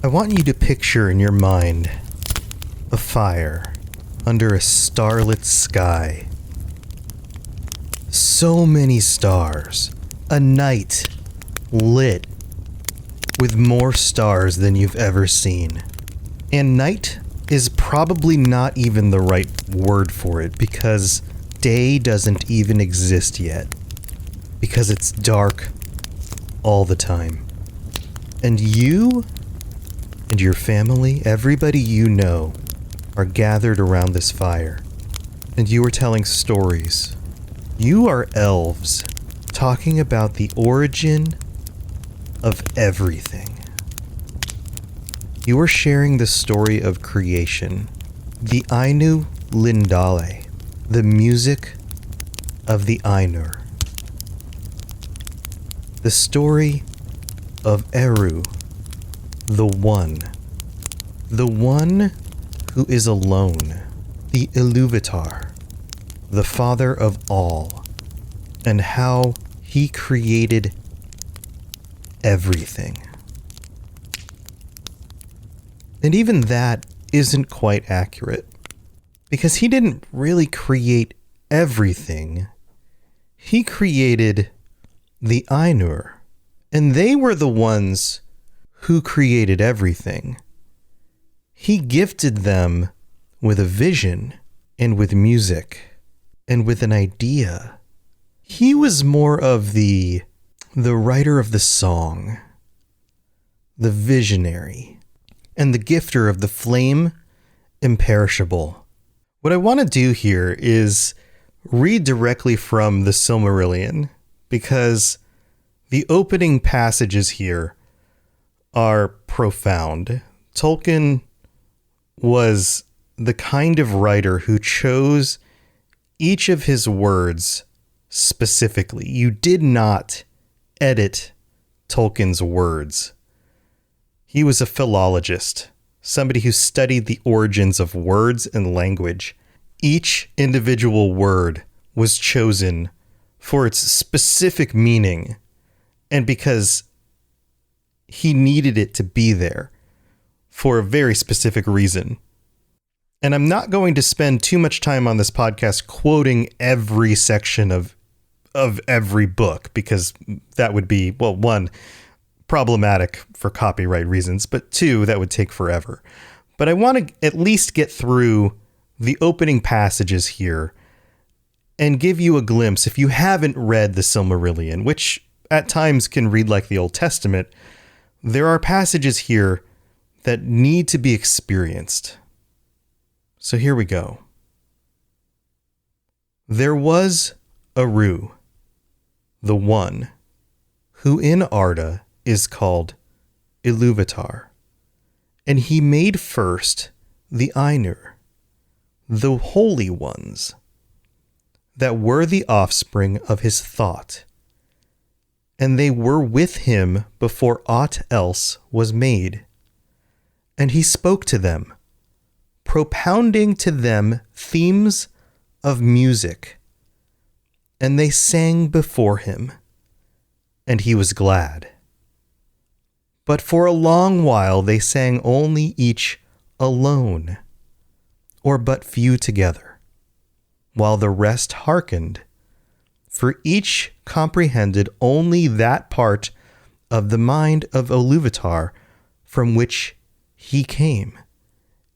I want you to picture in your mind a fire under a starlit sky. So many stars. A night lit with more stars than you've ever seen. And night is probably not even the right word for it, because day doesn't even exist yet. Because it's dark all the time. And you and your family, everybody you know, are gathered around this fire. And you are telling stories. You are elves, talking about the origin of everything. You are sharing the story of creation, the Ainu Lindale, the music of the Ainur. The story of Eru, the One who is alone, the Iluvatar, the father of all, and how he created everything. And even that isn't quite accurate, because he didn't really create everything. He created the Ainur, and they were the ones who created everything. He gifted them with a vision and with music and with an idea. He was more of the writer of the song, the visionary, and the gifter of the flame imperishable. What I want to do here is read directly from the Silmarillion, because the opening passages here are profound. Tolkien was the kind of writer who chose each of his words specifically. You did not edit Tolkien's words. He was a philologist, somebody who studied the origins of words and language. Each individual word was chosen for its specific meaning, and because he needed it to be there for a very specific reason. And I'm not going to spend too much time on this podcast quoting every section of every book, because that would be, well, one, problematic for copyright reasons, but two, that would take forever. But I want to at least get through the opening passages here and give you a glimpse, if you haven't read the Silmarillion, which at times can read like the Old Testament. There are passages here that need to be experienced. So here we go. There was Eru, the One, who in Arda is called Iluvatar, and he made first the Ainur, the holy ones, that were the offspring of his thought, and they were with him before aught else was made. And he spoke to them, propounding to them themes of music, and they sang before him, and he was glad. But for a long while they sang only each alone, or but few together, while the rest hearkened, for each comprehended only that part of the mind of Iluvatar from which he came,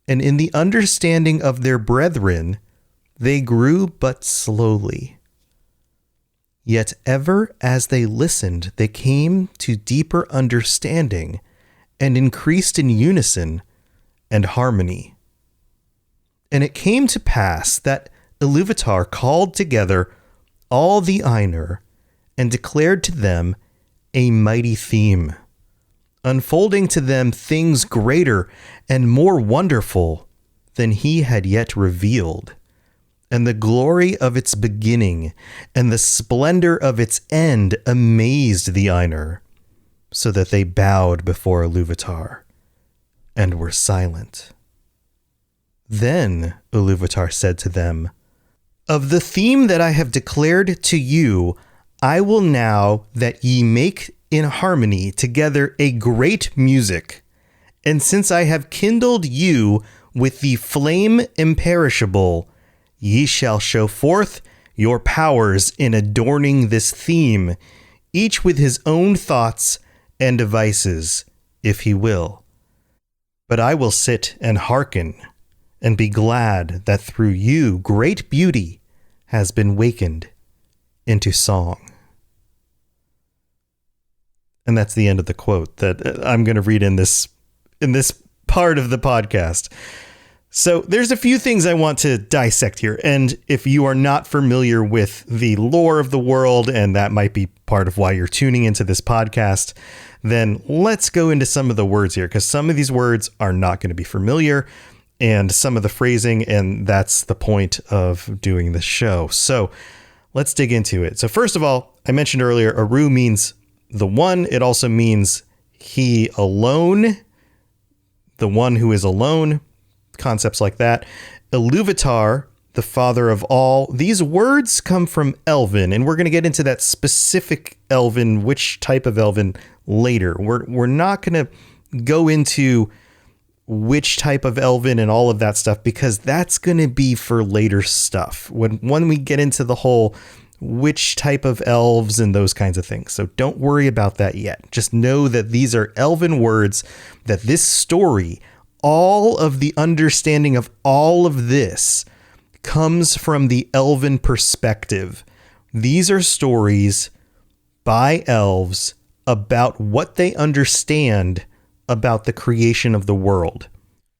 and in the understanding of their brethren they grew but slowly. Yet ever as they listened, they came to deeper understanding and increased in unison and harmony. And it came to pass that Iluvatar called together all the Ainur and declared to them a mighty theme, unfolding to them things greater and more wonderful than he had yet revealed, and the glory of its beginning and the splendor of its end amazed the Ainur, so that they bowed before Iluvatar and were silent. Then Iluvatar said to them, "Of the theme that I have declared to you, I will now that ye make in harmony together a great music, And since I have kindled you with the flame imperishable, ye shall show forth your powers in adorning this theme, each with his own thoughts and devices, if he will. But I will sit and hearken, and be glad that through you great beauty has been wakened into song. And that's the end of the quote that I'm going to read in this part of the podcast. So there's a few things I want to dissect here. And if you are not familiar with the lore of the world, and that might be part of why you're tuning into this podcast, then let's go into some of the words here, because some of these words are not going to be familiar, and some of the phrasing, and that's the point of doing the show. So let's dig into it. So first of all, I mentioned earlier, Aru means the one. It also means he alone, the one who is alone, concepts like that. Iluvatar, the father of all. These words come from Elven, and we're going to get into that specific Elven, which type of Elven, later. We're not going to go into which type of Elven and all of that stuff, because that's going to be for later stuff when we get into the whole which type of elves and those kinds of things. So don't worry about that yet. Just know that these are Elven words, that this story, all of the understanding of all of this comes from the Elven perspective. These are stories by elves about what they understand about the creation of the world.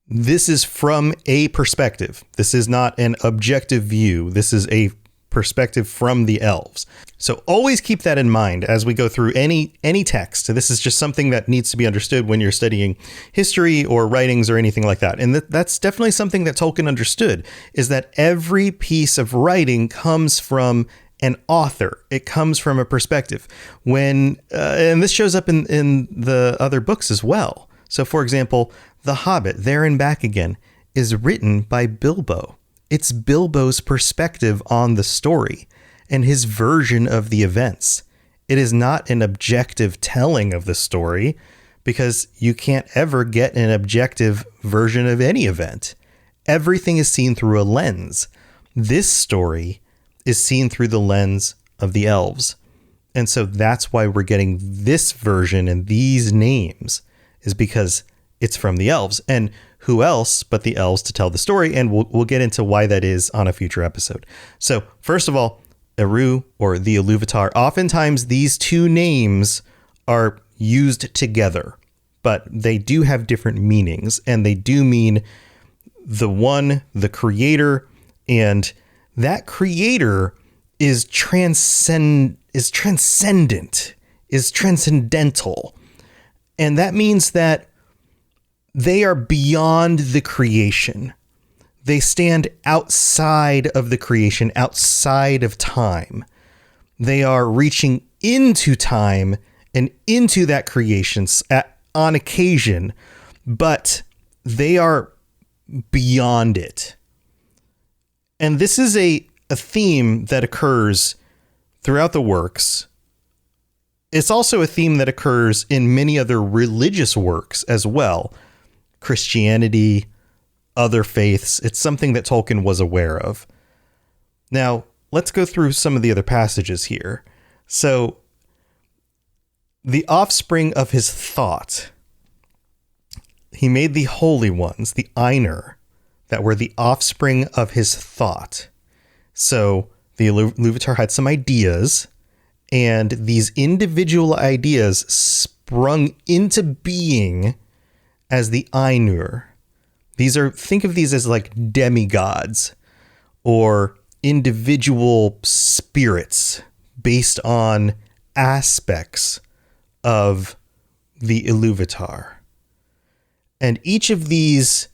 This is from a perspective. This is not an objective view. This is a perspective from the elves. So always keep that in mind as we go through any text. This is just something that needs to be understood when you're studying history or writings or anything like that. And that's definitely something that Tolkien understood, is that every piece of writing comes from an author. It comes from a perspective. And this shows up in the other books as well. So for example, The Hobbit, There and Back Again, is written by Bilbo. It's Bilbo's perspective on the story and his version of the events. It is not an objective telling of the story, because you can't ever get an objective version of any event. Everything is seen through a lens. This story is seen through the lens of the elves. And so that's why we're getting this version and these names, is because it's from the elves. And who else but the elves to tell the story? And we'll get into why that is on a future episode. So first of all, Eru, or the Iluvatar, oftentimes these two names are used together, but they do have different meanings, and they do mean the one, the creator, and that creator is transcendent, is transcendental. And that means that they are beyond the creation. They stand outside of the creation, outside of time. They are reaching into time and into that creation on occasion, but they are beyond it. And this is a theme that occurs throughout the works. It's also a theme that occurs in many other religious works as well. Christianity, other faiths. It's something that Tolkien was aware of. Now, let's go through some of the other passages here. So, the offspring of his thought. He made the holy ones, the Ainur, that were the offspring of his thought. So, the Iluvatar had some ideas, and these individual ideas sprung into being as the Ainur. Think of these as like demigods or individual spirits based on aspects of the Iluvatar. And each of these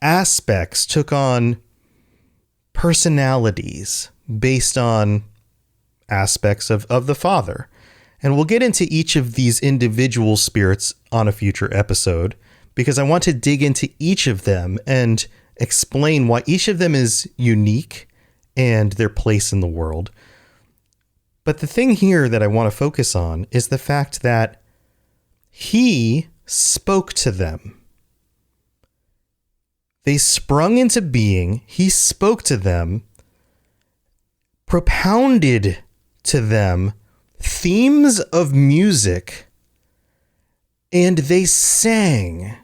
aspects took on personalities based on aspects of the Father. And we'll get into each of these individual spirits on a future episode, because I want to dig into each of them and explain why each of them is unique and their place in the world. But the thing here that I want to focus on is the fact that he spoke to them. They sprung into being. He spoke to them, propounded to them themes of music, and they sang.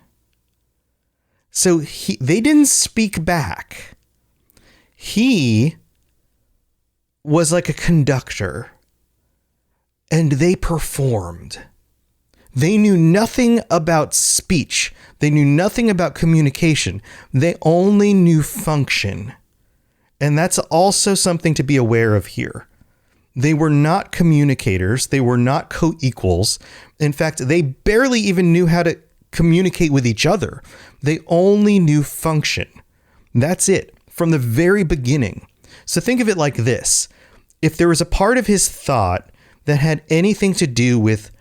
So they didn't speak back. He was like a conductor, and they performed. They knew nothing about speech. They knew nothing about communication. They only knew function. And that's also something to be aware of here. They were not communicators. They were not co-equals. In fact, they barely even knew how to communicate with each other. They only knew function. That's it from the very beginning. So think of it like this. If there was a part of his thought that had anything to do with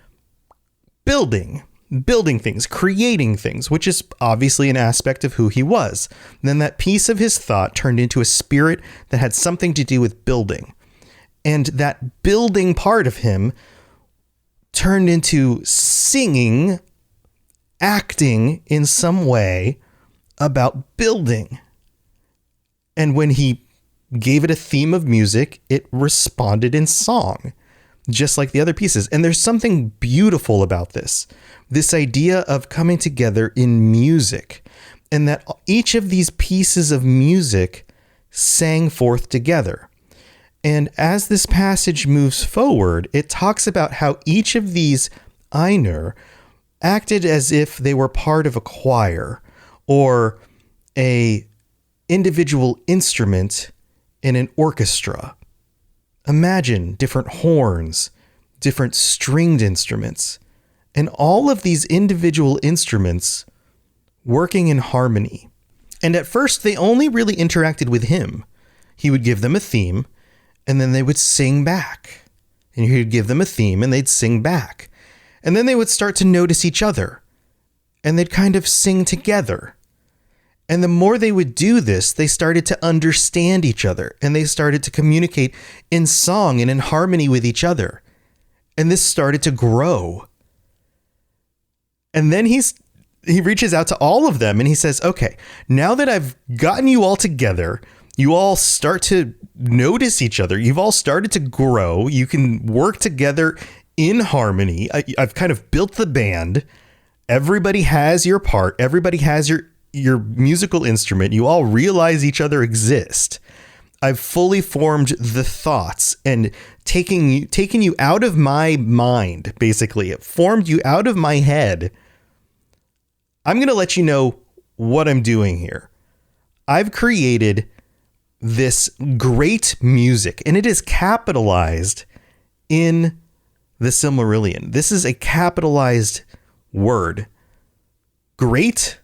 building things, creating things, which is obviously an aspect of who he was, then that piece of his thought turned into a spirit that had something to do with building. And that building part of him turned into singing, acting in some way about building. And when he gave it a theme of music, it responded in song, just like the other pieces. And there's something beautiful about this idea of coming together in music, and that each of these pieces of music sang forth together. And as this passage moves forward, it talks about how each of these Ainur acted as if they were part of a choir or a individual instrument in an orchestra. Imagine different horns, different stringed instruments, and all of these individual instruments working in harmony. And at first, they only really interacted with him. He would give them a theme, and then they would sing back. And he would give them a theme, and they'd sing back. And then they would start to notice each other, and they'd kind of sing together. And the more they would do this, they started to understand each other, and they started to communicate in song and in harmony with each other. And this started to grow. And then he reaches out to all of them and he says, okay, now that I've gotten you all together, you all start to notice each other. You've all started to grow. You can work together in harmony. I've kind of built the band. Everybody has your part. Everybody has your musical instrument. You all realize each other exist. I've fully formed the thoughts and taken you out of my mind, basically. It formed you out of my head. I'm going to let you know what I'm doing here. I've created this great music, and it is capitalized in the Silmarillion. This is a capitalized word. Great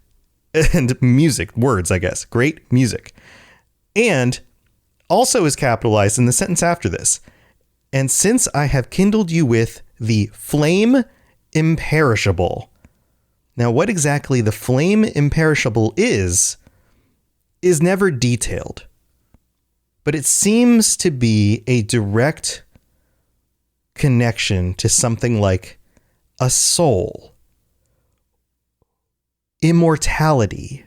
and music, words, I guess. Great music. And also is capitalized in the sentence after this. And since I have kindled you with the flame imperishable. Now, what exactly the flame imperishable is never detailed. But it seems to be a direct connection to something like a soul, immortality,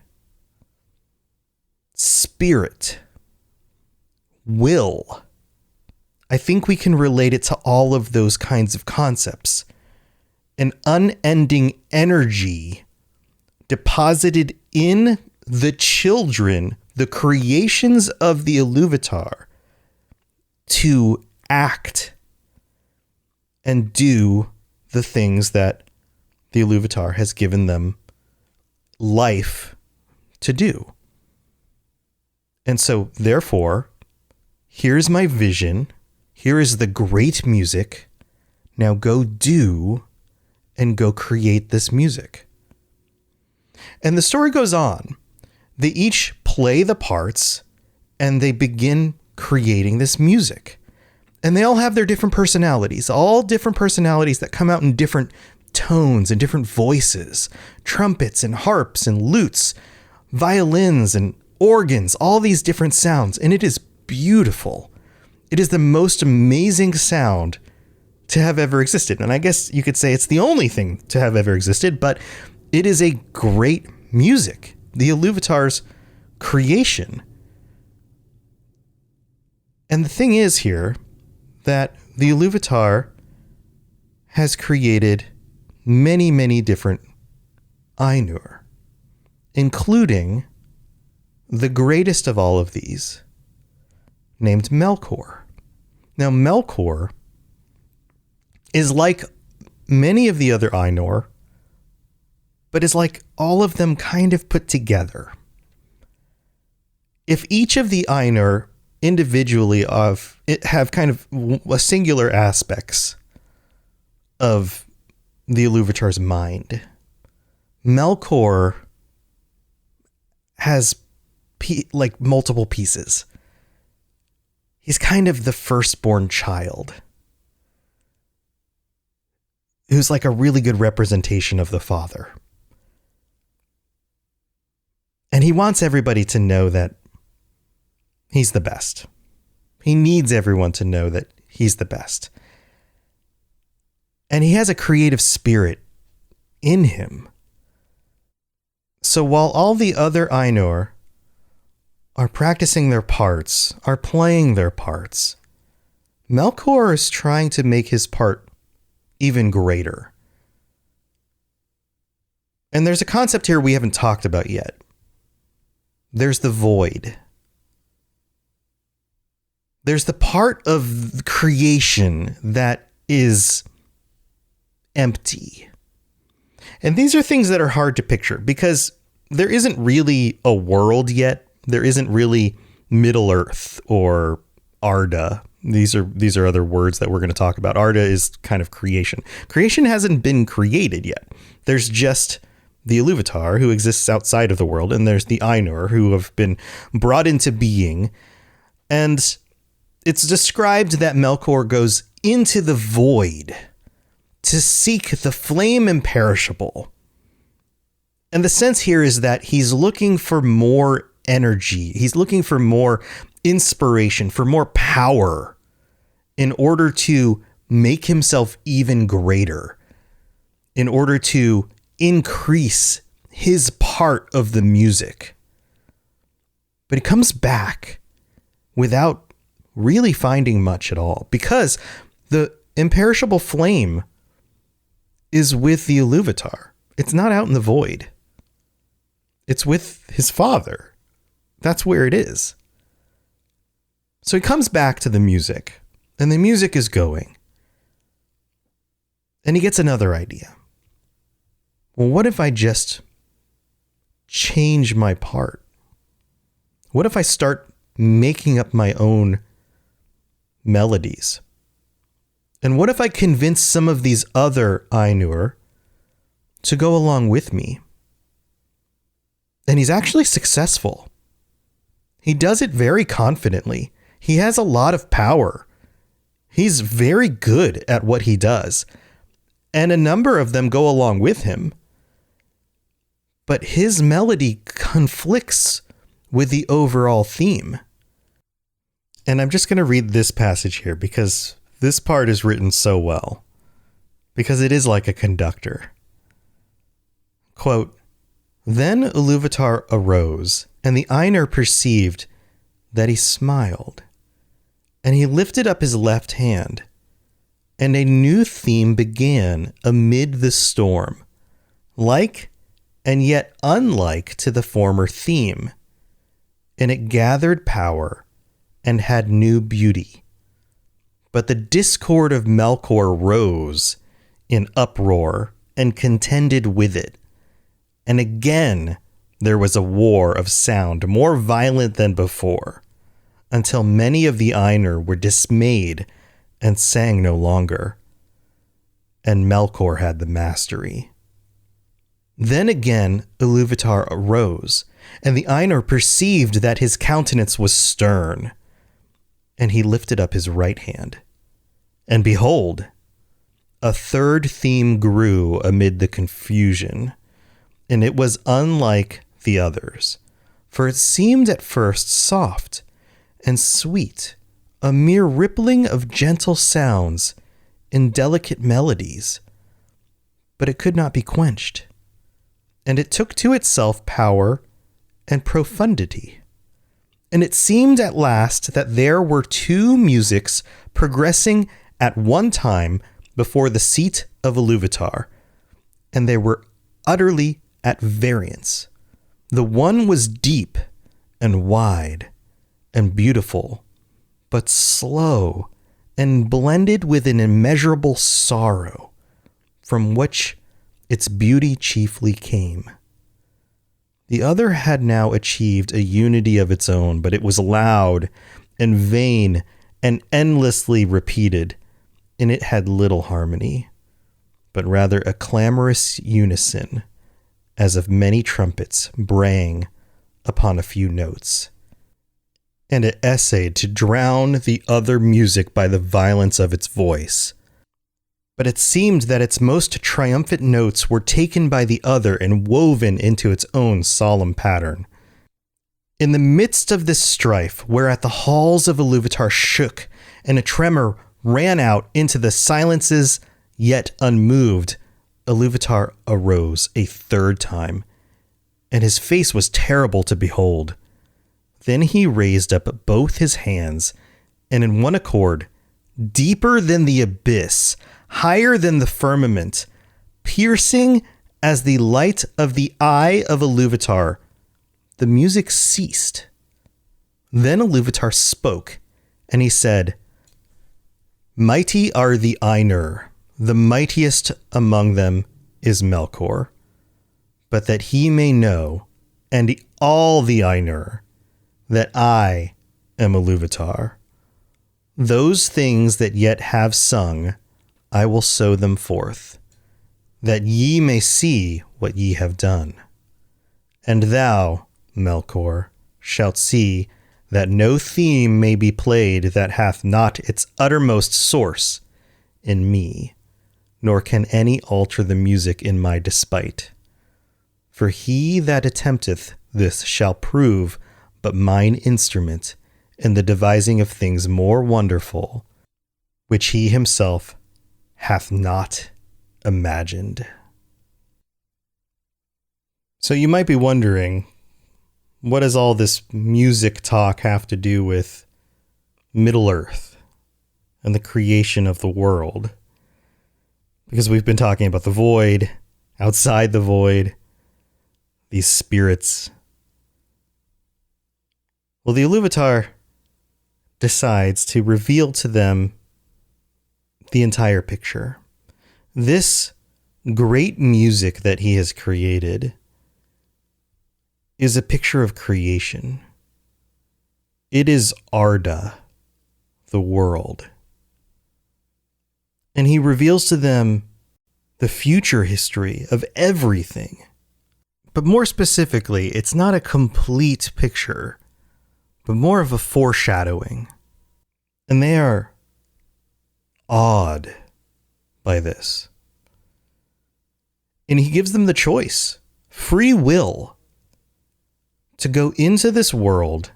spirit, will. I think we can relate it to all of those kinds of concepts. An unending energy deposited in the children, the creations of the Iluvatar, to act and do the things that the Iluvatar has given them life to do. And so, therefore, here's my vision. Here is the great music. Now go do and go create this music. And the story goes on. They each play the parts and they begin creating this music. And they all have their different personalities, all different personalities that come out in different tones and different voices, trumpets and harps and lutes, violins and organs, all these different sounds. And it is beautiful. It is the most amazing sound to have ever existed. And I guess you could say it's the only thing to have ever existed, but it is a great music. The Iluvatars creation. And the thing is here that the Iluvatar has created many, many different Ainur, including the greatest of all of these, named Melkor. Now, Melkor is like many of the other Ainur, but is like all of them kind of put together. If each of the Ainur individually have kind of a singular aspects of the Iluvatar's mind, Melkor has like multiple pieces. He's kind of the firstborn child who's like a really good representation of the father. And he wants everybody to know that he's the best. He needs everyone to know that he's the best. And he has a creative spirit in him. So while all the other Ainur are practicing their parts, are playing their parts, Melkor is trying to make his part even greater. And there's a concept here we haven't talked about yet. There's the void. There's the part of creation that is empty. And these are things that are hard to picture because there isn't really a world yet. There isn't really Middle Earth or Arda. These are other words that we're going to talk about. Arda is kind of creation. Creation hasn't been created yet. There's just the Iluvatar who exists outside of the world, and there's the Ainur who have been brought into being. And it's described that Melkor goes into the void to seek the flame imperishable. And the sense here is that he's looking for more energy. He's looking for more inspiration, for more power in order to make himself even greater, in order to increase his part of the music. But he comes back without really finding much at all because the imperishable flame is with the Iluvatar. It's not out in the void. It's with his father. That's where it is. So he comes back to the music, and the music is going. And he gets another idea. Well, what if I just change my part? What if I start making up my own melodies? And what if I convince some of these other Ainur to go along with me? And he's actually successful. He does it very confidently. He has a lot of power. He's very good at what he does. And a number of them go along with him. But his melody conflicts with the overall theme. And I'm just going to read this passage here because this part is written so well. Because it is like a conductor. Quote, "Then Iluvatar arose, and the Ainur perceived that he smiled. And he lifted up his left hand, and a new theme began amid the storm, like and yet unlike to the former theme. And it gathered power and had new beauty. But the discord of Melkor rose in uproar and contended with it. And again there was a war of sound more violent than before, until many of the Ainur were dismayed and sang no longer. And Melkor had the mastery. Then again Iluvatar arose, and the Ainur perceived that his countenance was stern. And he lifted up his right hand. And behold, a third theme grew amid the confusion, and it was unlike the others, for it seemed at first soft and sweet, a mere rippling of gentle sounds in delicate melodies. But it could not be quenched, and it took to itself power and profundity. And it seemed at last that there were two musics progressing at one time before the seat of Iluvatar, and they were utterly at variance. The one was deep and wide and beautiful, but slow and blended with an immeasurable sorrow, from which its beauty chiefly came. The other had now achieved a unity of its own, but it was loud and vain and endlessly repeated, and it had little harmony, but rather a clamorous unison, as of many trumpets braying upon a few notes. And it essayed to drown the other music by the violence of its voice. But it seemed that its most triumphant notes were taken by the other and woven into its own solemn pattern. In the midst of this strife, whereat the halls of Iluvatar shook, and a tremor ran out into the silences, yet unmoved, Iluvatar arose a third time, and his face was terrible to behold. Then he raised up both his hands, and in one accord, deeper than the abyss, higher than the firmament, piercing as the light of the eye of Iluvatar, the music ceased. Then Iluvatar spoke, and he said, "Mighty are the Ainur, the mightiest among them is Melkor. But that he may know, and all the Ainur, that I am Iluvatar. Those things that yet have sung, I will sow them forth, that ye may see what ye have done. And thou, Melkor, shalt see that no theme may be played that hath not its uttermost source in me, nor can any alter the music in my despite. For he that attempteth this shall prove but mine instrument in the devising of things more wonderful, which he himself hath not imagined." So you might be wondering, what does all this music talk have to do with Middle-earth and the creation of the world? Because we've been talking about the void, outside the void, these spirits. Well, the Iluvatar decides to reveal to them the entire picture. This great music that he has created is a picture of creation. It is Arda, the world. And he reveals to them the future history of everything. But more specifically, it's not a complete picture, but more of a foreshadowing. And they are awed by this. And he gives them the choice, free will, to go into this world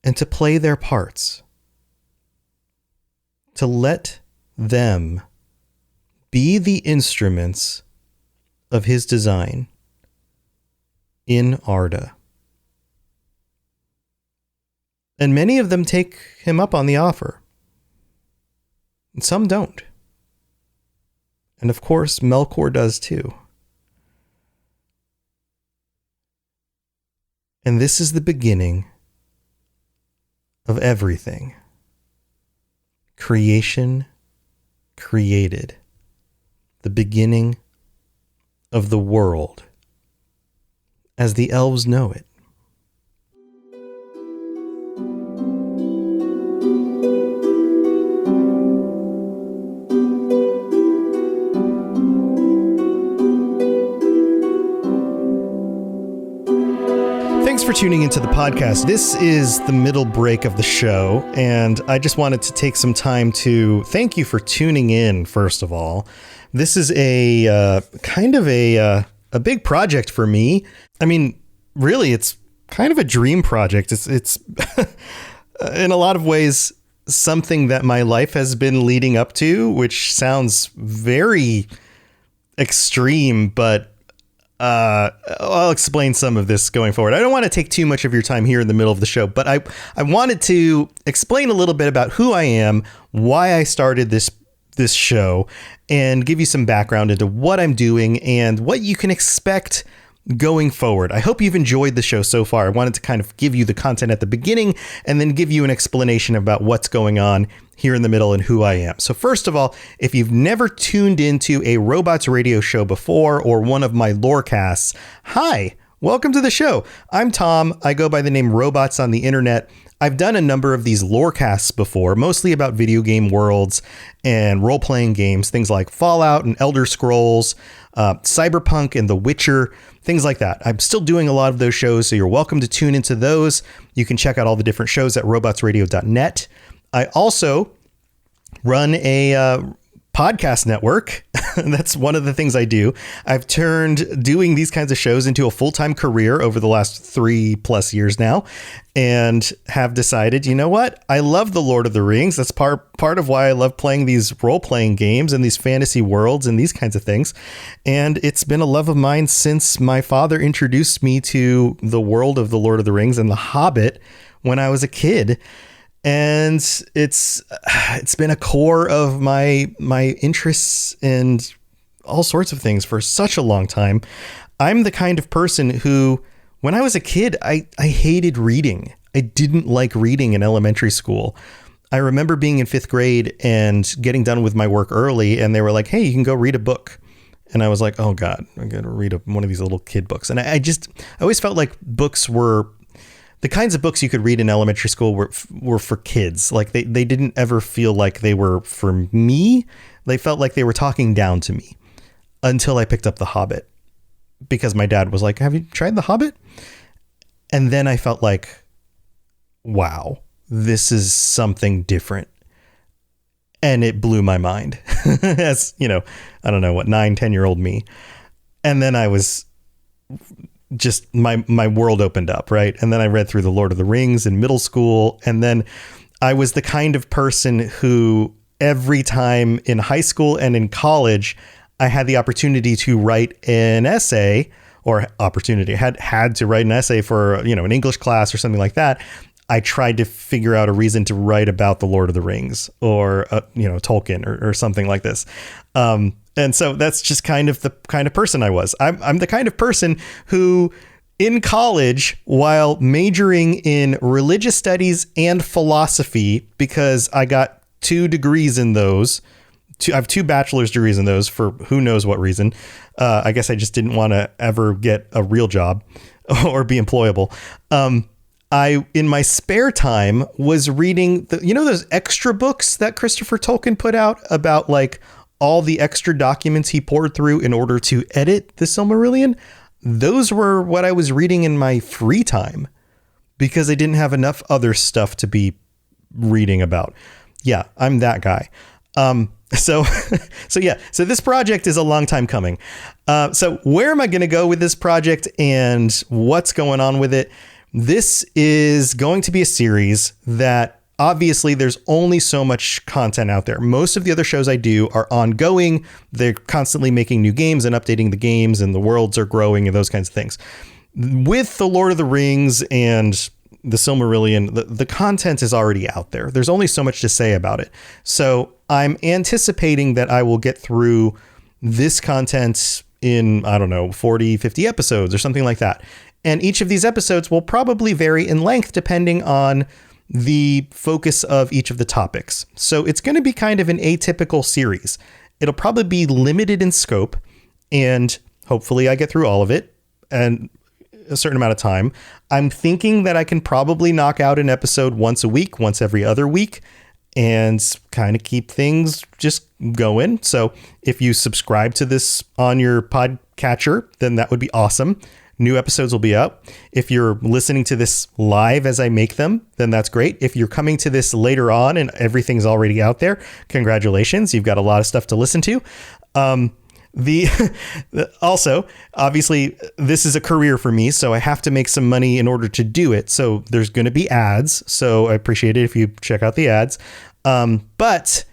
and to play their parts. To let them be the instruments of his design in Arda. And many of them take him up on the offer. And some don't. And of course, Melkor does too. And this is the beginning of everything. Creation created. The beginning of the world as the elves know it. Thanks for tuning into the podcast. This is the middle break of the show, and I just wanted to take some time to thank you for tuning in, first of all. This is a kind of a big project for me. I mean, really, it's kind of a dream project. It's in a lot of ways something that my life has been leading up to, which sounds very extreme, but I'll explain some of this going forward. I don't want to take too much of your time here in the middle of the show, but I wanted to explain a little bit about who I am, why I started this show, and give you some background into what I'm doing and what you can expect going forward. I hope you've enjoyed the show so far. I wanted to kind of give you the content at the beginning and then give you an explanation about what's going on here in the middle and who I am. So first of all, if you've never tuned into a robots radio show before or one of my lorecasts, hi, welcome to the show. I'm Tom. I go by the name Robots on the internet. I've done a number of these lorecasts before, mostly about video game worlds and role-playing games, things like Fallout and Elder Scrolls, Cyberpunk and The Witcher, things like that. I'm still doing a lot of those shows, so you're welcome to tune into those. You can check out all the different shows at robotsradio.net. I also run a podcast network. That's one of the things I do. I've turned doing these kinds of shows into a full-time career over the last 3+ years now, and have decided, you know what? I love the Lord of the Rings. That's part of why I love playing these role-playing games and these fantasy worlds and these kinds of things. And it's been a love of mine since my father introduced me to the world of the Lord of the Rings and the Hobbit when I was a kid. And it's been a core of my interests and all sorts of things for such a long time. I'm the kind of person who, when I was a kid, I hated reading. I didn't like reading in elementary school. I remember being in 5th grade and getting done with my work early, and they were like, hey, you can go read a book. And I was like, oh God, I'm going to read one of these little kid books. And I always felt like books were the kinds of books you could read in elementary school were for kids. Like they didn't ever feel like they were for me. They felt like they were talking down to me until I picked up The Hobbit, because my dad was like, have you tried The Hobbit? And then I felt like, wow, this is something different. And it blew my mind as, I don't know what, 9-10-year-old me. And then I was just my world opened up, right? And then I read through The Lord of the Rings in middle school. And then I was the kind of person who every time in high school and in college, I had the opportunity to write an essay had to write an essay for, an English class or something like that. I tried to figure out a reason to write about The Lord of the Rings or, Tolkien or something like this. And so that's just kind of the kind of person I was. I'm the kind of person who in college, while majoring in religious studies and philosophy, because I got 2 degrees in those, I have 2 bachelor's degrees in those for who knows what reason. I guess I just didn't want to ever get a real job or be employable. I, in my spare time, was reading those extra books that Christopher Tolkien put out about like all the extra documents he poured through in order to edit the Silmarillion. Those were what I was reading in my free time because I didn't have enough other stuff to be reading about. Yeah, I'm that guy. So this project is a long time coming. So where am I going to go with this project and what's going on with it? This is going to be a series that obviously there's only so much content out there. Most of the other shows I do are ongoing. They're constantly making new games and updating the games, and the worlds are growing and those kinds of things. With the Lord of the Rings and the Silmarillion, the content is already out there. There's only so much to say about it. So I'm anticipating that I will get through this content in, 40, 50 episodes or something like that. And each of these episodes will probably vary in length depending on the focus of each of the topics. So it's going to be kind of an atypical series. It'll probably be limited in scope, and hopefully I get through all of it and a certain amount of time. I'm thinking that I can probably knock out an episode once a week, once every other week, and kind of keep things just going. So if you subscribe to this on your podcatcher, then that would be awesome. New episodes will be up. If you're listening to this live as I make them, then that's great. If you're coming to this later on and everything's already out there, congratulations. You've got a lot of stuff to listen to. Also, obviously, this is a career for me, so I have to make some money in order to do it. So there's going to be ads. So I appreciate it if you check out the ads. But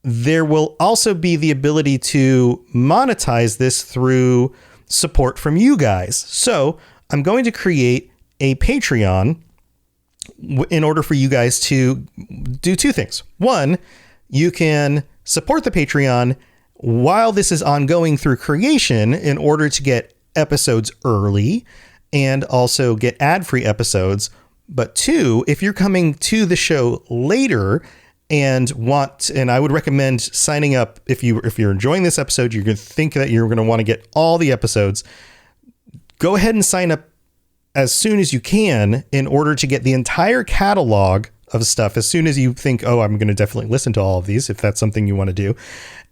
there will also be the ability to monetize this through support from you guys. So I'm going to create a Patreon in order for you guys to do two things. One, you can support the Patreon while this is ongoing through creation in order to get episodes early and also get ad-free episodes. But two, if you're coming to the show later and I would recommend signing up if you're enjoying this episode, you're going to think that you're going to want to get all the episodes, go ahead and sign up as soon as you can in order to get the entire catalog of stuff as soon as you think, oh, I'm going to definitely listen to all of these, if that's something you want to do.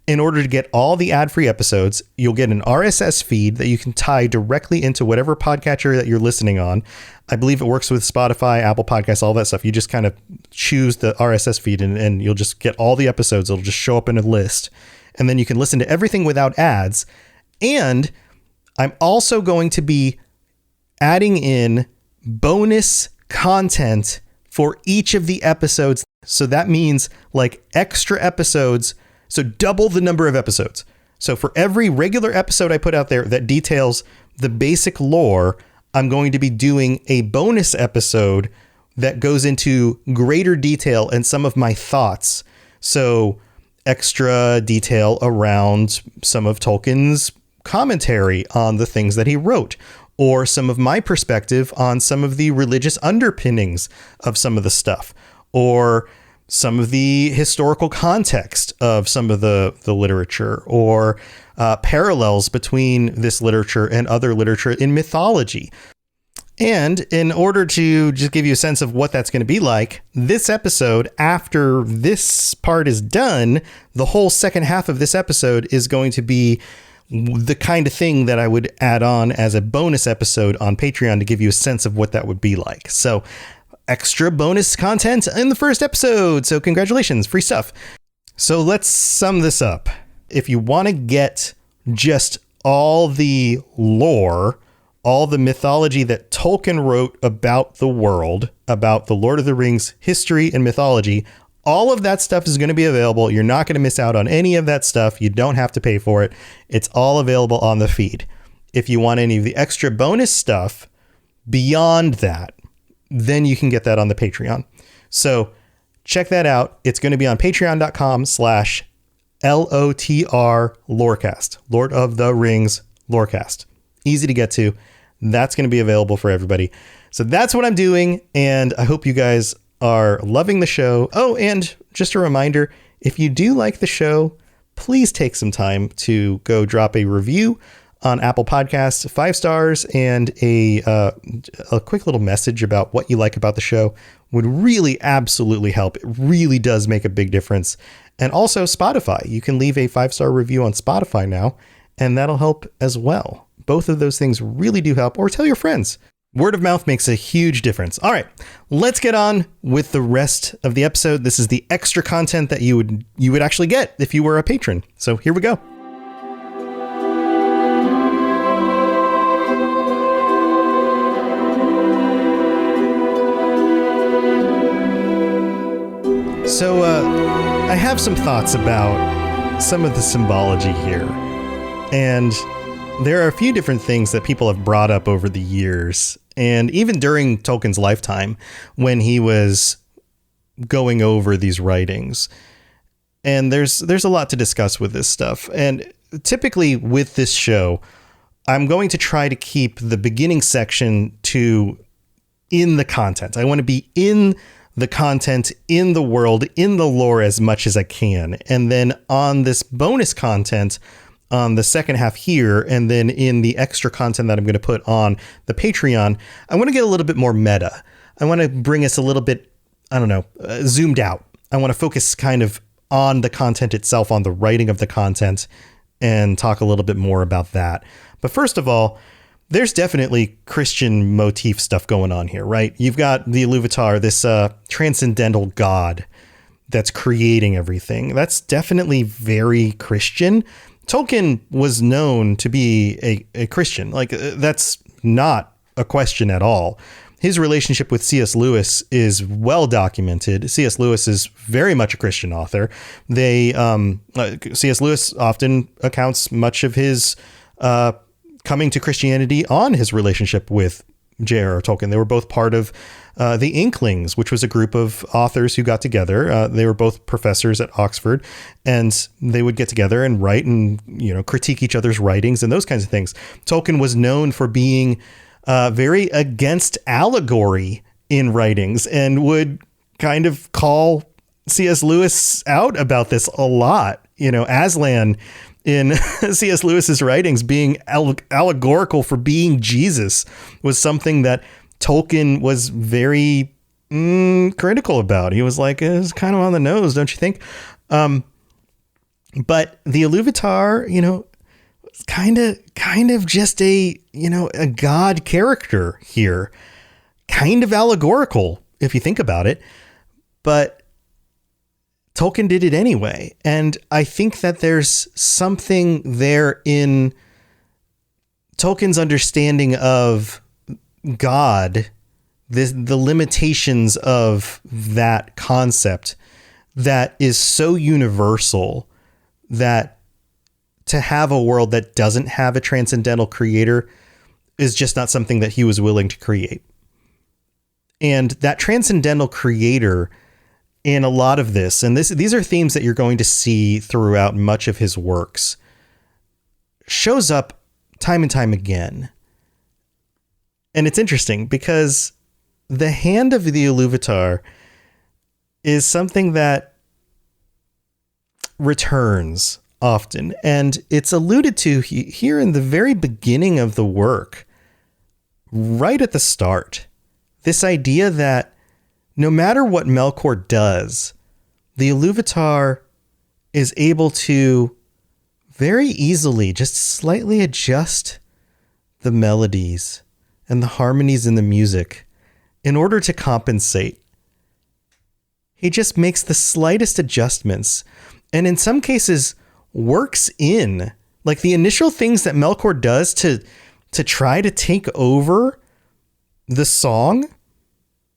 In order to get all the ad-free episodes, you'll get an RSS feed that you can tie directly into whatever podcatcher that you're listening on. I believe it works with Spotify, Apple Podcasts, all that stuff. You just kind of choose the RSS feed and you'll just get all the episodes. It'll just show up in a list. And then you can listen to everything without ads. And I'm also going to be adding in bonus content for each of the episodes. So that means like extra episodes. So double the number of episodes. So for every regular episode I put out there that details the basic lore, I'm going to be doing a bonus episode that goes into greater detail and some of my thoughts. So extra detail around some of Tolkien's commentary on the things that he wrote, or some of my perspective on some of the religious underpinnings of some of the stuff, or some of the historical context of some of the literature, or parallels between this literature and other literature in mythology. And in order to just give you a sense of what that's going to be like, this episode, after this part is done, the whole second half of this episode is going to be the kind of thing that I would add on as a bonus episode on Patreon to give you a sense of what that would be like. So extra bonus content in the first episode. So congratulations, free stuff. So let's sum this up. If you want to get just all the lore, all the mythology that Tolkien wrote about the world, about the Lord of the Rings history and mythology, all of that stuff is going to be available. You're not going to miss out on any of that stuff. You don't have to pay for it. It's all available on the feed. If you want any of the extra bonus stuff beyond that, then you can get that on the Patreon. So check that out. It's going to be on patreon.com/LOTR Lorecast, Lord of the Rings Lorecast. Easy to get to. That's going to be available for everybody. So that's what I'm doing. And I hope you guys are loving the show. Oh, and just a reminder, if you do like the show, please take some time to go drop a review on Apple Podcasts, 5 stars, and a quick little message about what you like about the show would really absolutely help. It really does make a big difference. And also Spotify. You can leave a 5-star review on Spotify now, and that'll help as well. Both of those things really do help. Or tell your friends. Word of mouth makes a huge difference. All right, let's get on with the rest of the episode. This is the extra content that you would actually get if you were a patron. So here we go. So I have some thoughts about some of the symbology here. And there are a few different things that people have brought up over the years. And even during Tolkien's lifetime, when he was going over these writings. And there's a lot to discuss with this stuff. And typically with this show, I'm going to try to keep the beginning section in the content. I want to be in the content, in the world, in the lore as much as I can. And then on this bonus content on the second half here, and then in the extra content that I'm going to put on the Patreon, I want to get a little bit more meta. I want to bring us a little bit, zoomed out. I want to focus kind of on the content itself, on the writing of the content, and talk a little bit more about that. But first of all, there's definitely Christian motif stuff going on here, right? You've got the Iluvatar, this transcendental god that's creating everything. That's definitely very Christian. Tolkien was known to be a Christian. Like, that's not a question at all. His relationship with C.S. Lewis is well documented. C.S. Lewis is very much a Christian author. C.S. Lewis often accounts much of his coming to Christianity on his relationship with J.R.R. Tolkien. They were both part of the Inklings, which was a group of authors who got together. They were both professors at Oxford, and they would get together and write and, critique each other's writings and those kinds of things. Tolkien was known for being very against allegory in writings and would kind of call C.S. Lewis out about this a lot. Aslan in C.S. Lewis's writings being allegorical for being Jesus was something that Tolkien was very critical about. He was like, it's kind of on the nose, don't you think? But the Iluvatar, kind of just a god character here, kind of allegorical if you think about it, but Tolkien did it anyway. And I think that there's something there in Tolkien's understanding of God, the limitations of that concept, that is so universal that to have a world that doesn't have a transcendental creator is just not something that he was willing to create. And that transcendental creator in a lot of this, and these are themes that you're going to see throughout much of his works, shows up time and time again. And it's interesting because the hand of the Iluvatar is something that returns often. And it's alluded to here in the very beginning of the work, right at the start. This idea that no matter what Melkor does, the Iluvatar is able to very easily just slightly adjust the melodies and the harmonies in the music in order to compensate. He just makes the slightest adjustments, and in some cases works in, like, the initial things that Melkor does to try to take over the song.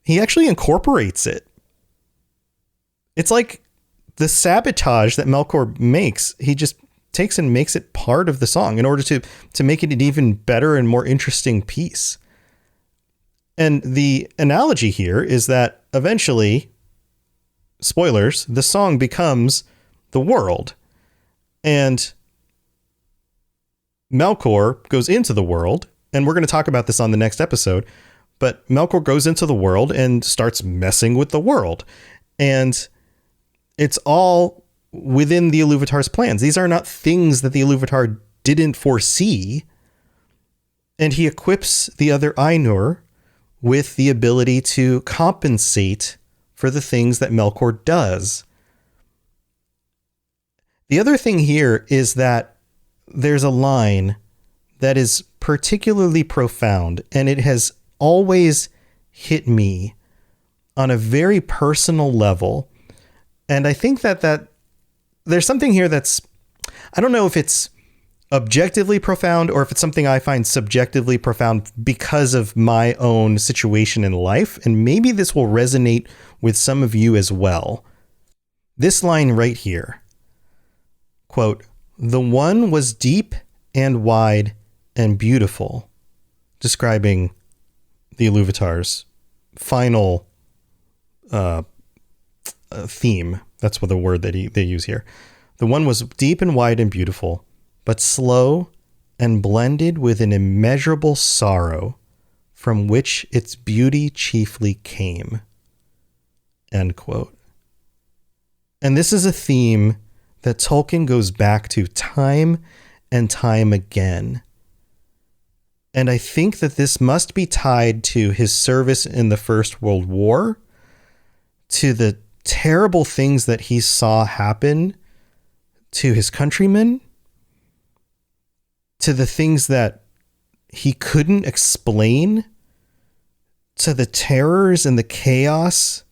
He actually incorporates it. It's like the sabotage that Melkor makes. He just takes and makes it part of the song in order to make it an even better and more interesting piece. And the analogy here is that eventually, spoilers, the song becomes the world. And Melkor goes into the world, and we're going to talk about this on the next episode, but Melkor goes into the world and starts messing with the world. And it's all within the Iluvatar's plans. These are not things that the Iluvatar didn't foresee. And he equips the other Ainur with the ability to compensate for the things that Melkor does. The other thing here is that there's a line that is particularly profound, and it has always hit me on a very personal level. And I think that there's something here that's, I don't know if it's objectively profound or if it's something I find subjectively profound because of my own situation in life. And maybe this will resonate with some of you as well. This line right here, quote, "The one was deep and wide and beautiful," describing the Iluvatar's final theme. That's what the word that they use here. "The one was deep and wide and beautiful, but slow and blended with an immeasurable sorrow from which its beauty chiefly came." End quote. And this is a theme that Tolkien goes back to time and time again. And I think that this must be tied to his service in the First World War, to the terrible things that he saw happen to his countrymen, to the things that he couldn't explain, to the terrors and the chaos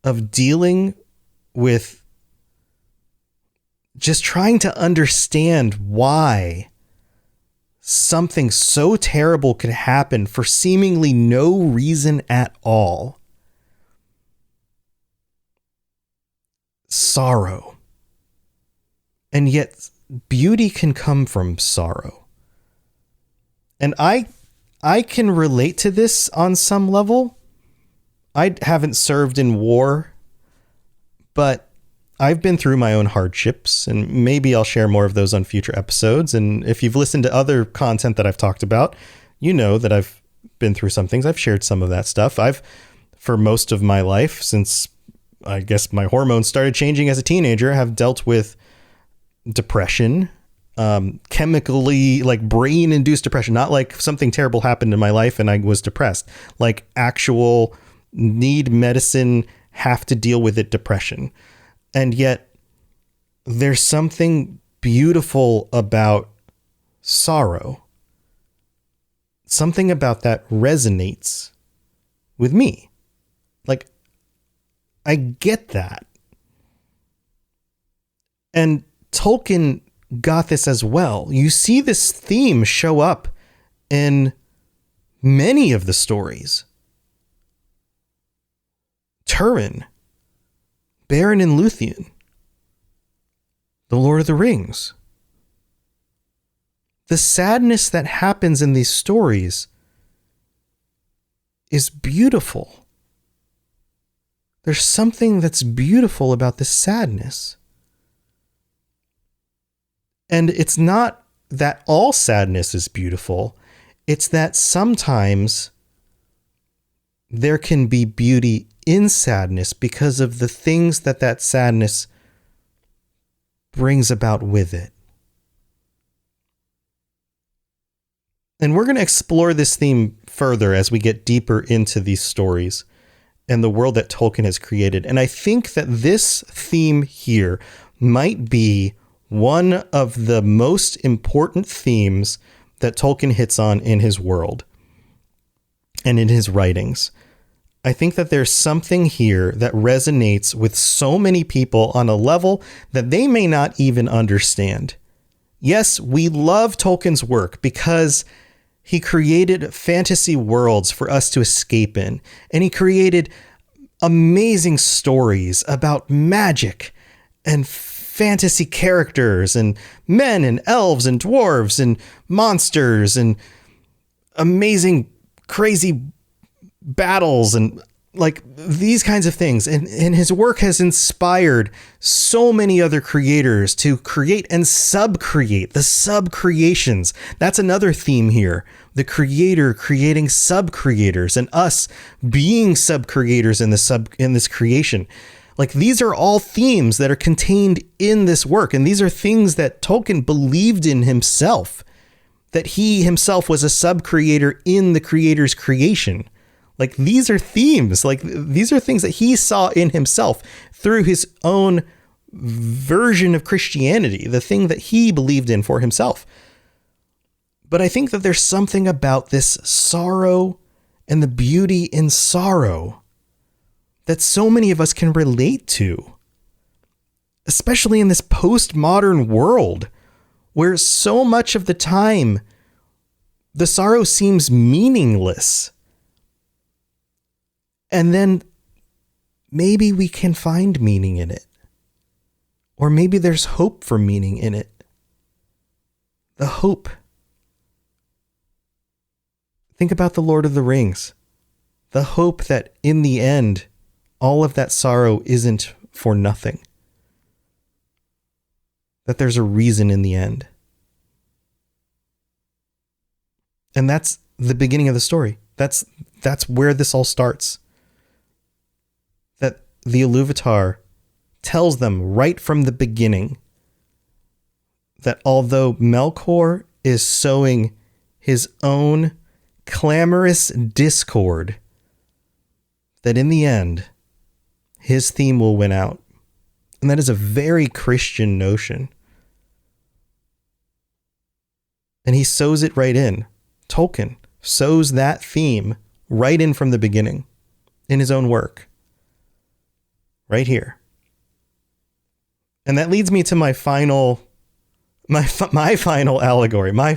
of dealing with just trying to understand why something so terrible could happen for seemingly no reason at all. sorrow. And yet beauty can come from sorrow. And I can relate to this on some level. I haven't served in war, but I've been through my own hardships, and maybe I'll share more of those on future episodes. And if you've listened to other content that I've talked about, you know that I've been through some things. I've shared some of that stuff. For most of my life, since I guess my hormones started changing as a teenager, have dealt with depression, chemically, like brain-induced depression, not like something terrible happened in my life and I was depressed, like actual need medicine, have to deal with it depression. And yet there's something beautiful about sorrow. Something about that resonates with me. Like, I get that. And Tolkien got this as well. You see this theme show up in many of the stories. Turin, Beren and Luthien, The Lord of the Rings. The sadness that happens in these stories is beautiful. There's something that's beautiful about this sadness. And it's not that all sadness is beautiful. It's that sometimes there can be beauty in sadness because of the things that that sadness brings about with it. And we're going to explore this theme further as we get deeper into these stories and the world that Tolkien has created. And I think that this theme here might be one of the most important themes that Tolkien hits on in his world and in his writings. I think that there's something here that resonates with so many people on a level that they may not even understand. Yes, we love Tolkien's work because he created fantasy worlds for us to escape in, and he created amazing stories about magic and fantasy characters and men and elves and dwarves and monsters and amazing, crazy battles and like these kinds of things. And his work has inspired so many other creators to create and subcreate, the sub-creations. That's another theme here. The creator creating sub-creators and us being sub-creators in this creation. Like, these are all themes that are contained in this work. And these are things that Tolkien believed in himself, that he himself was a sub-creator in the creator's creation. Like, these are themes, like these are things that he saw in himself through his own version of Christianity, the thing that he believed in for himself. But I think that there's something about this sorrow and the beauty in sorrow that so many of us can relate to, especially in this postmodern world where so much of the time the sorrow seems meaningless. And then maybe we can find meaning in it. Or maybe there's hope for meaning in it. The hope. Think about The Lord of the Rings. The hope that in the end, all of that sorrow isn't for nothing. That there's a reason in the end. And that's the beginning of the story. That's where this all starts. That the Iluvatar tells them right from the beginning that although Melkor is sowing his own clamorous discord, that in the end, his theme will win out. And that is a very Christian notion. And he sows it right in. Tolkien sows that theme right in from the beginning in his own work. Right here. And that leads me to my final allegory, my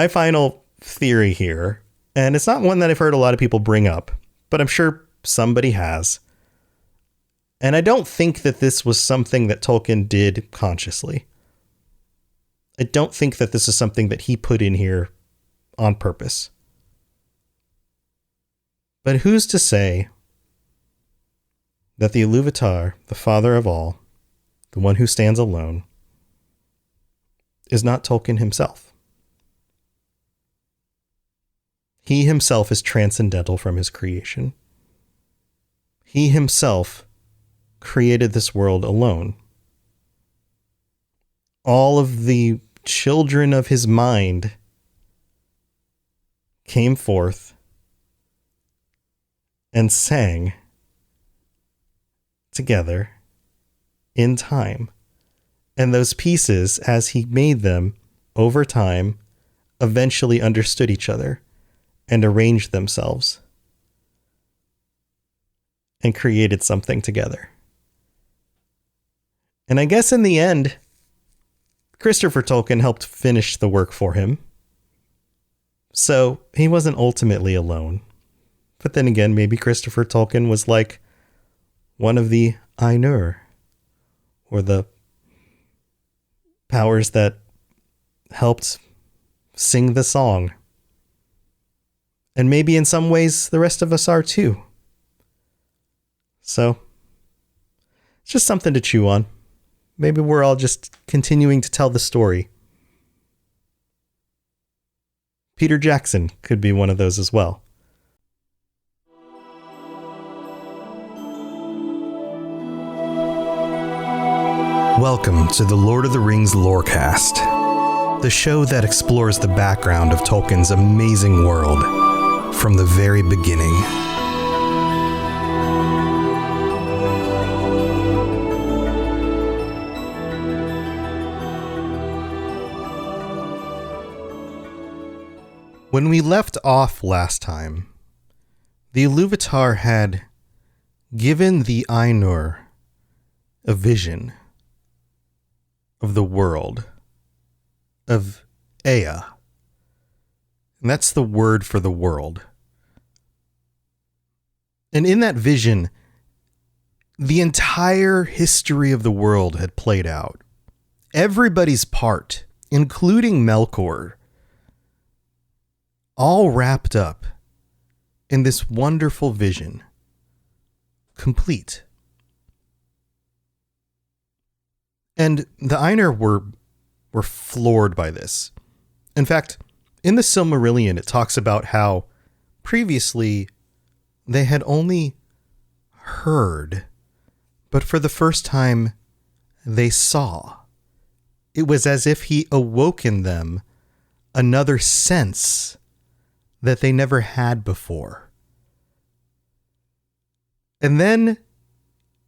final theory here. And it's not one that I've heard a lot of people bring up, but I'm sure somebody has. And I don't think that this was something that Tolkien did consciously. I don't think that this is something that he put in here on purpose. But who's to say that the Iluvatar, the father of all, the one who stands alone, is not Tolkien himself? He himself is transcendental from his creation. He himself created this world alone. All of the children of his mind came forth and sang together in time. And those pieces, as he made them over time, eventually understood each other and arranged themselves and created something together. And I guess in the end, Christopher Tolkien helped finish the work for him. So he wasn't ultimately alone. But then again, maybe Christopher Tolkien was like one of the Ainur, or the powers that helped sing the song. And maybe in some ways the rest of us are too. So it's just something to chew on. Maybe we're all just continuing to tell the story. Peter Jackson could be one of those as well. Welcome to the Lord of the Rings Lorecast, the show that explores the background of Tolkien's amazing world from the very beginning. When we left off last time, the Iluvatar had given the Ainur a vision of the world, of Ea. And that's the word for the world. And in that vision, the entire history of the world had played out. Everybody's part, including Melkor, all wrapped up in this wonderful vision, complete. And the Ainur were floored by this. In fact, in the Silmarillion, it talks about how previously they had only heard, but for the first time they saw. It was as if he awoke in them another sense that they never had before. And then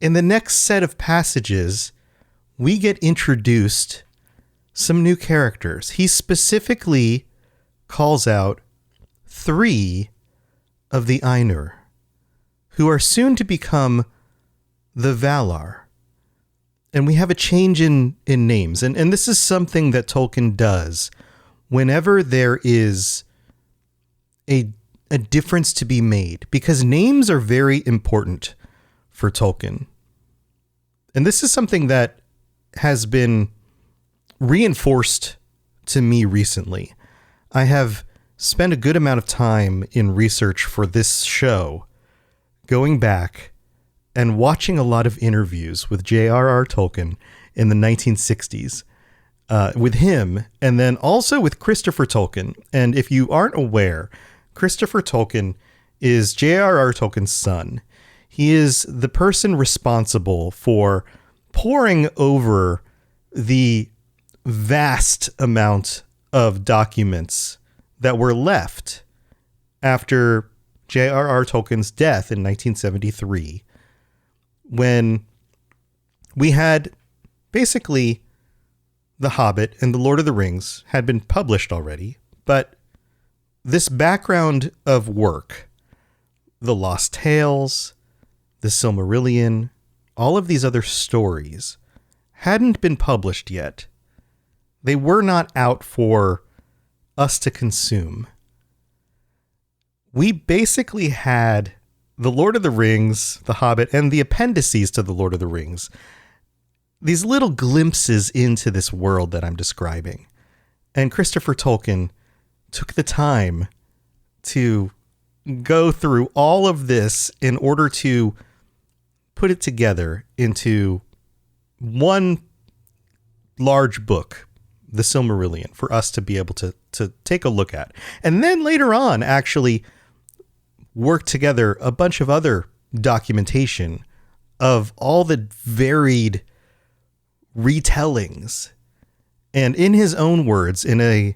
in the next set of passages, we get introduced some new characters. He specifically calls out 3 of the Ainur, who are soon to become the Valar. And we have a change in names. And this is something that Tolkien does whenever there is a difference to be made, because names are very important for Tolkien. And this is something that has been reinforced to me recently. I have spent a good amount of time in research for this show, going back and watching a lot of interviews with J.R.R. Tolkien in the 1960s, with him, and then also with Christopher Tolkien. And if you aren't aware, Christopher Tolkien is J.R.R. Tolkien's son. He is the person responsible for poring over the vast amount of documents that were left after J.R.R. Tolkien's death in 1973, when we had basically The Hobbit and The Lord of the Rings had been published already, but this background of work, The Lost Tales, The Silmarillion, all of these other stories hadn't been published yet. They were not out for us to consume. We basically had The Lord of the Rings, The Hobbit, and the appendices to The Lord of the Rings. These little glimpses into this world that I'm describing. And Christopher Tolkien took the time to go through all of this in order to put it together into one large book, the Silmarillion, for us to be able to take a look at. And then later on, actually work together a bunch of other documentation of all the varied retellings. And in his own words, in a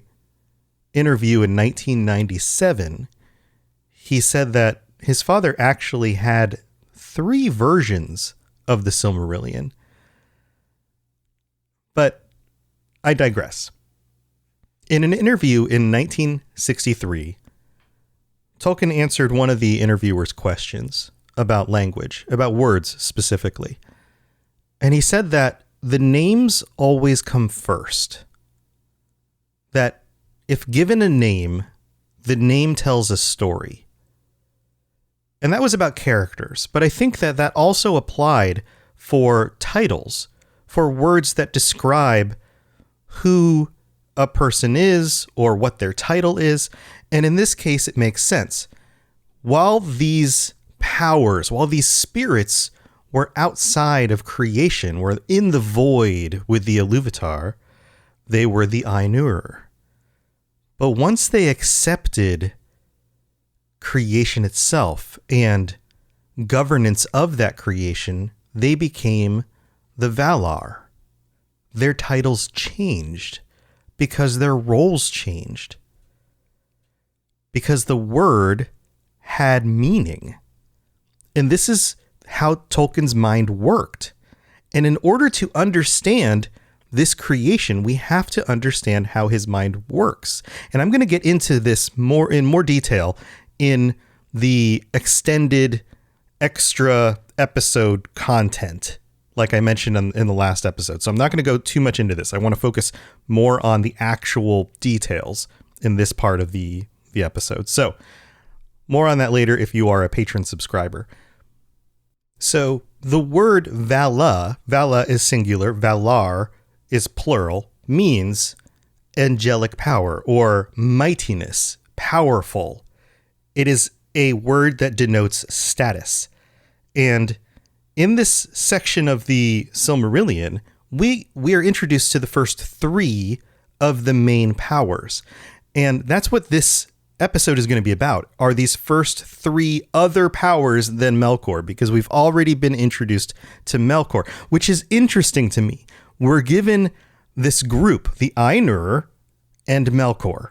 interview in 1997, he said that his father actually had 3 versions of the Silmarillion. But I digress. In an interview in 1963, Tolkien answered one of the interviewer's questions about language, about words specifically. And he said that the names always come first. That if given a name, the name tells a story. And that was about characters, but I think that that also applied for titles, for words that describe who a person is or what their title is. And in this case, it makes sense. While these powers, while these spirits were outside of creation, were in the void with the Iluvatar, they were the Ainur. But once they accepted creation itself and governance of that creation, they became the Valar. Their titles changed because their roles changed. Because the word had meaning. And this is how Tolkien's mind worked. And in order to understand this creation, we have to understand how his mind works. And I'm going to get into this in more detail in the extended extra episode content, like I mentioned in the last episode. So I'm not going to go too much into this. I want to focus more on the actual details in this part of the episode. So more on that later if you are a patron subscriber. So the word Vala is singular, Valar is plural, means angelic power or mightiness, powerful. It is a word that denotes status. And in this section of the Silmarillion, we are introduced to the first 3 of the main powers. And that's what this episode is going to be about, are these first 3 other powers than Melkor, because we've already been introduced to Melkor, which is interesting to me. We're given this group, the Ainur and Melkor,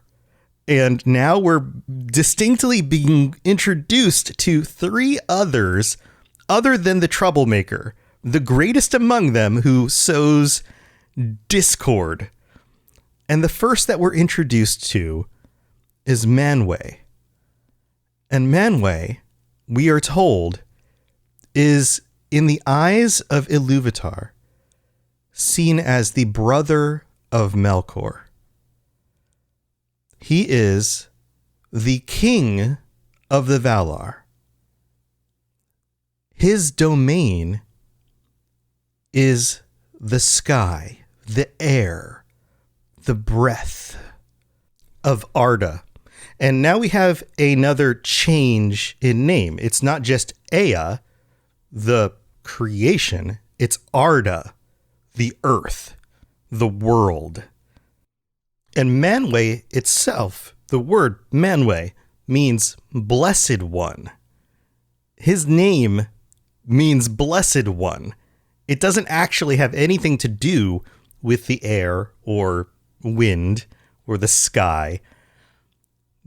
and now we're distinctly being introduced to 3 others other than the troublemaker, the greatest among them who sows discord. And the first that we're introduced to is Manwë. And Manwë, we are told, is in the eyes of Iluvatar seen as the brother of Melkor. He is the king of the Valar. His domain is the sky, the air, the breath of Arda. And now we have another change in name. It's not just Ea, the creation. It's Arda, the earth, the world. And Manwë itself, the word Manwë, means blessed one. His name means blessed one. It doesn't actually have anything to do with the air or wind or the sky.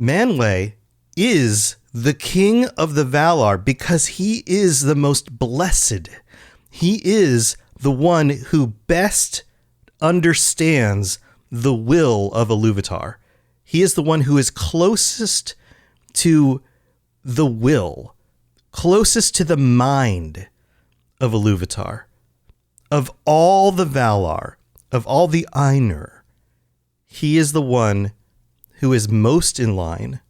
Manwë is the king of the Valar because he is the most blessed. He is the one who best understands the will of Iluvatar. He is the one who is closest to the will, closest to the mind of Iluvatar. Of all the Valar, of all the Ainur, he is the one who is most in line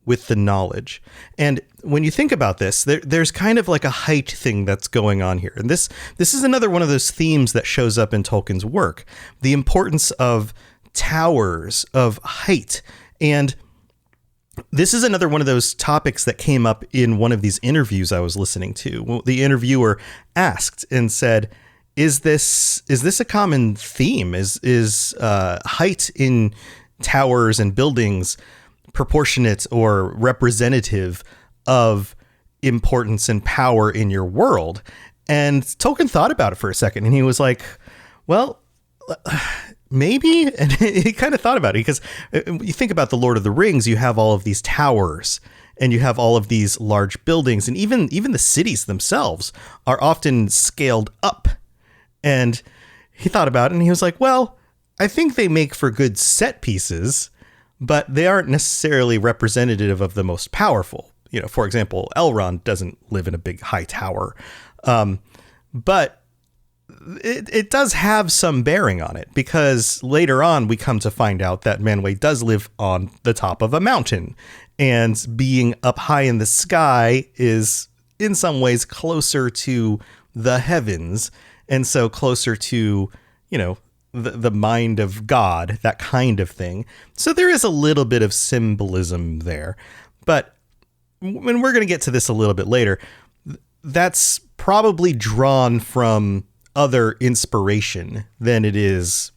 with the knowledge. And when you think about this, there's kind of like a height thing that's going on here. And this is another one of those themes that shows up in Tolkien's work. The importance of towers of height. And this is another one of those topics that came up in one of these interviews I was listening to. Well, the interviewer asked and said, is this a common theme? Is height in towers and buildings proportionate or representative of importance and power in your world? And Tolkien thought about it for a second, and he was like, well, maybe. And he kind of thought about it, because you think about the Lord of the Rings, you have all of these towers and you have all of these large buildings, and even the cities themselves are often scaled up. And he thought about it and he was like, well, I think they make for good set pieces, but they aren't necessarily representative of the most powerful. You know, for example, Elrond doesn't live in a big high tower. But it does have some bearing on it, because later on we come to find out that Manwë does live on the top of a mountain, and being up high in the sky is in some ways closer to the heavens, and so closer to, you know, the mind of God, that kind of thing. So there is a little bit of symbolism there, but when we're going to get to this a little bit later, that's probably drawn from other inspiration than it is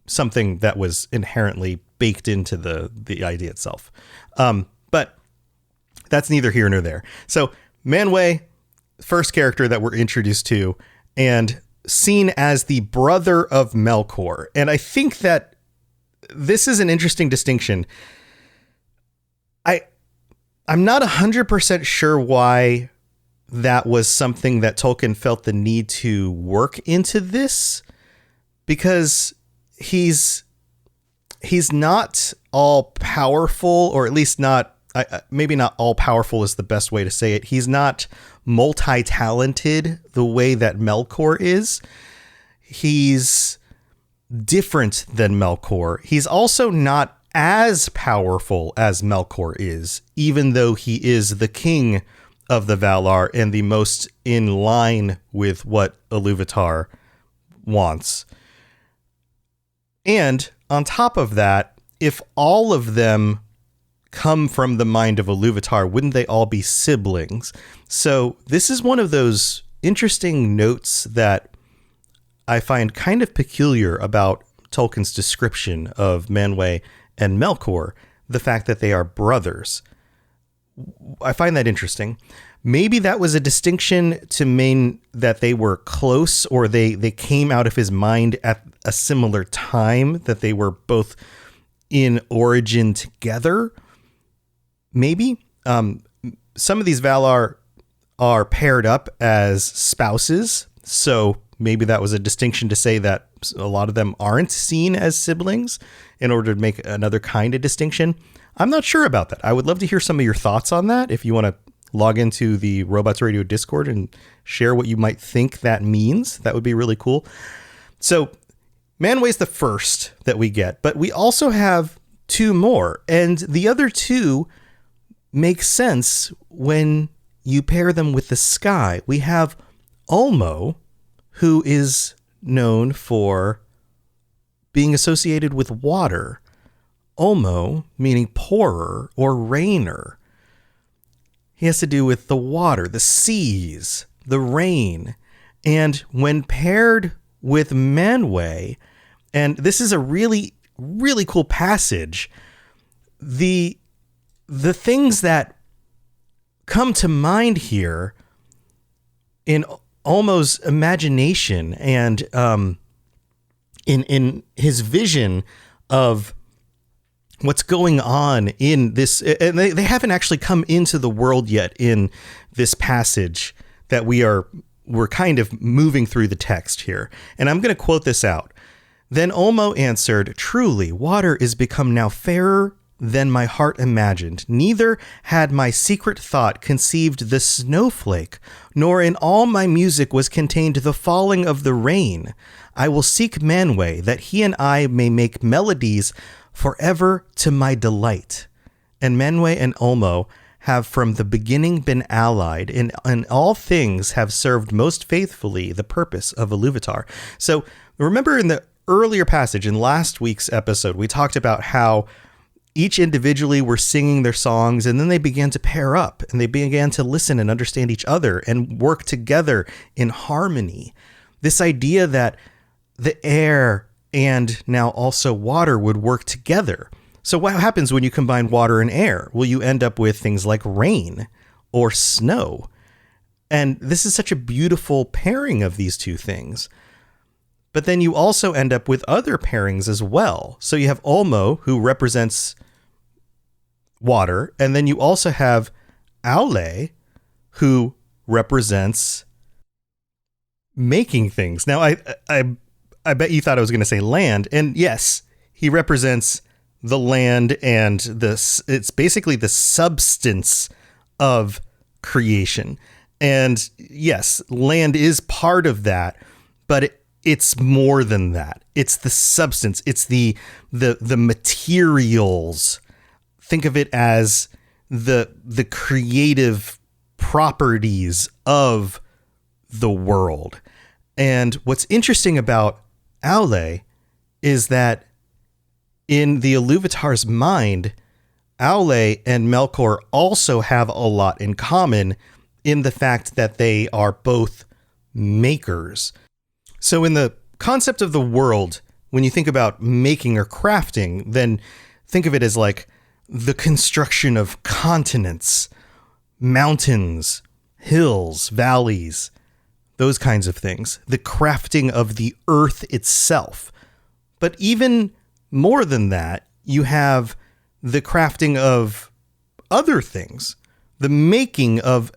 something that was inherently baked into the idea itself. But that's neither here nor there. So Manwë, first character that we're introduced to, and seen as the brother of Melkor. And I think that this is an interesting distinction. I'm not 100% sure why that was something that Tolkien felt the need to work into this, because he's not all powerful, or at least not, maybe not all powerful is the best way to say it. He's not multi-talented the way that Melkor is. He's different than Melkor. He's also not as powerful as Melkor is, even though he is the king of the Valar and the most in line with what Iluvatar wants. And on top of that, if all of them come from the mind of Iluvatar, wouldn't they all be siblings? So this is one of those interesting notes that I find kind of peculiar about Tolkien's description of Manwë and Melkor, the fact that they are brothers. I find that interesting. Maybe that was a distinction to mean that they were close, or they came out of his mind at a similar time, that they were both in origin together. Maybe. Some of these Valar are paired up as spouses, so maybe that was a distinction to say that a lot of them aren't seen as siblings in order to make another kind of distinction. I'm not sure about that. I would love to hear some of your thoughts on that. If you want to log into the Robots Radio Discord and share what you might think that means, that would be really cool. So Manwë's the first that we get, but we also have two more, and the other two make sense when you pair them with the sky. We have Ulmo, who is known for being associated with water. Ulmo, meaning pourer or rainer. He has to do with the water, the seas, the rain. And when paired with Manwë, and this is a really, really cool passage, the things that come to mind here in Ulmo's imagination and in his vision of what's going on in this, and they haven't actually come into the world yet in this passage that we're kind of moving through the text here. And I'm going to quote this out. Then Ulmo answered, "Truly, water is become now fairer than my heart imagined. Neither had my secret thought conceived the snowflake, nor in all my music was contained the falling of the rain. I will seek Manwë, that he and I may make melodies forever to my delight." And Manwë and Ulmo have from the beginning been allied, and in all things have served most faithfully the purpose of Iluvatar. So remember in the earlier passage in last week's episode, we talked about how each individually were singing their songs, and then they began to pair up and they began to listen and understand each other and work together in harmony. This idea that the air and now also water would work together. So what happens when you combine water and air? Well, you end up with things like rain or snow. And this is such a beautiful pairing of these two things. But then you also end up with other pairings as well. So you have Olmo, who represents water, and then you also have Aule, who represents making things. Now, I bet you thought I was going to say land, and yes, he represents the land and it's basically the substance of creation. And yes, land is part of that, but it's more than that. It's the substance. It's the materials. Think of it as the creative properties of the world. And what's interesting about Aule is that in the Iluvatar's mind, Aule and Melkor also have a lot in common in the fact that they are both makers. So in the concept of the world, when you think about making or crafting, then think of it as like the construction of continents, mountains, hills, valleys, those kinds of things, the crafting of the earth itself. But even more than that, you have the crafting of other things, the making of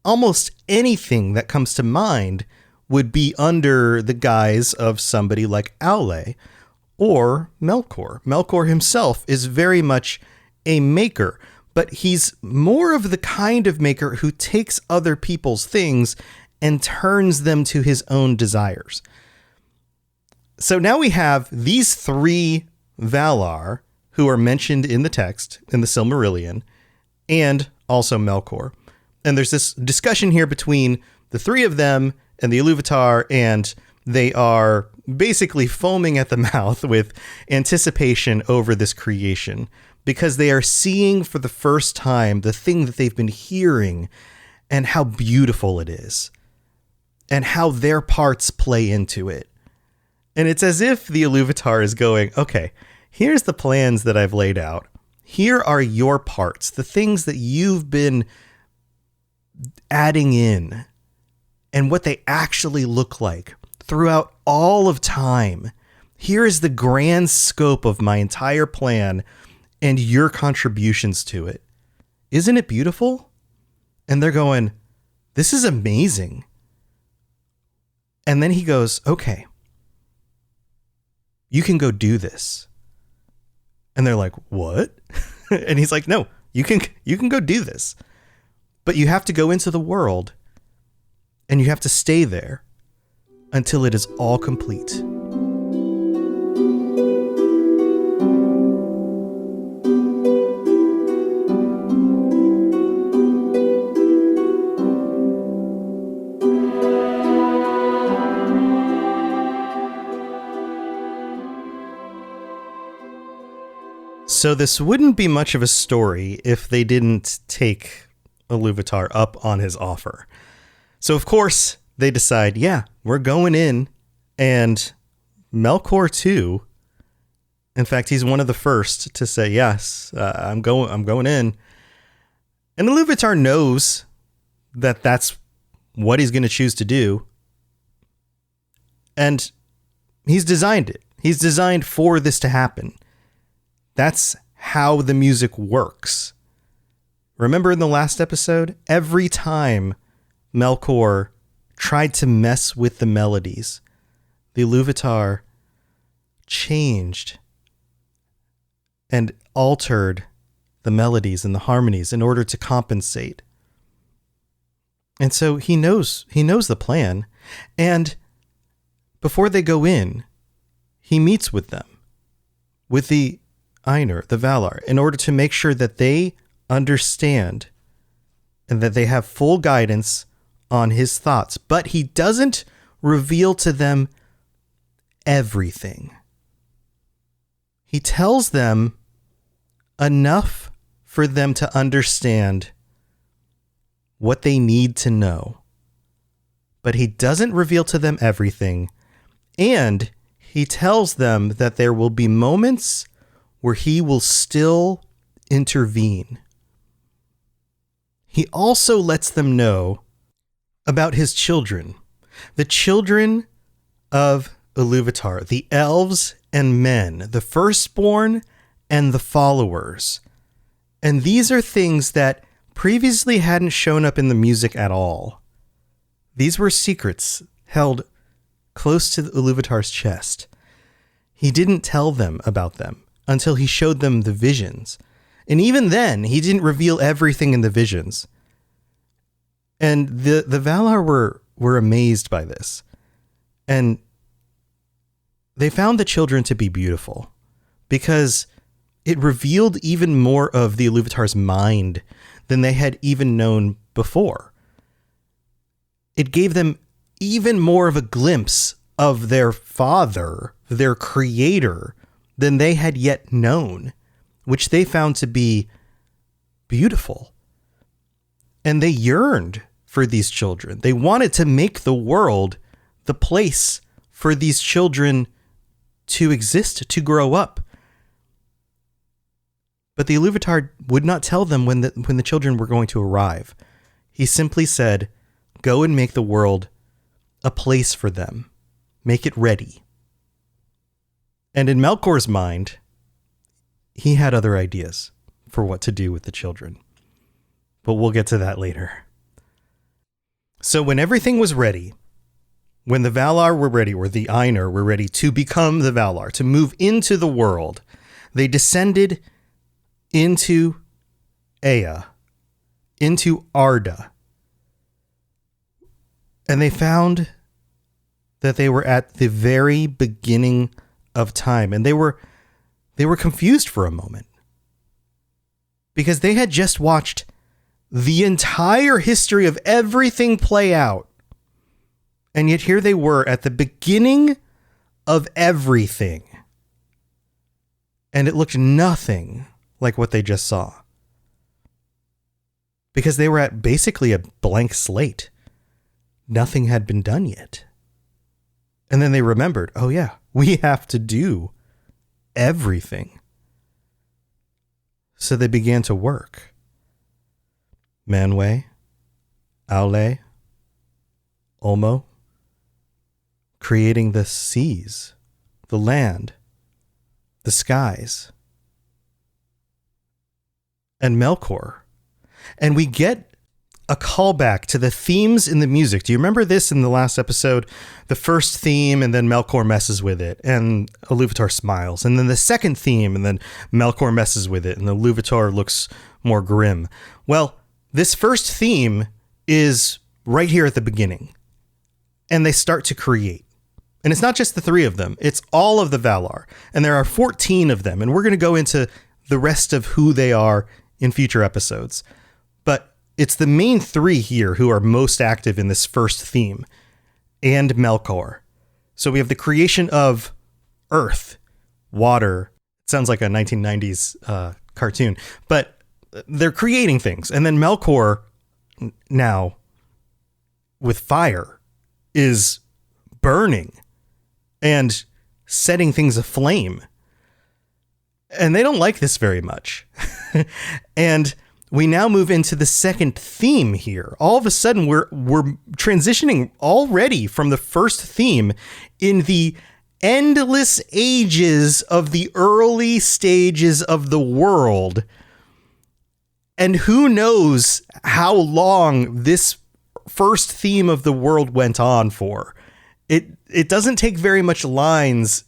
almost anything that comes to mind would be under the guise of somebody like Aule or Melkor. Melkor himself is very much a maker, but he's more of the kind of maker who takes other people's things and turns them to his own desires. So now we have these three Valar who are mentioned in the text, in the Silmarillion, and also Melkor. And there's this discussion here between the three of them and the Iluvatar, and they are basically foaming at the mouth with anticipation over this creation because they are seeing for the first time the thing that they've been hearing and how beautiful it is and how their parts play into it. And it's as if the Iluvatar is going, okay, here's the plans that I've laid out. Here are your parts, the things that you've been adding in and what they actually look like throughout all of time. Here is the grand scope of my entire plan and your contributions to it. Isn't it beautiful? And they're going, this is amazing. And then he goes, okay, you can go do this. And they're like, what? And he's like, no, you can go do this. But you have to go into the world and you have to stay there until it is all complete. So this wouldn't be much of a story if they didn't take Iluvatar up on his offer. So of course they decide, yeah, we're going in, and Melkor too. In fact, he's one of the first to say, yes, I'm going in. And Iluvatar knows that that's what he's going to choose to do. And he's designed it. He's designed for this to happen. That's how the music works. Remember in the last episode, every time Melkor tried to mess with the melodies, the Iluvatar changed and altered the melodies and the harmonies in order to compensate. And so he knows the plan. And before they go in, he meets with them, with the Ainur, the Valar, in order to make sure that they understand and that they have full guidance on his thoughts. But he doesn't reveal to them everything. He tells them enough for them to understand what they need to know. But he doesn't reveal to them everything. And he tells them that there will be moments where he will still intervene. He also lets them know about his children, the children of Iluvatar, the elves and men, the firstborn and the followers. And these are things that previously hadn't shown up in the music at all. These were secrets held close to Iluvatar's chest. He didn't tell them about them until he showed them the visions. And even then, he didn't reveal everything in the visions. And the Valar were amazed by this. And they found the children to be beautiful because it revealed even more of the Iluvatar's mind than they had even known before. It gave them even more of a glimpse of their father, their creator, than they had yet known, which they found to be beautiful. And they yearned for these children. They wanted to make the world the place for these children to exist, to grow up. But the Iluvatar would not tell them when the children were going to arrive. He simply said, go and make the world a place for them. Make it ready. And in Melkor's mind, he had other ideas for what to do with the children. But we'll get to that later. So when everything was ready, when the Valar were ready, or the Ainur were ready to become the Valar, to move into the world, they descended into Ea, into Arda. And they found that they were at the very beginning of time. And they were confused for a moment. Because they had just watched the entire history of everything play out. And yet here they were at the beginning of everything. And it looked nothing like what they just saw. Because they were at basically a blank slate. Nothing had been done yet. And then they remembered, oh yeah, we have to do everything. So they began to work. Manwë, Aule, Ulmo, creating the seas, the land, the skies, and Melkor. And we get a callback to the themes in the music. Do you remember this in the last episode? The first theme, and then Melkor messes with it, and Iluvatar smiles. And then the second theme, and then Melkor messes with it, and Iluvatar looks more grim. Well, this first theme is right here at the beginning. And they start to create. And it's not just the three of them. It's all of the Valar. And there are 14 of them. And we're going to go into the rest of who they are in future episodes. But it's the main three here who are most active in this first theme, and Melkor. So we have the creation of earth, water. It sounds like a 1990s cartoon, but they're creating things. And then Melkor now with fire is burning and setting things aflame. And they don't like this very much. And we now move into the second theme here. All of a sudden, we're transitioning already from the first theme in the endless ages of the early stages of the world. And who knows how long this first theme of the world went on for. It doesn't take very much lines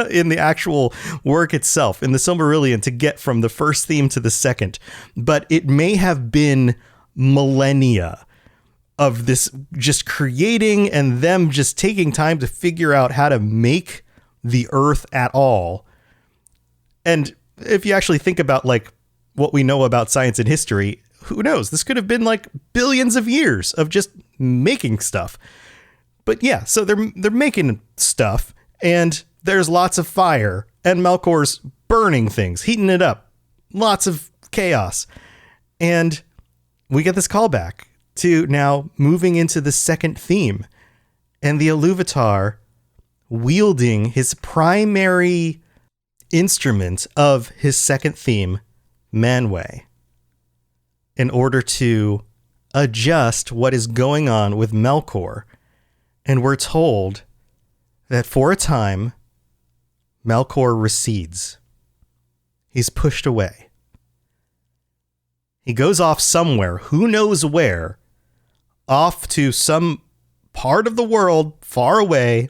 in the actual work itself, in the Silmarillion, to get from the first theme to the second. But it may have been millennia of this just creating and them just taking time to figure out how to make the earth at all. And if you actually think about like what we know about science and history, who knows? This could have been like billions of years of just making stuff. But yeah, so they're making stuff, And there's lots of fire, and Melkor's burning things, heating it up. Lots of chaos. And we get this callback to now moving into the second theme, and the Iluvatar wielding his primary instrument of his second theme, Manwë, in order to adjust what is going on with Melkor. And we're told that for a time, Melkor recedes. He's pushed away. He goes off somewhere, who knows where, off to some part of the world far away,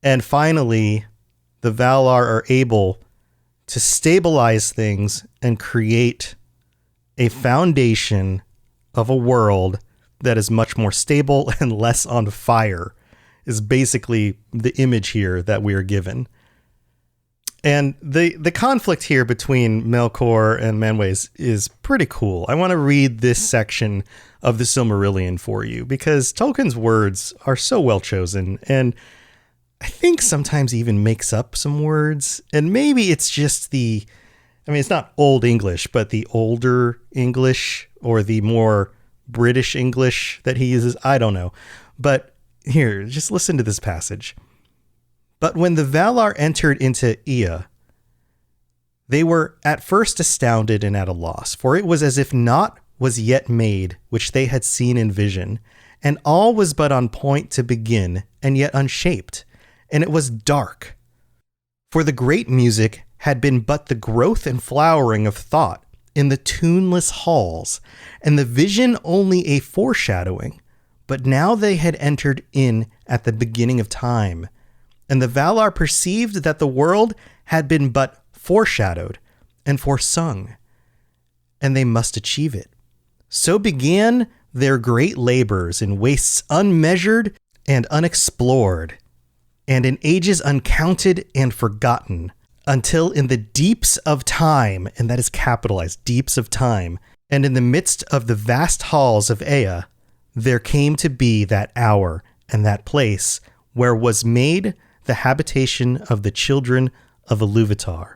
and finally, the Valar are able to stabilize things and create a foundation of a world that is much more stable and less on fire, is basically the image here that we are given. And the conflict here between Melkor and Manwë is pretty cool. I want to read this section of the Silmarillion for you, because Tolkien's words are so well chosen, and I think sometimes even makes up some words. And maybe it's just it's not Old English, but the older English or the more British English that he uses. I don't know. But here, just listen to this passage. But when the Valar entered into Ea, they were at first astounded and at a loss, for it was as if naught was yet made which they had seen in vision, and all was but on point to begin, and yet unshaped, and it was dark. For the great music had been but the growth and flowering of thought in the tuneless halls, and the vision only a foreshadowing, but now they had entered in at the beginning of time. And the Valar perceived that the world had been but foreshadowed and foresung, and they must achieve it. So began their great labors in wastes unmeasured and unexplored, and in ages uncounted and forgotten, until in the deeps of time, and that is capitalized, deeps of time, and in the midst of the vast halls of Ea, there came to be that hour and that place where was made the habitation of the children of Iluvatar.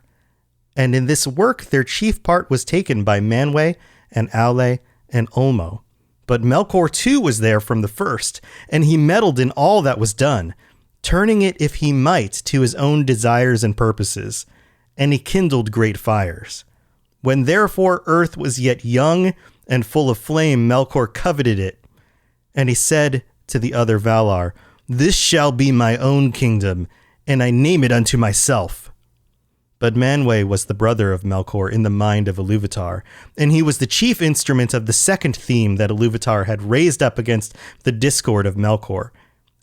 And in this work their chief part was taken by Manwë and Aule and Ulmo. But Melkor too was there from the first, and he meddled in all that was done, turning it if he might to his own desires and purposes, and he kindled great fires. When therefore earth was yet young and full of flame, Melkor coveted it, and he said to the other Valar, "This shall be my own kingdom, and I name it unto myself." But Manwë was the brother of Melkor in the mind of Iluvatar, and he was the chief instrument of the second theme that Iluvatar had raised up against the discord of Melkor.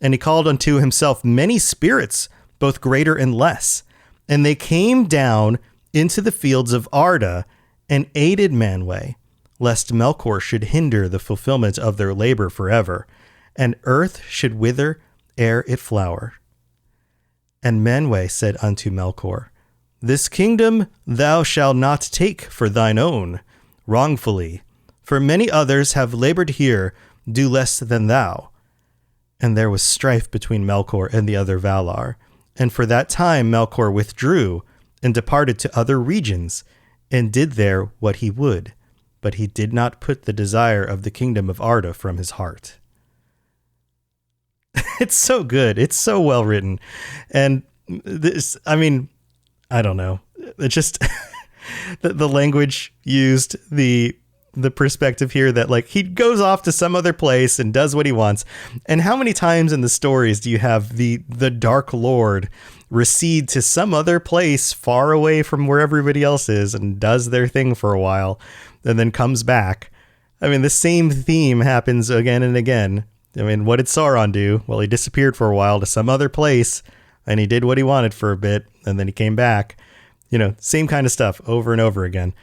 And he called unto himself many spirits, both greater and less, and they came down into the fields of Arda and aided Manwë, lest Melkor should hinder the fulfillment of their labor forever, and earth should wither ere it flower. And Manwë said unto Melkor, "This kingdom thou shalt not take for thine own, wrongfully, for many others have labored here, do less than thou." And there was strife between Melkor and the other Valar, and for that time Melkor withdrew and departed to other regions, and did there what he would, but he did not put the desire of the kingdom of Arda from his heart. It's so good. It's so well written. And this, I don't know. It just, the language used, the perspective here that like he goes off to some other place and does what he wants. And how many times in the stories do you have the Dark Lord recede to some other place far away from where everybody else is and does their thing for a while and then comes back? The same theme happens again and again. What did Sauron do? Well, he disappeared for a while to some other place and he did what he wanted for a bit and then he came back. Same kind of stuff over and over again.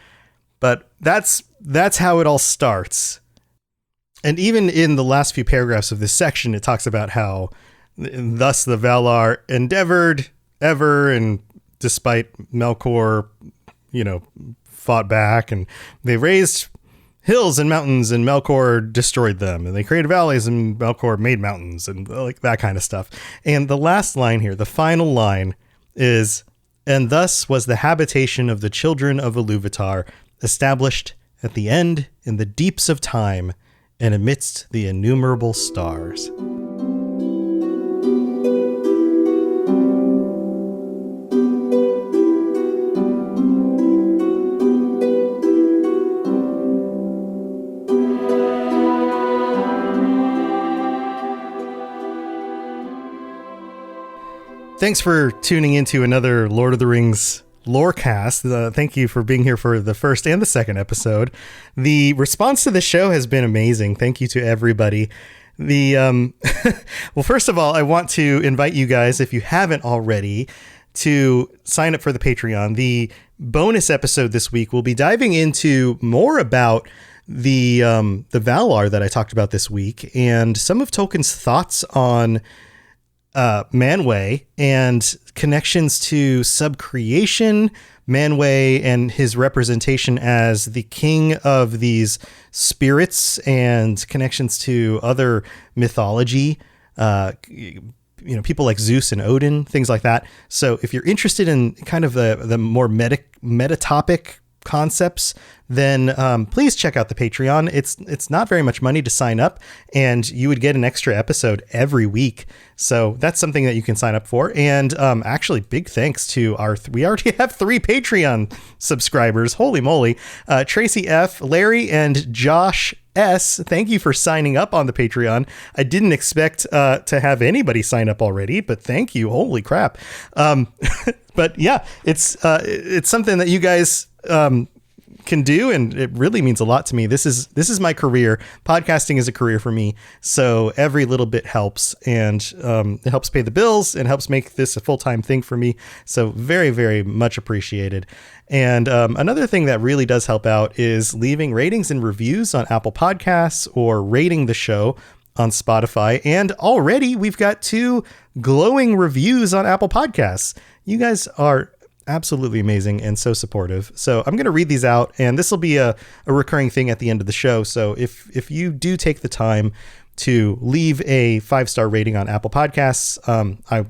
But that's how it all starts. And even in the last few paragraphs of this section, it talks about how thus the Valar endeavored ever, and despite Melkor, fought back, and they raised hills and mountains, and Melkor destroyed them, and they created valleys, and Melkor made mountains, and like that kind of stuff. And the last line here, the final line, is, and thus was the habitation of the children of Iluvatar established at the end in the deeps of time and amidst the innumerable stars. Thanks for tuning into another Lord of the Rings Lorecast. Thank you for being here for the first and the second episode. The response to the show has been amazing. Thank you to everybody. Well, first of all, I want to invite you guys, if you haven't already, to sign up for the Patreon. The bonus episode this week will be diving into more about the Valar that I talked about this week, and some of Tolkien's thoughts on Manwë and connections to subcreation, Manwë and his representation as the king of these spirits, and connections to other mythology, people like Zeus and Odin, things like that. So if you're interested in kind of the more meta topic concepts, then please check out the Patreon. It's not very much money to sign up, and you would get an extra episode every week. So that's something that you can sign up for. And actually, big thanks to we already have 3 Patreon subscribers. Holy moly. Tracy F., Larry, and Josh S., thank you for signing up on the Patreon. I didn't expect to have anybody sign up already, but thank you. Holy crap. But yeah, it's something that you guys can do, and it really means a lot to me. This is my career. Podcasting is a career for me, so every little bit helps, and it helps pay the bills and helps make this a full-time thing for me. So very, very much appreciated. And another thing that really does help out is leaving ratings and reviews on Apple Podcasts, or rating the show on Spotify. And already we've got 2 glowing reviews on Apple Podcasts. You guys are absolutely amazing and so supportive. So I'm going to read these out, and this will be a recurring thing at the end of the show. So if you do take the time to leave a 5-star rating on Apple Podcasts,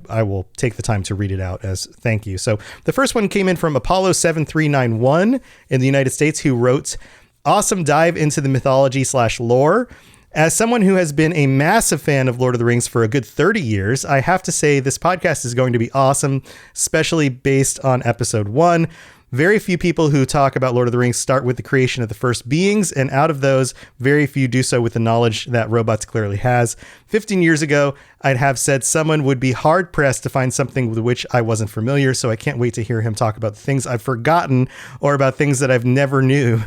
I will take the time to read it out as thank you. So the first one came in from Apollo7391 in the United States, who wrote, "Awesome dive into the mythology/lore. As someone who has been a massive fan of Lord of the Rings for a good 30 years, I have to say this podcast is going to be awesome, especially based on episode 1. Very few people who talk about Lord of the Rings start with the creation of the first beings, and out of those, very few do so with the knowledge that robots clearly has. 15 years ago, I'd have said someone would be hard-pressed to find something with which I wasn't familiar, so I can't wait to hear him talk about the things I've forgotten or about things that I've never knew.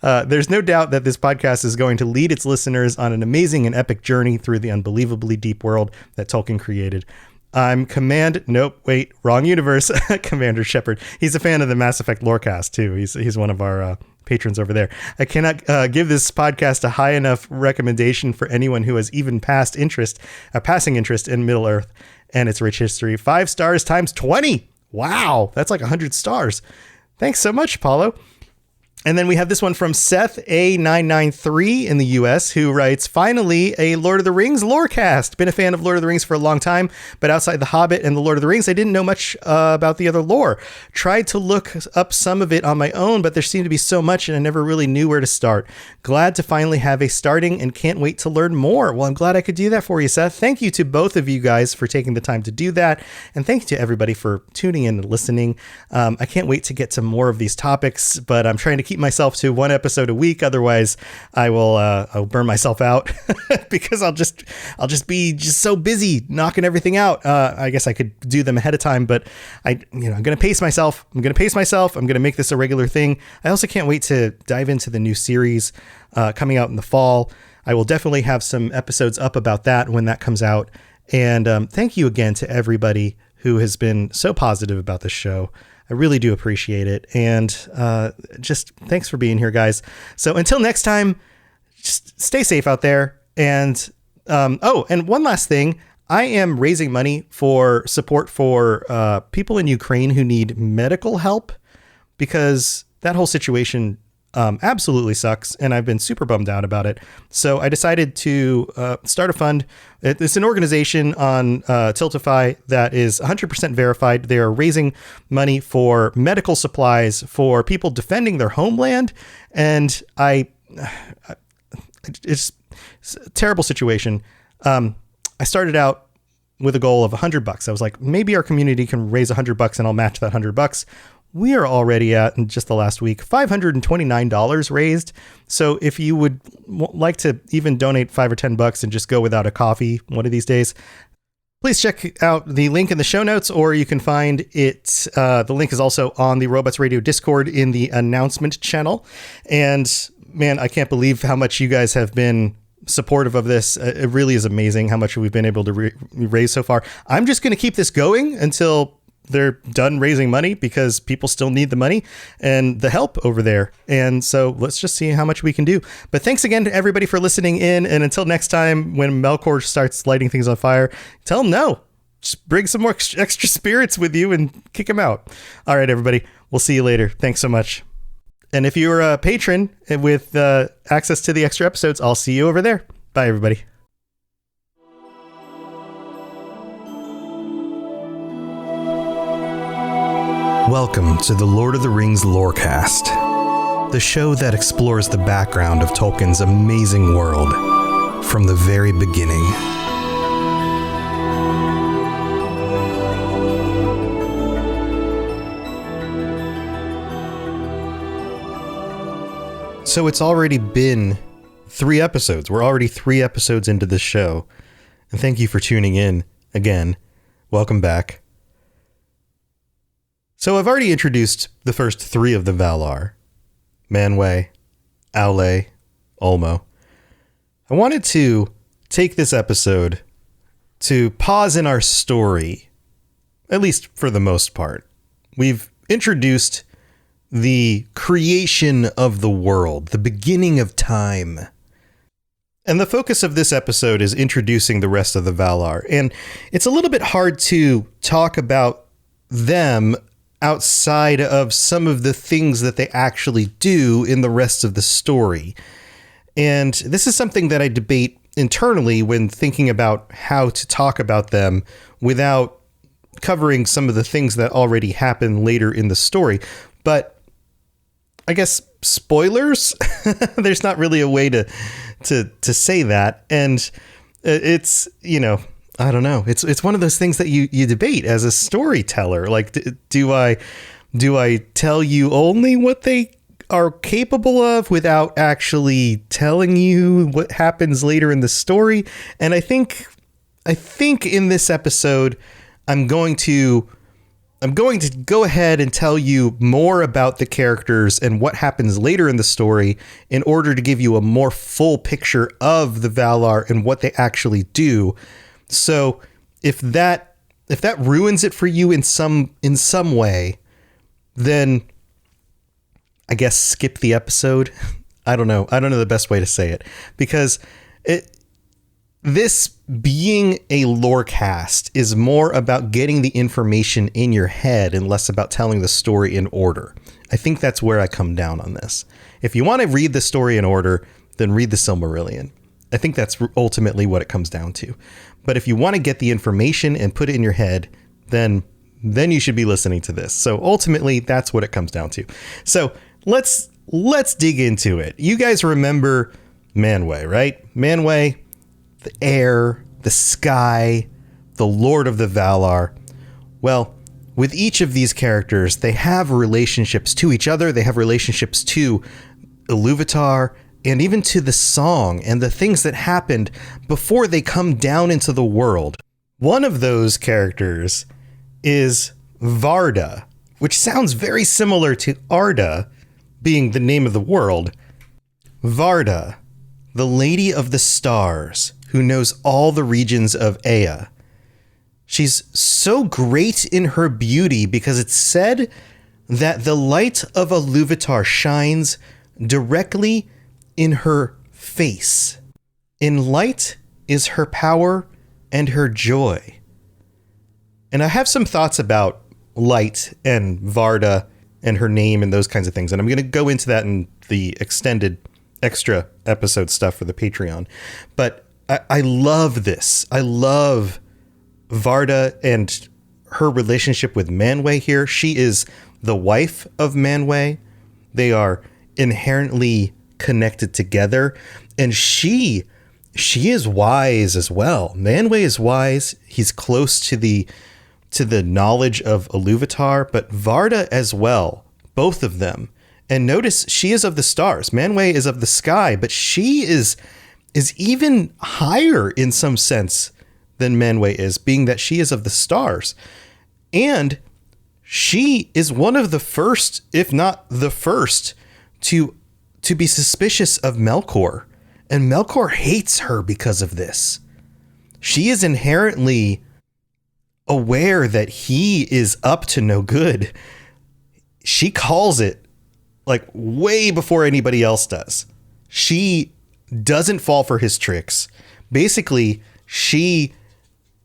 There's no doubt that this podcast is going to lead its listeners on an amazing and epic journey through the unbelievably deep world that Tolkien created. I'm wrong universe. Commander Shepard. He's a fan of the Mass Effect Lorecast too. He's one of our patrons over there. I cannot give this podcast a high enough recommendation for anyone who has even passing interest in Middle Earth and its rich history. 5 stars times 20. Wow, that's like 100 stars. Thanks so much, Apollo. And then we have this one from Seth A993 in the US, who writes, "Finally, a Lord of the Rings Lorecast. Been a fan of Lord of the Rings for a long time, but outside The Hobbit and The Lord of the Rings, I didn't know much about the other lore. Tried to look up some of it on my own, but there seemed to be so much and I never really knew where to start. Glad to finally have a starting and can't wait to learn more." Well, I'm glad I could do that for you, Seth. Thank you to both of you guys for taking the time to do that. And thank you to everybody for tuning in and listening. I can't wait to get to more of these topics, but I'm trying to keep myself to 1 episode a week. Otherwise I'll burn myself out because I'll just be so busy knocking everything out. I guess I could do them ahead of time, but I'm going to pace myself. I'm going to make this a regular thing. I also can't wait to dive into the new series coming out in the fall. I will definitely have some episodes up about that when that comes out. And thank you again to everybody who has been so positive about this show. I really do appreciate it. And just thanks for being here, guys. So until next time, just stay safe out there. And and one last thing. I am raising money for support for people in Ukraine who need medical help, because that whole situation absolutely sucks, and I've been super bummed out about it. So I decided to start a fund. It's an organization on Tiltify that is 100% verified. They are raising money for medical supplies for people defending their homeland, and it's a terrible situation. I started out with a goal of $100. I was like, maybe our community can raise $100 and I'll match that $100. We are already at, in just the last week, $529 raised. So if you would like to even donate $5 or $10 and just go without a coffee one of these days, please check out the link in the show notes, or you can find it. The link is also on the Robots Radio Discord in the announcement channel. And man, I can't believe how much you guys have been supportive of this. It really is amazing how much we've been able to raise so far. I'm just going to keep this going until they're done raising money, because people still need the money and the help over there. And so let's just see how much we can do. But thanks again to everybody for listening in. And until next time, when Melkor starts lighting things on fire, tell him no. Just bring some more extra spirits with you and kick him out. All right, everybody. We'll see you later. Thanks so much. And if you're a patron with access to the extra episodes, I'll see you over there. Bye, everybody. Welcome to the Lord of the Rings Lorecast, the show that explores the background of Tolkien's amazing world from the very beginning. So it's already been 3 episodes. We're already 3 episodes into this show. And thank you for tuning in again. Welcome back. So I've already introduced the first 3 of the Valar. Manwë, Aule, Ulmo. I wanted to take this episode to pause in our story, at least for the most part. We've introduced the creation of the world, the beginning of time. And the focus of this episode is introducing the rest of the Valar. And it's a little bit hard to talk about them outside of some of the things that they actually do in the rest of the story. And this is something that I debate internally when thinking about how to talk about them without covering some of the things that already happen later in the story. But I guess spoilers, there's not really a way to say that. And it's, I don't know. It's one of those things that you debate as a storyteller. Like, do I tell you only what they are capable of without actually telling you what happens later in the story? And I think in this episode, I'm going to go ahead and tell you more about the characters and what happens later in the story in order to give you a more full picture of the Valar and what they actually do. So if that ruins it for you in some way, then I guess skip the episode. I don't know the best way to say it, because this being a lorecast is more about getting the information in your head and less about telling the story in order. I think that's where I come down on this. If you want to read the story in order, then read the Silmarillion. I think that's ultimately what it comes down to. But if you want to get the information and put it in your head, then you should be listening to this. So ultimately, that's what it comes down to. So let's dig into it. You guys remember Manwë, right? Manwë, the air, the sky, the Lord of the Valar. Well, with each of these characters, they have relationships to each other. They have relationships to Iluvatar, and even to the song and the things that happened before they come down into the world. One of those characters is Varda, which sounds very similar to Arda being the name of the world. Varda, the Lady of the Stars, who knows all the regions of Ea. She's so great in her beauty because it's said that the light of Iluvatar shines directly in her face. In light is her power and her joy. And I have some thoughts about light and Varda and her name and those kinds of things. And I'm going to go into that in the extended extra episode stuff for the Patreon. But I love this. I love Varda and her relationship with Manwë here. She is the wife of Manwë. They are inherently connected together. And she is wise as well. Manwë is wise. He's close to the knowledge of Iluvatar, but Varda as well. Both of them. And notice she is of the stars. Manwë is of the sky, but she is even higher in some sense than Manwë is, being that she is of the stars. And she is one of the first, if not the first, to be suspicious of Melkor. And Melkor hates her because of this. She is inherently aware that he is up to no good. She calls it like way before anybody else does. She doesn't fall for his tricks. Basically, she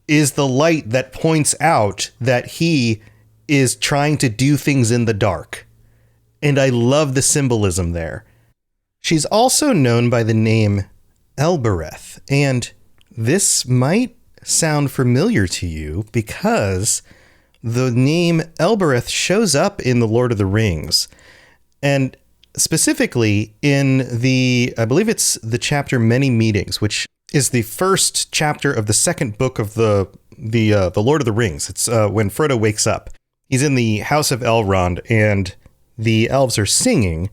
is the light that points out that he is trying to do things in the dark. And I love the symbolism there. She's also known by the name Elbereth, and this might sound familiar to you because the name Elbereth shows up in The Lord of the Rings, and specifically in I believe it's the chapter Many Meetings, which is the first chapter of the second book of the Lord of the Rings. It's when Frodo wakes up. He's in the House of Elrond, and the elves are singing,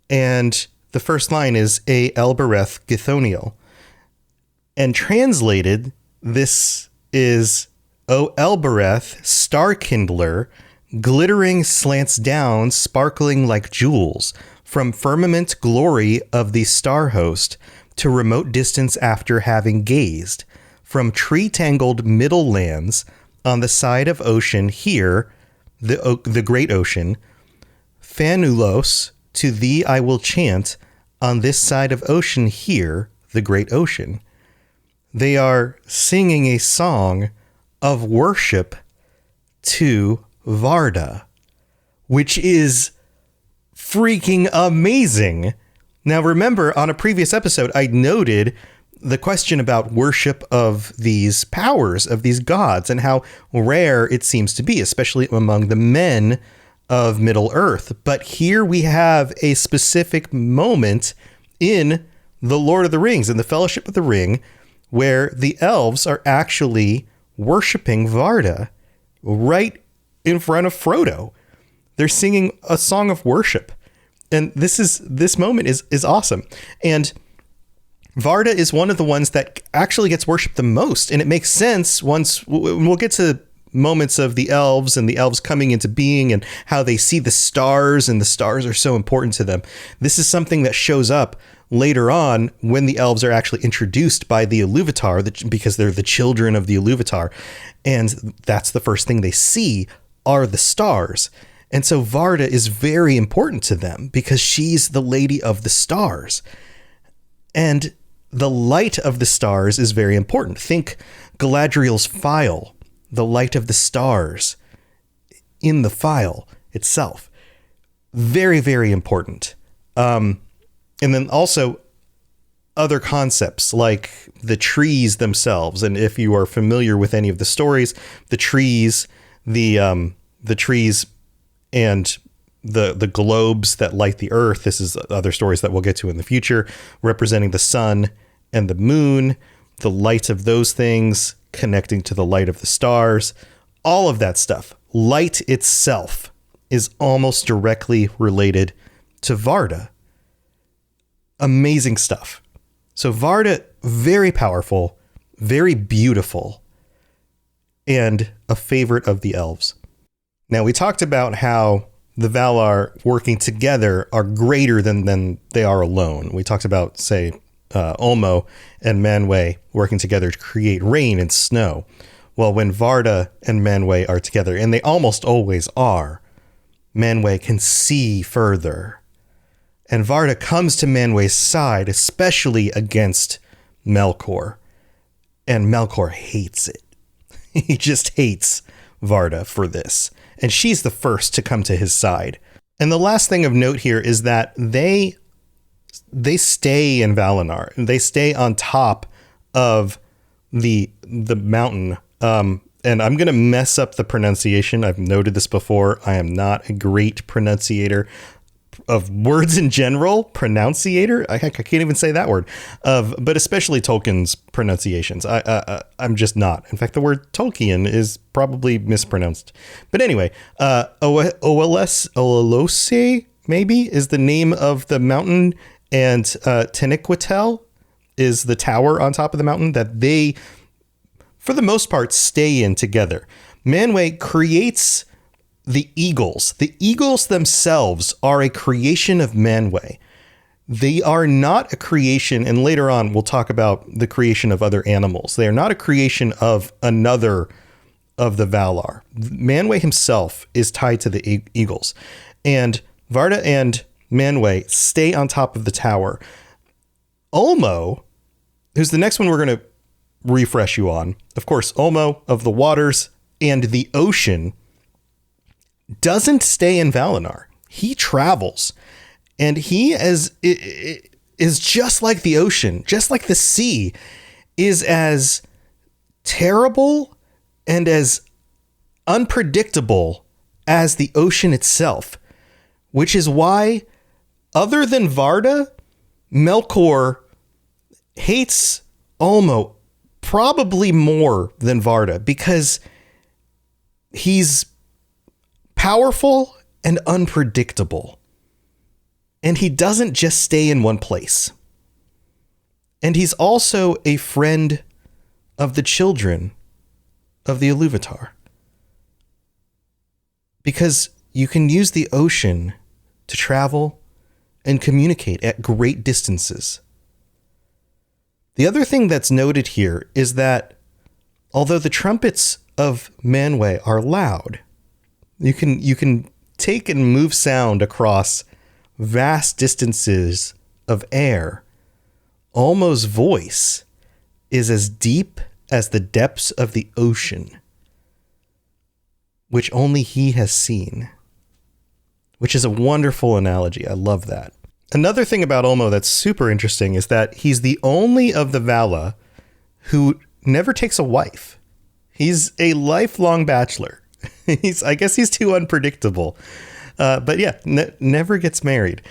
and the first line is A Elbereth Githoniel. And translated, this is O Elbereth, Starkindler, glittering slants down, sparkling like jewels, from firmament glory of the star host to remote distance after having gazed, from tree-tangled middle lands on the side of ocean here, the great ocean, Fanulos, to thee I will chant, on this side of ocean here, the great ocean. They are singing a song of worship to Varda, which is freaking amazing. Now remember, on a previous episode, I noted the question about worship of these powers, of these gods, and how rare it seems to be, especially among the men of Middle-earth. But here we have a specific moment in The Lord of the Rings, in the Fellowship of the Ring, where the elves are actually worshiping Varda right in front of Frodo. They're singing a song of worship. And this moment is awesome. And Varda is one of the ones that actually gets worshipped the most. And it makes sense once we'll get to moments of the elves and the elves coming into being and how they see the stars, and the stars are so important to them. This is something that shows up later on when the elves are actually introduced by the Iluvatar, because they're the children of the Iluvatar. And that's the first thing they see are the stars. And so Varda is very important to them because she's the lady of the stars. And the light of the stars is very important. Think Galadriel's phial, the light of the stars in the phial itself. Very, very important. And then also other concepts like the trees themselves. And if you are familiar with any of the stories, the trees, the trees and the globes that light the earth. This is other stories that we'll get to in the future, representing the sun and the moon, the light of those things connecting to the light of the stars, all of that stuff. Light itself is almost directly related to Varda. Amazing stuff. So Varda, very powerful, very beautiful, and a favorite of the elves. Now, we talked about how the Valar working together are greater than they are alone. We talked about, say, Ulmo and Manwë working together to create rain and snow. Well, when Varda and Manwë are together, and they almost always are, Manwë can see further. And Varda comes to Manwë's side, especially against Melkor. And Melkor hates it. He just hates Varda for this. and she's the first to come to his side. And the last thing of note here is that they stay in Valinor. They stay on top of the mountain. And I'm going to mess up the pronunciation. I've noted this before. I am not a great pronunciator of words in general. Pronunciator? I can't even say that word. But especially Tolkien's pronunciations. I'm just not. In fact, the word Tolkien is probably mispronounced. But anyway, Ololose, maybe, is the name of the mountain. And Taniquetel is the tower on top of the mountain that they, for the most part, stay in together. Manwë creates the eagles. The eagles themselves are a creation of Manwë. They are not a creation, and later on we'll talk about the creation of other animals. They are not a creation of another of the Valar. Manwë himself is tied to the eagles. And Varda and Manwë stay on top of the tower. Ulmo, who's the next one we're going to refresh you on. Of course, Ulmo of the waters and the ocean doesn't stay in Valinor. He travels, and he is just like the ocean, just like the sea, is as terrible and as unpredictable as the ocean itself, which is why, other than Varda, Melkor hates Ulmo probably more than Varda, because he's powerful and unpredictable. And he doesn't just stay in one place. And he's also a friend of the children of the Iluvatar. Because you can use the ocean to travel and communicate at great distances. The other thing that's noted here is that although the trumpets of Manwë are loud, you can take and move sound across vast distances of air. Ulmo's voice is as deep as the depths of the ocean, which only he has seen, which is a wonderful analogy. I love that. Another thing about Ulmo that's super interesting is that he's the only of the Vala who never takes a wife. He's a lifelong bachelor. I guess he's too unpredictable. But yeah, never gets married.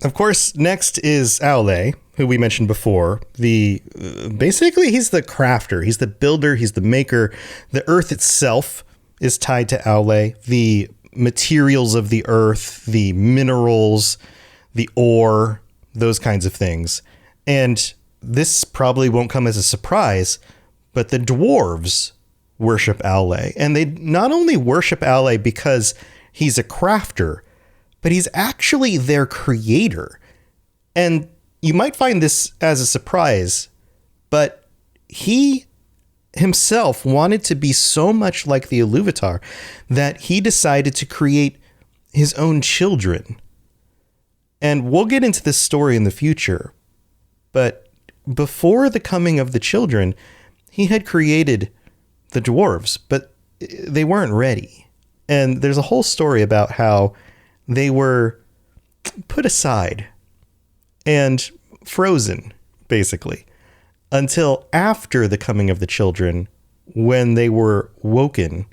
Of course, next is Aule, who we mentioned before. Basically, he's the crafter. He's the builder. He's the maker. The earth itself is tied to Aule. The materials of the earth, the minerals, the ore, those kinds of things. And this probably won't come as a surprise, but the dwarves worship Aule. And they not only worship Aule because he's a crafter, but he's actually their creator. And you might find this as a surprise, but he himself wanted to be so much like the Iluvatar that he decided to create his own children. And we'll get into this story in the future, but before the coming of the children, he had created the dwarves, but they weren't ready. And there's a whole story about how they were put aside and frozen, basically, until after the coming of the children, when they were woken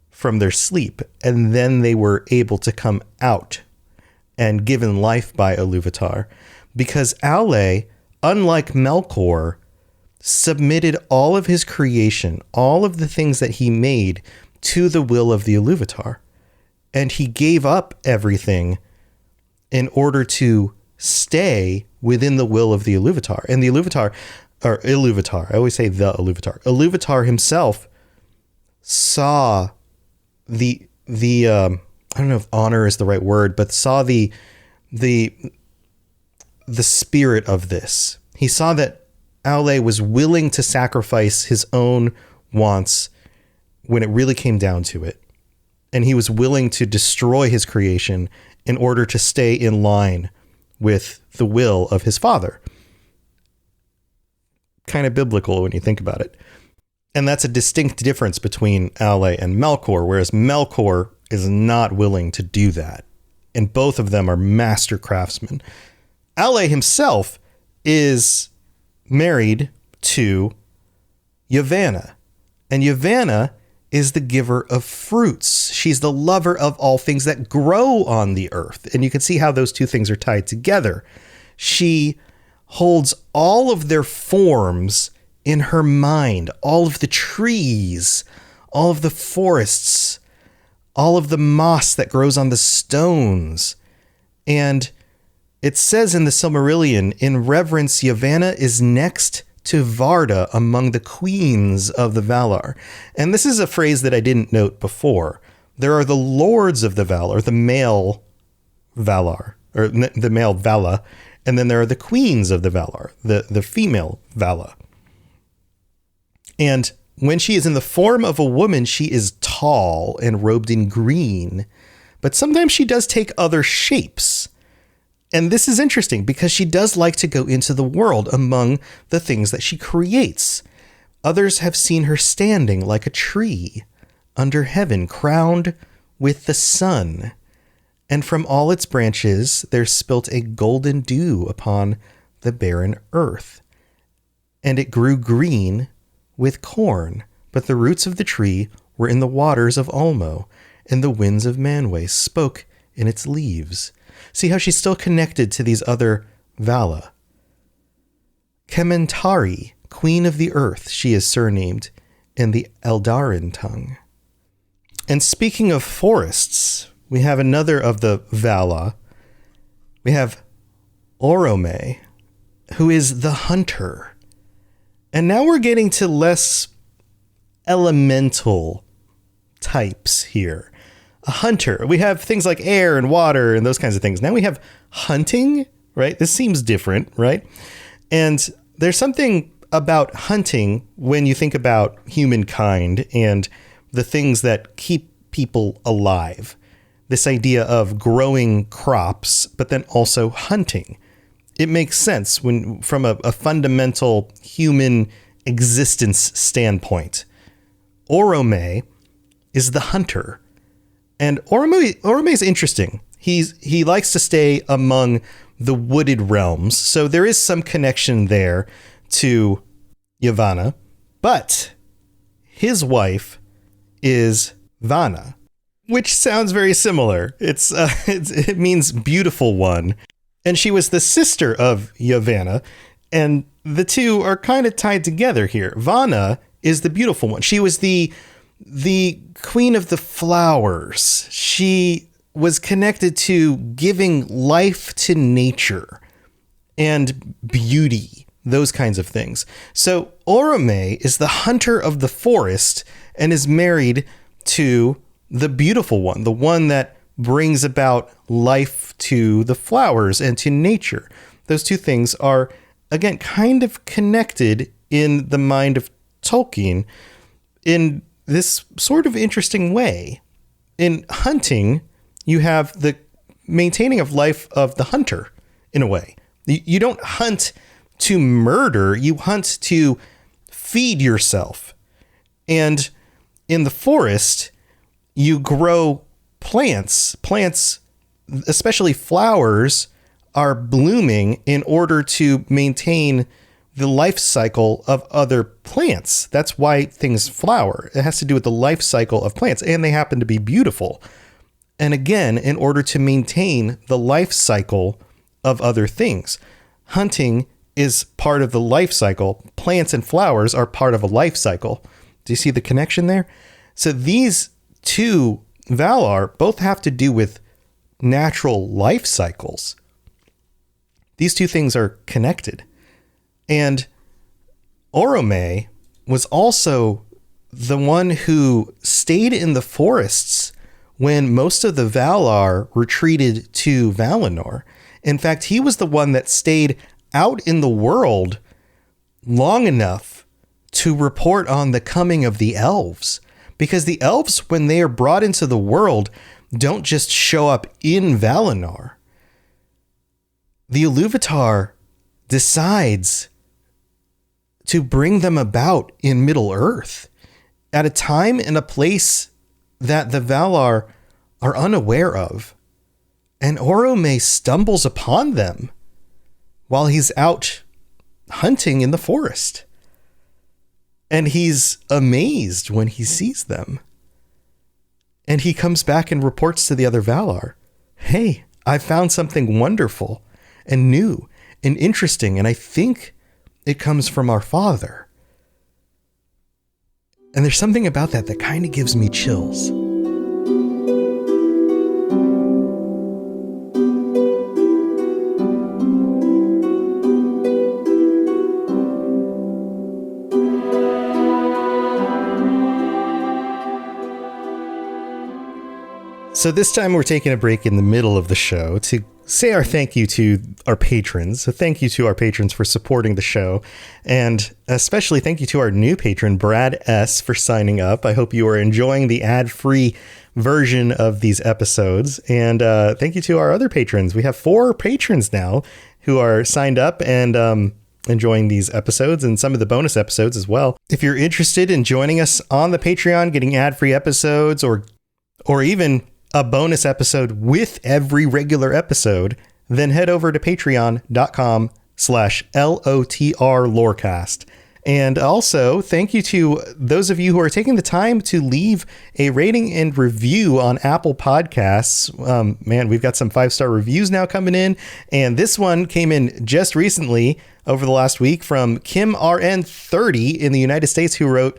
from their sleep, and then they were able to come out and given life by Iluvatar, because Aule, unlike Melkor, submitted all of his creation, all of the things that he made, to the will of the Iluvatar. And he gave up everything in order to stay within the will of the Iluvatar. And the Iluvatar, I always say the Iluvatar. Iluvatar himself saw the I don't know if honor is the right word, but saw the spirit of this. He saw that Aule was willing to sacrifice his own wants when it really came down to it. And he was willing to destroy his creation in order to stay in line with the will of his father. Kind of biblical when you think about it. And that's a distinct difference between Aule and Melkor, whereas Melkor is not willing to do that. And both of them are master craftsmen. Ale himself is married to Yavanna. And Yavanna is the giver of fruits. She's the lover of all things that grow on the earth. And you can see how those two things are tied together. She holds all of their forms in her mind, all of the trees, all of the forests, all of the moss that grows on the stones. And it says in the Silmarillion, in reverence, Yavanna is next to Varda among the queens of the Valar. And this is a phrase that I didn't note before. There are the lords of the Valar, the male Valar, or the male Vala, and then there are the queens of the Valar, the female Vala. And when she is in the form of a woman, she is tall and robed in green, but sometimes she does take other shapes. And this is interesting because she does like to go into the world among the things that she creates. Others have seen her standing like a tree under heaven, crowned with the sun. And from all its branches there spilt a golden dew upon the barren earth. And it grew green with corn, but the roots of the tree were in the waters of Ulmo, and the winds of Manwë spoke in its leaves. See how she's still connected to these other Vala. Kementari, Queen of the Earth, she is surnamed in the Eldarin tongue. And speaking of forests, we have another of the Vala. We have Orome, who is the hunter. And now we're getting to less elemental types here. A hunter. We have things like air and water and those kinds of things. Now we have hunting, right? This seems different, right? And there's something about hunting when you think about humankind and the things that keep people alive. This idea of growing crops, but then also hunting. It makes sense when from a fundamental human existence standpoint. Orome is the hunter. And Orome is interesting. He likes to stay among the wooded realms. So there is some connection there to Yavanna. But his wife is Vana, which sounds very similar. It means beautiful one. And she was the sister of Yavanna. And the two are kind of tied together here. Vana is the beautiful one. She was the queen of the flowers. She was connected to giving life to nature and beauty, those kinds of things. So Orome is the hunter of the forest and is married to the beautiful one, the one that brings about life to the flowers and to nature. Those two things are, again, kind of connected in the mind of Tolkien in this sort of interesting way. In hunting, you have the maintaining of life of the hunter, in a way. You don't hunt to murder, you hunt to feed yourself. And in the forest, you grow plants. Plants, especially flowers, are blooming in order to maintain the life cycle of other plants. That's why things flower. It has to do with the life cycle of plants, and they happen to be beautiful. And again, in order to maintain the life cycle of other things. Hunting is part of the life cycle. Plants and flowers are part of a life cycle. Do you see the connection there? So these two Valar both have to do with natural life cycles. These two things are connected. And Orome was also the one who stayed in the forests when most of the Valar retreated to Valinor. In fact, he was the one that stayed out in the world long enough to report on the coming of the elves. Because the elves, when they are brought into the world, don't just show up in Valinor. The Iluvatar decides to bring them about in Middle-earth at a time and a place that the Valar are unaware of. And Orome stumbles upon them while he's out hunting in the forest. And he's amazed when he sees them. And he comes back and reports to the other Valar, hey, I found something wonderful and new and interesting, and I think it comes from our father. And there's something about that kind of gives me chills. So this time we're taking a break in the middle of the show to say our thank you to our patrons. So thank you to our patrons for supporting the show. And especially thank you to our new patron, Brad S., for signing up. I hope you are enjoying the ad-free version of these episodes. And thank you to our other patrons. We have 4 patrons now who are signed up and enjoying these episodes and some of the bonus episodes as well. If you're interested in joining us on the Patreon, getting ad-free episodes or even a bonus episode with every regular episode, then head over to patreon.com/LOTR Lorecast. And also, thank you to those of you who are taking the time to leave a rating and review on Apple Podcasts. Man, we've got some 5-star reviews now coming in. And this one came in just recently over the last week from Kim RN30 in the United States, who wrote,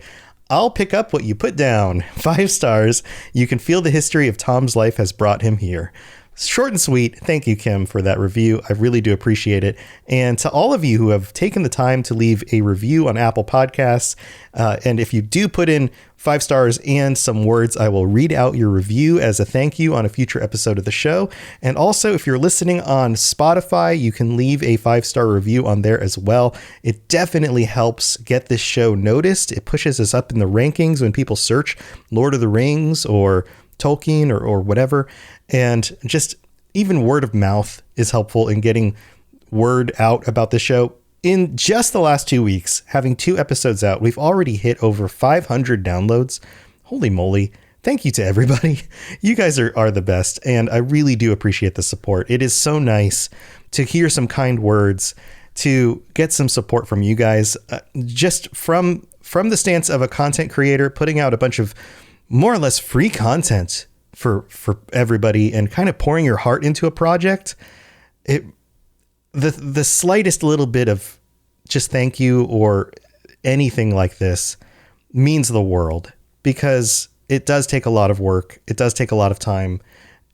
I'll pick up what you put down. 5 stars. You can feel the history of Tom's life has brought him here. Short and sweet. Thank you, Kim, for that review. I really do appreciate it. And to all of you who have taken the time to leave a review on Apple Podcasts, and if you do put in 5 stars and some words, I will read out your review as a thank you on a future episode of the show. And also, if you're listening on Spotify, you can leave a 5-star review on there as well. It definitely helps get this show noticed. It pushes us up in the rankings when people search Lord of the Rings or Tolkien or whatever. And just even word of mouth is helpful in getting word out about the show. In just the last 2 weeks, having 2 episodes out, we've already hit over 500 downloads. Holy moly. Thank you to everybody. You guys are the best. And I really do appreciate the support. It is so nice to hear some kind words, to get some support from you guys, just from the stance of a content creator, putting out a bunch of more or less free content for everybody and kind of pouring your heart into a project. The slightest little bit of just thank you or anything like this means the world, because it does take a lot of work. It does take a lot of time.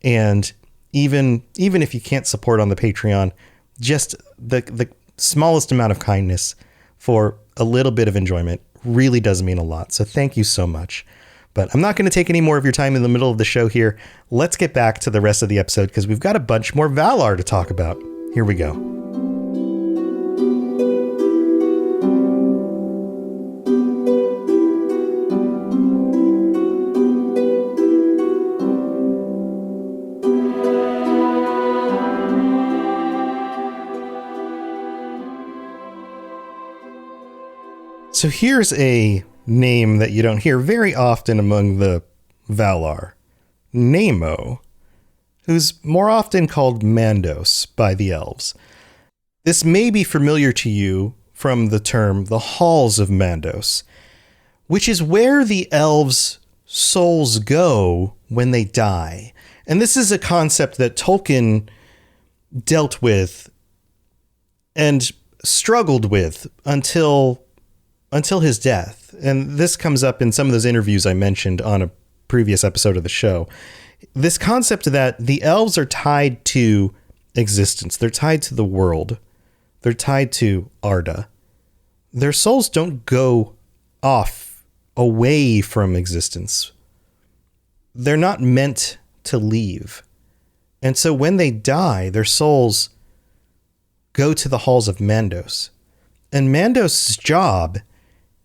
And even if you can't support on the Patreon, just the smallest amount of kindness for a little bit of enjoyment really does mean a lot. So thank you so much. But I'm not going to take any more of your time in the middle of the show here. Let's get back to the rest of the episode, because we've got a bunch more Valar to talk about. Here we go. So here's a name that you don't hear very often among the Valar. Nemo, who's more often called Mandos by the elves. This may be familiar to you from the term the Halls of Mandos, which is where the elves' souls go when they die. And this is a concept that Tolkien dealt with and struggled with until his death. And this comes up in some of those interviews I mentioned on a previous episode of the show. This concept that the elves are tied to existence. They're tied to the world. They're tied to Arda. Their souls don't go off away from existence. They're not meant to leave. And so when they die, their souls go to the halls of Mandos. And Mandos' job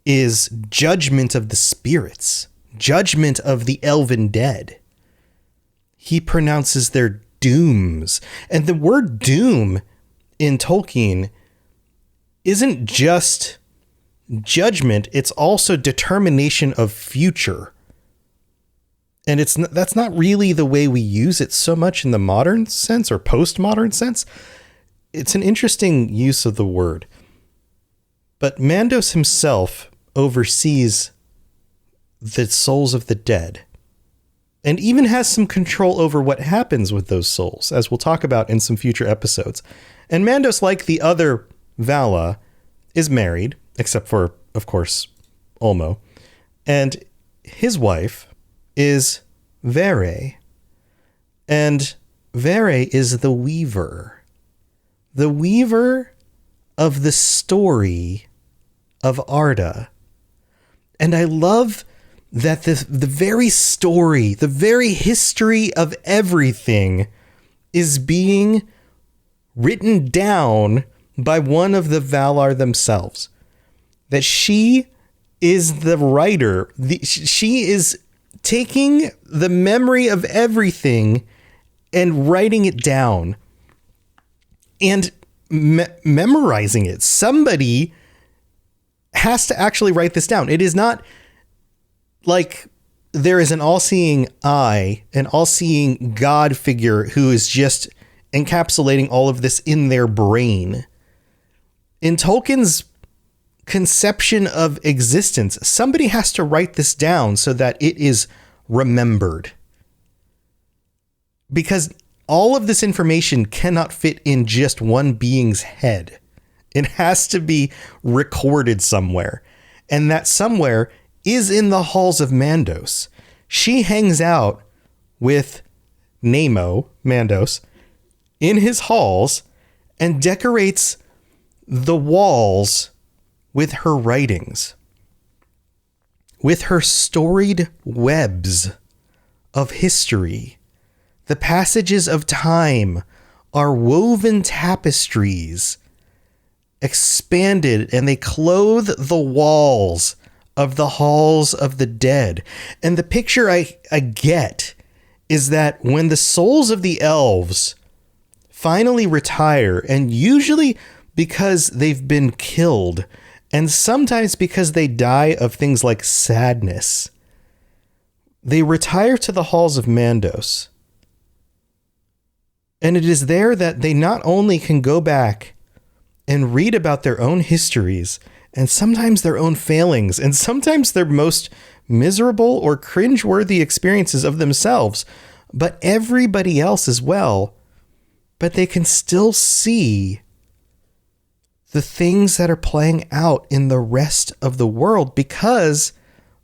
is judgment of the spirits, judgment of the elven dead. He pronounces their dooms. And the word doom in Tolkien isn't just judgment, it's also determination of future. And that's not really the way we use it so much in the modern sense or postmodern sense. It's an interesting use of the word. But Mandos himself oversees the souls of the dead and even has some control over what happens with those souls, as we'll talk about in some future episodes. And Mandos, like the other Vala, is married, except for, of course, Ulmo. And his wife is Vere. And Vere is the weaver. The weaver of the story of Arda. And I love that the very story, the very history of everything is being written down by one of the Valar themselves. That she is the writer. She is taking the memory of everything and writing it down and memorizing it. Somebody has to actually write this down. It is not like there is an all-seeing eye, an all-seeing God figure who is just encapsulating all of this in their brain. In Tolkien's conception of existence, somebody has to write this down so that it is remembered. Because all of this information cannot fit in just one being's head. It has to be recorded somewhere. And that somewhere is in the halls of Mandos. She hangs out with Mandos, in his halls and decorates the walls with her writings, with her storied webs of history. The passages of time are woven tapestries, expanded, and they clothe the walls of the halls of the dead. And the picture I get is that when the souls of the elves finally retire, and usually because they've been killed, and sometimes because they die of things like sadness, they retire to the halls of Mandos. And it is there that they not only can go back and read about their own histories, and sometimes their own failings, and sometimes their most miserable or cringeworthy experiences of themselves, but everybody else as well. But they can still see the things that are playing out in the rest of the world because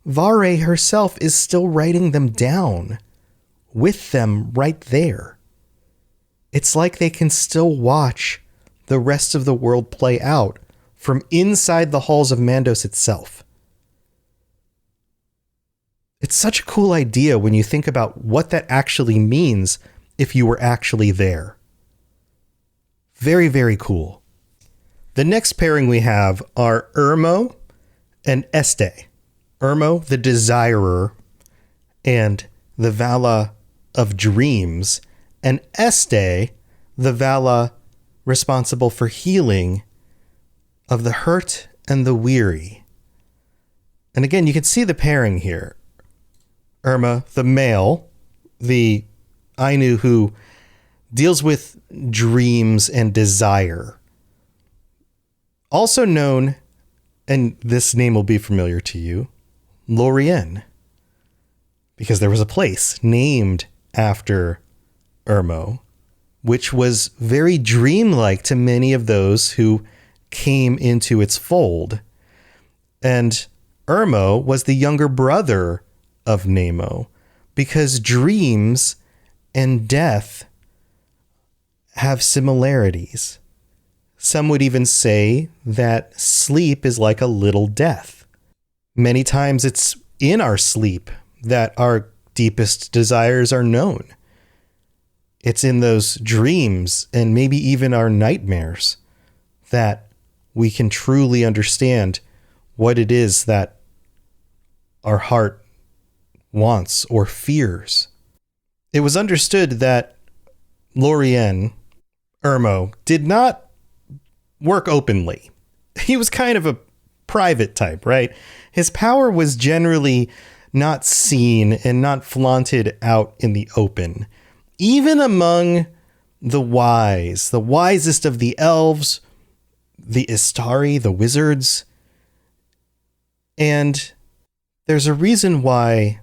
Vare herself is still writing them down with them right there. It's like they can still watch the rest of the world play out from inside the halls of Mandos itself. It's such a cool idea when you think about what that actually means if you were actually there. Very, very cool. The next pairing we have are Urmo and Este. Urmo, the Desirer, and the Vala of Dreams, and Este, the Vala responsible for healing of the hurt and the weary. And again, you can see the pairing here. Irma, the male, the Ainu who deals with dreams and desire. Also known, and this name will be familiar to you, Lorien, because there was a place named after Urmo, which was very dreamlike to many of those who came into its fold. And Urmo was the younger brother of Nemo, because dreams and death have similarities. Some would even say that sleep is like a little death. Many times it's in our sleep that our deepest desires are known. It's in those dreams and maybe even our nightmares that we can truly understand what it is that our heart wants or fears. It was understood that Lorien, Urmo, did not work openly. He was kind of a private type, right? His power was generally not seen and not flaunted out in the open. Even among the wise, the wisest of the elves, the Istari, the wizards. And there's a reason why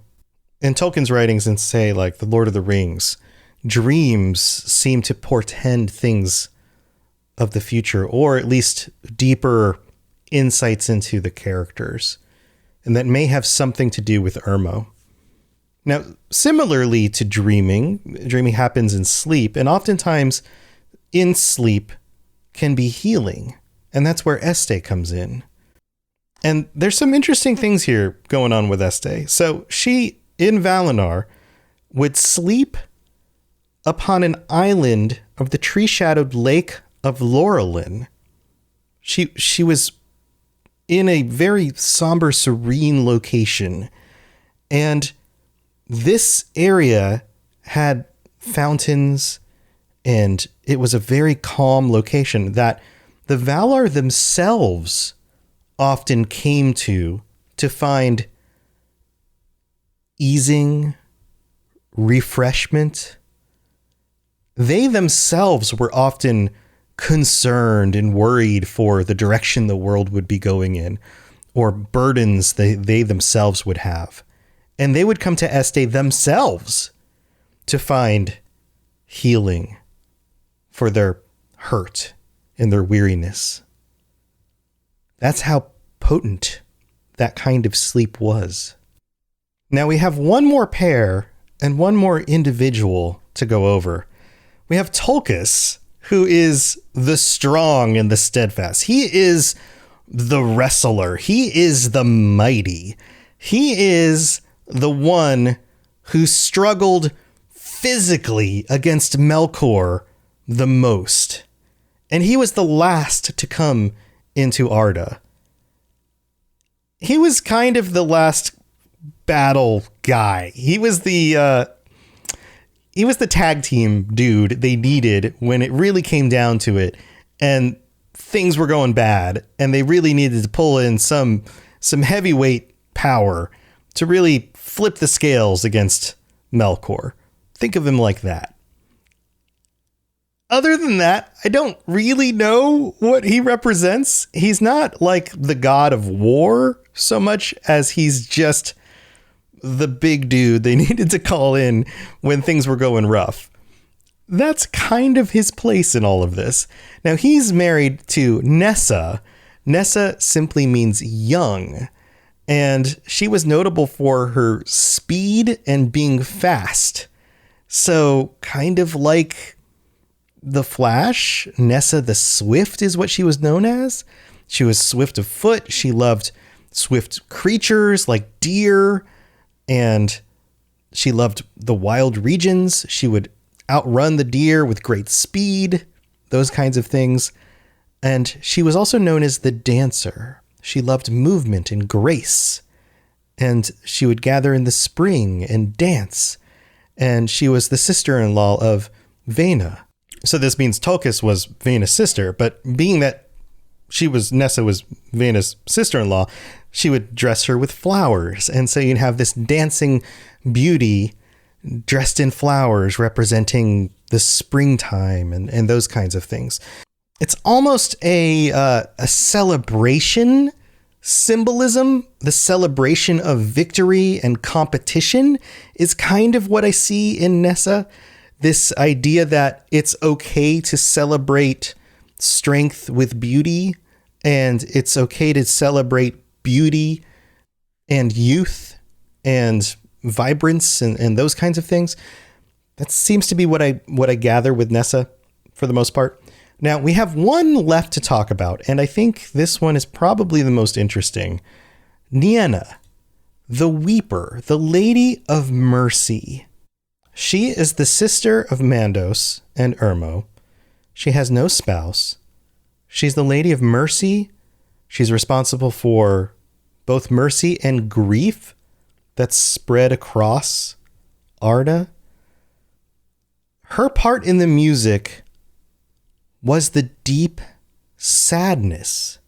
in Tolkien's writings, and say like the Lord of the Rings, dreams seem to portend things of the future, or at least deeper insights into the characters, and that may have something to do with Irmo. Now, similarly to dreaming happens in sleep, and oftentimes in sleep can be healing, and that's where Este comes in. And there's some interesting things here going on with Este. So she, in Valinor, would sleep upon an island of the tree-shadowed lake of Lorelin. She was in a very somber, serene location. And this area had fountains, and it was a very calm location that the Valar themselves often came to find easing, refreshment. They themselves were often concerned and worried for the direction the world would be going in, or burdens they themselves would have. And they would come to Este themselves to find healing for their hurt and their weariness. That's how potent that kind of sleep was. Now we have one more pair and one more individual to go over. We have Tolkis, who is the strong and the steadfast. He is the wrestler. He is the mighty. He is the one who struggled physically against Melkor the most. And he was the last to come into Arda. He was kind of the last battle guy. He was the tag team dude they needed when it really came down to it and things were going bad, and they really needed to pull in some heavyweight power to really flip the scales against Melkor. Think of him like that. Other than that, I don't really know what he represents. He's not like the god of war so much as he's just the big dude they needed to call in when things were going rough. That's kind of his place in all of this. Now, he's married to Nessa. Nessa simply means young, and she was notable for her speed and being fast. So kind of like the Flash, Nessa the Swift is what she was known as. She was swift of foot. She loved swift creatures like deer, and she loved the wild regions. She would outrun the deer with great speed, those kinds of things. And she was also known as the dancer. She loved movement and grace, and she would gather in the spring and dance. And she was the sister-in-law of Vaena. So this means Tolkis was Vaena's sister, but being that Nessa was Vaena's sister-in-law, she would dress her with flowers. And so you'd have this dancing beauty dressed in flowers representing the springtime and those kinds of things. It's almost a celebration symbolism. The celebration of victory and competition is kind of what I see in Nessa. This idea that it's okay to celebrate strength with beauty, and it's okay to celebrate beauty and youth and vibrance and those kinds of things. That seems to be what I gather with Nessa for the most part. Now, we have one left to talk about, and I think this one is probably the most interesting. Nienna, the Weeper, the Lady of Mercy. She is the sister of Mandos and Irmo. She has no spouse. She's the Lady of Mercy. She's responsible for both mercy and grief that's spread across Arda. Her part in the music was the deep sadness.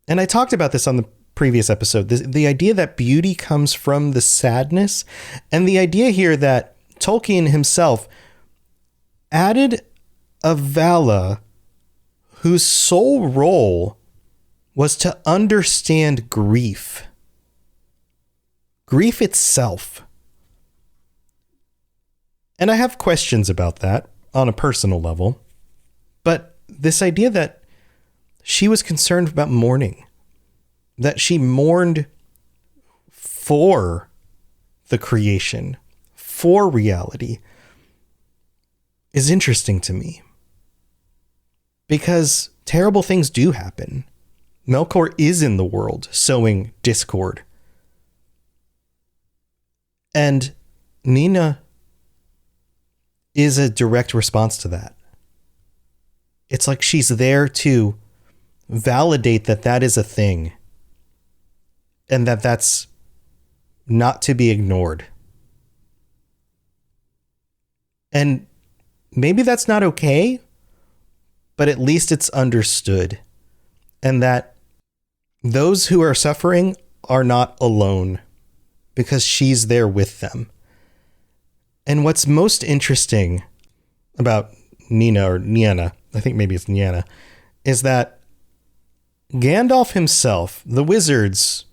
And I talked about this on the previous episode, the idea that beauty comes from the sadness, and the idea here that Tolkien himself added a Vala whose sole role was to understand grief. Grief itself. And I have questions about that on a personal level. But this idea that she was concerned about mourning, that she mourned for the creation, for reality, is interesting to me. Because terrible things do happen. Melkor is in the world, sowing discord. And Nina is a direct response to that. It's like she's there to validate that that is a thing. And that that's not to be ignored. And maybe that's not okay, but at least it's understood. And that those who are suffering are not alone because she's there with them. And what's most interesting about Nina, or Nienna, I think maybe it's Nienna, is that Gandalf himself, the wizards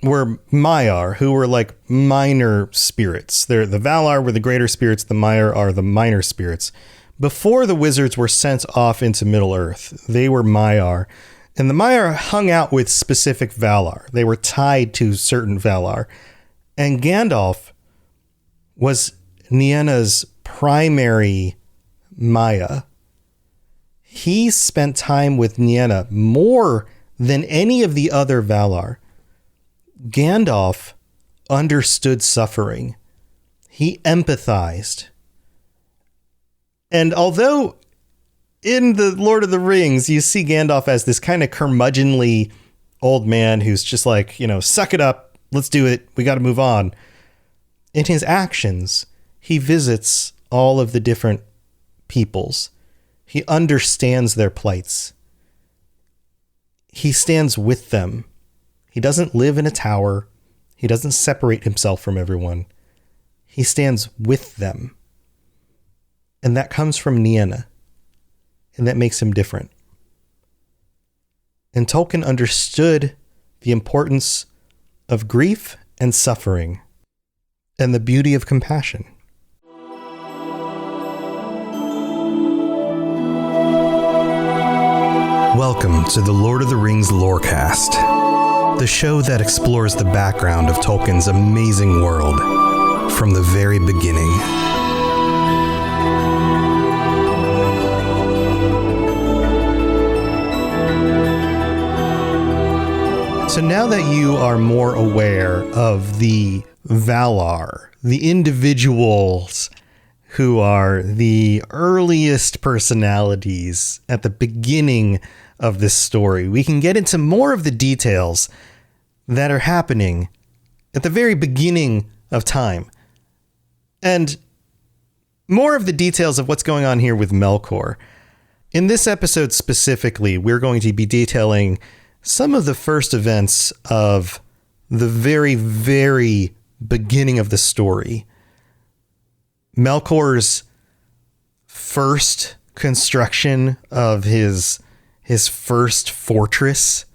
were Maiar, who were like minor spirits. The Valar were the greater spirits, the Maiar are the minor spirits. Before the wizards were sent off into Middle-earth, they were Maiar. And the Maiar hung out with specific Valar. They were tied to certain Valar. And Gandalf was Nienna's primary Maia. He spent time with Nienna more than any of the other Valar. Gandalf understood suffering. He empathized. And although in the Lord of the Rings, you see Gandalf as this kind of curmudgeonly old man who's just like, suck it up, let's do it, we got to move on. In his actions, he visits all of the different peoples. He understands their plights. He stands with them. He doesn't live in a tower. He doesn't separate himself from everyone. He stands with them. And that comes from Nienna. And that makes him different. And Tolkien understood the importance of grief and suffering and the beauty of compassion. Welcome to the Lord of the Rings Lorecast, the show that explores the background of Tolkien's amazing world from the very beginning. So now that you are more aware of the Valar, the individuals who are the earliest personalities at the beginning of this story, we can get into more of the details that are happening at the very beginning of time. And more of the details of what's going on here with Melkor. In this episode specifically, we're going to be detailing some of the first events of the very, very beginning of the story. Melkor's first construction of his first fortress,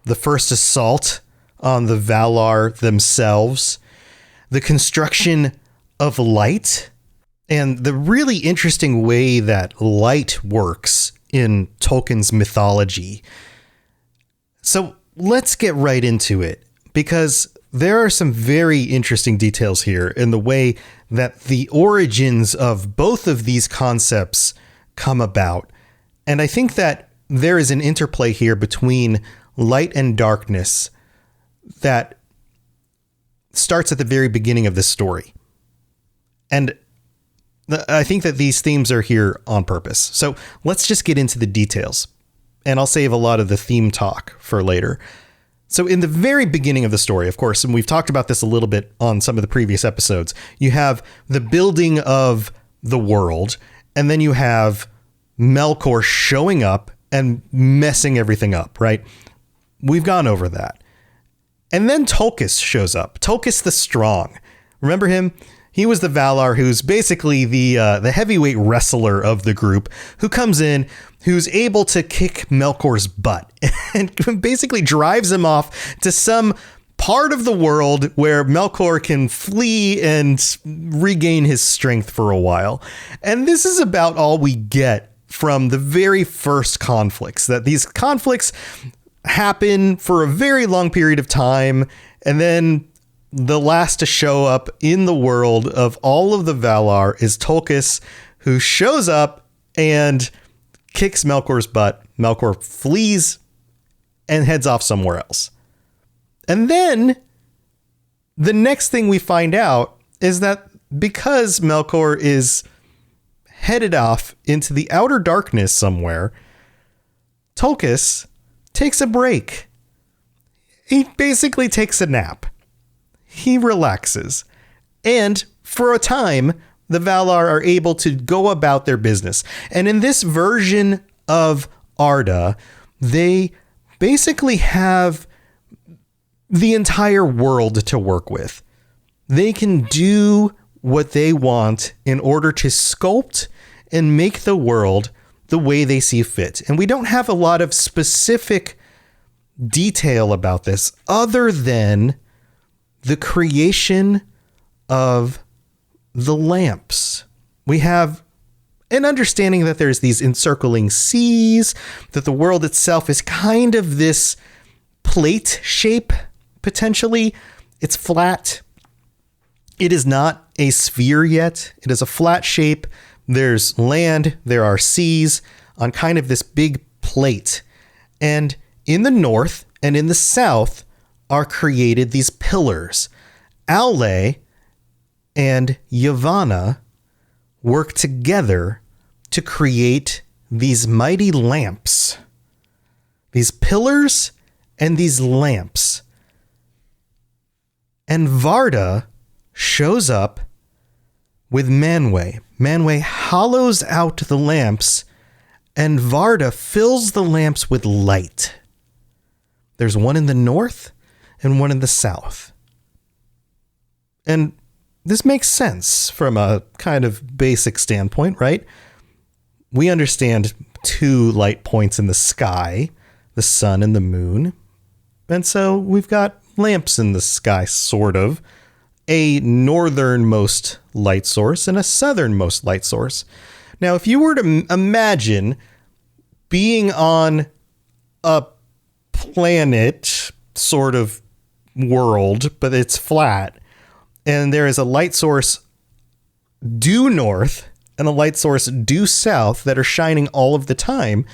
the first assault on the Valar themselves, the construction of light, and the really interesting way that light works in Tolkien's mythology. So let's get right into it, because there are some very interesting details here in the way that the origins of both of these concepts come about. And I think that there is an interplay here between light and darkness that starts at the very beginning of this story. And I think that these themes are here on purpose. So let's just get into the details. And I'll save a lot of the theme talk for later. So in the very beginning of the story, of course, and we've talked about this a little bit on some of the previous episodes, you have the building of the world, and then you have Melkor showing up and messing everything up, right? We've gone over that. And then Tolkien shows up. Tolkien the Strong. Remember him? He was the Valar who's basically the heavyweight wrestler of the group who comes in, who's able to kick Melkor's butt and basically drives him off to some part of the world where Melkor can flee and regain his strength for a while. And this is about all we get from the very first conflicts, that these conflicts happen for a very long period of time, and then the last to show up in the world of all of the Valar is Tolkien, who shows up and kicks Melkor's butt. Melkor flees and heads off somewhere else. And then the next thing we find out is that because Melkor is headed off into the outer darkness somewhere, Tolkien takes a break. He basically takes a nap. He relaxes. And for a time, the Valar are able to go about their business. And in this version of Arda, they basically have the entire world to work with. They can do what they want in order to sculpt and make the world the way they see fit. And we don't have a lot of specific detail about this other than the creation of the lamps. We have an understanding that there's these encircling seas, that the world itself is kind of this plate shape, potentially. It's flat. It is not a sphere yet. It is a flat shape. There's land, there are seas on kind of this big plate. And in the north and in the south are created these pillars. Aule and Yavanna work together to create these mighty lamps. These pillars and these lamps. And Varda shows up with Manwë. Manwë hollows out the lamps, and Varda fills the lamps with light. There's one in the north and one in the south. And this makes sense from a kind of basic standpoint, right? We understand two light points in the sky, the sun and the moon. And so we've got lamps in the sky, sort of. A northernmost light source and a southernmost light source. Now, if you were to imagine being on a planet sort of world, but it's flat, and there is a light source due north and a light source due south that are shining all of the time,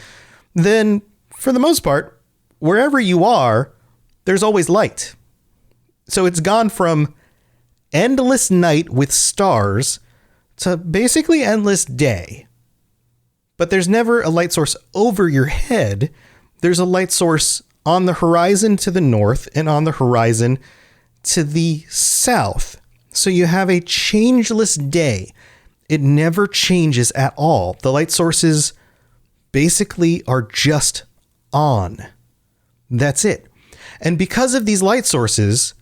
then for the most part, wherever you are, there's always light. So it's gone from endless night with stars to basically endless day. But there's never a light source over your head. There's a light source on the horizon to the north and on the horizon to the south. So you have a changeless day. It never changes at all. The light sources basically are just on. That's it. And because of these light sources,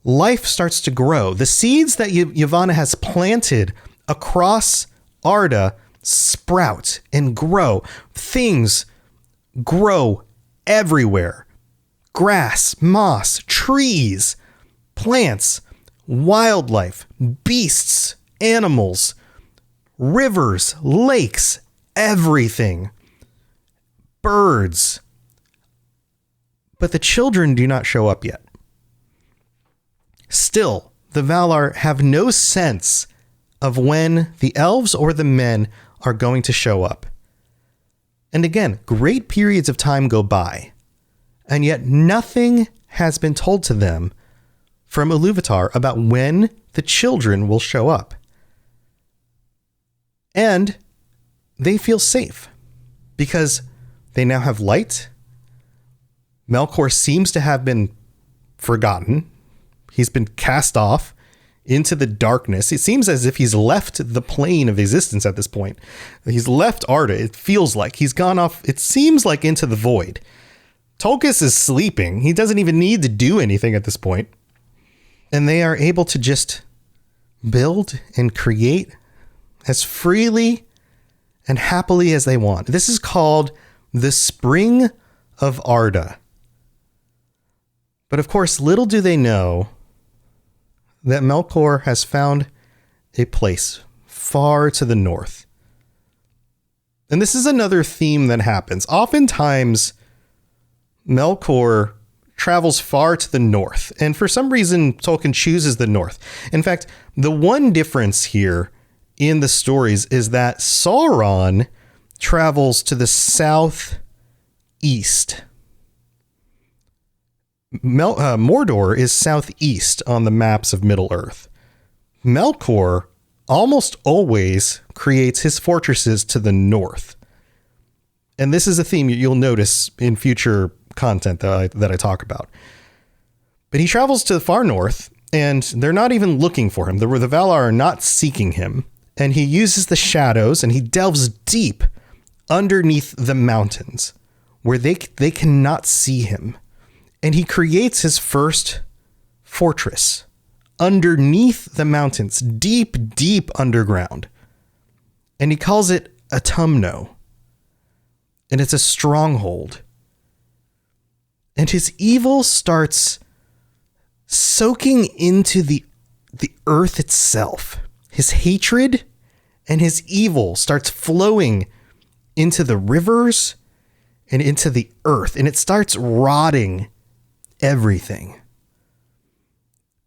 life starts to grow. The seeds that Yavanna has planted across Arda sprout and grow. Things grow everywhere. Grass, moss, trees, plants, wildlife, beasts, animals, rivers, lakes, everything. Birds. But the children do not show up yet. Still, the Valar have no sense of when the elves or the men are going to show up. And again, great periods of time go by, and yet nothing has been told to them from Iluvatar about when the children will show up. And they feel safe because they now have light. Melkor seems to have been forgotten. He's been cast off into the darkness. It seems as if he's left the plane of existence at this point. He's left Arda. It feels like he's gone off. It seems like into the void. Tolkien is sleeping. He doesn't even need to do anything at this point. And they are able to just build and create as freely and happily as they want. This is called the Spring of Arda. But of course, little do they know that Melkor has found a place far to the north. And this is another theme that happens. Oftentimes, Melkor travels far to the north, and for some reason, Tolkien chooses the north. In fact, the one difference here in the stories is that Sauron travels to the southeast. Mordor is southeast on the maps of Middle-earth. Melkor almost always creates his fortresses to the north. And this is a theme you'll notice in future content that I talk about. But he travels to the far north, and they're not even looking for him. The Valar are not seeking him. And he uses the shadows, and he delves deep underneath the mountains where they cannot see him. And he creates his first fortress underneath the mountains, deep, deep underground. And he calls it Autumno. And it's a stronghold. And his evil starts soaking into the earth itself. His hatred and his evil starts flowing into the rivers and into the earth. And it starts rotting everything.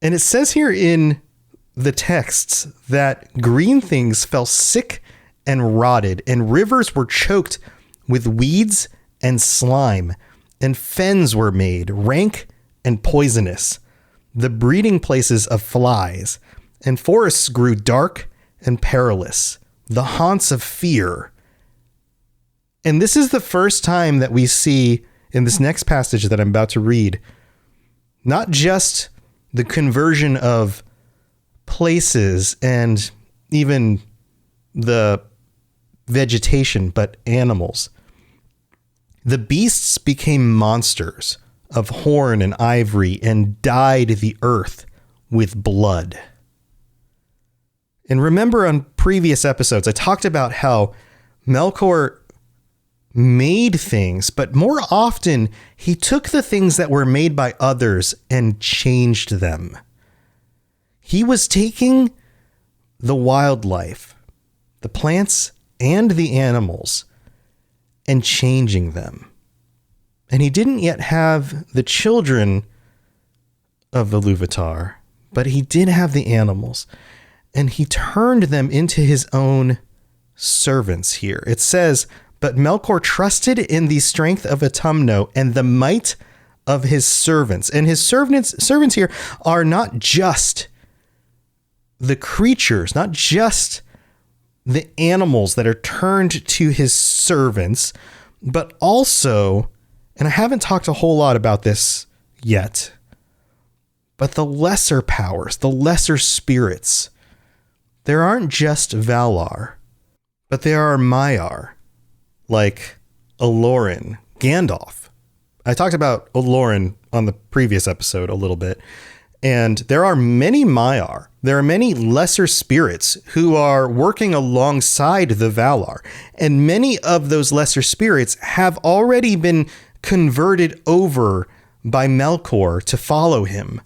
And it says here in the texts that green things fell sick and rotted, and rivers were choked with weeds and slime, and fens were made, rank and poisonous, the breeding places of flies, and forests grew dark and perilous, the haunts of fear. And this is the first time that we see in this next passage that I'm about to read, not just the conversion of places and even the vegetation, but animals. The beasts became monsters of horn and ivory and dyed the earth with blood. And remember on previous episodes, I talked about how Melkor made things, but more often he took the things that were made by others and changed them. He was taking the wildlife, the plants and the animals, and changing them. And he didn't yet have the children of the Iluvatar, but he did have the animals, and he turned them into his own servants here. It says, but Melkor trusted in the strength of Autumno and the might of his servants. And his servants here are not just the creatures, not just the animals that are turned to his servants, but also, and I haven't talked a whole lot about this yet, but the lesser powers, the lesser spirits. There aren't just Valar, but there are Maiar, like Olorin, Gandalf. I talked about Olorin on the previous episode a little bit, and there are many Maiar. There are many lesser spirits who are working alongside the Valar, and many of those lesser spirits have already been converted over by Melkor to follow him.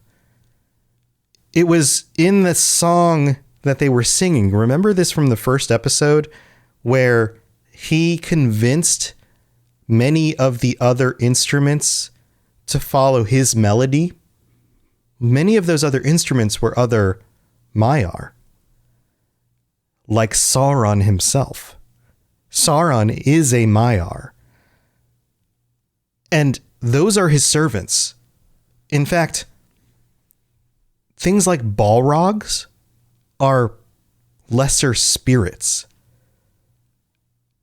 It was in the song that they were singing. Remember this from the first episode where he convinced many of the other instruments to follow his melody? Many of those other instruments were other Maiar, like Sauron himself. Sauron is a Maiar, and those are his servants. In fact, things like Balrogs are lesser spirits.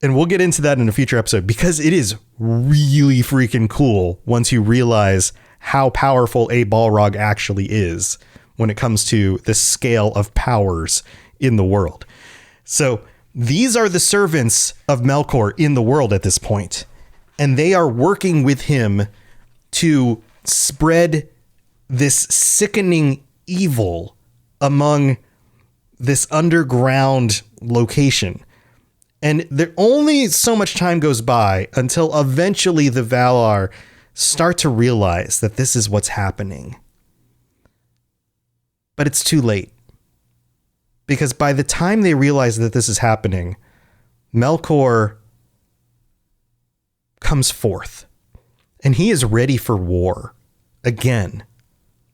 And we'll get into that in a future episode because it is really freaking cool once you realize how powerful a Balrog actually is when it comes to the scale of powers in the world. So these are the servants of Melkor in the world at this point, and they are working with him to spread this sickening evil among this underground location. And there only so much time goes by until eventually the Valar start to realize that this is what's happening. But it's too late. Because by the time they realize that this is happening, Melkor comes forth. And he is ready for war again.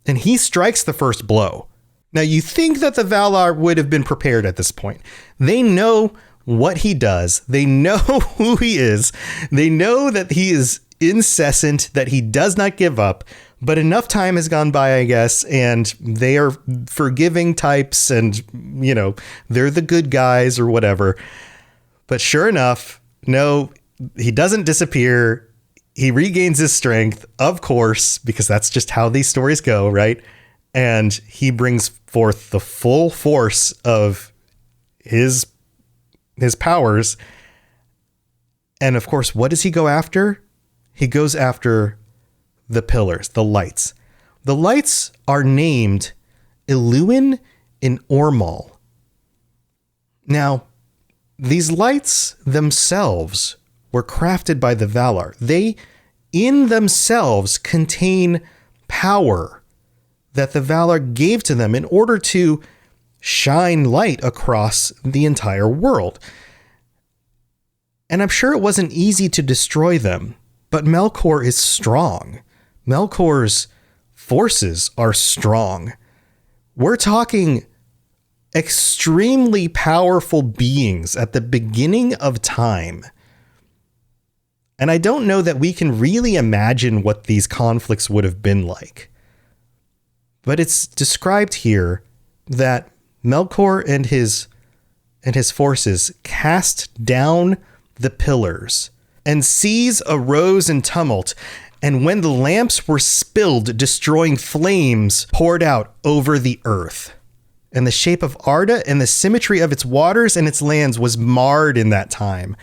And he strikes the first blow. Now, you think that the Valar would have been prepared at this point. They know what he does. They know who he is. They know that he is incessant, that he does not give up. But enough time has gone by, I guess, and they are forgiving types and, you know, they're the good guys or whatever. But sure enough, no, he doesn't disappear. He regains his strength, of course, because that's just how these stories go, right? And he brings forth the full force of his powers. And of course, what does he go after? He goes after the pillars, the lights. The lights are named Iluin and Ormal. Now, these lights themselves were crafted by the Valar. They, in themselves, contain power that the Valar gave to them in order to shine light across the entire world. And I'm sure it wasn't easy to destroy them, but Melkor is strong. Melkor's forces are strong. We're talking extremely powerful beings at the beginning of time. And I don't know that we can really imagine what these conflicts would have been like. But it's described here that Melkor and his forces cast down the pillars, and seas arose in tumult, and when the lamps were spilled, destroying flames poured out over the earth. And the shape of Arda and the symmetry of its waters and its lands was marred in that time.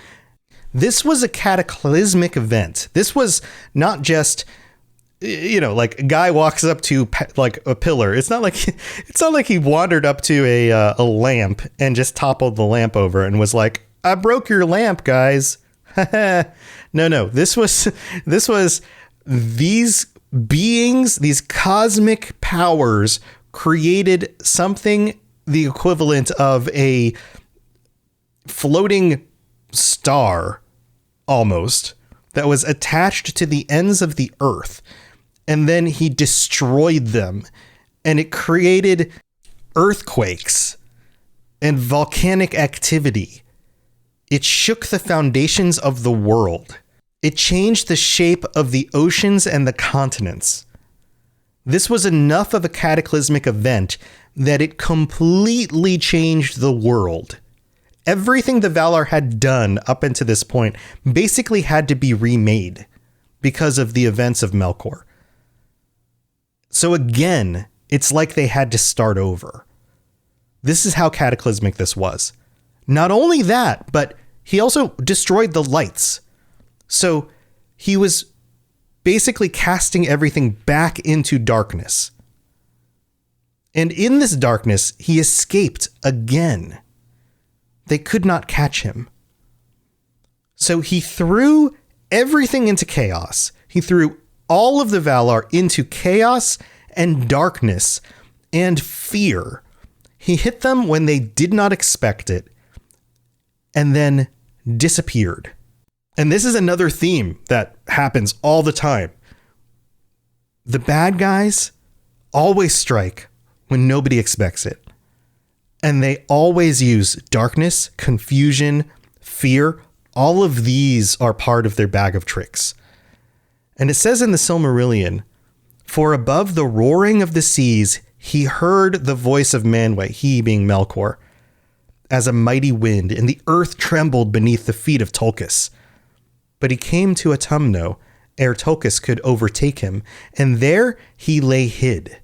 This was a cataclysmic event. This was not just, you know, like a guy walks up to like a pillar. It's not like he wandered up to a lamp and just toppled the lamp over and was like, "I broke your lamp, guys." No. This was these beings, these cosmic powers created something the equivalent of a floating star almost that was attached to the ends of the earth. And then he destroyed them, and it created earthquakes and volcanic activity. It shook the foundations of the world. It changed the shape of the oceans and the continents. This was enough of a cataclysmic event that it completely changed the world. Everything the Valar had done up until this point basically had to be remade because of the events of Melkor. So again, it's like they had to start over. This is how cataclysmic this was. Not only that, but he also destroyed the lights. So he was basically casting everything back into darkness. And in this darkness, he escaped again. They could not catch him. So he threw everything into chaos. He threw all of the Valar into chaos and darkness and fear. He hit them when they did not expect it and then disappeared. And this is another theme that happens all the time. The bad guys always strike when nobody expects it. And they always use darkness, confusion, fear. All of these are part of their bag of tricks. And it says in the Silmarillion, "For above the roaring of the seas, he heard the voice of Manwë," he being Melkor, "as a mighty wind, and the earth trembled beneath the feet of Tolkis. But he came to Autumno, ere Tolkis could overtake him, and there he lay hid.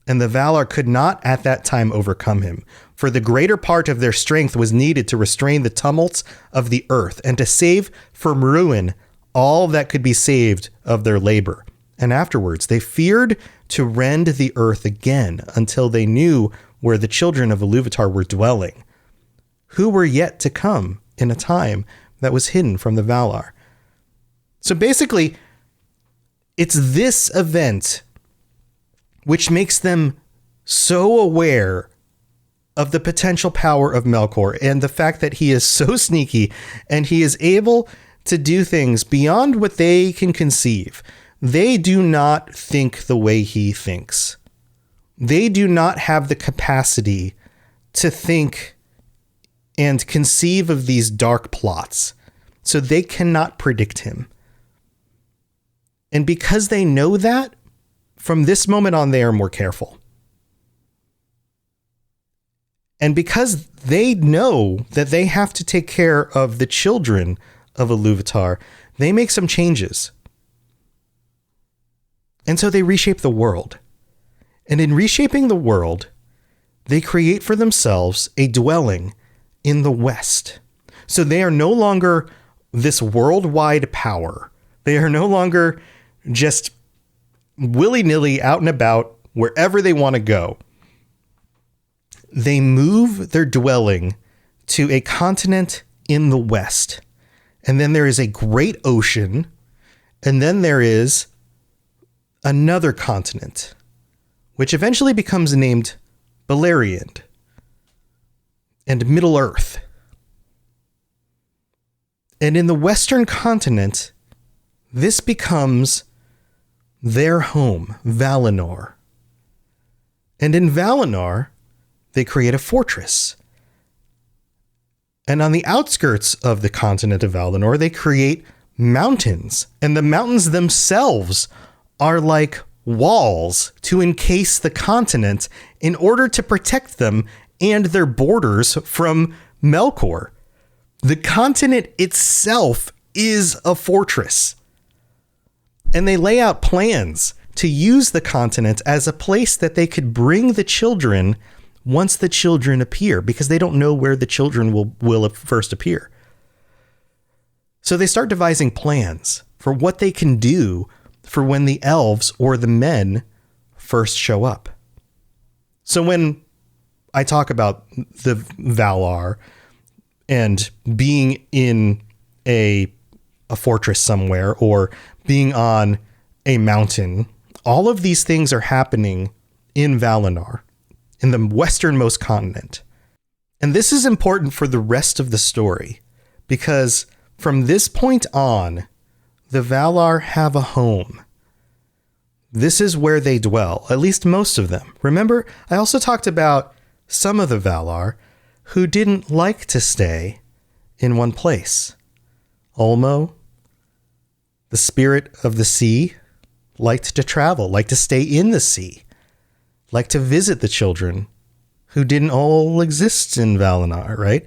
And the Valar could not at that time overcome him, for the greater part of their strength was needed to restrain the tumults of the earth, and to save from ruin all that could be saved of their labor. and afterwards they feared to rend the earth again until they knew where the children of Iluvatar were dwelling, who were yet to come in a time that was hidden from the Valar. So basically, it's this event which makes them so aware of the potential power of Melkor and the fact that he is so sneaky and he is able to do things beyond what they can conceive. They do not think the way he thinks. They do not have the capacity to think and conceive of these dark plots, so they cannot predict him. And because they know that, from this moment on, they are more careful. And because they know that they have to take care of the children of Iluvatar, they make some changes. And so they reshape the world. And in reshaping the world, they create for themselves a dwelling in the West. So they are no longer this worldwide power. They are no longer just willy-nilly out and about wherever they want to go. They move their dwelling to a continent in the West. And then there is a great ocean. And then there is another continent, which eventually becomes named Beleriand and Middle-earth. And in the Western continent, this becomes their home, Valinor. And in Valinor, they create a fortress. And on the outskirts of the continent of Valinor, they create mountains. And the mountains themselves are like walls to encase the continent in order to protect them and their borders from Melkor. The continent itself is a fortress. And they lay out plans to use the continent as a place that they could bring the children once the children appear, because they don't know where the children will first appear. So they start devising plans for what they can do for when the elves or the men first show up. So when I talk about the Valar and being in a fortress somewhere or being on a mountain, all of these things are happening in Valinor, in the westernmost continent. And this is important for the rest of the story, because from this point on, the Valar have a home. This is where they dwell, at least most of them. Remember, I also talked about some of the Valar who didn't like to stay in one place. Ulmo, the spirit of the sea, liked to travel, liked to stay in the sea, liked to visit the children who didn't all exist in Valinor, right?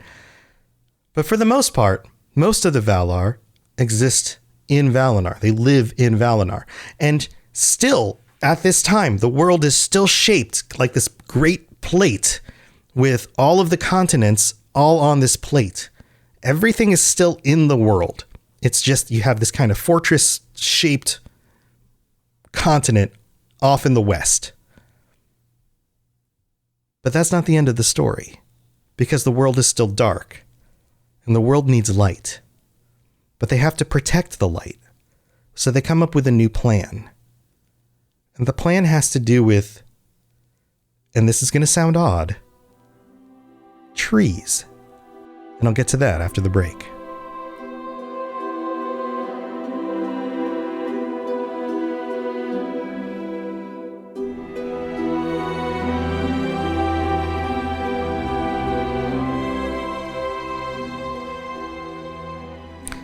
But for the most part, most of the Valar exist in Valinor. They live in Valinor. And still, at this time, the world is still shaped like this great plate with all of the continents all on this plate. Everything is still in the world. It's just you have this kind of fortress-shaped continent off in the west. But that's not the end of the story, because the world is still dark, and the world needs light. But they have to protect the light, so they come up with a new plan. And the plan has to do with, and this is going to sound odd, trees. And I'll get to that after the break.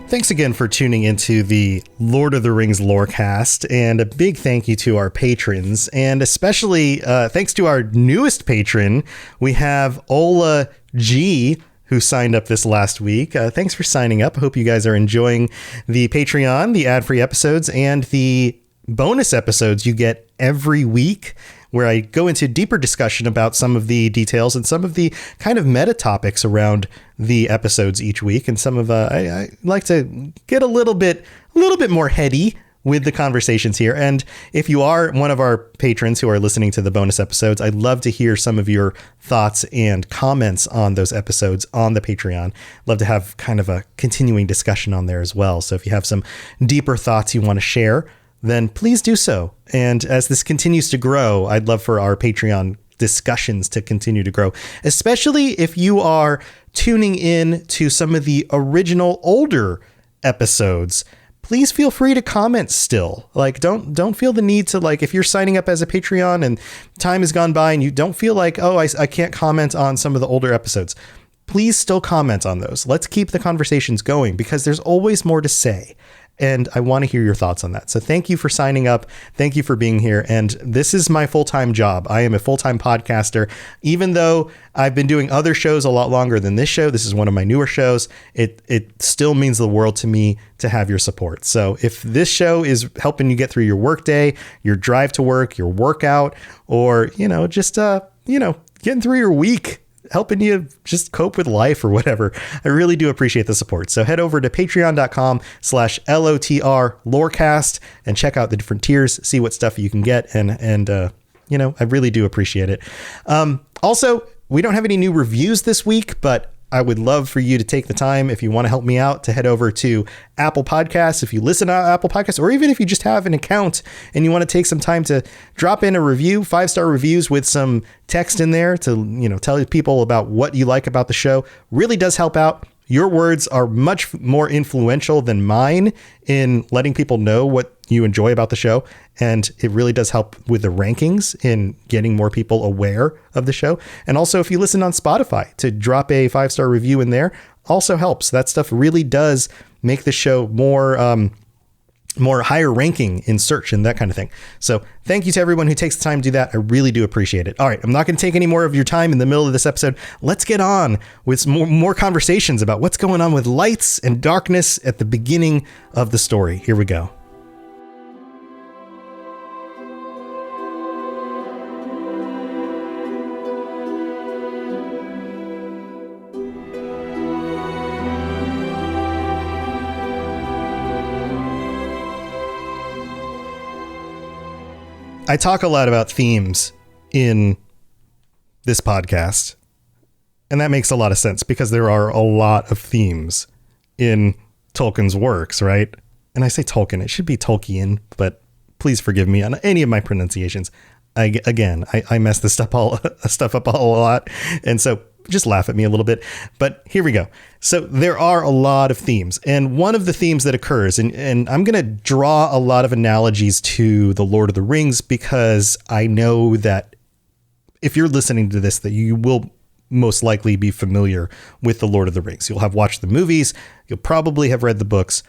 Thanks again for tuning into the Lord of the Rings Lorecast, and a big thank you to our patrons, and especially thanks to our newest patron. We have Ola G, who signed up this last week. Thanks for signing up. I hope you guys are enjoying the Patreon, the ad-free episodes, and the bonus episodes you get every week, where I go into deeper discussion about some of the details and some of the kind of meta topics around the episodes each week. And some of I like to get a little bit more heady with the conversations here. And if you are one of our patrons who are listening to the bonus episodes, I'd love to hear some of your thoughts and comments on those episodes on the Patreon. Love to have kind of a continuing discussion on there as well. So if you have some deeper thoughts you want to share, then please do so. And as this continues to grow, I'd love for our Patreon discussions to continue to grow, especially if you are tuning in to some of the original older episodes. Please feel free to comment still. Like, don't feel the need to, like, if you're signing up as a Patreon and time has gone by and you don't feel like, oh, I can't comment on some of the older episodes, please still comment on those. Let's keep the conversations going because there's always more to say. And I want to hear your thoughts on that. So thank you for signing up. Thank you for being here. And this is my full-time job. I am a full-time podcaster. Even though I've been doing other shows a lot longer than this show, this is one of my newer shows. It still means the world to me to have your support. So if this show is helping you get through your workday, your drive to work, your workout, or, just, getting through your week, helping you just cope with life or whatever, I really do appreciate the support. So head over to patreon.com/LOTR Lorecast and check out the different tiers, see what stuff you can get. And I really do appreciate it. Also, we don't have any new reviews this week, but I would love for you to take the time, if you want to help me out, to head over to Apple Podcasts. If you listen to Apple Podcasts, or even if you just have an account and you want to take some time to drop in a review, 5-star reviews with some text in there to, tell people about what you like about the show, really does help out. Your words are much more influential than mine in letting people know what you enjoy about the show. And it really does help with the rankings in getting more people aware of the show. And also, if you listen on Spotify, to drop a 5-star review in there also helps. That stuff really does make the show more higher ranking in search and that kind of thing. So thank you to everyone who takes the time to do that. I really do appreciate it. All right, I'm not going to take any more of your time in the middle of this episode. Let's get on with some more conversations about what's going on with lights and darkness at the beginning of the story. Here we go. I talk a lot about themes in this podcast, and that makes a lot of sense because there are a lot of themes in Tolkien's works, right? And I say Tolkien, it should be Tolkien, but please forgive me on any of my pronunciations. I mess this stuff up a lot, and so just laugh at me a little bit. But here we go. So there are a lot of themes, and one of the themes that occurs, and I'm going to draw a lot of analogies to The Lord of the Rings, because I know that if you're listening to this, that you will most likely be familiar with The Lord of the Rings. You'll have watched the movies. You'll probably have read the books.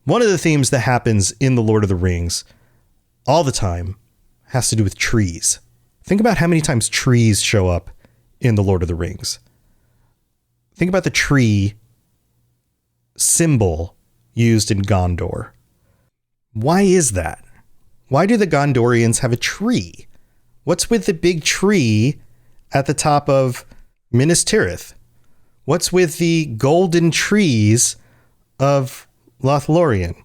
One of the themes that happens in The Lord of the Rings all the time has to do with trees. Think about how many times trees show up in The Lord of the Rings. Think about the tree symbol used in Gondor. Why is that? Why do the Gondorians have a tree? What's with the big tree at the top of Minas Tirith? What's with the golden trees of Lothlorien?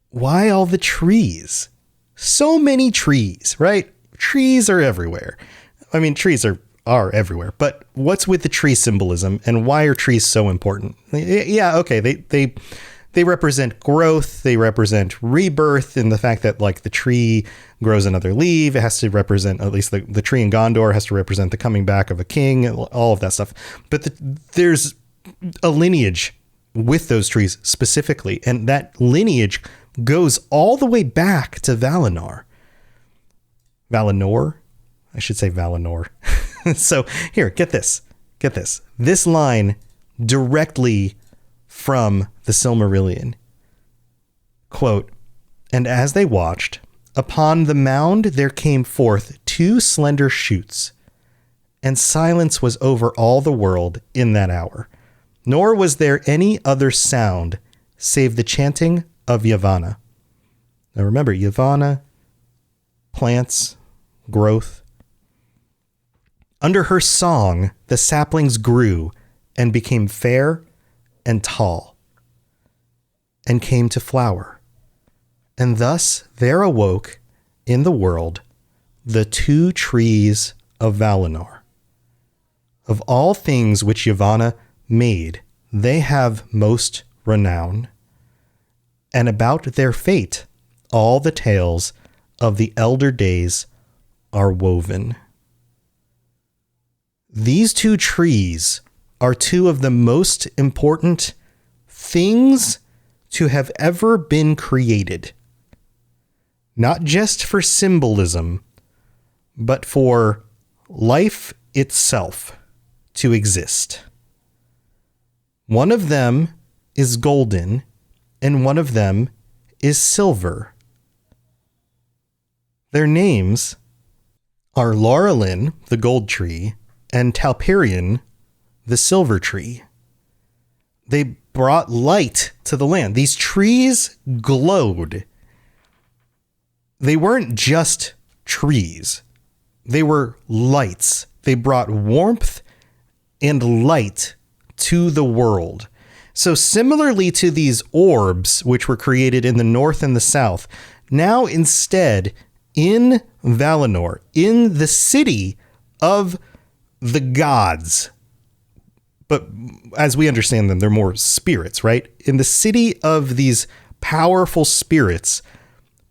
Why all the trees? So many trees, right? Trees are everywhere. I mean, trees are everywhere, but what's with the tree symbolism, and why are trees so important? Yeah, okay, they represent growth, they represent rebirth, and the fact that, like, the tree grows another leaf, it has to represent, at least the tree in Gondor has to represent the coming back of a king, all of that stuff. But there's a lineage with those trees specifically, and that lineage goes all the way back to Valinor. Valinor? I should say Valinor. So here, get this. This line directly from the Silmarillion. Quote, "And as they watched, upon the mound there came forth 2 slender shoots, and silence was over all the world in that hour. Nor was there any other sound save the chanting of Yavanna." Now remember, Yavanna, plants, growth. "Under her song, the saplings grew and became fair and tall, and came to flower. And thus there awoke in the world the two trees of Valinor. Of all things which Yavanna made, they have most renown. And about their fate, all the tales of the elder days are woven. These two trees are two of the most important things to have ever been created. Not just for symbolism, but for life itself to exist. One of them is golden, and one of them is silver. Their names are Laurelin, the gold tree, and Talpirion, the silver tree. They brought light to the land. These trees glowed. They weren't just trees. They were lights. They brought warmth and light to the world. So similarly to these orbs, which were created in the north and the south, now instead in Valinor, in the city of the gods, but as we understand them, they're more spirits, right? In the city of these powerful spirits,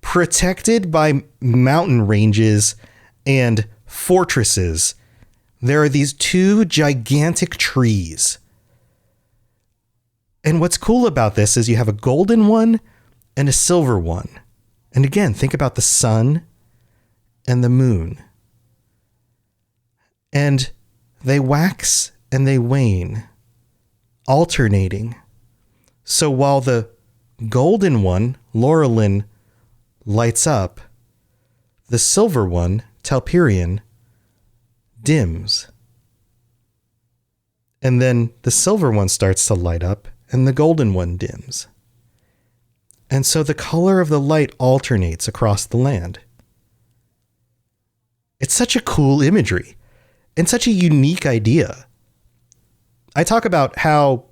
protected by mountain ranges and fortresses, there are these two gigantic trees. And what's cool about this is you have a golden one and a silver one. And again, think about the sun and the moon. And they wax and they wane, alternating. So while the golden one, Laurelin, lights up, the silver one, Talpirion, dims. And then the silver one starts to light up and the golden one dims. And so the color of the light alternates across the land. It's such a cool imagery and such a unique idea. I talk about how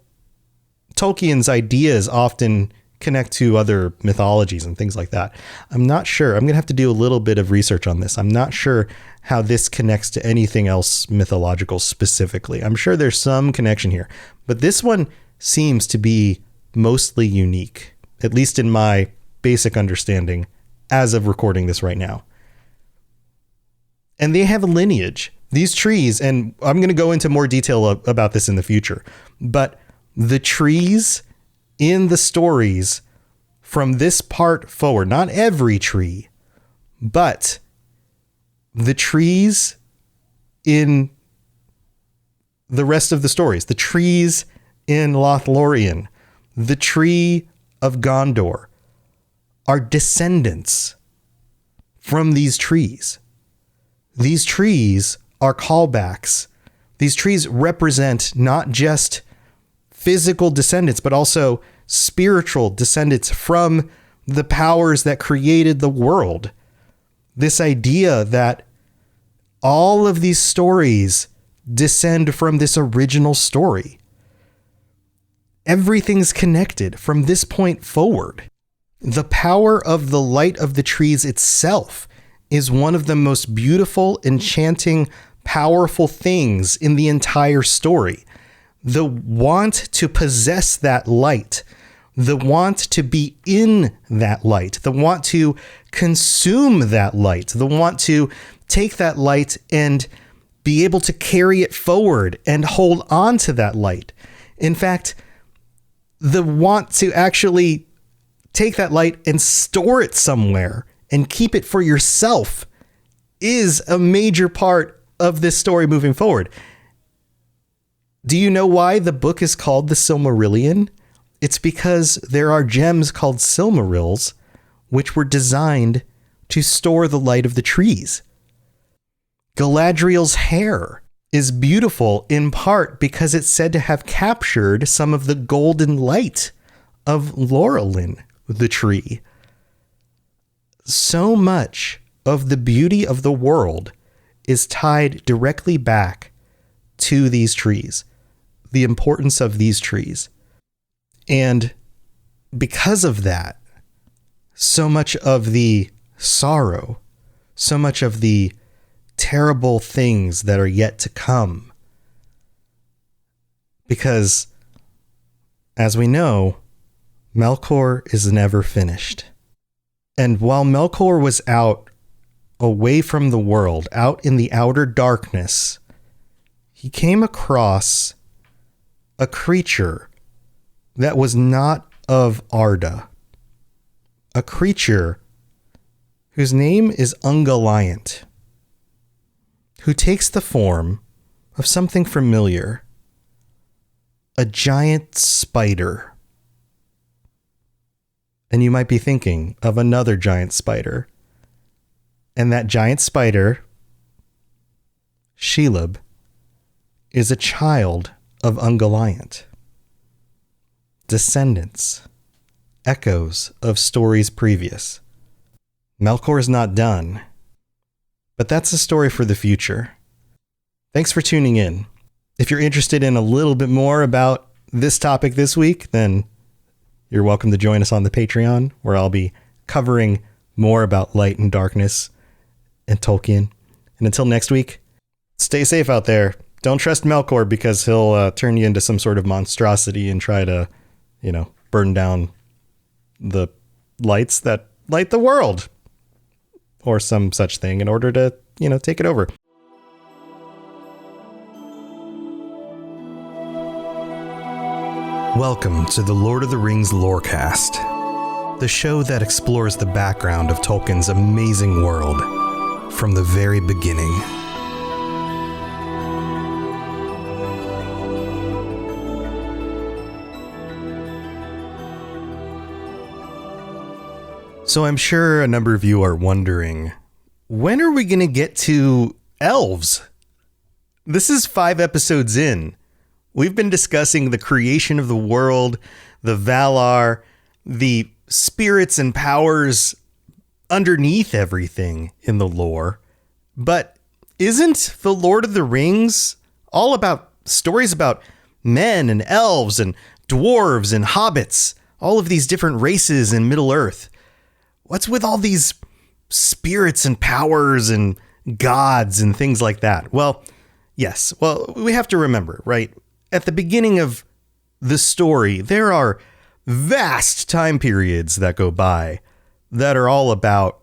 Tolkien's ideas often connect to other mythologies and things like that. I'm not sure. I'm going to have to do a little bit of research on this. I'm not sure how this connects to anything else mythological specifically. I'm sure there's some connection here, but this one seems to be mostly unique, at least in my basic understanding as of recording this right now. And they have a lineage. These trees, and I'm going to go into more detail about this in the future, but the trees in the stories from this part forward, not every tree, but the trees in the rest of the stories, the trees in Lothlorien, the tree of Gondor, are descendants from these trees. These trees are callbacks. These trees represent not just physical descendants, but also spiritual descendants from the powers that created the world. This idea that all of these stories descend from this original story. Everything's connected from this point forward. The power of the light of the trees itself is one of the most beautiful, enchanting, powerful things in the entire story. The want to possess that light, the want to be in that light, the want to consume that light, the want to take that light and be able to carry it forward and hold on to that light. In fact, the want to actually take that light and store it somewhere and keep it for yourself is a major part of this story moving forward. Do you know why the book is called the Silmarillion? It's because there are gems called Silmarils, which were designed to store the light of the trees. Galadriel's hair is beautiful in part because it's said to have captured some of the golden light of Laurelin, the tree. So much of the beauty of the world is tied directly back to these trees, the importance of these trees. And because of that, so much of the sorrow, so much of the terrible things that are yet to come. Because, as we know, Melkor is never finished. And while Melkor was out, away from the world, out in the outer darkness, he came across a creature that was not of Arda. A creature whose name is Ungoliant, who takes the form of something familiar. A giant spider. And you might be thinking of another giant spider. And that giant spider, Shelob, is a child of Ungoliant. Descendants, echoes of stories previous. Melkor is not done, but that's a story for the future. Thanks for tuning in. If you're interested in a little bit more about this topic this week, then you're welcome to join us on the Patreon, where I'll be covering more about light and darkness and Tolkien. And until next week, stay safe out there. Don't trust Melkor, because he'll turn you into some sort of monstrosity and try to, burn down the lights that light the world, or some such thing, in order to, take it over. Welcome to the Lord of the Rings Lorecast, the show that explores the background of Tolkien's amazing world from the very beginning. So I'm sure a number of you are wondering, when are we going to get to elves? This is 5 episodes in. We've been discussing the creation of the world, the Valar, the spirits and powers underneath everything in the lore. But isn't the Lord of the Rings all about stories about men and elves and dwarves and hobbits, all of these different races in Middle-earth? What's with all these spirits and powers and gods and things like that? Well, yes. Well, we have to remember, right? At the beginning of the story, there are vast time periods that go by that are all about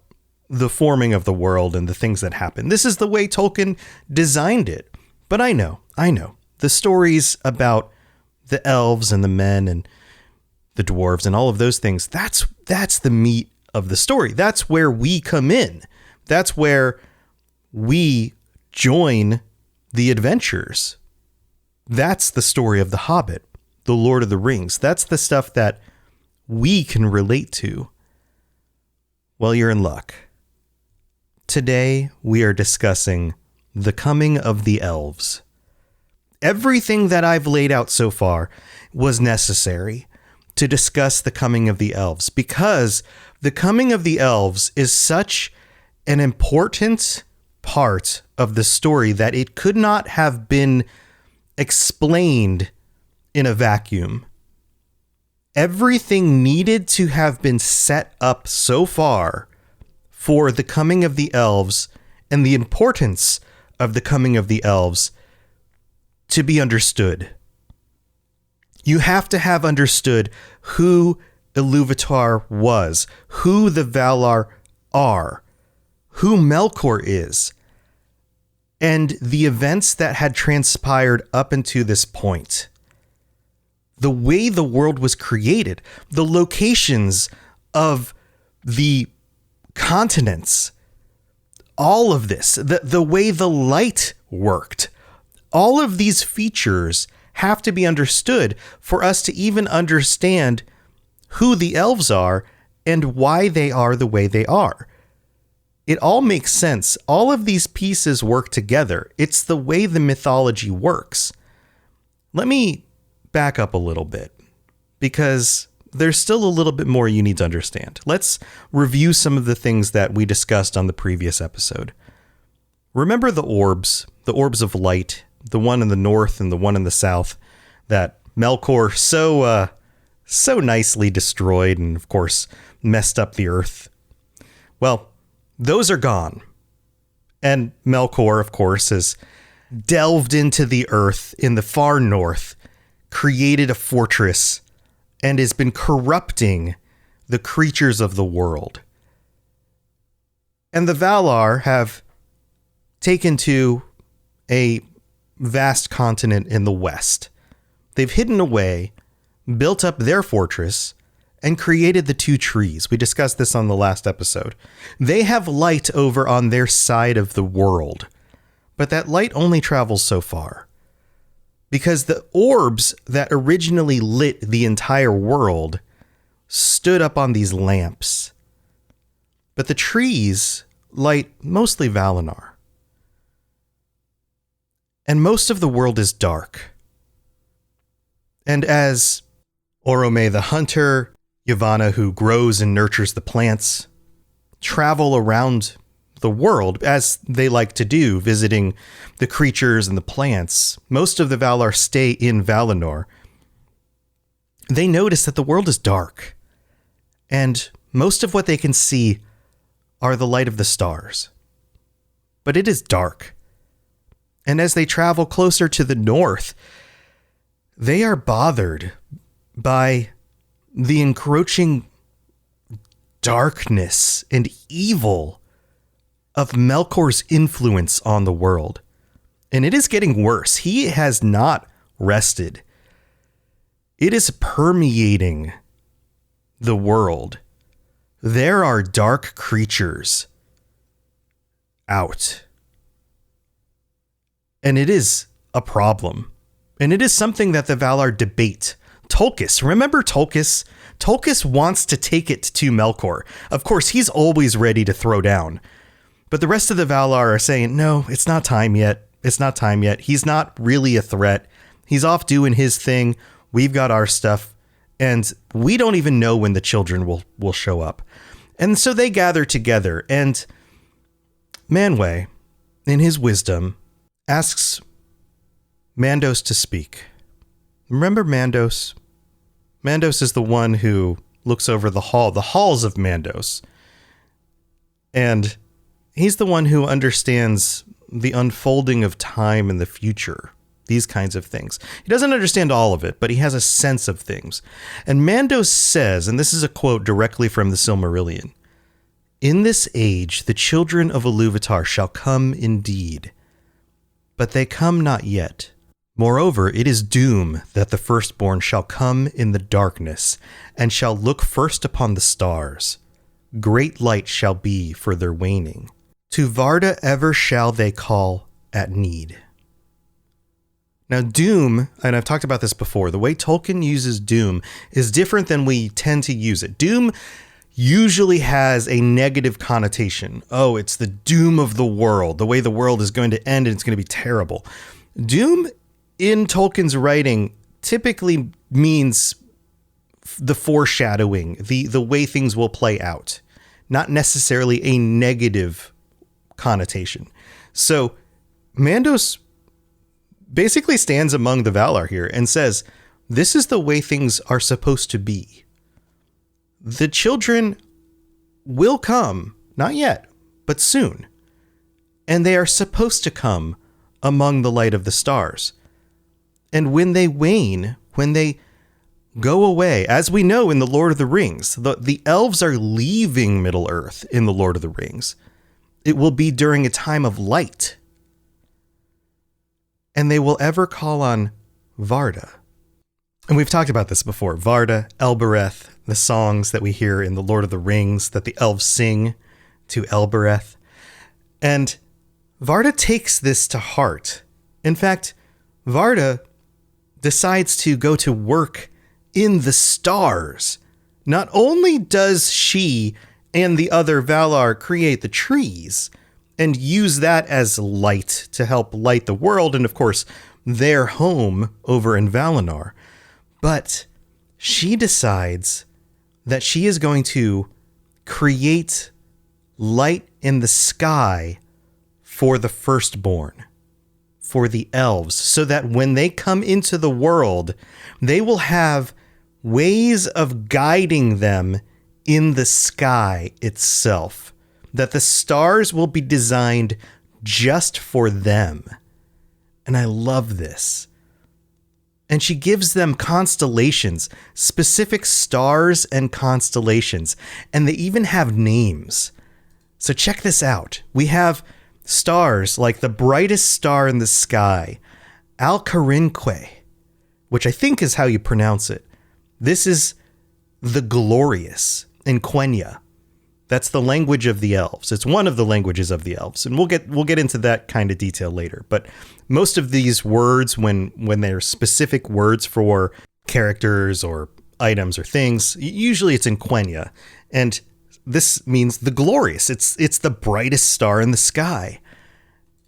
the forming of the world and the things that happen. This is the way Tolkien designed it. But I know, the stories about the elves and the men and the dwarves and all of those things, that's the meat of the story. That's where we come in. That's where we join the adventures. That's the story of The Hobbit, The Lord of the Rings. That's the stuff that we can relate to. Well, you're in luck. Today, we are discussing the coming of the elves. Everything that I've laid out so far was necessary to discuss the coming of the elves, because the coming of the elves is such an important part of the story that it could not have been explained in a vacuum. Everything needed to have been set up so far for the coming of the elves and the importance of the coming of the elves to be understood. You have to have understood who Iluvatar was, who the Valar are, who Melkor is, and the events that had transpired up until this point. The way the world was created, the locations of the continents, all of this, the way the light worked, all of these features have to be understood for us to even understand who the elves are and why they are the way they are. It all makes sense. All of these pieces work together. It's the way the mythology works. Let me back up a little bit, because there's still a little bit more you need to understand. Let's review some of the things that we discussed on the previous episode. Remember the orbs of light, the one in the north and the one in the south that Melkor so nicely destroyed, and of course messed up the earth. Well, those are gone. And Melkor, of course, has delved into the earth in the far north, created a fortress, and has been corrupting the creatures of the world. And the Valar have taken to a vast continent in the west. They've hidden away, built up their fortress, and created the two trees. We discussed this on the last episode. They have light over on their side of the world, but that light only travels so far. Because the orbs that originally lit the entire world stood up on these lamps. But the trees light mostly Valinor. And most of the world is dark. And as Orome the hunter, Yavanna who grows and nurtures the plants, travel around the world as they like to do, visiting the creatures and the plants, most of the Valar stay in Valinor. They notice that the world is dark. And most of what they can see are the light of the stars. But it is dark. And as they travel closer to the north, they are bothered by the encroaching darkness and evil of Melkor's influence on the world. And it is getting worse. He has not rested. It is permeating the world. There are dark creatures out. And it is a problem. And it is something that the Valar debate. Tolkien, remember Tolkien? Tolkien wants to take it to Melkor. Of course, he's always ready to throw down. But the rest of the Valar are saying, no, it's not time yet. It's not time yet. He's not really a threat. He's off doing his thing. We've got our stuff. And we don't even know when the children will show up. And so they gather together. And Manwë, in his wisdom, asks Mandos to speak. Remember Mandos? Mandos is the one who looks over the halls of Mandos. And he's the one who understands the unfolding of time in the future. These kinds of things. He doesn't understand all of it, but he has a sense of things. And Mandos says, and this is a quote directly from the Silmarillion, "In this age, the children of Iluvatar shall come indeed, but they come not yet. Moreover, it is doom that the firstborn shall come in the darkness, and shall look first upon the stars. Great light shall be for their waning. To Varda ever shall they call at need." Now, doom, and I've talked about this before, the way Tolkien uses doom is different than we tend to use it. Doom usually has a negative connotation. Oh, it's the doom of the world, the way the world is going to end and it's going to be terrible. Doom in Tolkien's writing typically means the foreshadowing, the way things will play out, not necessarily a negative connotation. So Mandos basically stands among the Valar here and says, this is the way things are supposed to be. The children will come, not yet, but soon. And they are supposed to come among the light of the stars. And when they wane, when they go away, as we know in the Lord of the Rings, the elves are leaving Middle-earth in the Lord of the Rings. It will be during a time of light. And they will ever call on Varda. And we've talked about this before. Varda, Elbereth, the songs that we hear in the Lord of the Rings that the elves sing to Elbereth. And Varda takes this to heart. In fact, Varda decides to go to work in the stars. Not only does she and the other Valar create the trees and use that as light to help light the world, and of course, their home over in Valinor, but she decides that she is going to create light in the sky for the firstborn, for the elves, so that when they come into the world, they will have ways of guiding them in the sky itself, that the stars will be designed just for them. And I love this. And she gives them constellations, specific stars and constellations, and they even have names. So check this out. We have stars like the brightest star in the sky, Alcarinque, which I think is how you pronounce it. This is the glorious in Quenya. That's the language of the elves. It's one of the languages of the elves, and we'll get into that kind of detail later. But most of these words, when they're specific words for characters or items or things, usually it's in Quenya, and this means the glorious. It's the brightest star in the sky.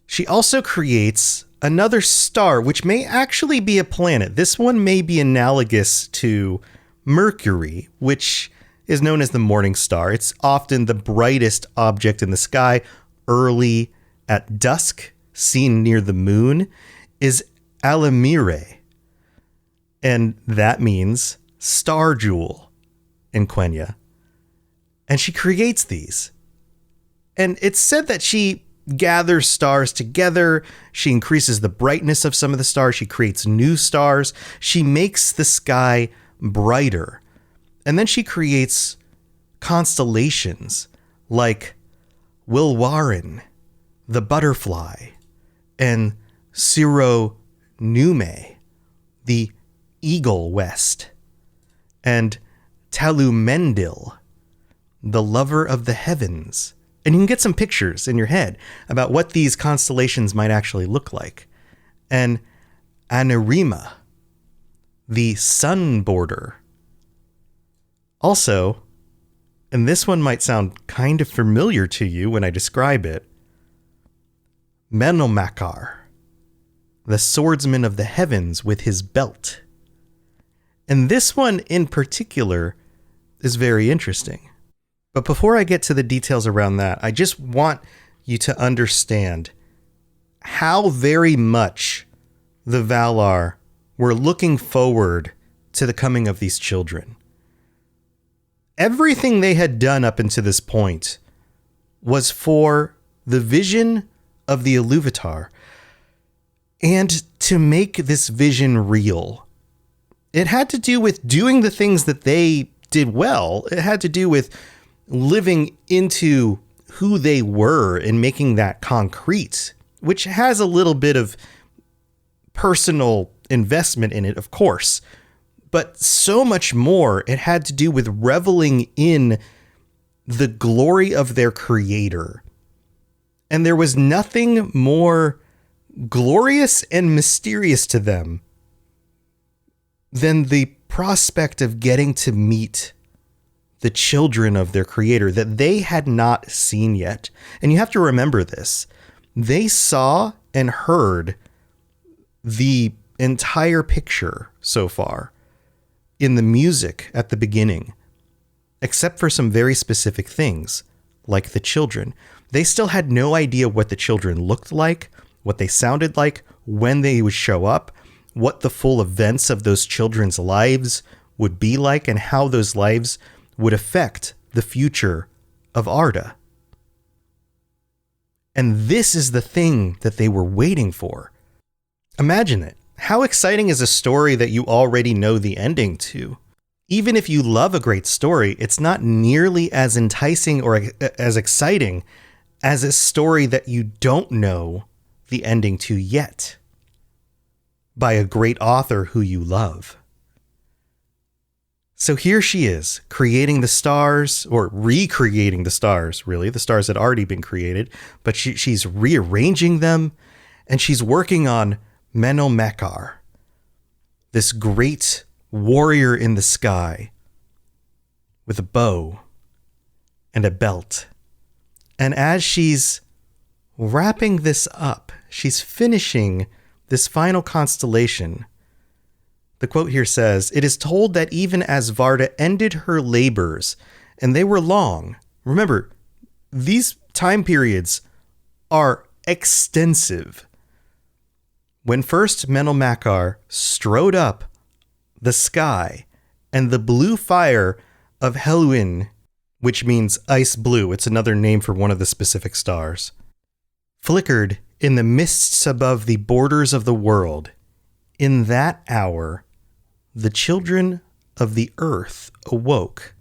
She also creates another star, which may actually be a planet. This one may be analogous to Mercury, which is known as the morning star. It's often the brightest object in the sky early at dusk, seen near the moon, is Alamire. And that means star jewel in Quenya. And she creates these. And it's said that she gathers stars together. She increases the brightness of some of the stars. She creates new stars. She makes the sky brighter. And then she creates constellations like Wilwarin, the butterfly, and Ciro Nume, the eagle west, and Talumendil, the lover of the heavens. And you can get some pictures in your head about what these constellations might actually look like. And Anirima, the sun border. Also, and this one might sound kind of familiar to you when I describe it, Menomakar, the swordsman of the heavens with his belt. And this one in particular is very interesting. But before I get to the details around that, I just want you to understand how very much the Valar were looking forward to the coming of these children. Everything they had done up until this point was for the vision of the Iluvatar and to make this vision real. It had to do with doing the things that they did well. It had to do with living into who they were and making that concrete, which has a little bit of personal investment in it, of course. But so much more, it had to do with reveling in the glory of their creator. And there was nothing more glorious and mysterious to them than the prospect of getting to meet the children of their creator that they had not seen yet. And you have to remember this. They saw and heard the entire picture so far in the music at the beginning, except for some very specific things, like the children. They still had no idea what the children looked like, what they sounded like, when they would show up, what the full events of those children's lives would be like, and how those lives would affect the future of Arda. And this is the thing that they were waiting for. Imagine it. How exciting is a story that you already know the ending to? Even if you love a great story, it's not nearly as enticing or as exciting as a story that you don't know the ending to yet, by a great author who you love. So here she is, creating the stars, or recreating the stars, really. The stars had already been created, but she's rearranging them, and she's working on Menomakar, this great warrior in the sky with a bow and a belt. And as she's wrapping this up, she's finishing this final constellation. The quote here says, "It is told that even as Varda ended her labors, and they were long." Remember, these time periods are extensive. When first Menomakar strode up the sky, and the blue fire of Helluin which means ice blue. It's another name for one of the specific stars. Flickered in the mists above the borders of the world. In that hour, the children of the earth awoke,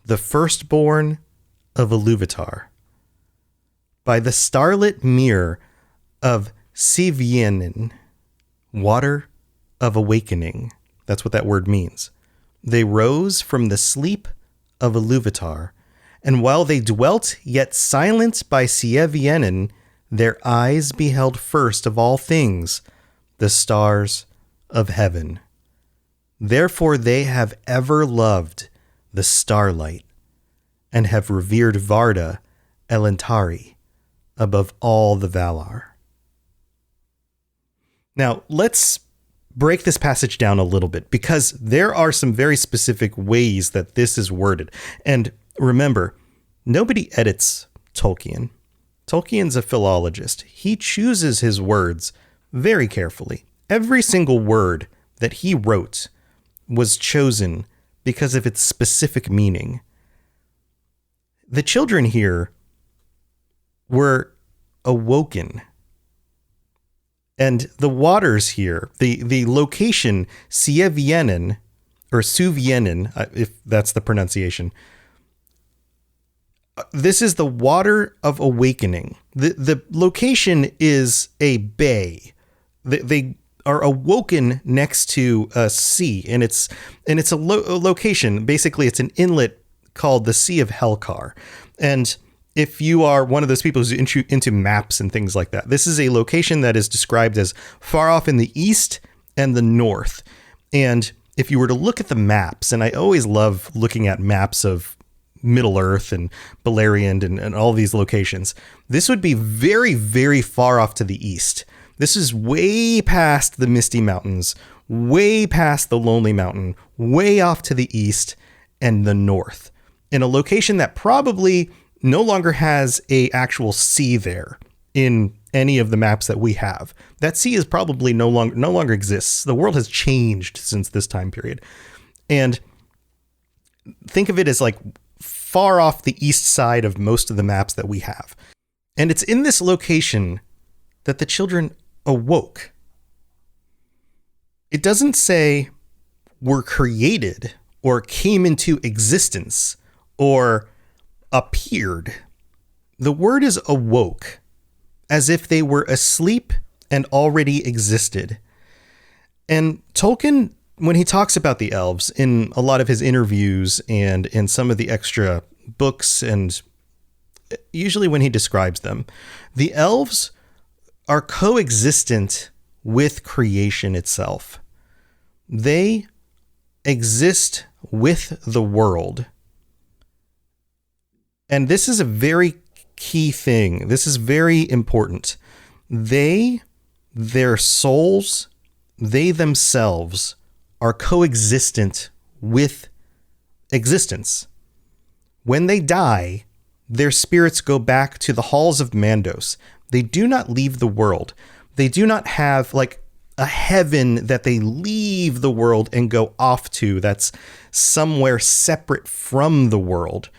the firstborn of Iluvatar. By the starlit mirror of Sivienen, water of awakening. That's what that word means. They rose from the sleep of Iluvatar, and while they dwelt yet silent by Sievienen, their eyes beheld first of all things the stars of heaven. Therefore they have ever loved the starlight, and have revered Varda Elentari above all the Valar. Now, let's break this passage down a little bit, because there are some very specific ways that this is worded. And remember, nobody edits Tolkien. Tolkien's a philologist. He chooses his words very carefully. Every single word that he wrote was chosen because of its specific meaning. The children here were awoken. And the waters here, the location, Sievienen, or Suvienen, if that's the pronunciation, this is the water of awakening. The location is a bay. They are awoken next to a sea, and it's a location. Basically, it's an inlet called the Sea of Helkar. And if you are one of those people who's into maps and things like that, this is a location that is described as far off in the east and the north. And if you were to look at the maps, and I always love looking at maps of Middle Earth and Beleriand and all these locations, this would be very, very far off to the east. This is way past the Misty Mountains, way past the Lonely Mountain, way off to the east and the north, in a location that probably no longer has a actual sea there in any of the maps that we have. That sea is probably no longer exists. The world has changed since this time period. And think of it as like far off the east side of most of the maps that we have. And it's in this location that the children awoke. It doesn't say were created or came into existence or appeared. The word is awoke, as if they were asleep and already existed. And Tolkien, when he talks about the elves in a lot of his interviews and in some of the extra books, and usually when he describes them, the elves are coexistent with creation itself. They exist with the world. And this is a very key thing. This is very important. Their souls, they themselves are coexistent with existence. When they die, their spirits go back to the halls of Mandos. They do not leave the world. They do not have like a heaven that they leave the world and go off to that's somewhere separate from the world.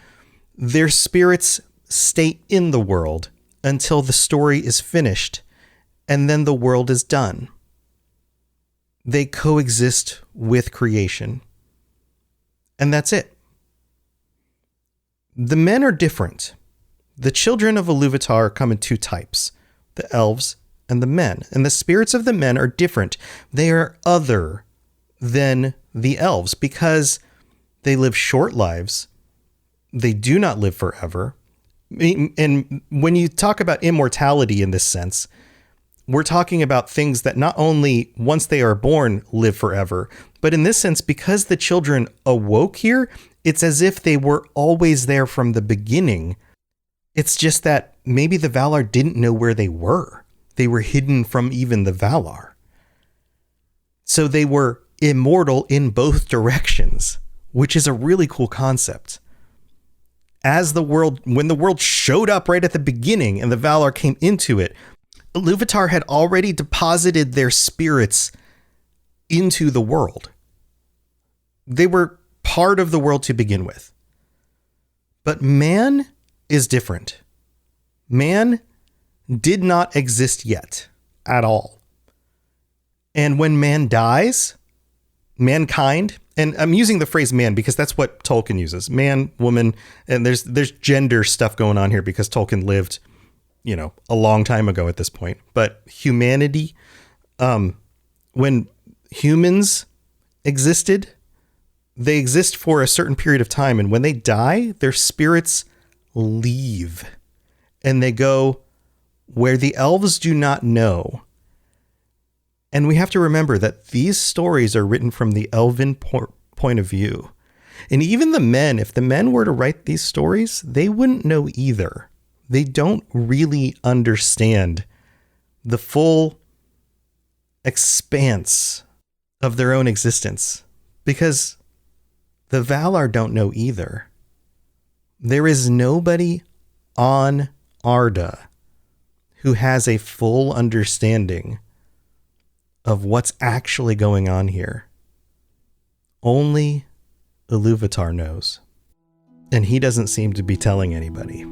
Their spirits stay in the world until the story is finished, and then the world is done. They coexist with creation. And that's it. The men are different. The children of Iluvatar come in two types, the elves and the men. And the spirits of the men are different. They are other than the elves because they live short lives. They do not live forever. And when you talk about immortality in this sense, we're talking about things that not only once they are born live forever, but in this sense, because the children awoke here, it's as if they were always there from the beginning. It's just that maybe the Valar didn't know where they were. They were hidden from even the Valar. So they were immortal in both directions, which is a really cool concept. When the world showed up right at the beginning and the Valar came into it, Iluvatar had already deposited their spirits into the world. They were part of the world to begin with. But man is different. Man did not exist yet at all. And when man dies, mankind, and I'm using the phrase man because that's what Tolkien uses, man, woman, and there's gender stuff going on here because Tolkien lived, a long time ago at this point. But humanity, when humans existed, they exist for a certain period of time. And when they die, their spirits leave and they go where the elves do not know. And we have to remember that these stories are written from the elven point of view. And even the men, if the men were to write these stories, they wouldn't know either. They don't really understand the full expanse of their own existence because the Valar don't know either. There is nobody on Arda who has a full understanding of what's actually going on here. Only Iluvatar knows. And he doesn't seem to be telling anybody.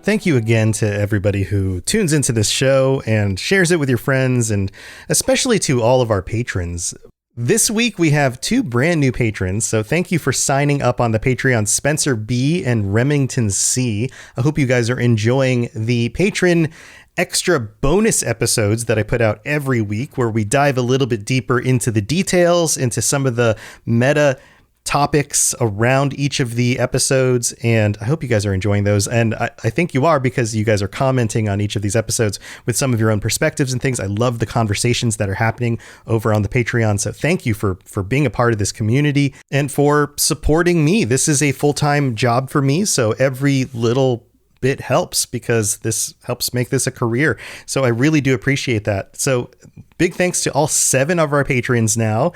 Thank you again to everybody who tunes into this show and shares it with your friends, and especially to all of our patrons. This week we have 2 brand new patrons, so thank you for signing up on the Patreon, Spencer B. and Remington C. I hope you guys are enjoying the patron extra bonus episodes that I put out every week, where we dive a little bit deeper into the details, into some of the meta topics around each of the episodes, and I hope you guys are enjoying those. And I think you are, because you guys are commenting on each of these episodes with some of your own perspectives and things. I love the conversations that are happening over on the Patreon. So thank you for being a part of this community and for supporting me. This is a full-time job for me, so every little bit helps, because this helps make this a career. So I really do appreciate that. So big thanks to all 7 of our patrons now.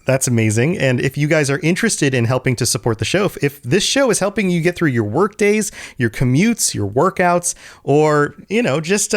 That's amazing. And if you guys are interested in helping to support the show, if this show is helping you get through your work days, your commutes, your workouts, or, just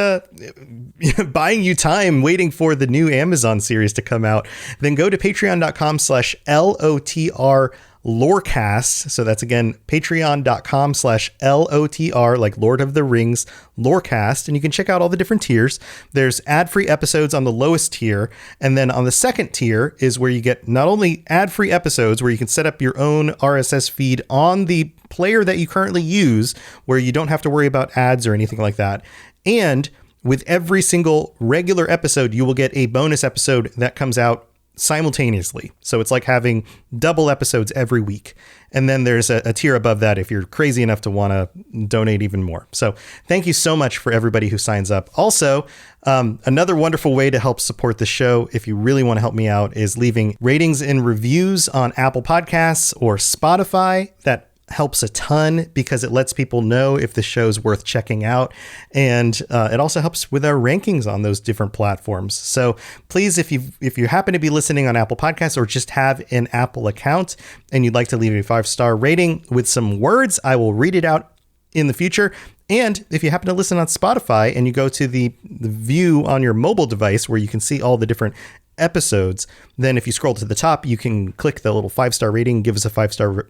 buying you time waiting for the new Amazon series to come out, then go to patreon.com/LOTR Lorecast. So that's again, patreon.com/LOTR, like Lord of the Rings Lorecast. And you can check out all the different tiers. There's ad-free episodes on the lowest tier. And then on the second tier is where you get not only ad-free episodes, where you can set up your own RSS feed on the player that you currently use, where you don't have to worry about ads or anything like that. And with every single regular episode, you will get a bonus episode that comes out simultaneously. So it's like having double episodes every week. And then there's a tier above that if you're crazy enough to want to donate even more. So thank you so much for everybody who signs up. Also, another wonderful way to help support the show, if you really want to help me out, is leaving ratings and reviews on Apple Podcasts or Spotify. That helps a ton, because it lets people know if the show's worth checking out, and it also helps with our rankings on those different platforms. So please, if you happen to be listening on Apple Podcasts or just have an Apple account and you'd like to leave a 5-star rating with some words, I will read it out in the future. And if you happen to listen on Spotify and you go to the view on your mobile device where you can see all the different episodes, then if you scroll to the top, you can click the little 5-star rating, give us a 5-star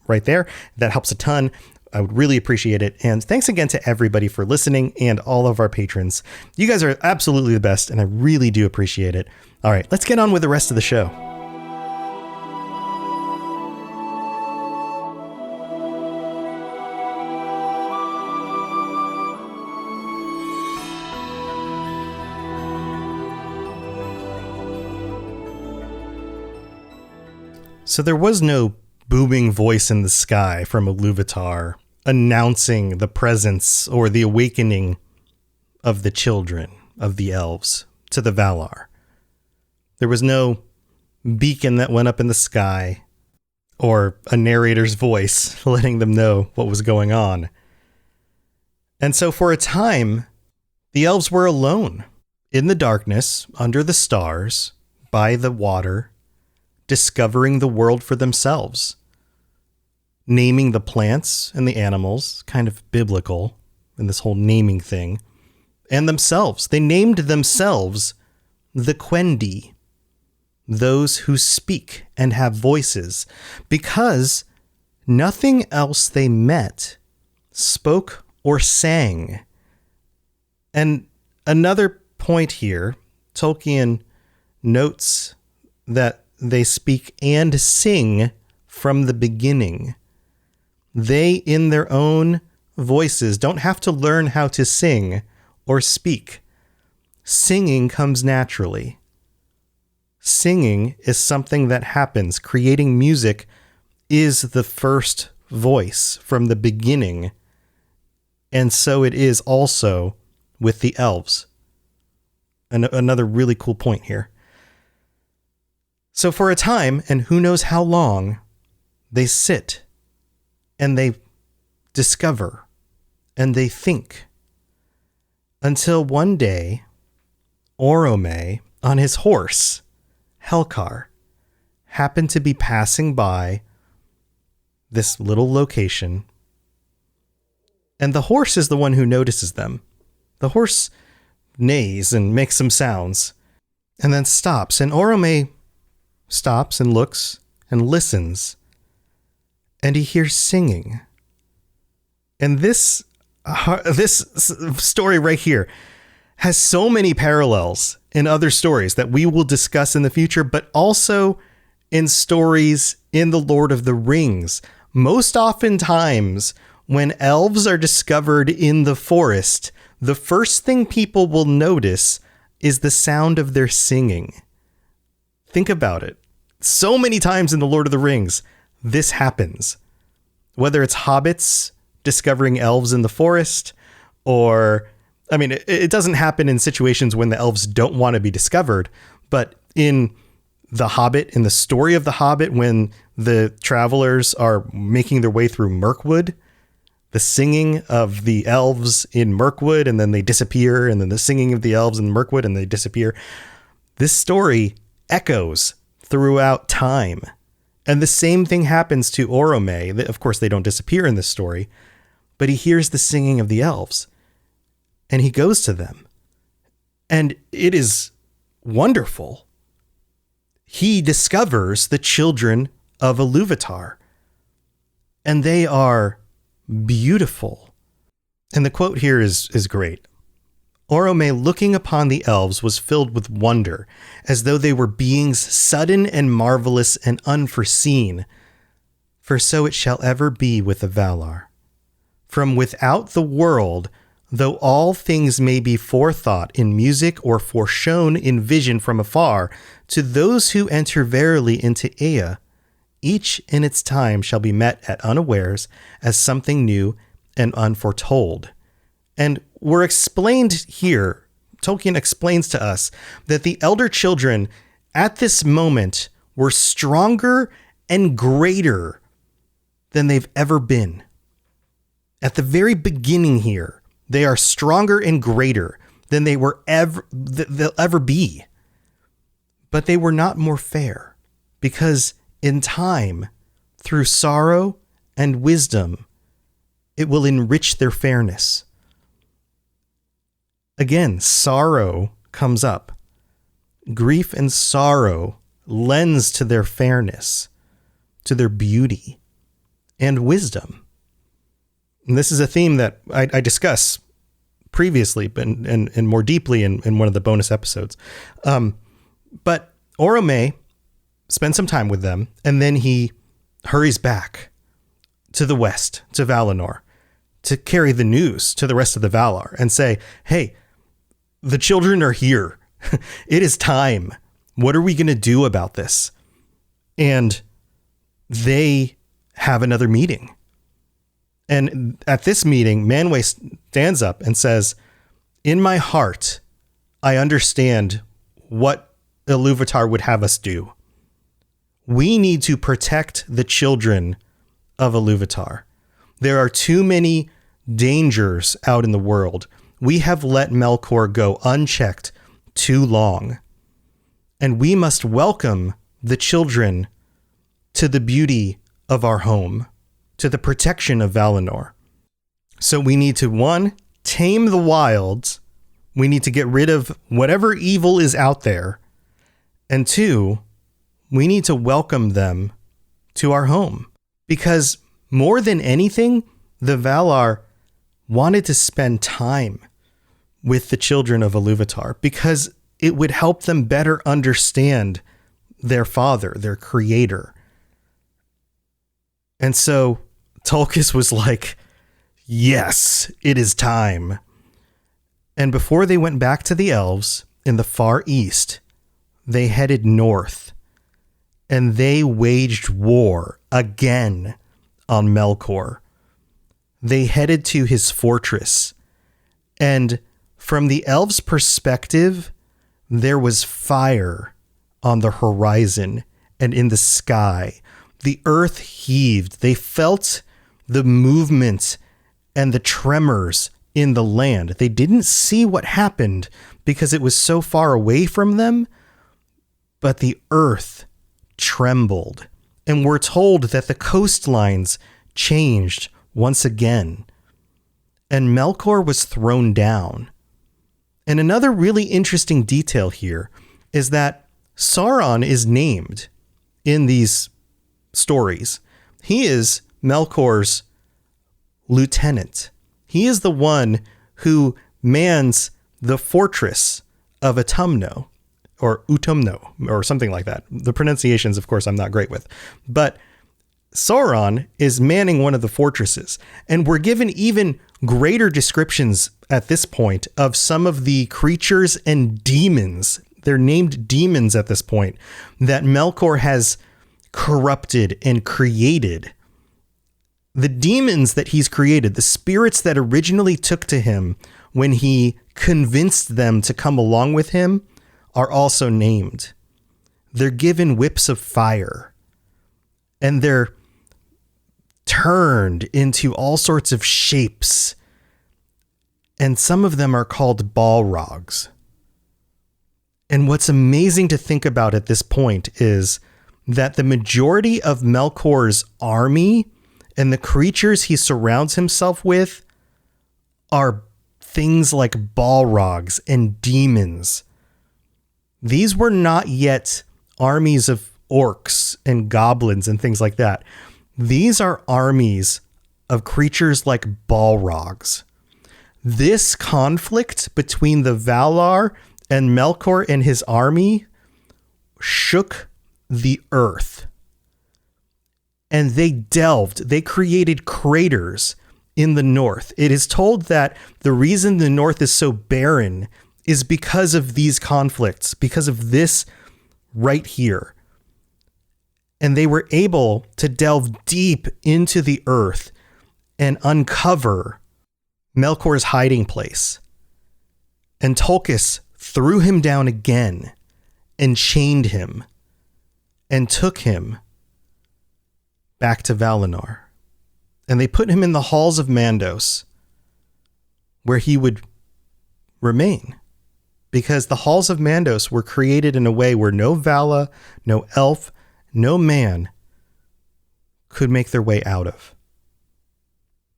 right there. That helps a ton. I would really appreciate it. And thanks again to everybody for listening, and all of our patrons. You guys are absolutely the best, and I really do appreciate it. All right, let's get on with the rest of the show. So there was no booming voice in the sky from Iluvatar announcing the presence or the awakening of the children of the elves to the Valar. There was no beacon that went up in the sky or a narrator's voice letting them know what was going on. And so for a time, the elves were alone in the darkness under the stars, by the water, discovering the world for themselves, naming the plants and the animals, kind of biblical in this whole naming thing, and themselves. They named themselves the Quendi, those who speak and have voices, because nothing else they met spoke or sang. And another point here, Tolkien notes that they speak and sing from the beginning. They, in their own voices, don't have to learn how to sing or speak. Singing comes naturally. Singing is something that happens. Creating music is the first voice from the beginning. And so it is also with the elves. Another really cool point here. So for a time, and who knows how long, they sit and they discover and they think, until one day, Orome, on his horse, Helkar, happened to be passing by this little location, and the horse is the one who notices them. The horse neighs and makes some sounds, and then stops, and Orome stops and looks and listens, and he hears singing. And this story right here has so many parallels in other stories that we will discuss in the future, but also in stories in The Lord of the Rings. Most oftentimes, when elves are discovered in the forest, the first thing people will notice is the sound of their singing. Think about it. So many times in The Lord of the Rings, this happens. Whether it's hobbits discovering elves in the forest, or, I mean, it doesn't happen in situations when the elves don't want to be discovered, but in The Hobbit, in the story of The Hobbit, when the travelers are making their way through Mirkwood, the singing of the elves in Mirkwood, and then they disappear, and then the singing of the elves in Mirkwood, and they disappear. This story echoes throughout time. And the same thing happens to Orome. Of course, they don't disappear in this story, but he hears the singing of the elves, and he goes to them. And it is wonderful. He discovers the children of Iluvatar, and they are beautiful. And the quote here is great. Orome, looking upon the elves, was filled with wonder, as though they were beings sudden and marvelous and unforeseen. For so it shall ever be with the Valar. From without the world, though all things may be forethought in music or foreshown in vision from afar, to those who enter verily into Ea, each in its time shall be met at unawares as something new and unforetold. And we're explained here, Tolkien explains to us that the elder children at this moment were stronger and greater than they've ever been. At the very beginning here, they are stronger and greater than they'll ever be. But they were not more fair, because in time, through sorrow and wisdom, it will enrich their fairness. Again, sorrow comes up. Grief and sorrow lends to their fairness, to their beauty, and wisdom. And this is a theme that I discuss previously and more deeply in one of the bonus episodes. But Orome spends some time with them, and then he hurries back to the west, to Valinor, to carry the news to the rest of the Valar and say, hey, the children are here. It is time. What are we going to do about this? And they have another meeting. And at this meeting, Manwë stands up and says, in my heart, I understand what Iluvatar would have us do. We need to protect the children of Iluvatar. There are too many dangers out in the world. We have let Melkor go unchecked too long. and we must welcome the children to the beauty of our home, to the protection of Valinor. So we need to, one, tame the wilds. We need to get rid of whatever evil is out there. And two, we need to welcome them to our home. Because more than anything, the Valar wanted to spend time with the children of Iluvatar because it would help them better understand their father, their creator. And so Tolkien was like, yes, it is time. And before they went back to the elves in the far east, they headed north and they waged war again on Melkor. They headed to his fortress, and from the elves' perspective, there was fire on the horizon and in the sky. The earth heaved. They felt the movement and the tremors in the land. They didn't see what happened because it was so far away from them, but the earth trembled. And we're told that the coastlines changed once again. And Melkor was thrown down. And another really interesting detail here is that Sauron is named in these stories. He is Melkor's lieutenant. He is the one who mans the fortress of Utumno, or Utumno, or something like that. The pronunciations, of course, I'm not great with. But Sauron is manning one of the fortresses, and we're given even greater descriptions at this point of some of the creatures and demons. They're named demons at this point that Melkor has corrupted and created. The demons that he's created, the spirits that originally took to him when he convinced them to come along with him, are also named. They're given whips of fire, and they're turned into all sorts of shapes. And some of them are called Balrogs. And what's amazing to think about at this point is that the majority of Melkor's army and the creatures he surrounds himself with are things like Balrogs and demons. These were not yet armies of orcs and goblins and things like that. These are armies of creatures like Balrogs. This conflict between the Valar and Melkor and his army shook the earth. And they created craters in the north. It is told that the reason the north is so barren is because of these conflicts, because of this right here. And they were able to delve deep into the earth and uncover Melkor's hiding place. And Tolkien threw him down again and chained him and took him back to Valinor. And they put him in the halls of Mandos, where he would remain. Because the halls of Mandos were created in a way where no Vala, no elf, no man could make their way out of.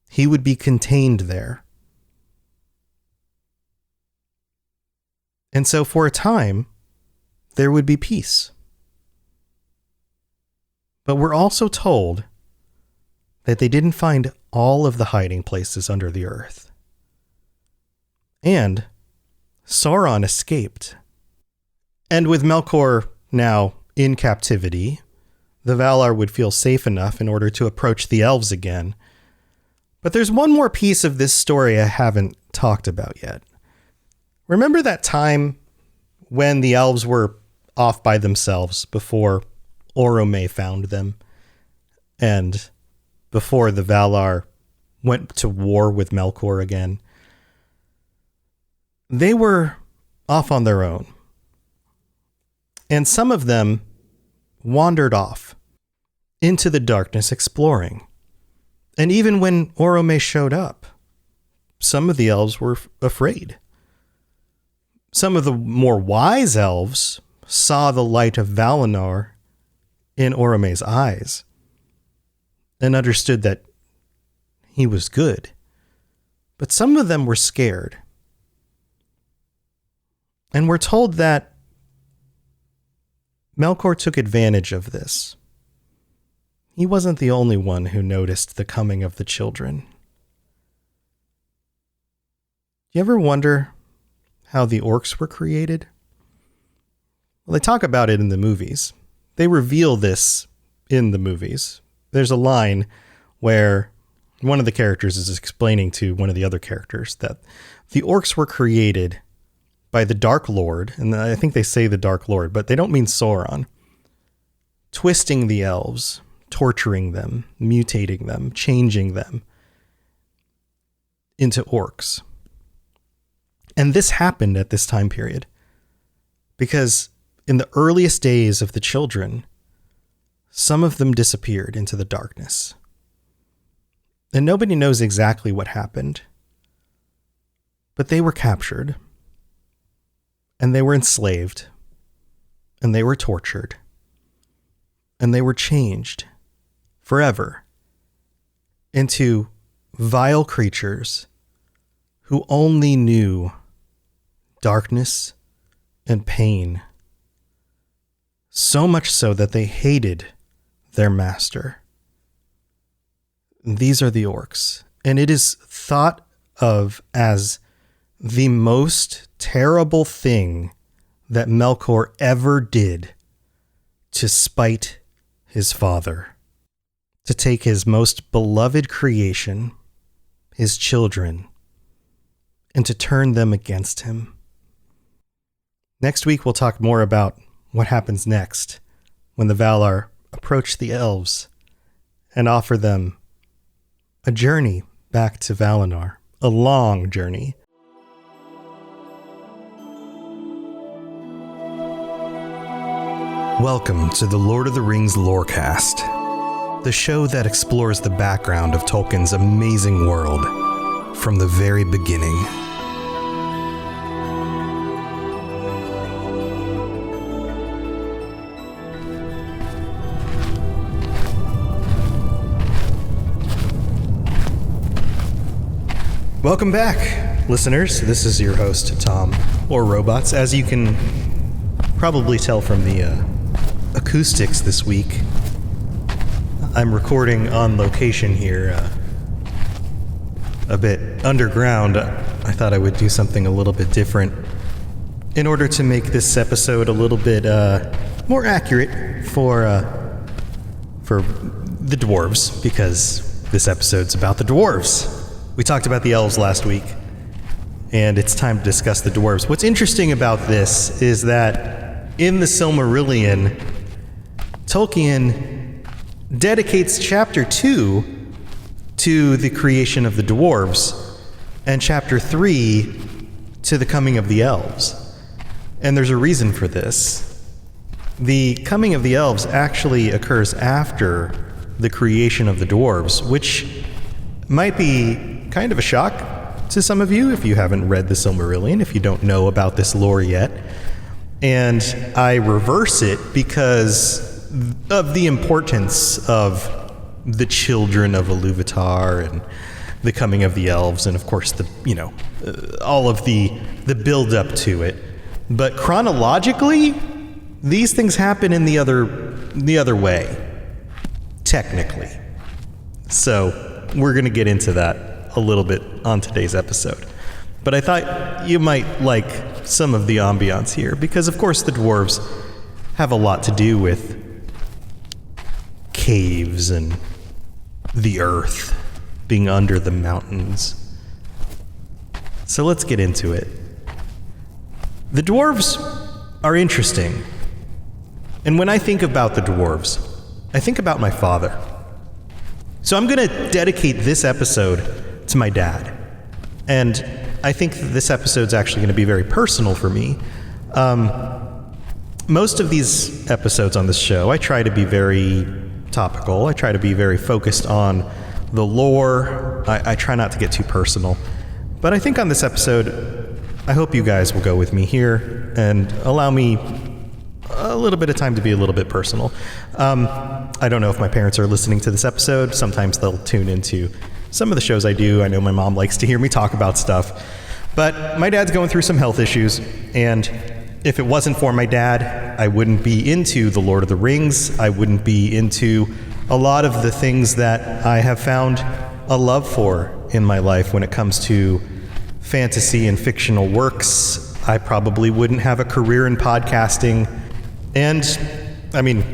He would be contained there. And so for a time, there would be peace. But we're also told that they didn't find all of the hiding places under the earth. And Sauron escaped. And with Melkor now in captivity, the Valar would feel safe enough in order to approach the elves again. But there's one more piece of this story I haven't talked about yet. Remember that time when the elves were off by themselves before Orome found them, and before the Valar went to war with Melkor again? They were off on their own. And some of them wandered off into the darkness exploring. And even when Orome showed up, some of the elves were afraid. Some of the more wise elves saw the light of Valinor in Orome's eyes and understood that he was good. But some of them were scared. And we're told that Melkor took advantage of this. He wasn't the only one who noticed the coming of the children. You ever wonder how the orcs were created? Well, they talk about it in the movies. They reveal this in the movies. There's a line where one of the characters is explaining to one of the other characters that the orcs were created by the Dark Lord, and I think they say the Dark Lord, but they don't mean Sauron, twisting the elves, torturing them, mutating them, changing them into orcs. And this happened at this time period because in the earliest days of the children, some of them disappeared into the darkness. And nobody knows exactly what happened, but they were captured, and they were enslaved, and they were tortured, and they were changed forever into vile creatures who only knew darkness and pain, so much so that they hated their master. These are the orcs, and it is thought of as the most terrible thing that Melkor ever did to spite his father, to take his most beloved creation, his children, and to turn them against him. Next week, we'll talk more about what happens next when the Valar approach the elves and offer them a journey back to Valinor, a long journey. Welcome to the Lord of the Rings Lorecast, the show that explores the background of Tolkien's amazing world from the very beginning. Welcome back, listeners. This is your host, Tom, or Robots. As you can probably tell from the acoustics this week, I'm recording on location here, a bit underground. I thought I would do something a little bit different in order to make this episode a little bit more accurate for the dwarves, because this episode's about the dwarves. We talked about the elves last week, and it's time to discuss the dwarves. What's interesting about this is that in the Silmarillion, Tolkien dedicates chapter 2 to the creation of the dwarves, and chapter 3 to the coming of the elves. And there's a reason for this. The coming of the elves actually occurs after the creation of the dwarves, which might be kind of a shock to some of you if you haven't read the Silmarillion, if you don't know about this lore yet. And I reverse it because of the importance of the children of Iluvatar and the coming of the elves, and of course all of the build up to it. But chronologically, these things happen in the other way, technically. So we're going to get into that a little bit on today's episode. But I thought you might like some of the ambiance here, because of course the dwarves have a lot to do with caves and the earth being under the mountains. So let's get into it. The dwarves are interesting. And when I think about the dwarves, I think about my father. So I'm going to dedicate this episode to my dad. And I think that this episode's actually going to be very personal for me. Most of these episodes on this show, I try to be very topical. I try to be very focused on the lore. I try not to get too personal. But I think on this episode, I hope you guys will go with me here and allow me a little bit of time to be a little bit personal. I don't know if my parents are listening to this episode. Sometimes they'll tune into some of the shows I do. I know my mom likes to hear me talk about stuff. But my dad's going through some health issues, and if it wasn't for my dad, I wouldn't be into The Lord of the Rings. I wouldn't be into a lot of the things that I have found a love for in my life when it comes to fantasy and fictional works. I probably wouldn't have a career in podcasting. And, I mean,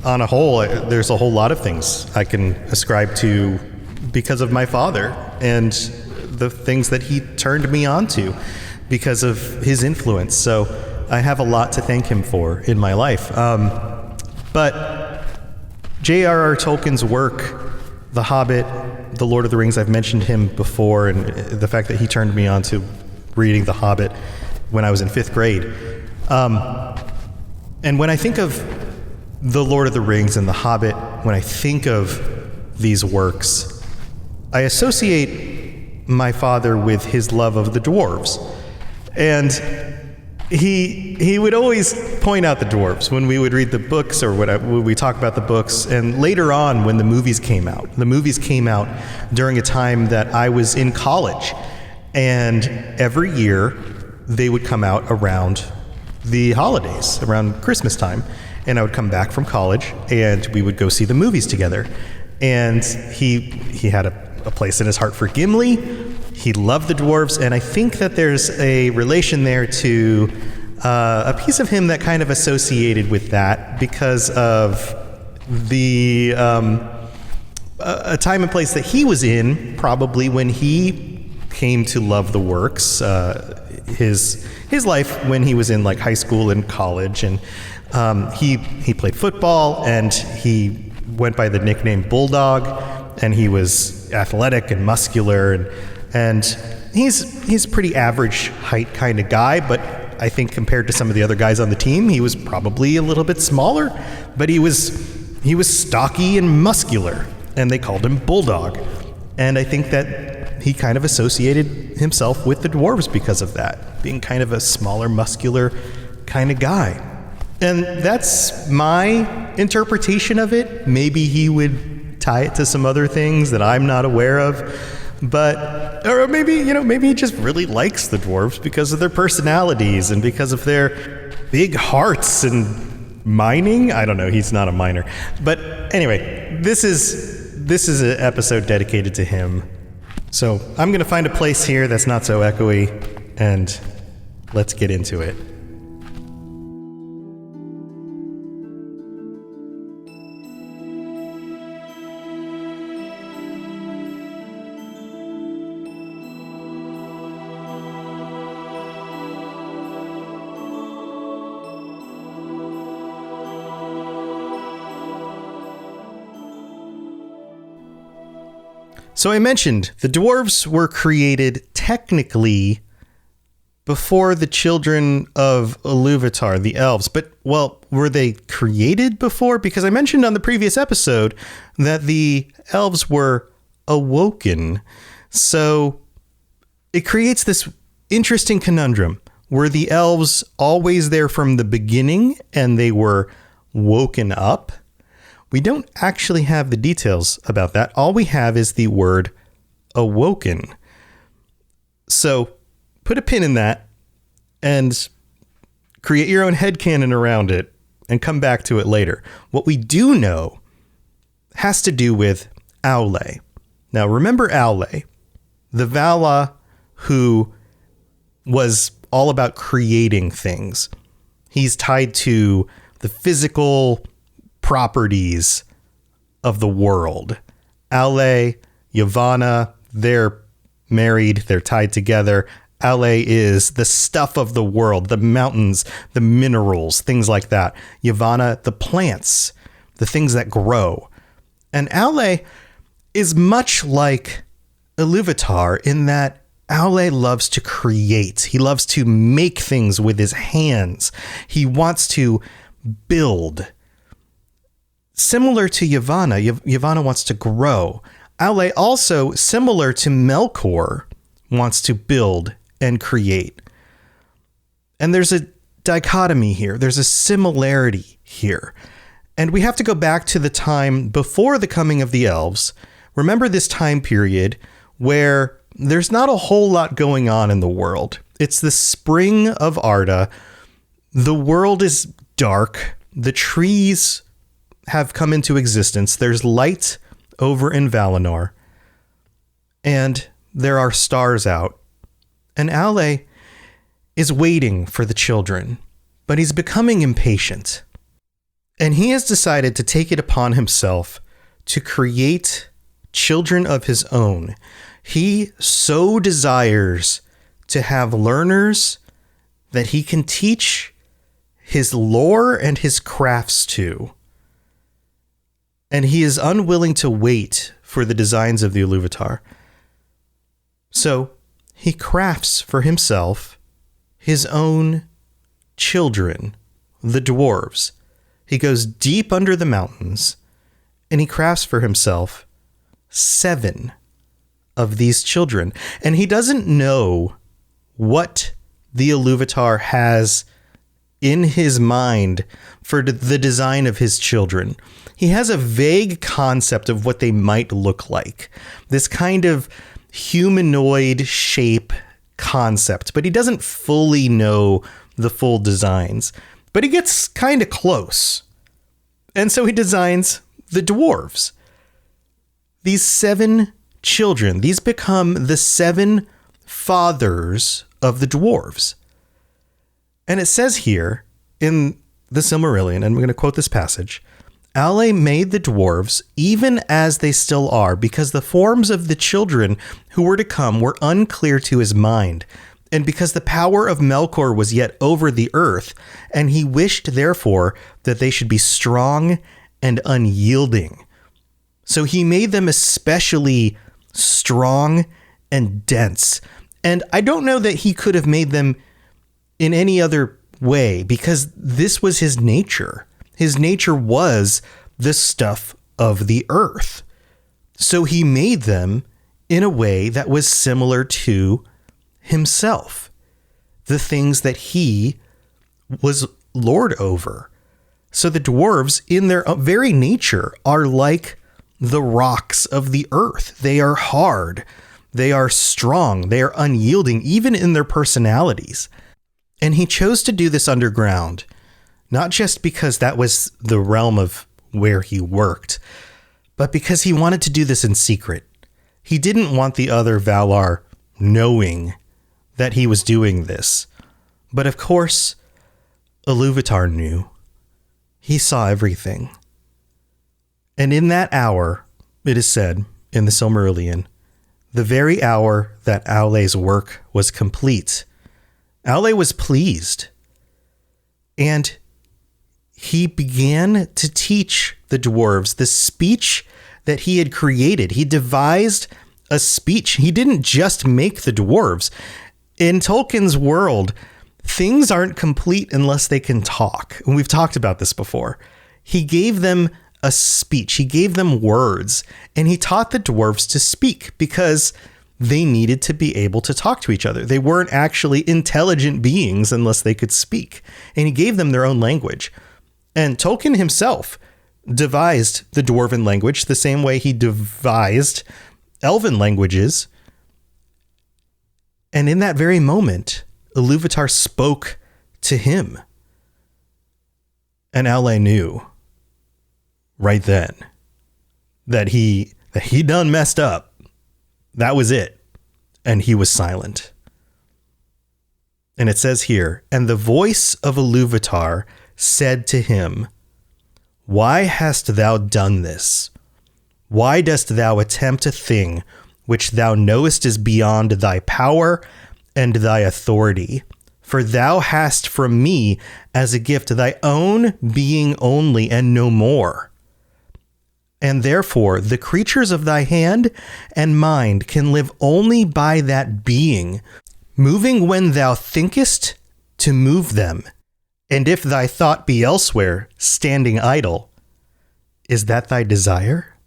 on a whole, there's a whole lot of things I can ascribe to because of my father and the things that he turned me on to because of his influence. So I have a lot to thank him for in my life. But J.R.R. Tolkien's work, The Hobbit, The Lord of the Rings, I've mentioned him before, and the fact that he turned me on to reading The Hobbit when I was in 5th grade. And when I think of The Lord of the Rings and The Hobbit, when I think of these works, I associate my father with his love of the dwarves. And he would always point out the dwarves when we would read the books or when we talk about the books. And later on, when the movies came out during a time that I was in college. And every year, they would come out around the holidays, around Christmas time. And I would come back from college, and we would go see the movies together. And he had a place in his heart for Gimli. He loved the dwarves, and I think that there's a relation there to a piece of him that kind of associated with that because of the a time and place that he was in, probably when he came to love the works. His life when he was in like high school and college, and he played football, and he went by the nickname Bulldog, and he was athletic and muscular, and he's a pretty average height kind of guy, but I think compared to some of the other guys on the team, he was probably a little bit smaller, but he was stocky and muscular, and they called him Bulldog. And I think that he kind of associated himself with the dwarves because of that, being kind of a smaller, muscular kind of guy. And that's my interpretation of it. Maybe he would tie it to some other things that I'm not aware of. But, or maybe he just really likes the dwarves because of their personalities and because of their big hearts and mining. I don't know. He's not a miner. But anyway, this is an episode dedicated to him. So I'm going to find a place here that's not so echoey, and let's get into it. So I mentioned the dwarves were created technically before the children of Iluvatar, the elves. But, well, were they created before? Because I mentioned on the previous episode that the elves were awoken. So it creates this interesting conundrum. Were the elves always there from the beginning and they were woken up? We don't actually have the details about that. All we have is the word awoken. So put a pin in that and create your own headcanon around it and come back to it later. What we do know has to do with Aule. Now remember Aule, the Valar who was all about creating things. He's tied to the physical properties of the world. Aule, Yavanna, they're married, they're tied together. Aule is the stuff of the world, the mountains, the minerals, things like that. Yavanna, the plants, the things that grow. And Aule is much like Iluvatar in that Aule loves to create. He loves to make things with his hands. He wants to build. Similar to Yavanna, Yavanna wants to grow. Aule also, similar to Melkor, wants to build and create. And there's a dichotomy here. There's a similarity here. And we have to go back to the time before the coming of the elves. Remember this time period where there's not a whole lot going on in the world. It's the spring of Arda. The world is dark. The trees have come into existence. There's light over in Valinor. And there are stars out. And Ale is waiting for the children, but he's becoming impatient. And he has decided to take it upon himself to create children of his own. He so desires to have learners that he can teach his lore and his crafts to. And he is unwilling to wait for the designs of the Iluvatar. So he crafts for himself his own children, the dwarves. He goes deep under the mountains and he crafts for himself 7 of these children. And he doesn't know what the Iluvatar has in his mind for the design of his children. He has a vague concept of what they might look like. This kind of humanoid shape concept, but he doesn't fully know the full designs. But he gets kind of close. And so he designs the dwarves. These 7 children, these become the 7 fathers of the dwarves. And it says here in the Silmarillion, and I'm going to quote this passage, Ale made the dwarves even as they still are, because the forms of the children who were to come were unclear to his mind, and because the power of Melkor was yet over the earth, and he wished, therefore, that they should be strong and unyielding. So he made them especially strong and dense. And I don't know that he could have made them in any other way, because this was his nature. His nature was the stuff of the earth. So he made them in a way that was similar to himself, the things that he was lord over. So the dwarves, in their very nature, are like the rocks of the earth. They are hard. They are strong. They are unyielding, even in their personalities. And he chose to do this underground, not just because that was the realm of where he worked, but because he wanted to do this in secret. He didn't want the other Valar knowing that he was doing this. But of course, Iluvatar knew. He saw everything. And in that hour, it is said in the Silmarillion, the very hour that Ale's work was complete, Ale was pleased. And he began to teach the dwarves the speech that he had created. He devised a speech. He didn't just make the dwarves. In Tolkien's world, things aren't complete unless they can talk. And we've talked about this before. He gave them a speech. He gave them words, and he taught the dwarves to speak because they needed to be able to talk to each other. They weren't actually intelligent beings unless they could speak. And he gave them their own language. And Tolkien himself devised the dwarven language the same way he devised elven languages. And in that very moment, Iluvatar spoke to him. And Ale knew right then that he done messed up. That was it. And he was silent. And it says here, and the voice of Iluvatar said to him, why hast thou done this? Why dost thou attempt a thing which thou knowest is beyond thy power and thy authority? For thou hast from me as a gift thy own being only and no more. And therefore the creatures of thy hand and mind can live only by that being, moving when thou thinkest to move them. And if thy thought be elsewhere, standing idle, is that thy desire?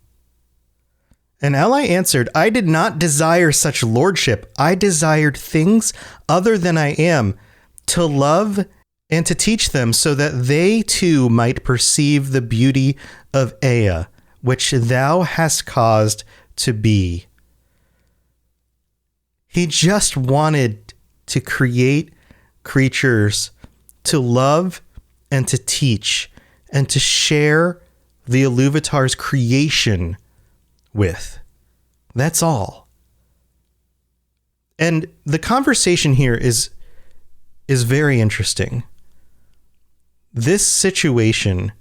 And Ale answered, I did not desire such lordship. I desired things other than I am, to love and to teach them so that they too might perceive the beauty of Ea, which thou hast caused to be. He just wanted to create creatures to love and to teach and to share the Iluvatar's creation with. That's all. And the conversation here is very interesting. This situation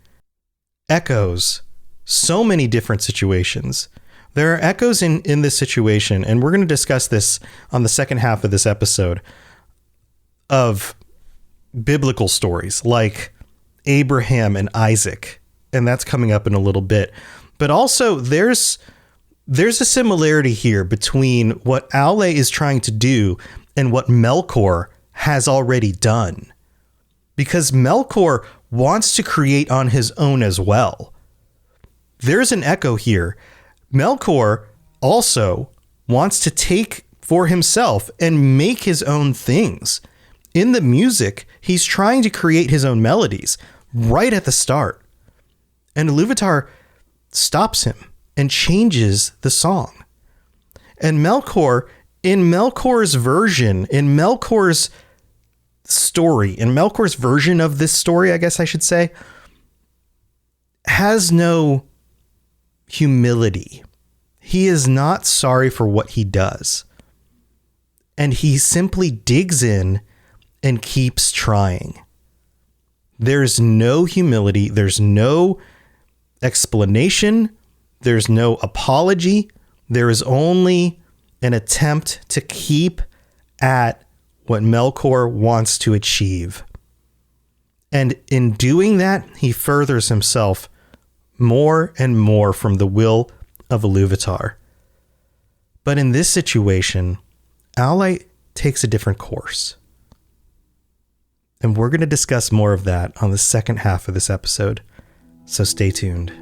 echoes so many different situations. There are echoes in this situation, and we're going to discuss this on the second half of this episode, of biblical stories like Abraham and Isaac, and that's coming up in a little bit. But also there's a similarity here between what Aule is trying to do and what Melkor has already done. Because Melkor wants to create on his own as well. There's an echo here. Melkor also wants to take for himself and make his own things. In the music, he's trying to create his own melodies right at the start. And Iluvatar stops him and changes the song. And Melkor, in Melkor's version, in Melkor's story, in Melkor's version of this story, I guess I should say, has no humility. He is not sorry for what he does. And he simply digs in and keeps trying. There's no humility. There's no explanation. There's no apology. There is only an attempt to keep at what Melkor wants to achieve. And in doing that, he furthers himself more and more from the will of Iluvatar. But in this situation, Aule takes a different course. And we're going to discuss more of that on the second half of this episode. So stay tuned.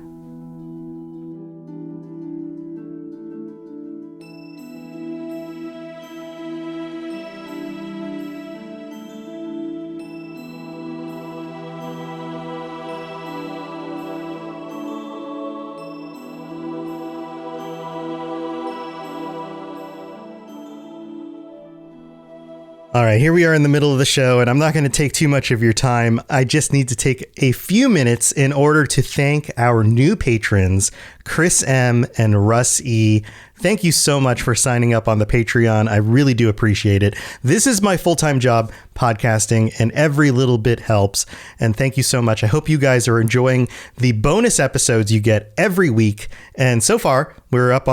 All right, here we are in the middle of the show, and I'm not going to take too much of your time. I just need to take a few minutes in order to thank our new patrons, Chris M. and Russ E. Thank you so much for signing up on the Patreon. I really do appreciate it. This is my full-time job, podcasting, and every little bit helps. And thank you so much. I hope you guys are enjoying the bonus episodes you get every week. And so far, we're up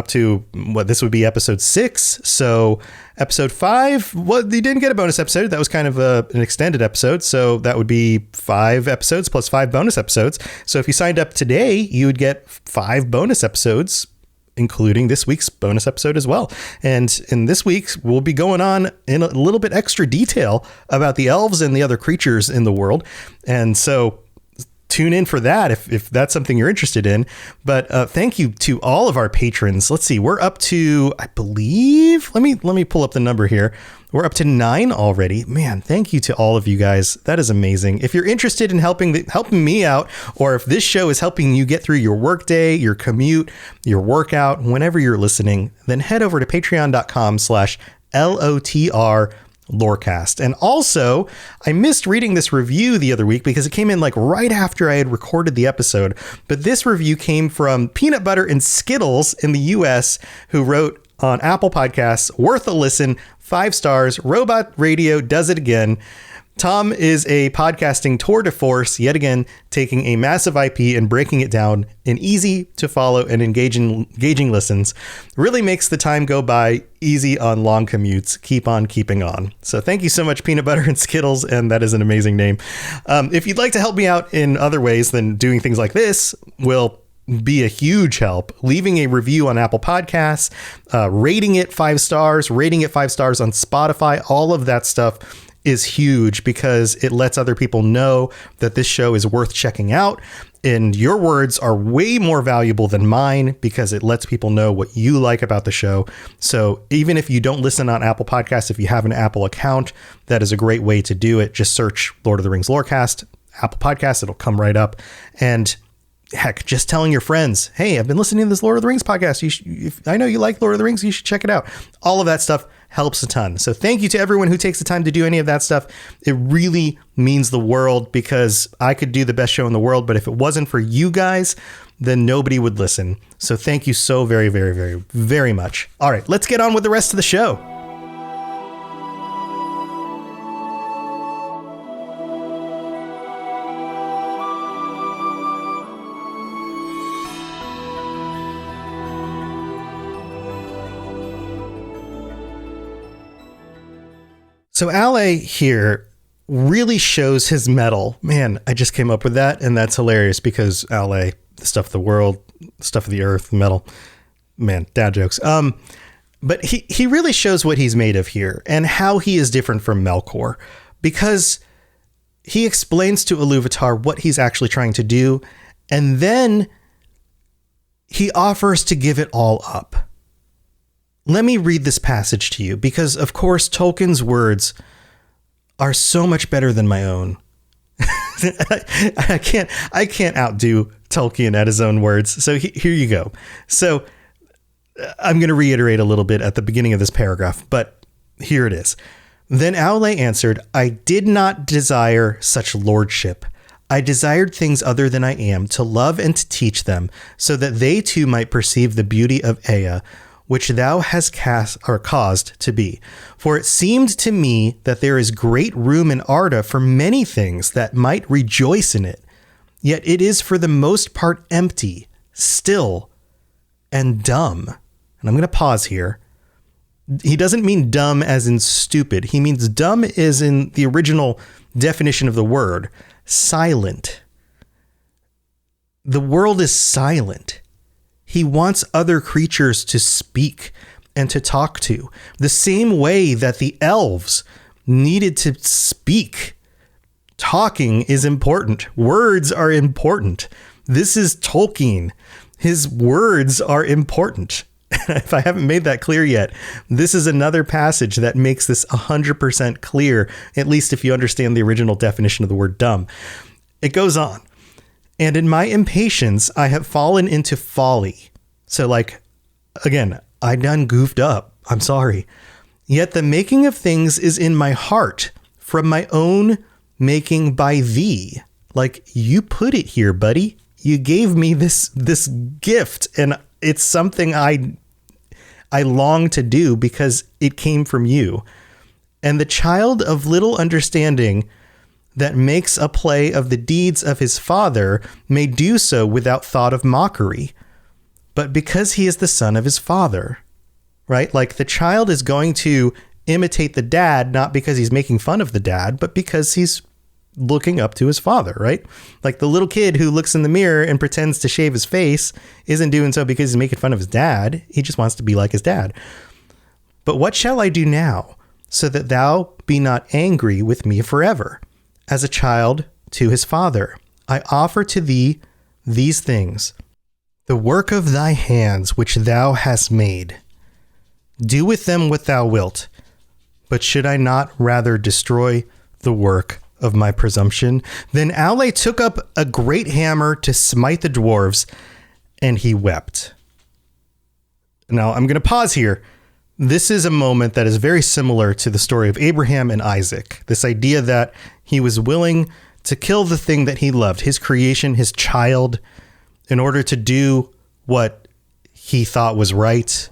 to what this would be episode 6. So episode 5, well, you didn't get a bonus episode. That was kind of an extended episode. So that would be 5 episodes plus 5 bonus episodes. So if you signed up today, you would get 5 bonus episodes, including this week's bonus episode as well. And in this week's, we'll be going on in a little bit extra detail about the elves and the other creatures in the world. And so tune in for that if that's something you're interested in. But thank you to all of our patrons. Let's see, we're up to, I believe, let me pull up the number here. We're up to 9 already. Man, thank you to all of you guys. That is amazing. If you're interested in helping me out, or if this show is helping you get through your workday, your commute, your workout, whenever you're listening, then head over to patreon.com/LOTR Lorecast. And also, I missed reading this review the other week because it came in like right after I had recorded the episode. But this review came from Peanut Butter and Skittles in the US, who wrote on Apple Podcasts, worth a listen, 5 stars, Robot Radio does it again. Tom is a podcasting tour de force, yet again, taking a massive IP and breaking it down in easy to follow and engaging listens. Really makes the time go by easy on long commutes. Keep on keeping on. So thank you so much, Peanut Butter and Skittles, and that is an amazing name. If you'd like to help me out in other ways than doing things like this, will be a huge help. Leaving a review on Apple Podcasts, rating it 5 stars, rating it 5 stars on Spotify, all of that stuff is huge because it lets other people know that this show is worth checking out. And your words are way more valuable than mine because it lets people know what you like about the show. So even if you don't listen on Apple Podcasts, if you have an Apple account, that is a great way to do it. Just search Lord of the Rings Lorecast, Apple Podcasts. It'll come right up. And heck, just telling your friends, hey, I've been listening to this Lord of the Rings podcast. I know you like Lord of the Rings. You should check it out. All of that stuff helps a ton. So thank you to everyone who takes the time to do any of that stuff. It really means the world because I could do the best show in the world, but if it wasn't for you guys, then nobody would listen. So thank you so very, very, very, very much. All right, let's get on with the rest of the show. So Ale here really shows his mettle. Man, I just came up with that, and that's hilarious because Ale, the stuff of the world, stuff of the earth, metal, man, dad jokes. But he really shows what he's made of here and how he is different from Melkor, because he explains to Iluvatar what he's actually trying to do, and then he offers to give it all up. Let me read this passage to you because, of course, Tolkien's words are so much better than my own. I can't outdo Tolkien at his own words. So here you go. So I'm going to reiterate a little bit at the beginning of this paragraph, but here it is. Then Aule answered, I did not desire such lordship. I desired things other than I am, to love and to teach them, so that they too might perceive the beauty of Ea, which thou hast caused to be. For it seemed to me that there is great room in Arda for many things that might rejoice in it. Yet it is for the most part empty, still, and dumb. And I'm going to pause here. He doesn't mean dumb as in stupid. He means dumb as in the original definition of the word, silent. The world is silent. He wants other creatures to speak and to talk to, the same way that the elves needed to speak. Talking is important. Words are important. This is Tolkien. His words are important. If I haven't made that clear yet, this is another passage that makes this 100% clear, at least if you understand the original definition of the word dumb. It goes on. And in my impatience, I have fallen into folly. So like, again, I done goofed up. I'm sorry. Yet the making of things is in my heart, from my own making by thee. Like, you put it here, buddy. You gave me this gift, and it's something I long to do because it came from you. And the child of little understanding that makes a play of the deeds of his father may do so without thought of mockery, but because he is the son of his father, right? Like, the child is going to imitate the dad, not because he's making fun of the dad, but because he's looking up to his father, right? Like, the little kid who looks in the mirror and pretends to shave his face isn't doing so because he's making fun of his dad. He just wants to be like his dad. But what shall I do now, so that thou be not angry with me forever? As a child to his father, I offer to thee these things, the work of thy hands which thou hast made. Do with them what thou wilt, but should I not rather destroy the work of my presumption? Then Aule took up a great hammer to smite the dwarves, and he wept. Now, I'm going to pause here. This is a moment that is very similar to the story of Abraham and Isaac. This idea that he was willing to kill the thing that he loved, his creation, his child, in order to do what he thought was right,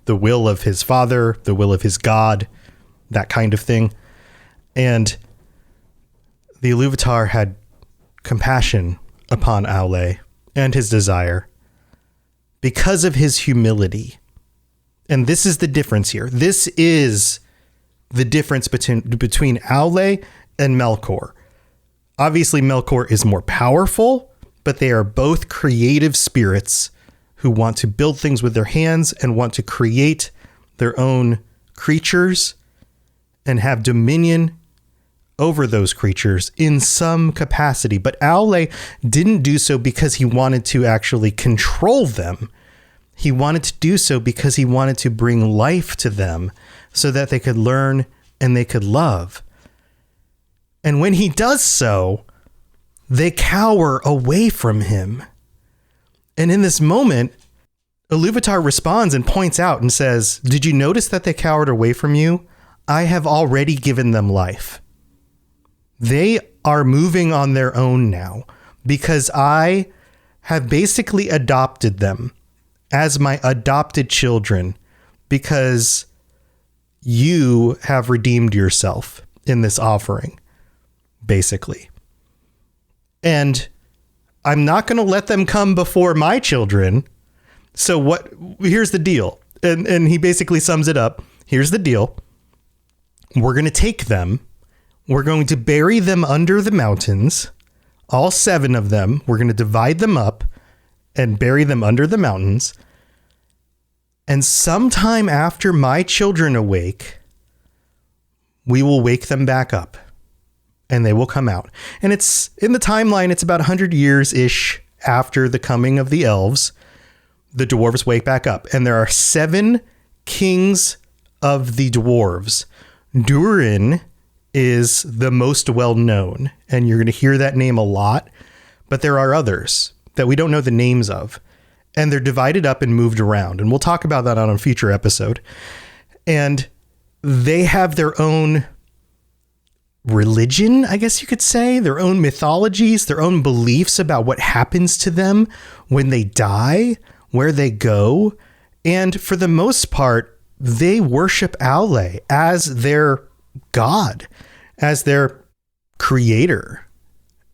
the will of his father, the will of his God, that kind of thing. And the Iluvatar had compassion upon Aule and his desire because of his humility. And this is the difference here. This is the difference between Aule and Melkor. Obviously, Melkor is more powerful, but they are both creative spirits who want to build things with their hands and want to create their own creatures and have dominion over those creatures in some capacity. But Aule didn't do so because he wanted to actually control them. He wanted to do so because he wanted to bring life to them so that they could learn and they could love. And when he does so, they cower away from him. And in this moment, Iluvatar responds and points out and says, "Did you notice that they cowered away from you? I have already given them life. They are moving on their own now because I have basically adopted them as my adopted children because you have redeemed yourself in this offering, basically. And I'm not going to let them come before my children. So here's the deal." And he basically sums it up. Here's the deal. We're going to take them. We're going to bury them under the mountains, all 7 of them. We're going to divide them up and bury them under the mountains. And sometime after my children awake, we will wake them back up and they will come out. And it's in the timeline, it's about 100 years-ish after the coming of the elves. The dwarves wake back up, and there are 7 kings of the dwarves. Durin is the most well-known, and you're going to hear that name a lot, but there are others that we don't know the names of, and they're divided up and moved around, and we'll talk about that on a future episode. And they have their own religion, I guess you could say, their own mythologies, their own beliefs about what happens to them when they die, where they go, and for the most part, they worship Aule as their god, as their creator.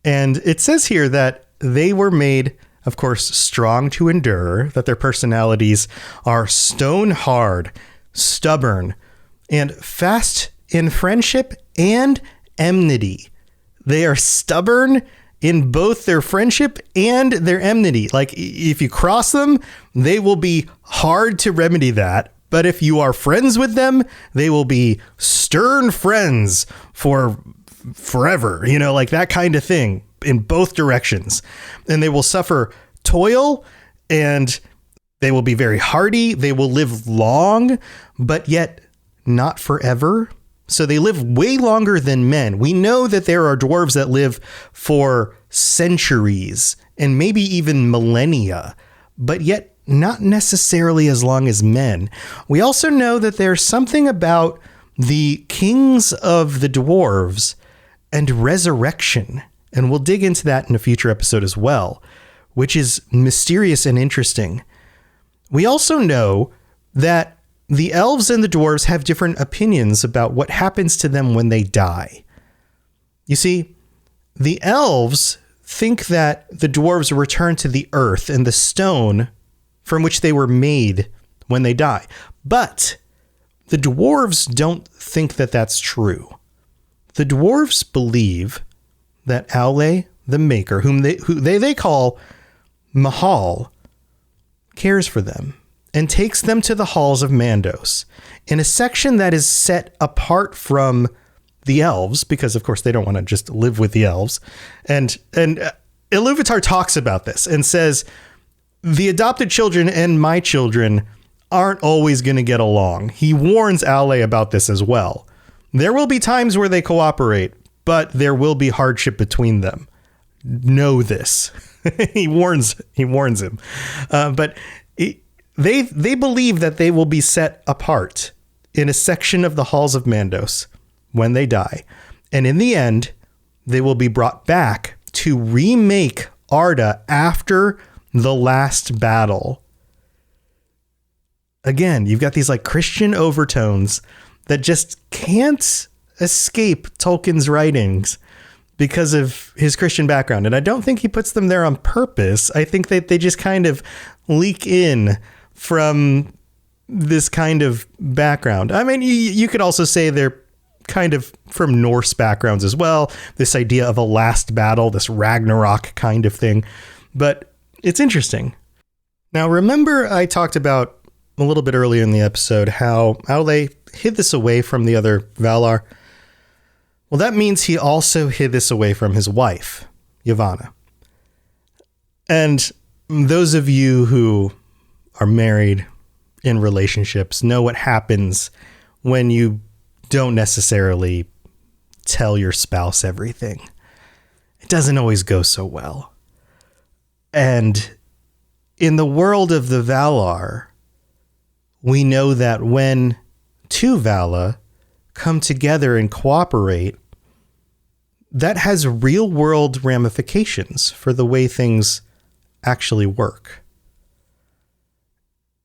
And it says here that they were made, of course, strong to endure, that their personalities are stone hard, stubborn, and fast in friendship and enmity. They are stubborn in both their friendship and their enmity. Like, if you cross them, they will be hard to remedy that. But if you are friends with them, they will be stern friends for forever, like that kind of thing in both directions. And they will suffer toil, and they will be very hardy. They will live long, but yet not forever. So they live way longer than men. We know that there are dwarves that live for centuries and maybe even millennia, but yet not necessarily as long as men. We also know that there's something about the kings of the dwarves and resurrection, and we'll dig into that in a future episode as well, which is mysterious and interesting. We also know that the elves and the dwarves have different opinions about what happens to them when they die. You see, the elves think that the dwarves return to the earth and the stone from which they were made when they die. But the dwarves don't think that that's true. The dwarves believe that Aule, the maker, who they call Mahal, cares for them and takes them to the halls of Mandos in a section that is set apart from the elves, because of course they don't want to just live with the elves. And Iluvatar talks about this and says, the adopted children and my children aren't always going to get along. He warns Aule about this as well. There will be times where they cooperate, but there will be hardship between them. Know this. He warns him. But they believe that they will be set apart in a section of the halls of Mandos when they die. And in the end, they will be brought back to remake Arda after the last battle. Again, you've got these like Christian overtones that just can't escape Tolkien's writings because of his Christian background. And I don't think he puts them there on purpose. I think that they just kind of leak in from this kind of background. I mean, you could also say they're kind of from Norse backgrounds as well. This idea of a last battle, this Ragnarok kind of thing. But it's interesting. Now, remember I talked about a little bit earlier in the episode how they hid this away from the other Valar? Well, that means he also hid this away from his wife, Yavanna. And those of you who are married in relationships know what happens when you don't necessarily tell your spouse everything. It doesn't always go so well. And in the world of the Valar, we know that when two Vala come together and cooperate, that has real world ramifications for the way things actually work.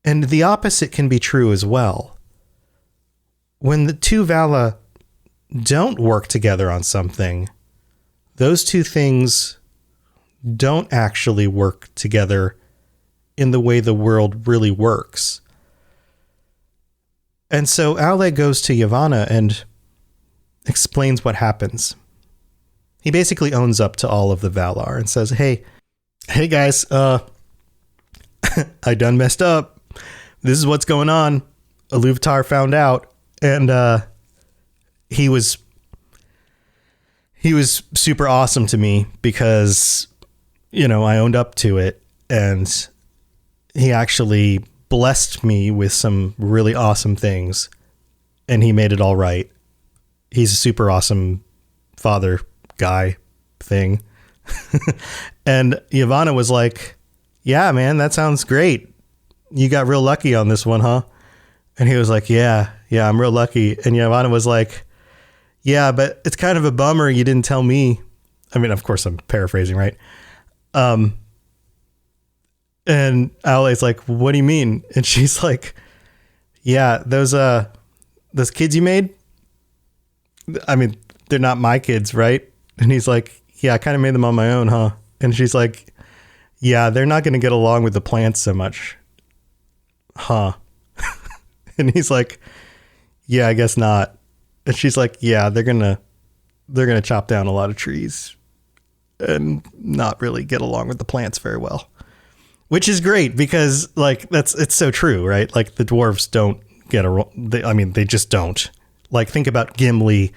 And the opposite can be true as well. When the two Vala don't work together on something, those two things don't actually work together in the way the world really works. And so Ale goes to Yavanna and explains what happens. He basically owns up to all of the Valar and says, hey guys, I done messed up. This is what's going on. Iluvatar found out, and he was super awesome to me because, I owned up to it, and he actually blessed me with some really awesome things, and he made it all right. He's a super awesome father guy thing. And Yavanna was like, yeah, man, that sounds great. You got real lucky on this one, huh? And he was like, yeah, I'm real lucky. And Yavanna was like, yeah, but it's kind of a bummer you didn't tell me. I mean, of course I'm paraphrasing, right? And Ale's like, what do you mean? And she's like, yeah, those kids you made, I mean, they're not my kids, right? And he's like, yeah, I kind of made them on my own, huh? And she's like, yeah, they're not going to get along with the plants so much. Huh? And he's like, yeah, I guess not. And she's like, yeah, they're going to chop down a lot of trees and not really get along with the plants very well. Which is great because it's so true, right? Like the dwarves don't they just don't. Like think about Gimli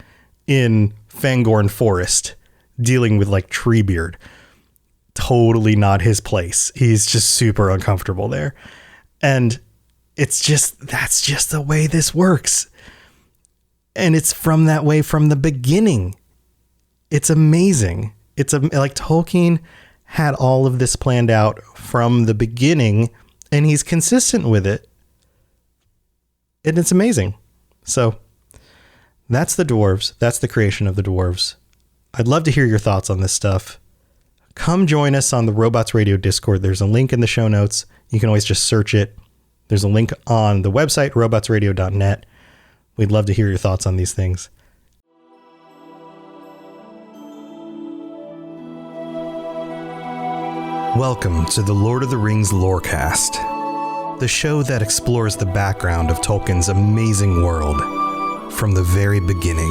in Fangorn Forest dealing with like Treebeard. Totally not his place. He's just super uncomfortable there. And that's just the way this works. And it's from that way from the beginning. It's amazing. Like Tolkien had all of this planned out from the beginning, and he's consistent with it. And it's amazing. So that's the dwarves. That's the creation of the dwarves. I'd love to hear your thoughts on this stuff. Come join us on the Robots Radio Discord. There's a link in the show notes. You can always just search it. There's a link on the website, robotsradio.net. We'd love to hear your thoughts on these things. Welcome to the Lord of the Rings Lorecast, the show that explores the background of Tolkien's amazing world from the very beginning.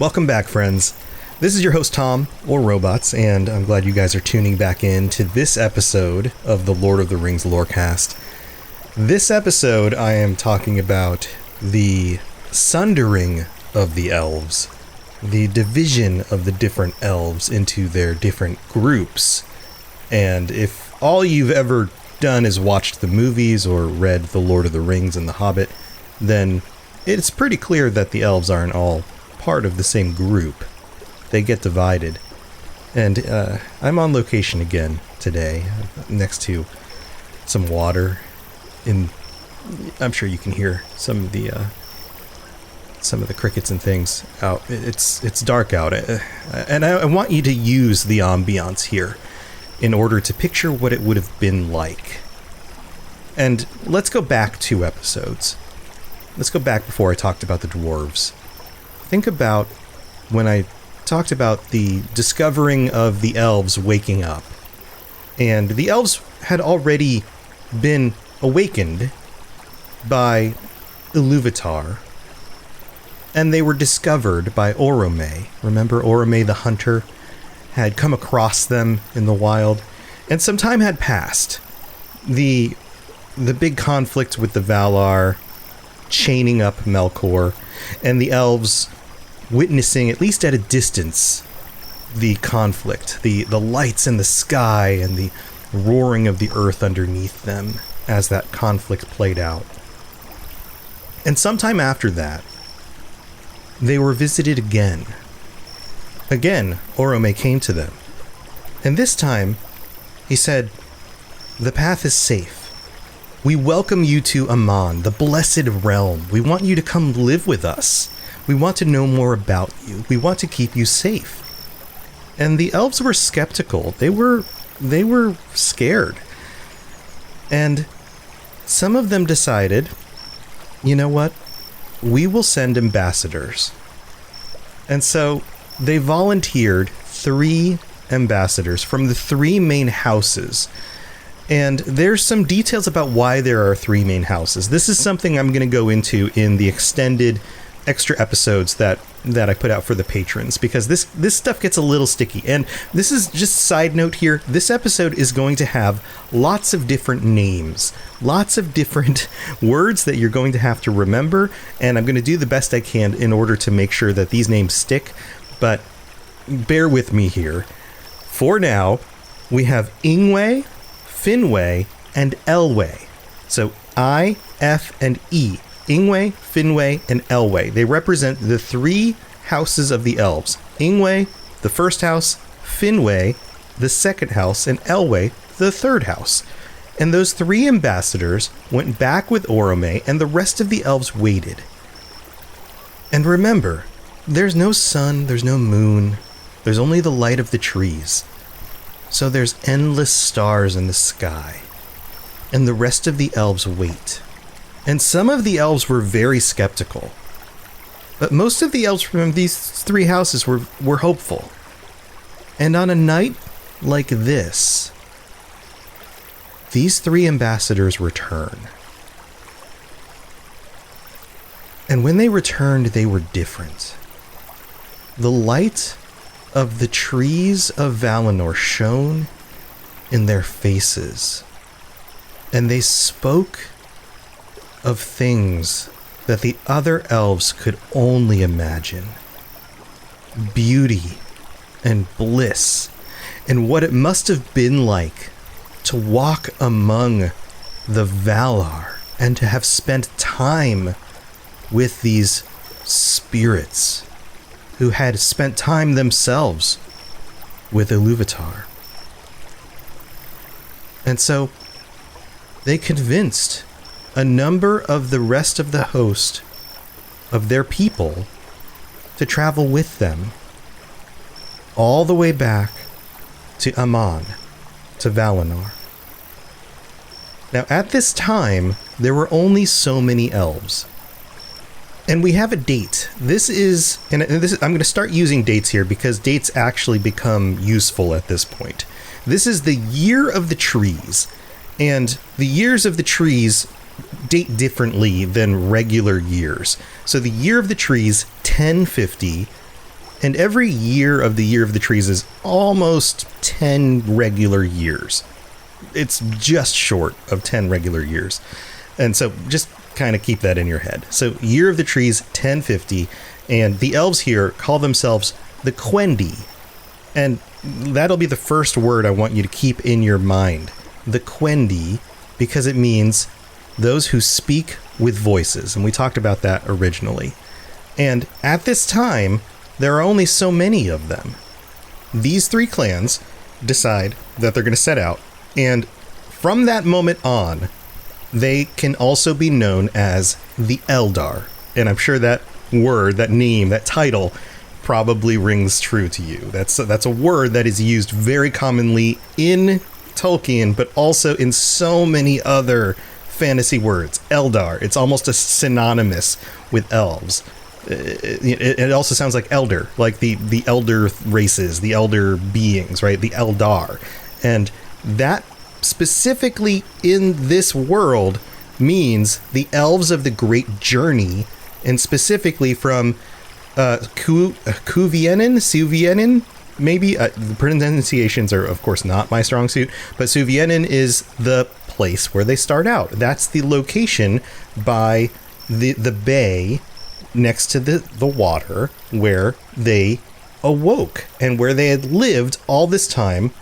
Welcome back, friends. This is your host, Tom, or Robots, and I'm glad you guys are tuning back in to this episode of the Lord of the Rings Lorecast. This episode, I am talking about the sundering of the elves, the division of the different elves into their different groups. And if all you've ever done is watched the movies or read The Lord of the Rings and The Hobbit, then it's pretty clear that the elves aren't all part of the same group. They get divided. And I'm on location again today, next to some water. I'm sure you can hear some of the crickets and things out. It's dark out, and I want you to use the ambiance here in order to picture what it would have been like. And let's go back 2 episodes. Let's go back before I talked about the dwarves. Think about when I talked about the discovering of the elves waking up. And the elves had already been awakened by Iluvatar. And they were discovered by Orome. Remember Orome the hunter had come across them in the wild, and some time had passed. The big conflict with the Valar chaining up Melkor, and the elves witnessing, at least at a distance, the conflict, the lights in the sky and the roaring of the earth underneath them as that conflict played out. And sometime after that, they were visited again. Again, Orome came to them. And this time, he said, "The path is safe. We welcome you to Aman, the blessed realm. We want you to come live with us. We want to know more about you. We want to keep you safe." And the elves were skeptical. They were scared. And some of them decided, you know what? We will send ambassadors. And so they volunteered 3 ambassadors from the 3 main houses. And there's some details about why there are 3 main houses. This is something I'm going to go into in the extended extra episodes that I put out for the patrons, because this stuff gets a little sticky. And this is just side note here. This episode is going to have lots of different names, lots of different words that you're going to have to remember. And I'm going to do the best I can in order to make sure that these names stick. But bear with me here. For now, we have Ingwe, Finwë, and Elwë. So I, F, and E. Ingwe, Finwë, and Elwë. They represent the 3 houses of the elves. Ingwe, the first house, Finwë, the second house, and Elwë, the third house. And those 3 ambassadors went back with Orome, and the rest of the elves waited. And remember, there's no sun, there's no moon, there's only the light of the trees. So there's endless stars in the sky. And the rest of the elves wait. And some of the elves were very skeptical. But most of the elves from these 3 houses were hopeful. And on a night like this, these 3 ambassadors return. And when they returned, they were different. The light of the trees of Valinor shone in their faces. And they spoke of things that the other elves could only imagine. Beauty and bliss, and what it must have been like to walk among the Valar and to have spent time with these spirits who had spent time themselves with Iluvatar. And so they convinced a number of the rest of the host of their people to travel with them all the way back to Aman, to Valinor. Now, at this time, there were only so many elves. And we have a date. This is, I'm going to start using dates here because dates actually become useful at this point. This is the year of the trees. And the years of the trees date differently than regular years. So the year of the trees, 1050, and every year of the trees is almost 10 regular years. It's just short of 10 regular years. And so just kind of keep that in your head. So year of the trees, 1050, and the elves here call themselves the Quendi. And that'll be the first word I want you to keep in your mind. The Quendi, because it means those who speak with voices, and we talked about that originally. And at this time, there are only so many of them. These 3 clans decide that they're going to set out, and from that moment on, they can also be known as the Eldar. And I'm sure that word, that name, that title probably rings true to you. That's a word that is used very commonly in Tolkien, but also in so many other fantasy words. Eldar, it's almost a synonymous with elves. It also sounds like elder, like the elder races, the elder beings, right? The Eldar. And that specifically in this world means the elves of the Great Journey, and specifically from Suvienen, maybe the pronunciations are, of course, not my strong suit, but Suvienen is the place where they start out. That's the location by the bay next to the water where they awoke and where they had lived all this time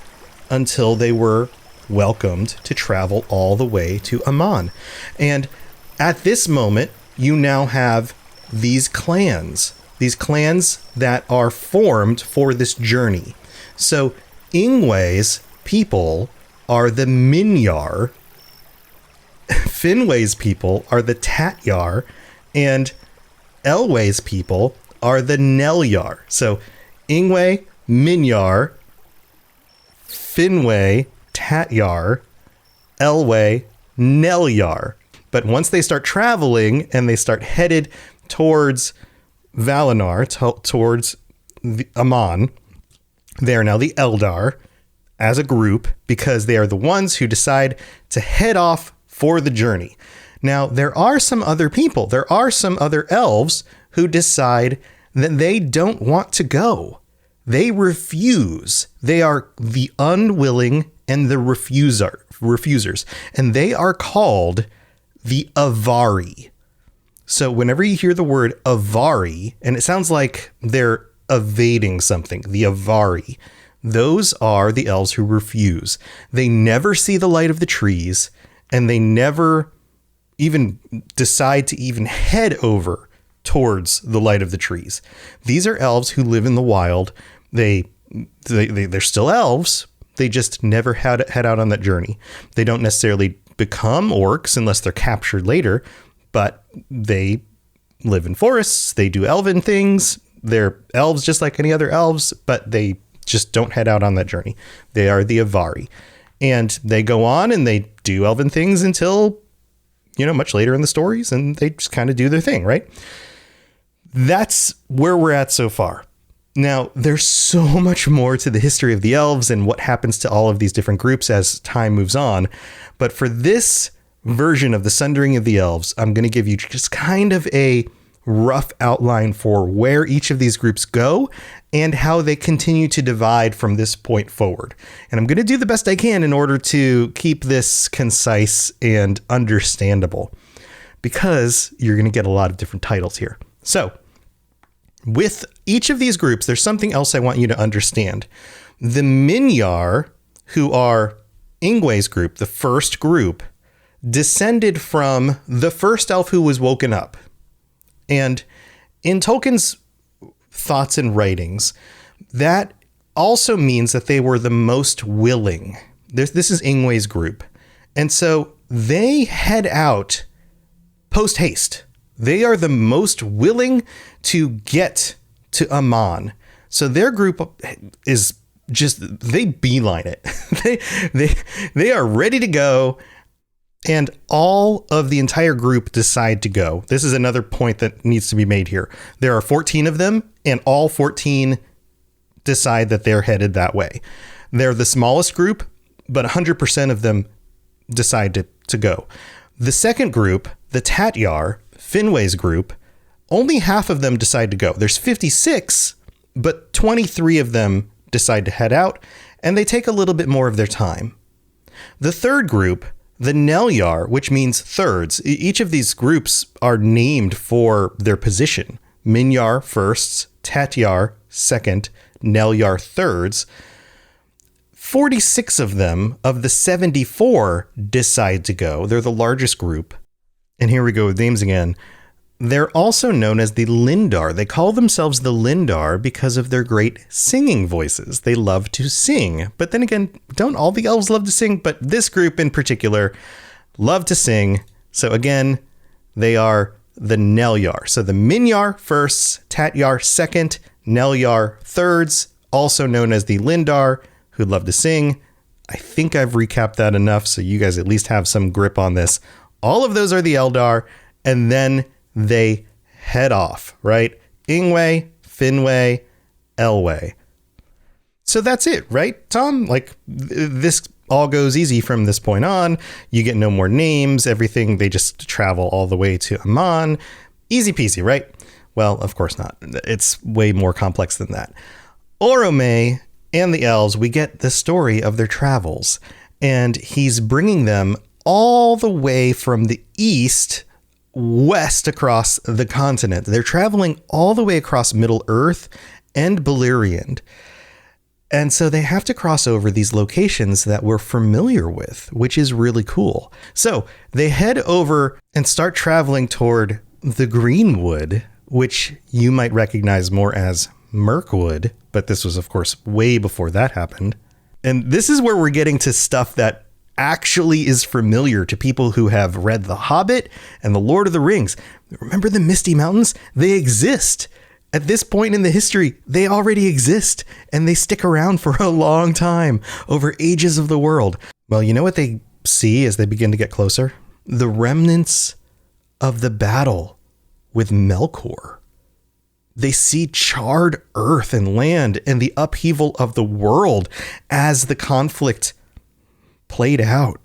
until they were welcomed to travel all the way to Aman. And at this moment, you now have these clans that are formed for this journey. So Ingwe's people are the Minyar, Finwë's people are the Tatyar, and Elwë's people are the Nelyar. So Ingwe, Minyar, Finwë, Tatyar, Elwë, Nelyar. But once they start traveling and they start headed towards Valinor, towards Aman, they are now the Eldar as a group because they are the ones who decide to head off for the journey. Now, there are some other people, there are some other elves who decide that they don't want to go. They refuse. They are the unwilling and the refusers. And they are called the Avari. So whenever you hear the word Avari, and it sounds like they're evading something, the Avari, those are the elves who refuse. They never see the light of the trees, and they never even decide to even head over towards the light of the trees. These are elves who live in the wild. They're still elves. They just never head out on that journey. They don't necessarily become orcs unless they're captured later, but they live in forests. They do elven things. They're elves just like any other elves, but they just don't head out on that journey. They are the Avari. And they go on and they do elven things until, much later in the stories, and they just kind of do their thing, right? That's where we're at so far. Now, there's so much more to the history of the elves and what happens to all of these different groups as time moves on. But for this version of the Sundering of the Elves, I'm going to give you just kind of a rough outline for where each of these groups go and how they continue to divide from this point forward. And I'm going to do the best I can in order to keep this concise and understandable, because you're going to get a lot of different titles here. So with each of these groups, there's something else I want you to understand. The Minyar, who are Ingwe's group, the first group, descended from the first elf who was woken up. And in Tolkien's thoughts and writings, that also means that they were the most willing. This is Ingwe's group. And so they head out post haste. They are the most willing to get to Aman. So their group is just, they beeline it. They are ready to go. And all of the entire group decide to go. This is another point that needs to be made here. There are 14 of them, and all 14 decide that they're headed that way. They're the smallest group, but 100% of them decide to go. The second group, the Tatyar, Finwë's group, only half of them decide to go. There's 56, but 23 of them decide to head out, and they take a little bit more of their time. The third group, the Nelyar, which means thirds. Each of these groups are named for their position. Minyar firsts, Tatyar second, Nelyar thirds. 46 of them, of the 74, decide to go. They're the largest group. And here we go with names again. They're also known as the Lindar. They call themselves the Lindar because of their great singing voices. They love to sing. But then again, don't all the elves love to sing? But this group in particular love to sing. So again, they are the Nelyar. So the Minyar firsts, Tatyar second, Nelyar thirds, also known as the Lindar, who love to sing. I think I've recapped that enough so you guys at least have some grip on this. All of those are the Eldar, and then they head off, right? Ingwe, Finwë, Elwë. So that's it, right, Tom? Like, this all goes easy from this point on. You get no more names, everything. They just travel all the way to Aman. Easy peasy, right? Well, of course not. It's way more complex than that. Orome and the elves, we get the story of their travels, and he's bringing them all the way from the east west across the continent. They're traveling all the way across Middle Earth and Beleriand. And so they have to cross over these locations that we're familiar with, which is really cool. So they head over and start traveling toward the Greenwood, which you might recognize more as Mirkwood, but this was, of course, way before that happened. And this is where we're getting to stuff that actually is familiar to people who have read The Hobbit and The Lord of the Rings. Remember the Misty Mountains? They exist. At this point in the history, they already exist, and they stick around for a long time, over ages of the world. Well, you know what they see as they begin to get closer? The remnants of the battle with Melkor. They see charred earth and land and the upheaval of the world as the conflict played out.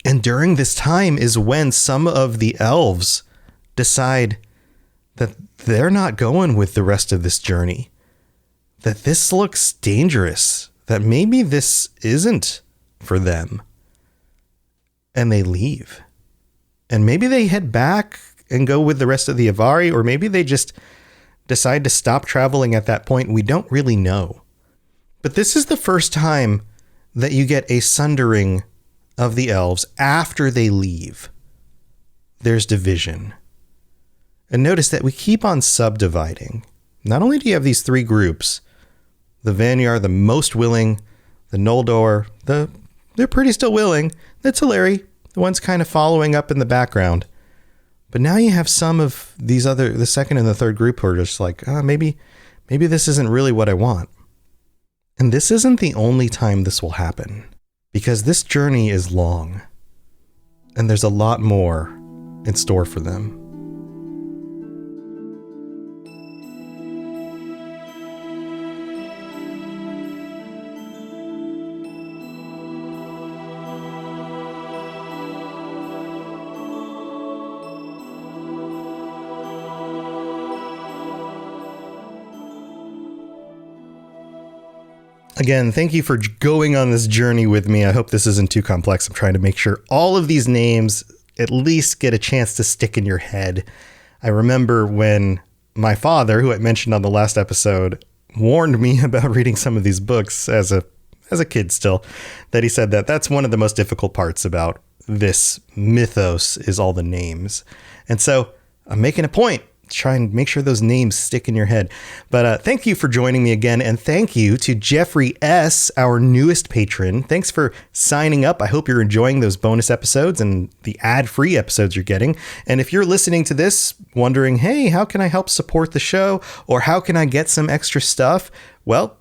And during this time is when some of the elves decide that they're not going with the rest of this journey, that this looks dangerous, that maybe this isn't for them. And they leave. And maybe they head back and go with the rest of the Avari, or maybe they just decide to stop traveling at that point. We don't really know. But this is the first time that you get a sundering of the elves after they leave. There's division. And notice that we keep on subdividing. Not only do you have these three groups, the Vanyar, the most willing, the Noldor, they're pretty still willing, the Teleri, the ones kind of following up in the background. But now you have some of these the second and the third group who are just like, maybe this isn't really what I want. And this isn't the only time this will happen, because this journey is long, and there's a lot more in store for them. Again, thank you for going on this journey with me. I hope this isn't too complex. I'm trying to make sure all of these names at least get a chance to stick in your head. I remember when my father, who I mentioned on the last episode, warned me about reading some of these books as a kid still, that he said that that's one of the most difficult parts about this mythos is all the names. And so I'm making a point. Try and make sure those names stick in your head. But thank you for joining me again. And thank you to Jeffrey S., our newest patron. Thanks for signing up. I hope you're enjoying those bonus episodes and the ad-free episodes you're getting. And if you're listening to this wondering, hey, how can I help support the show? Or how can I get some extra stuff? Well,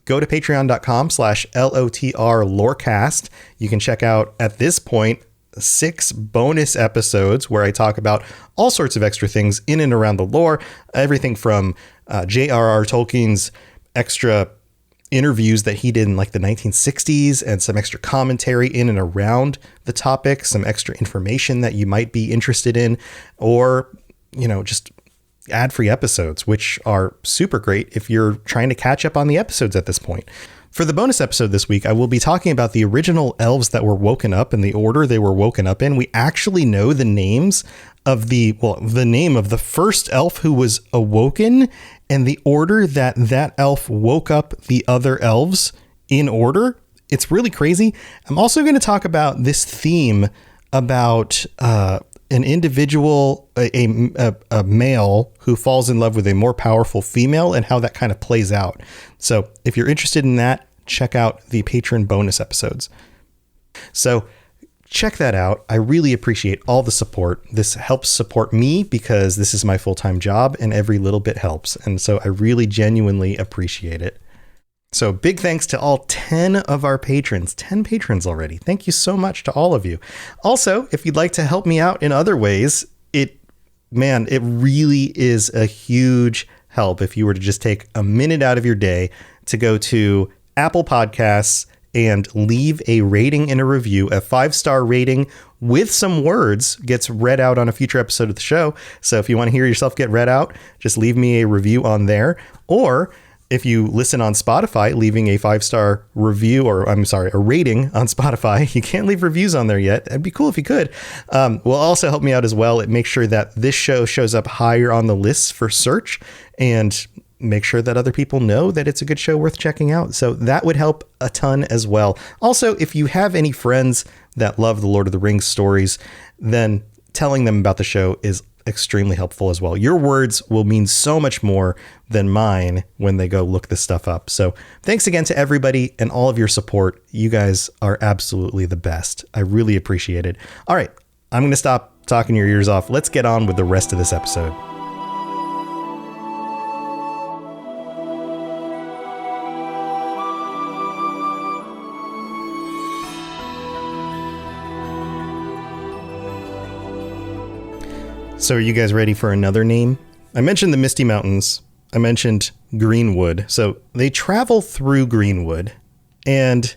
go to patreon.com/LOTR Lorecast. You can check out at this point 6 bonus episodes where I talk about all sorts of extra things in and around the lore, everything from J.R.R. Tolkien's extra interviews that he did in like the 1960s and some extra commentary in and around the topic, some extra information that you might be interested in, or, just ad-free episodes, which are super great if you're trying to catch up on the episodes at this point. For the bonus episode this week, I will be talking about the original elves that were woken up and the order they were woken up in. We actually know the names of the name of the first elf who was awoken and the order that elf woke up the other elves in order. It's really crazy. I'm also going to talk about this theme about an individual, a male who falls in love with a more powerful female and how that kind of plays out. So if you're interested in that, check out the patron bonus episodes. So check that out. I really appreciate all the support. This helps support me because this is my full-time job and every little bit helps. And so I really genuinely appreciate it. So big thanks to all 10 of our patrons, 10 patrons already. Thank you so much to all of you. Also, if you'd like to help me out in other ways, it really is a huge help if you were to just take a minute out of your day to go to Apple Podcasts and leave a rating and a review. A 5-star rating with some words gets read out on a future episode of the show. So if you want to hear yourself get read out, just leave me a review on there. Or if you listen on Spotify, leaving a 5-star review, or I'm sorry, a rating on Spotify. You can't leave reviews on there yet. That'd be cool if you could. Will also help me out as well. It makes sure that this show shows up higher on the lists for search, and make sure that other people know that it's a good show worth checking out. So that would help a ton as well. Also, if you have any friends that love the Lord of the Rings stories, then telling them about the show is extremely helpful as well. Your words will mean so much more than mine when they go look this stuff up. So thanks again to everybody and all of your support. You guys are absolutely the best. I really appreciate it. All right, I'm going to stop talking your ears off. Let's get on with the rest of this episode. So are you guys ready for another name? I mentioned the Misty Mountains. I mentioned Greenwood. So they travel through Greenwood and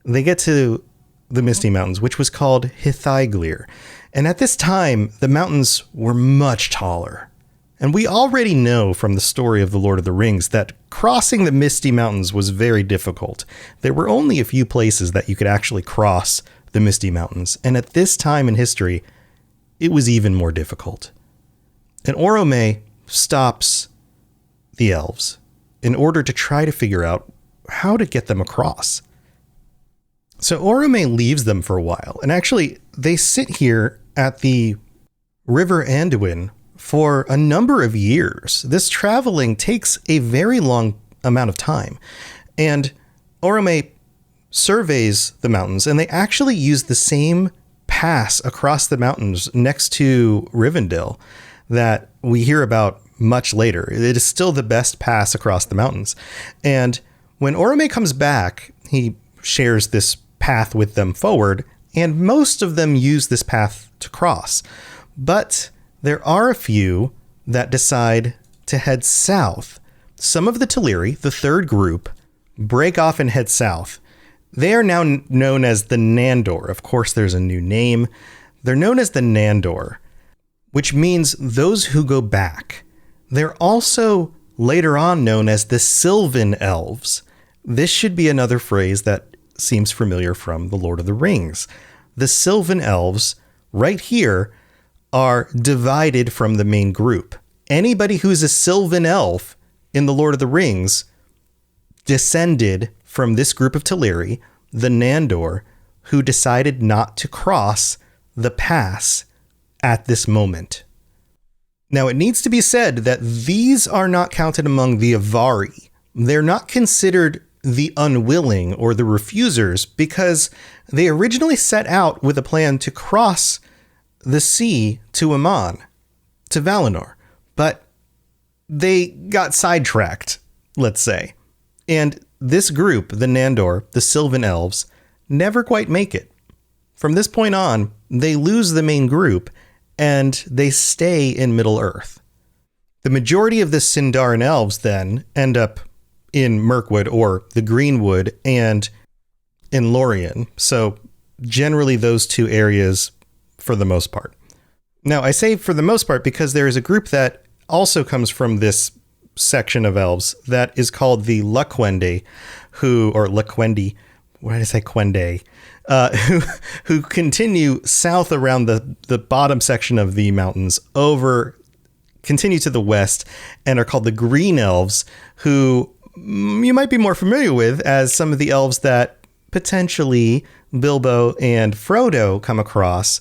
they get to the Misty Mountains, which was called Hithyglir. And at this time, the mountains were much taller. And we already know from the story of the Lord of the Rings that crossing the Misty Mountains was very difficult. There were only a few places that you could actually cross the Misty Mountains. And at this time in history, it was even more difficult. And Orome stops the elves in order to try to figure out how to get them across. So Orome leaves them for a while, and actually they sit here at the River Anduin for a number of years. This traveling takes a very long amount of time, and Orome surveys the mountains, and they actually use the same pass across the mountains next to Rivendell that we hear about much later. It is still the best pass across the mountains. And when Orome comes back, he shares this path with them forward, and most of them use this path to cross. But there are a few that decide to head south. Some of the Teleri, the third group, break off and head south. They are now known as the Nandor. Of course, there's a new name. They're known as the Nandor, which means those who go back. They're also later on known as the Sylvan Elves. This should be another phrase that seems familiar from The Lord of the Rings. The Sylvan Elves, right here, are divided from the main group. Anybody who's a Sylvan Elf in The Lord of the Rings descended from this group of Teleri, the Nandor, who decided not to cross the pass at this moment. Now, it needs to be said that these are not counted among the Avari. They're not considered the unwilling or the refusers because they originally set out with a plan to cross the sea to Aman, to Valinor, but they got sidetracked, let's say. And this group, the Nandor, the Sylvan Elves, never quite make it. From this point on, they lose the main group and they stay in Middle-earth. The majority of the Sindarin elves then end up in Mirkwood or the Greenwood and in Lorien. So generally those two areas for the most part. Now, I say for the most part because there is a group that also comes from this section of elves that is called the Laquendi, or Laquendi, why did I say Quende? Who continue south around the bottom section of the mountains continue to the west and are called the Green Elves, who you might be more familiar with as some of the elves that potentially Bilbo and Frodo come across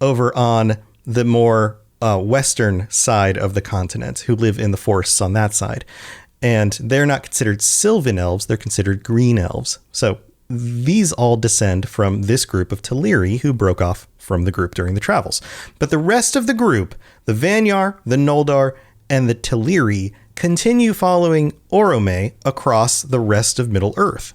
over on the more western side of the continent, who live in the forests on that side. And they're not considered Sylvan Elves, they're considered Green Elves. So these all descend from this group of Teleri who broke off from the group during the travels. But the rest of the group, the Vanyar, the Noldor, and the Teleri, continue following Orome across the rest of Middle-earth.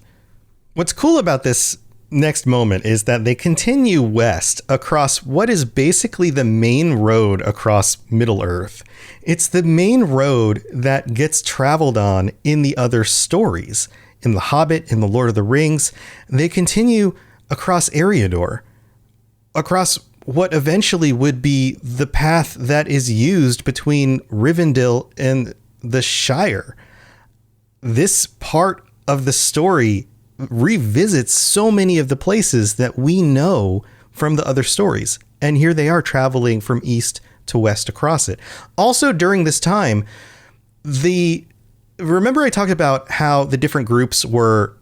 What's cool about this next moment is that they continue west across what is basically the main road across Middle-earth. It's the main road that gets traveled on in the other stories. In The Hobbit, in The Lord of the Rings, they continue across Eriador, across what eventually would be the path that is used between Rivendell and the Shire. this part of the story revisits so many of the places that we know from the other stories. And here they are traveling from east to west across it. Also, during this time, remember I talked about how the different groups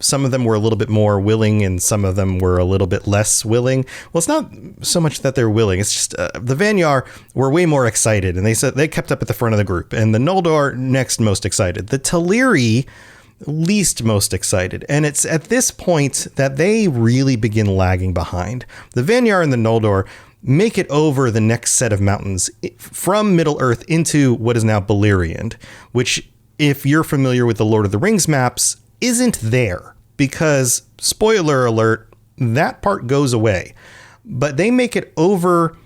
some of them were a little bit more willing and some of them were a little bit less willing. Well, it's not so much that they're willing. It's just the Vanyar were way more excited, and they said they kept up at the front of the group, and the Noldor next most excited. The Teleri least most excited. And it's at this point that they really begin lagging behind. The Vanyar and the Noldor make it over the next set of mountains from Middle Earth into what is now Beleriand, which, if you're familiar with the Lord of the Rings maps, isn't there because, spoiler alert, that part goes away. But they make it over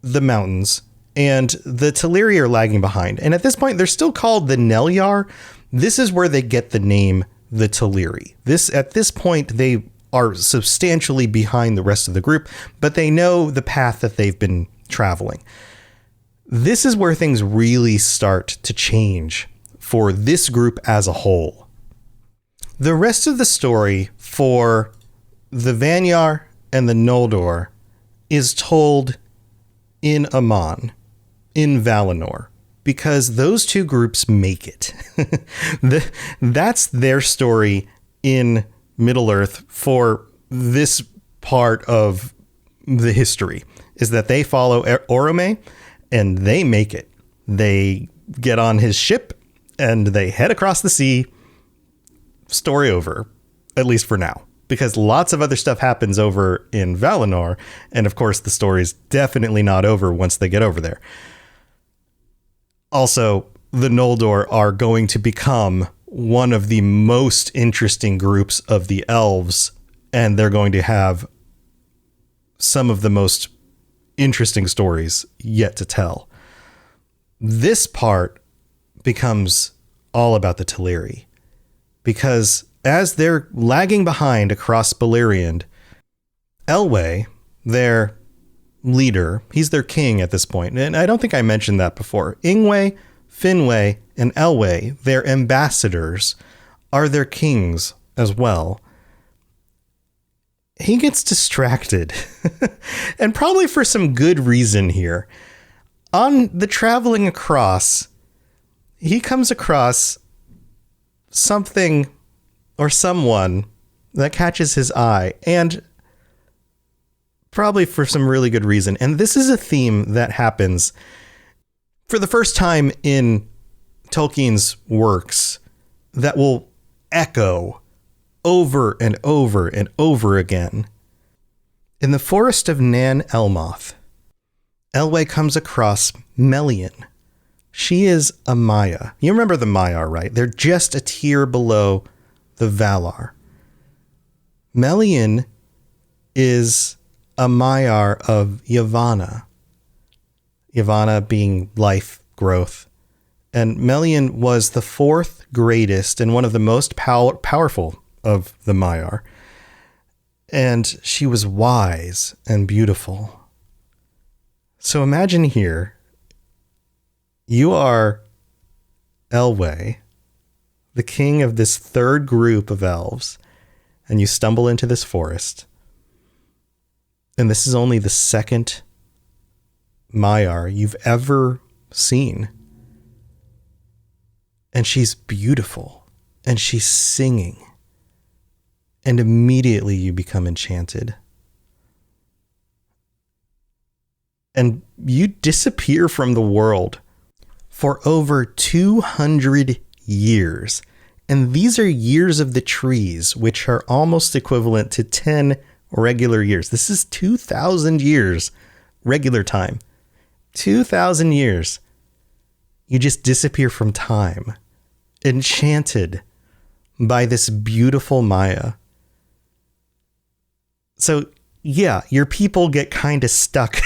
the mountains, and the Teleri are lagging behind. And at this point, they're still called the Nelyar. This is where they get the name the Teleri. At this point, they are substantially behind the rest of the group, but they know the path that they've been traveling. This is where things really start to change for this group as a whole. The rest of the story for the Vanyar and the Noldor is told in Aman, in Valinor, because those two groups make it. That's their story in Middle-earth for this part of the history, is that they follow Orome and they make it. They get on his ship and they head across the sea. Story over, at least for now, because lots of other stuff happens over in Valinor. And of course, the story's definitely not over once they get over there. Also, the Noldor are going to become one of the most interesting groups of the elves, and they're going to have some of the most interesting stories yet to tell. This part becomes all about the Teleri, because as they're lagging behind across Beleriand, Elwë, their leader, he's their king at this point, and I don't think I mentioned that before. Ingwe, Finwë, and Elwë, their ambassadors, are their kings as well. He gets distracted, and probably for some good reason here. On the traveling across, he comes across something or someone that catches his eye, and probably for some really good reason. And this is a theme that happens for the first time in Tolkien's works that will echo over and over and over again. In the forest of Nan Elmoth, Elwë comes across Melian. She is a Maya. You remember the Maiar, right? They're just a tier below the Valar. Melian is a Maiar of Yavanna. Yavanna being life, growth. And Melian was the fourth greatest and one of the most powerful of the Maiar. And she was wise and beautiful. So imagine here, you are Elwë, the king of this third group of elves, and you stumble into this forest. And this is only the second Maiar you've ever seen. And she's beautiful, and she's singing. And immediately you become enchanted. And you disappear from the world for over 200 years. And these are years of the trees, which are almost equivalent to 10 regular years. This is 2,000 years regular time. 2,000 years. You just disappear from time, enchanted by this beautiful Maya. So yeah, your people get kind of stuck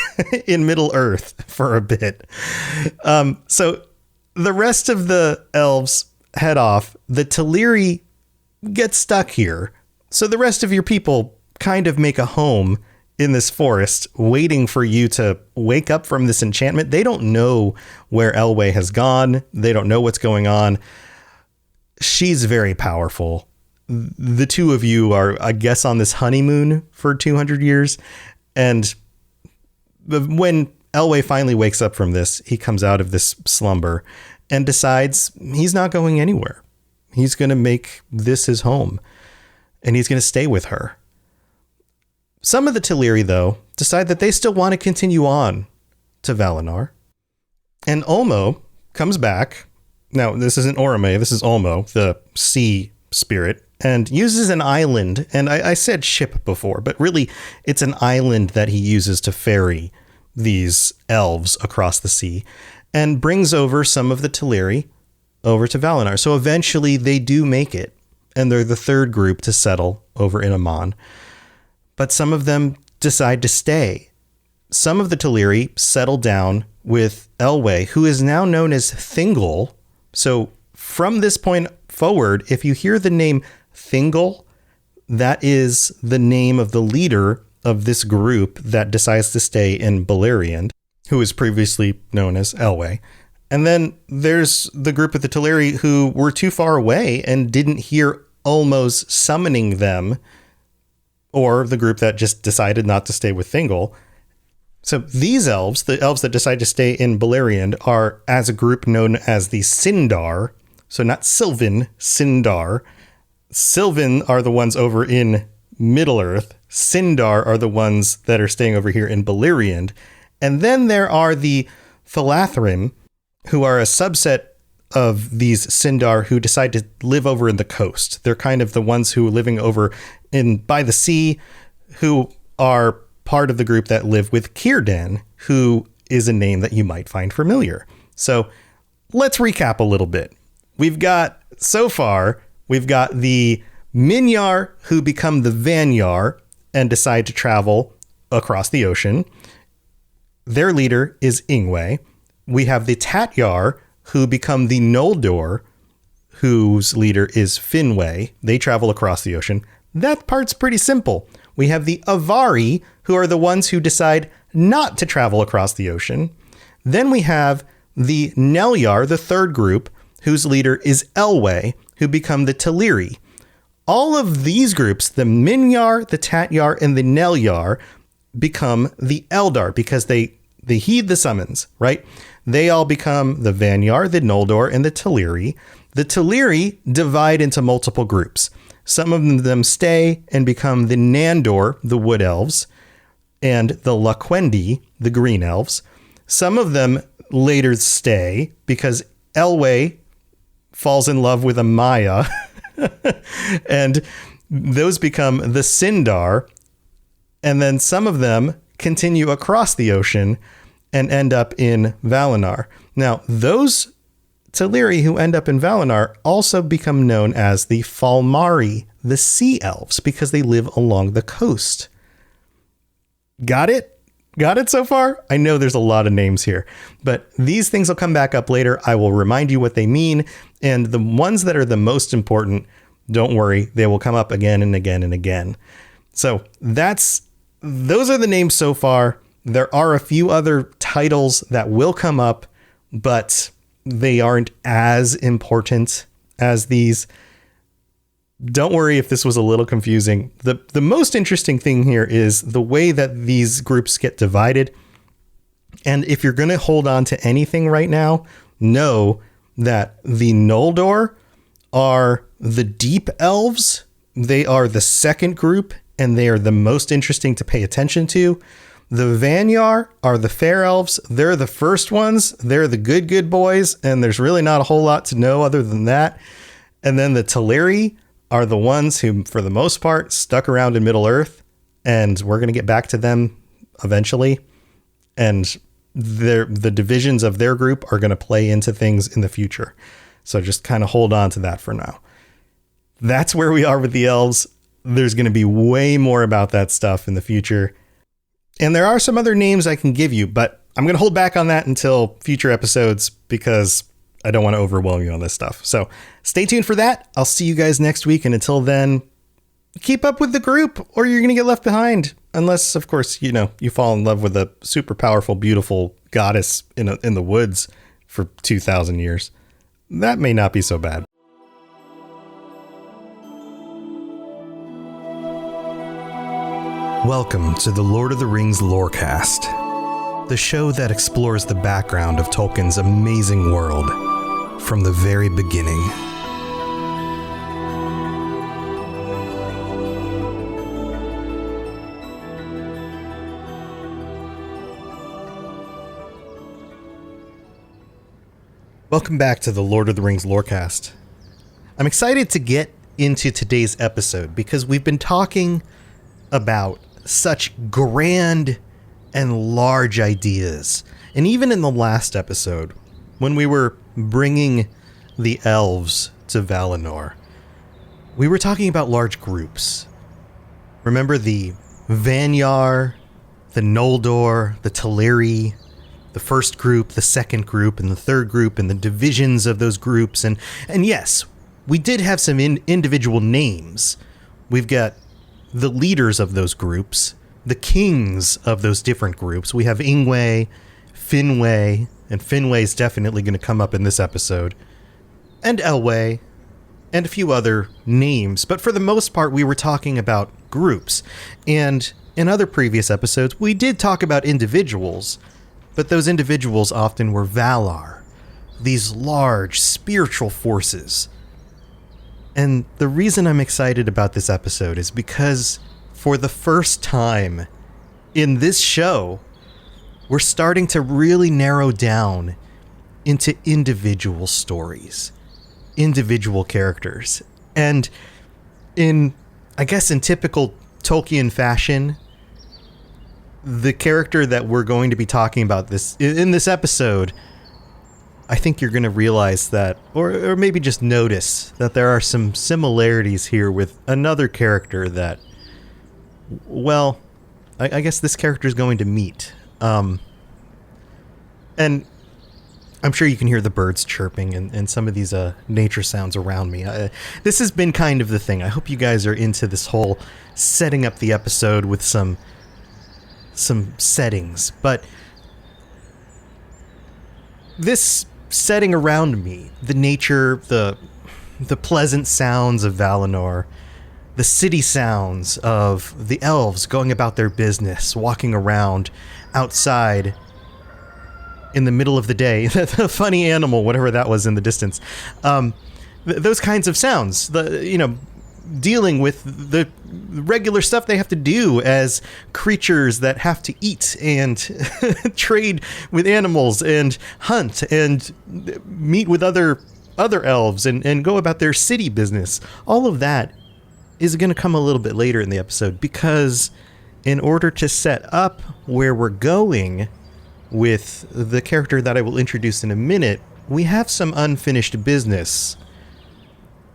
in Middle Earth for a bit. So the rest of the elves head off. The Teleri get stuck here. So the rest of your people kind of make a home in this forest, waiting for you to wake up from this enchantment. They don't know where Elwë has gone. They don't know what's going on. she's very powerful. The two of you are, I guess, on this honeymoon for 200 years. And when Elwë finally wakes up from this, he comes out of this slumber and decides he's not going anywhere. He's going to make this his home, and he's going to stay with her. Some of the Teleri, though, decide that they still want to continue on to Valinor. And Ulmo comes back. Now, this isn't Orome, this is Ulmo, the sea spirit, and uses an island. And I said ship before, but really it's an island that he uses to ferry these elves across the sea, and brings over some of the Teleri over to Valinor. So eventually they do make it, and they're the third group to settle over in Aman. But some of them decide to stay. Some of the Teleri settle down with Elwë, who is now known as Thingol. So from this point forward, if you hear the name Thingol, that is the name of the leader of this group that decides to stay in Beleriand, who was previously known as Elwë. And then there's the group of the Teleri who were too far away and didn't hear Ulmo's summoning them, or the group that just decided not to stay with Thingol. So these elves, the elves that decide to stay in Beleriand, are as a group known as the Sindar. So not Sylvan, Sindar. Sylvan are the ones over in Middle-earth. Sindar are the ones that are staying over here in Beleriand. And then there are the Thalathrim, who are a subset of these Sindar who decide to live over in the coast. They're kind of the ones who are living over in by the sea, who are part of the group that live with Círdan, who is a name that you might find familiar. So let's recap a little bit. So far, we've got the Minyar who become the Vanyar and decide to travel across the ocean. Their leader is Ingwe. We have the Tatyar who become the Noldor, whose leader is Finwë. They travel across the ocean. That part's pretty simple. We have the Avari, who are the ones who decide not to travel across the ocean. Then we have the Nelyar, the third group, whose leader is Elwë, who become the Teleri. All of these groups, the Minyar, the Tatyar, and the Nelyar, become the Eldar because they heed the summons, right? They all become the Vanyar, the Noldor, and the Teleri. The Teleri divide into multiple groups. Some of them stay and become the Nandor, the Wood Elves, and the Laquendi, the Green Elves. Some of them later stay because Elwë falls in love with a Maya, and those become the Sindar. And then some of them continue across the ocean and end up in Valinor. Now, those Teleri who end up in Valinor also become known as the Falmari, the Sea Elves, because they live along the coast. Got it? Got it so far? I know there's a lot of names here, but these things will come back up later. I will remind you what they mean, and the ones that are the most important, don't worry, they will come up again and again and again. So those are the names so far. There are a few other titles that will come up, but they aren't as important as these. Don't worry if this was a little confusing. The most interesting thing here is the way that these groups get divided. And if you're going to hold on to anything right now, know that the Noldor are the Deep Elves. They are the second group, and they are the most interesting to pay attention to. The Vanyar are the Fair Elves. They're the first ones. They're the good boys, and there's really not a whole lot to know other than that. And then the Teleri are the ones who, for the most part, stuck around in Middle-earth, and we're going to get back to them eventually. And the divisions of their group are going to play into things in the future. So just kind of hold on to that for now. That's where we are with the elves. There's going to be way more about that stuff in the future. And there are some other names I can give you, but I'm going to hold back on that until future episodes because I don't want to overwhelm you on this stuff. So stay tuned for that. I'll see you guys next week. And until then, keep up with the group or you're going to get left behind. Unless, of course, you fall in love with a super powerful, beautiful goddess in the woods for 2,000 years. That may not be so bad. Welcome to the Lord of the Rings Lorecast, the show that explores the background of Tolkien's amazing world from the very beginning. Welcome back to the Lord of the Rings Lorecast. I'm excited to get into today's episode because we've been talking about such grand and large ideas. And even in the last episode, when we were bringing the elves to Valinor, we were talking about large groups. Remember the Vanyar, the Noldor, the Teleri, the first group, the second group, and the third group, and the divisions of those groups. And yes, we did have some individual names. We've got the leaders of those groups, the kings of those different groups. We have Ingwe, Finwë, and Finwë's definitely going to come up in this episode, and Elwë, and a few other names. But for the most part, we were talking about groups. And in other previous episodes, we did talk about individuals, but those individuals often were Valar, these large spiritual forces. And the reason I'm excited about this episode is because for the first time in this show, we're starting to really narrow down into individual stories, individual characters. And in typical Tolkien fashion, the character that we're going to be talking about in this episode, I think you're going to realize that, or maybe just notice that there are some similarities here with another character that, well, I guess this character is going to meet. And I'm sure you can hear the birds chirping and some of these nature sounds around me. This has been kind of the thing. I hope you guys are into this whole setting up the episode with some settings. But this setting around me, the nature, the pleasant sounds of Valinor, the city sounds of the elves going about their business, walking around outside in the middle of the day, the funny animal, whatever that was in the distance, those kinds of sounds, dealing with the regular stuff they have to do as creatures that have to eat and trade with animals and hunt and meet with other elves and go about their city business. All of that is going to come a little bit later in the episode, because in order to set up where we're going with the character that I will introduce in a minute, we have some unfinished business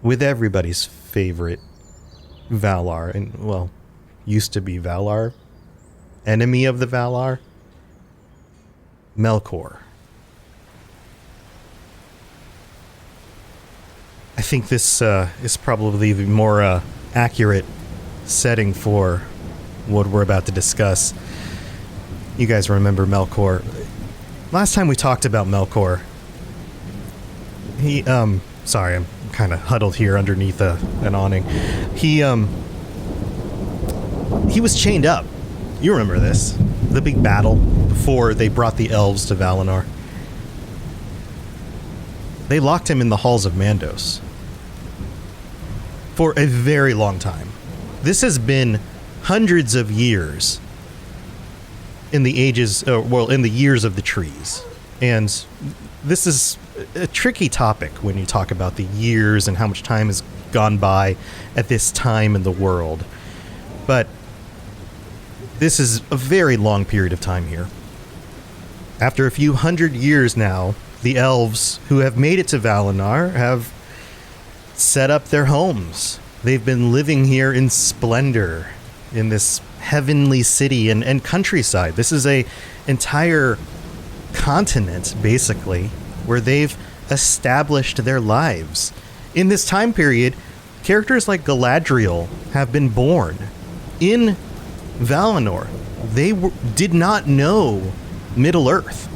with everybody's favorite Valar, and well, used to be Valar, enemy of the Valar, Melkor. I think this is probably the more accurate setting for what we're about to discuss. You guys remember Melkor. Last time we talked about Melkor, he, sorry, I'm kind of huddled here underneath an awning. He was chained up. You remember this. The big battle before they brought the elves to Valinor. They locked him in the halls of Mandos for a very long time. This has been hundreds of years in the years of the trees. And this is a tricky topic when you talk about the years and how much time has gone by at this time in the world. But this is a very long period of time here. After a few hundred years now, the elves who have made it to Valinor have set up their homes. They've been living here in splendor in this heavenly city and countryside. This is a entire continent, basically, where they've established their lives. In this time period, characters like Galadriel have been born in Valinor. They did not know Middle-earth.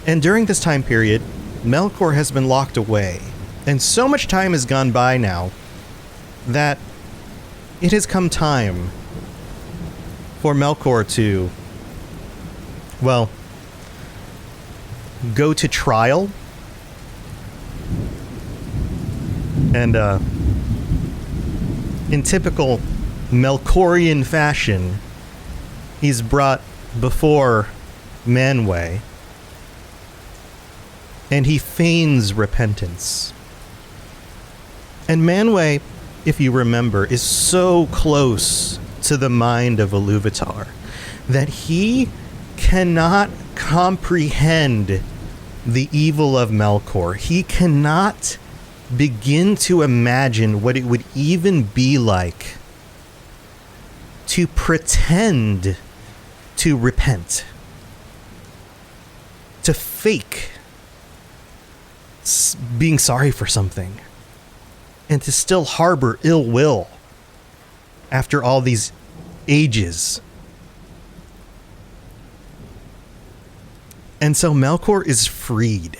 And during this time period, Melkor has been locked away. And so much time has gone by now that it has come time for Melkor to, well, go to trial. And in typical Melkorian fashion, he's brought before Manwë, and he feigns repentance. And Manwë, if you remember, is so close to the mind of Ilúvatar that he cannot comprehend the evil of Melkor. He cannot begin to imagine what it would even be like to pretend to repent, to fake being sorry for something, and to still harbor ill will after all these ages. And so Melkor is freed.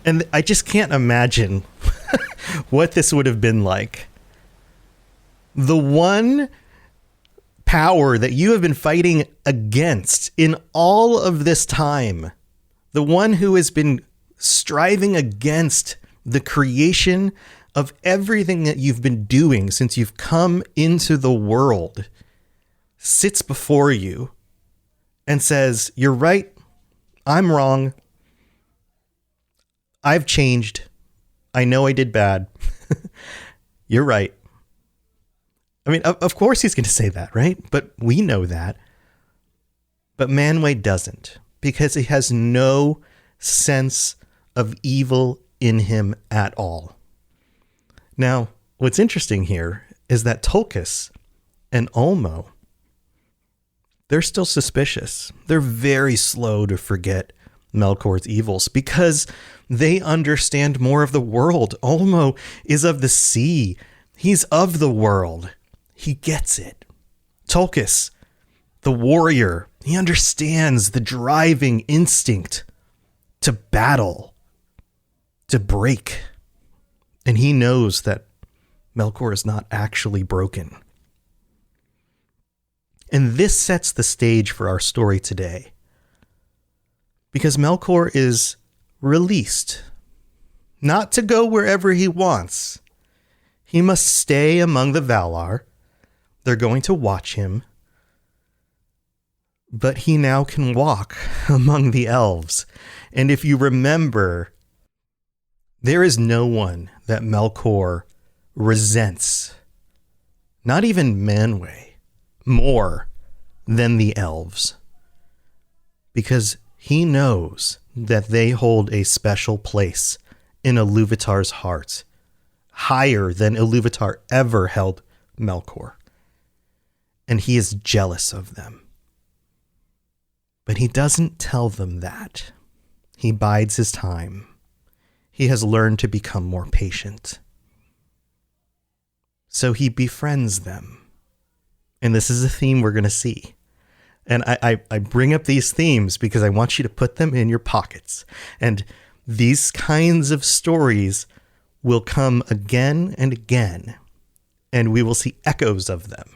And I just can't imagine what this would have been like. The one power that you have been fighting against in all of this time, the one who has been striving against the creation of everything that you've been doing since you've come into the world, sits before you and says, "You're right, I'm wrong. I've changed. I know I did bad. You're right." I mean, of course he's going to say that, right? But we know that. But Manwë doesn't, because he has no sense of evil in him at all. Now, what's interesting here is that Tolkien and Ulmo, they're still suspicious. They're very slow to forget Melkor's evils because they understand more of the world. Ulmo is of the sea. He's of the world. He gets it. Tolkien, the warrior, he understands the driving instinct to battle, to break. And he knows that Melkor is not actually broken. And this sets the stage for our story today. Because Melkor is released, not to go wherever he wants. He must stay among the Valar. They're going to watch him. But he now can walk among the elves. And if you remember, there is no one that Melkor resents, not even Manwë, more than the elves. Because he knows that they hold a special place in Ilúvatar's heart, higher than Ilúvatar ever held Melkor. And he is jealous of them. But he doesn't tell them that. He bides his time. He has learned to become more patient. So he befriends them. And this is a theme we're going to see. And I bring up these themes because I want you to put them in your pockets. And these kinds of stories will come again and again. And we will see echoes of them.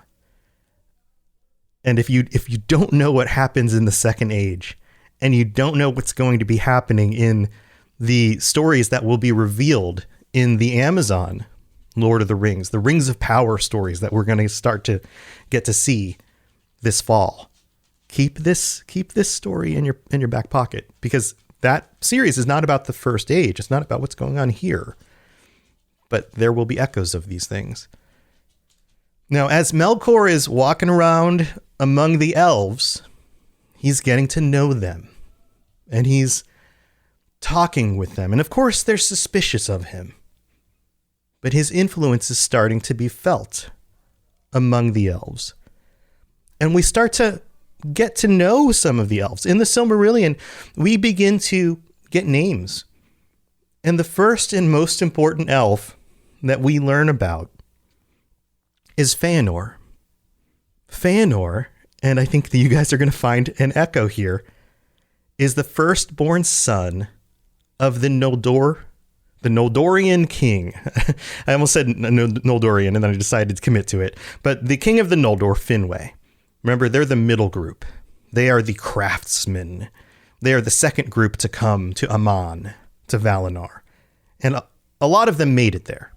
And if you don't know what happens in the Second Age, and you don't know what's going to be happening in the stories that will be revealed in the Amazon Lord of the Rings, the Rings of Power stories that we're going to start to get to see this fall, keep this story in your back pocket, because that series is not about the First Age. It's not about what's going on here, but there will be echoes of these things. Now, as Melkor is walking around among the elves, he's getting to know them, and he's talking with them. And of course, they're suspicious of him, but his influence is starting to be felt among the elves. And we start to get to know some of the elves. In the Silmarillion, we begin to get names. And the first and most important elf that we learn about is Feanor. Feanor, and I think that you guys are going to find an echo here, is the firstborn son of the Noldor the Noldorian king. I almost said Noldorian, and then I decided to commit to it. But the king of the Noldor, Finwë. Remember, they're the middle group. They are the craftsmen. They are the second group to come to Aman, to Valinor. And a lot of them made it there.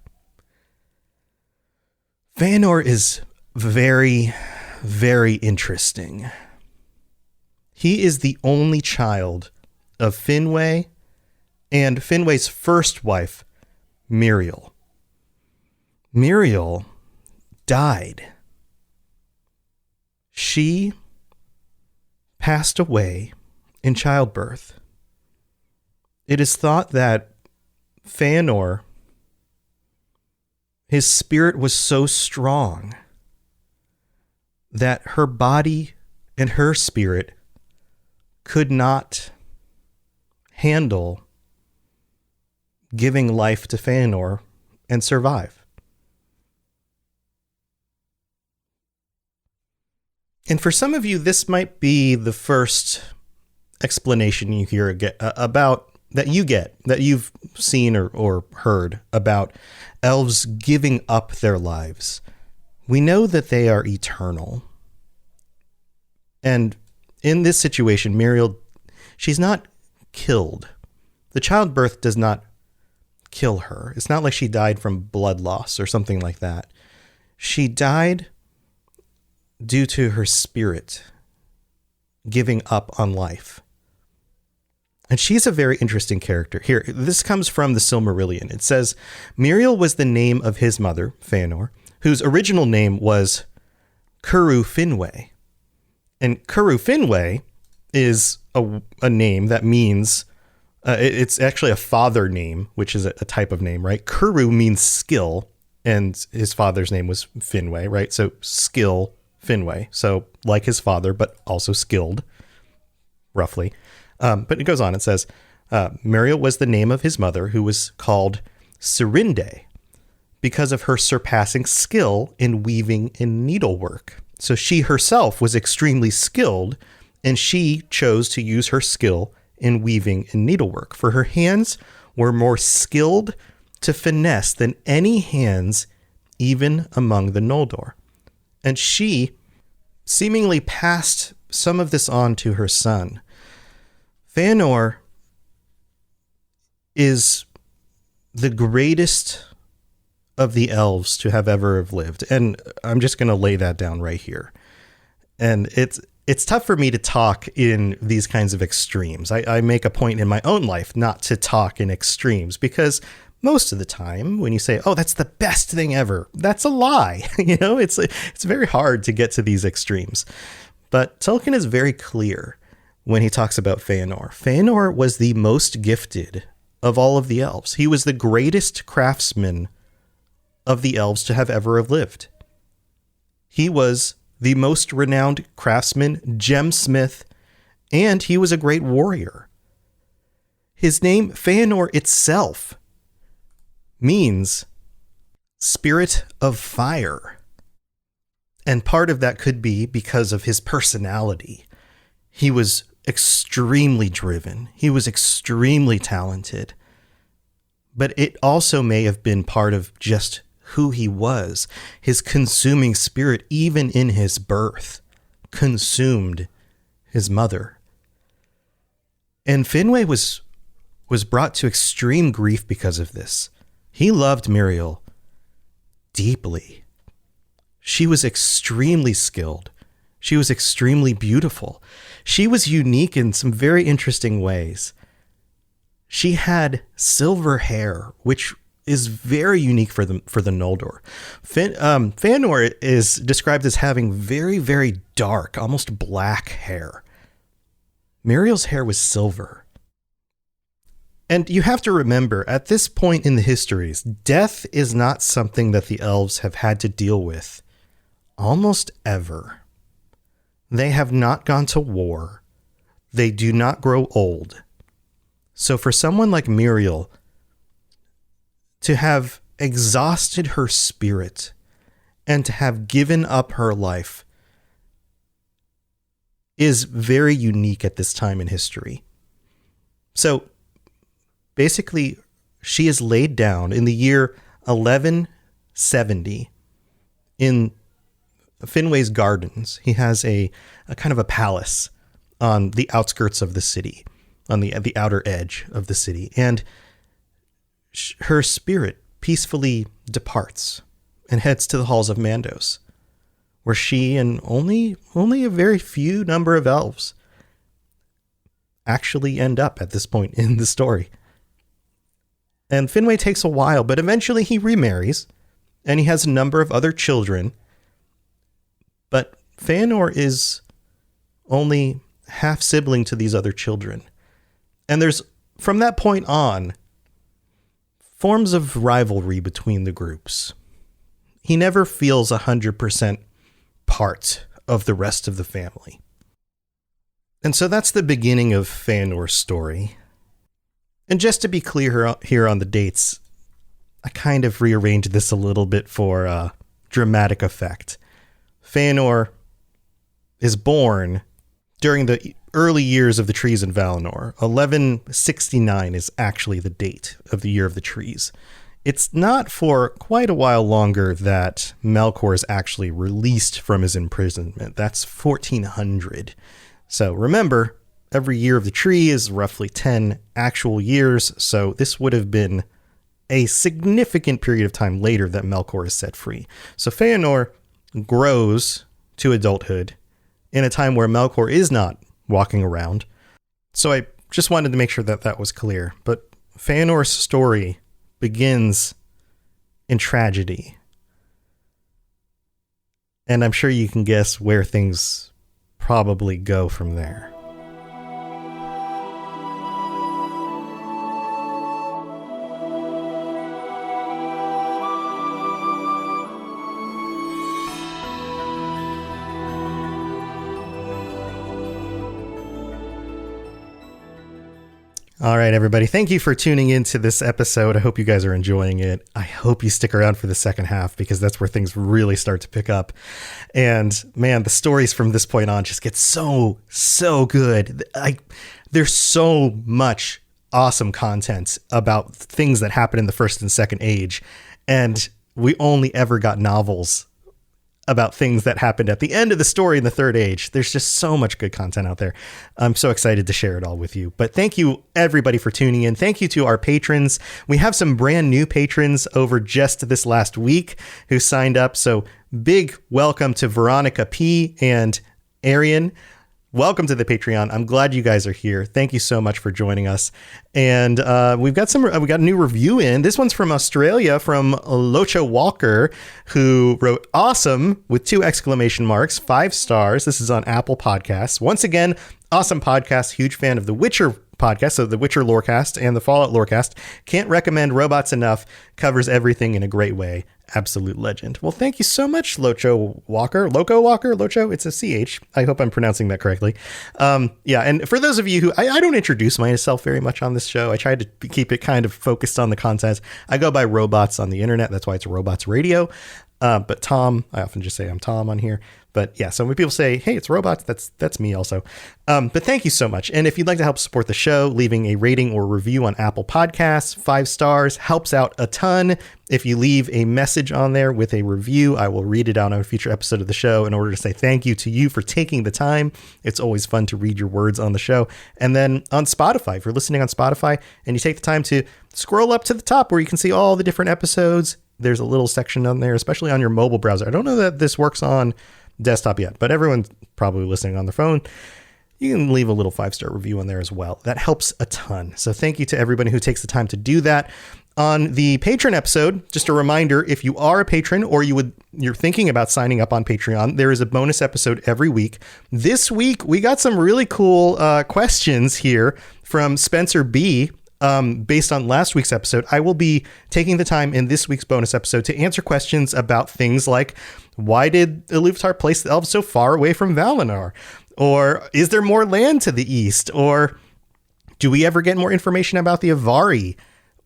Feanor is very, very interesting. He is the only child of Finwë and Finwë's first wife, Miriel. Miriel died. She passed away in childbirth. It is thought that Feanor, his spirit was so strong that her body and her spirit could not handle giving life to Feanor and survive. And for some of you, this might be the first explanation you hear about that you've seen or heard about elves giving up their lives. We know that they are eternal. And in this situation, Miriel, she's not killed. The childbirth does not kill her. It's not like she died from blood loss or something like that. She died due to her spirit giving up on life. And she's a very interesting character. Here, this comes from the Silmarillion. It says, Miriel was the name of his mother, Feanor, whose original name was Curu Finwë. And Curu Finwë is a name that means, it's actually a father name, which is a type of name, right? Curu means skill, and his father's name was Finwë, right? So skill, Finwë. So like his father, but also skilled, roughly. But it goes on. It says, Miriel was the name of his mother, who was called Serinde because of her surpassing skill in weaving and needlework. So she herself was extremely skilled, and she chose to use her skill in weaving and needlework, for her hands were more skilled to finesse than any hands even among the Noldor. And she seemingly passed some of this on to her son. Feanor is the greatest of the elves to have ever lived. And I'm just going to lay that down right here. And it's tough for me to talk in these kinds of extremes. I make a point in my own life not to talk in extremes, because most of the time when you say, oh, that's the best thing ever, that's a lie. It's very hard to get to these extremes. But Tolkien is very clear when he talks about Feanor. Feanor was the most gifted of all of the elves. He was the greatest craftsman of the elves to have ever lived. He was the most renowned craftsman, gemsmith, and he was a great warrior. His name, Feanor itself, means spirit of fire. And part of that could be because of his personality. He was extremely driven. He was extremely talented. But it also may have been part of just who he was. His consuming spirit, even in his birth, consumed his mother. And Finwë was brought to extreme grief because of this. He loved Miriel deeply. She was extremely skilled. She was extremely beautiful. She was unique in some very interesting ways. She had silver hair, which is very unique for the Noldor. Feanor is described as having very, very dark, almost black hair. Miriel's hair was silver. And you have to remember, at this point in the histories, death is not something that the elves have had to deal with almost ever. They have not gone to war. They do not grow old. So for someone like Miriel to have exhausted her spirit and to have given up her life is very unique at this time in history. So basically, she is laid down in the year 1170 in Finway's Gardens. He has a kind of a palace on the outskirts of the city, on the outer edge of the city. And her spirit peacefully departs and heads to the halls of Mandos, where she and only a very few number of elves actually end up at this point in the story. And Finway takes a while, but eventually he remarries, and he has a number of other children. But Feanor is only half sibling to these other children. And there's, from that point on, forms of rivalry between the groups. He never feels 100% part of the rest of the family. And so that's the beginning of Feanor's story. And just to be clear here on the dates, I kind of rearranged this a little bit for dramatic effect. Feanor is born during the early years of the trees in Valinor. 1169 is actually the date of the year of the trees. It's not for quite a while longer that Melkor is actually released from his imprisonment. That's 1400. So remember, every year of the tree is roughly 10 actual years. So this would have been a significant period of time later that Melkor is set free. So Feanor grows to adulthood in a time where Melkor is not walking around. So I just wanted to make sure that that was clear. But Feanor's story begins in tragedy. And I'm sure you can guess where things probably go from there. All right, everybody. Thank you for tuning into this episode. I hope you guys are enjoying it. I hope you stick around for the second half, because that's where things really start to pick up. And man, the stories from this point on just get so good. There's so much awesome content about things that happen in the first and second age. And we only ever got novels about things that happened at the end of the story in the third age. There's just so much good content out there. I'm so excited to share it all with you. But thank you, everybody, for tuning in. Thank you to our patrons. We have some brand new patrons over just this last week who signed up. So big welcome to Veronica P. and Arian. Welcome to the Patreon. I'm glad you guys are here. Thank you so much for joining us. And we got a new review in. This one's from Australia, from Locho Walker, who wrote awesome with 2 exclamation marks, 5 stars. This is on Apple Podcasts. Once again, awesome podcast. Huge fan of the Witcher podcast, so the Witcher Lorecast and the Fallout Lorecast. Can't recommend Robots enough. Covers everything in a great way. Absolute legend. Well, thank you so much, Locho Walker. Locho? It's a CH. I hope I'm pronouncing that correctly. Yeah, and for those of you who, I don't introduce myself very much on this show. I try to keep it kind of focused on the content. I go by Robots on the internet. That's why it's Robots Radio. But Tom, I often just say I'm Tom on here. But yeah, so when people say, hey, it's Robots, that's me also. But thank you so much. And if you'd like to help support the show, leaving a rating or review on Apple Podcasts, 5 stars helps out a ton. If you leave a message on there with a review, I will read it out on a future episode of the show in order to say thank you to you for taking the time. It's always fun to read your words on the show. And then on Spotify, if you're listening on Spotify and you take the time to scroll up to the top where you can see all the different episodes, there's a little section on there, especially on your mobile browser. I don't know that this works on desktop yet, but everyone's probably listening on their phone. You can leave a little 5-star review on there as well. That helps a ton. So thank you to everybody who takes the time to do that. On the patron episode, just a reminder, if you are a patron or you're thinking about signing up on Patreon, there is a bonus episode every week. This week, we got some really cool questions here from Spencer B. Based on last week's episode. I will be taking the time in this week's bonus episode to answer questions about things like, why did Iluvatar place the elves so far away from Valinor? Or is there more land to the east? Or do we ever get more information about the Avari?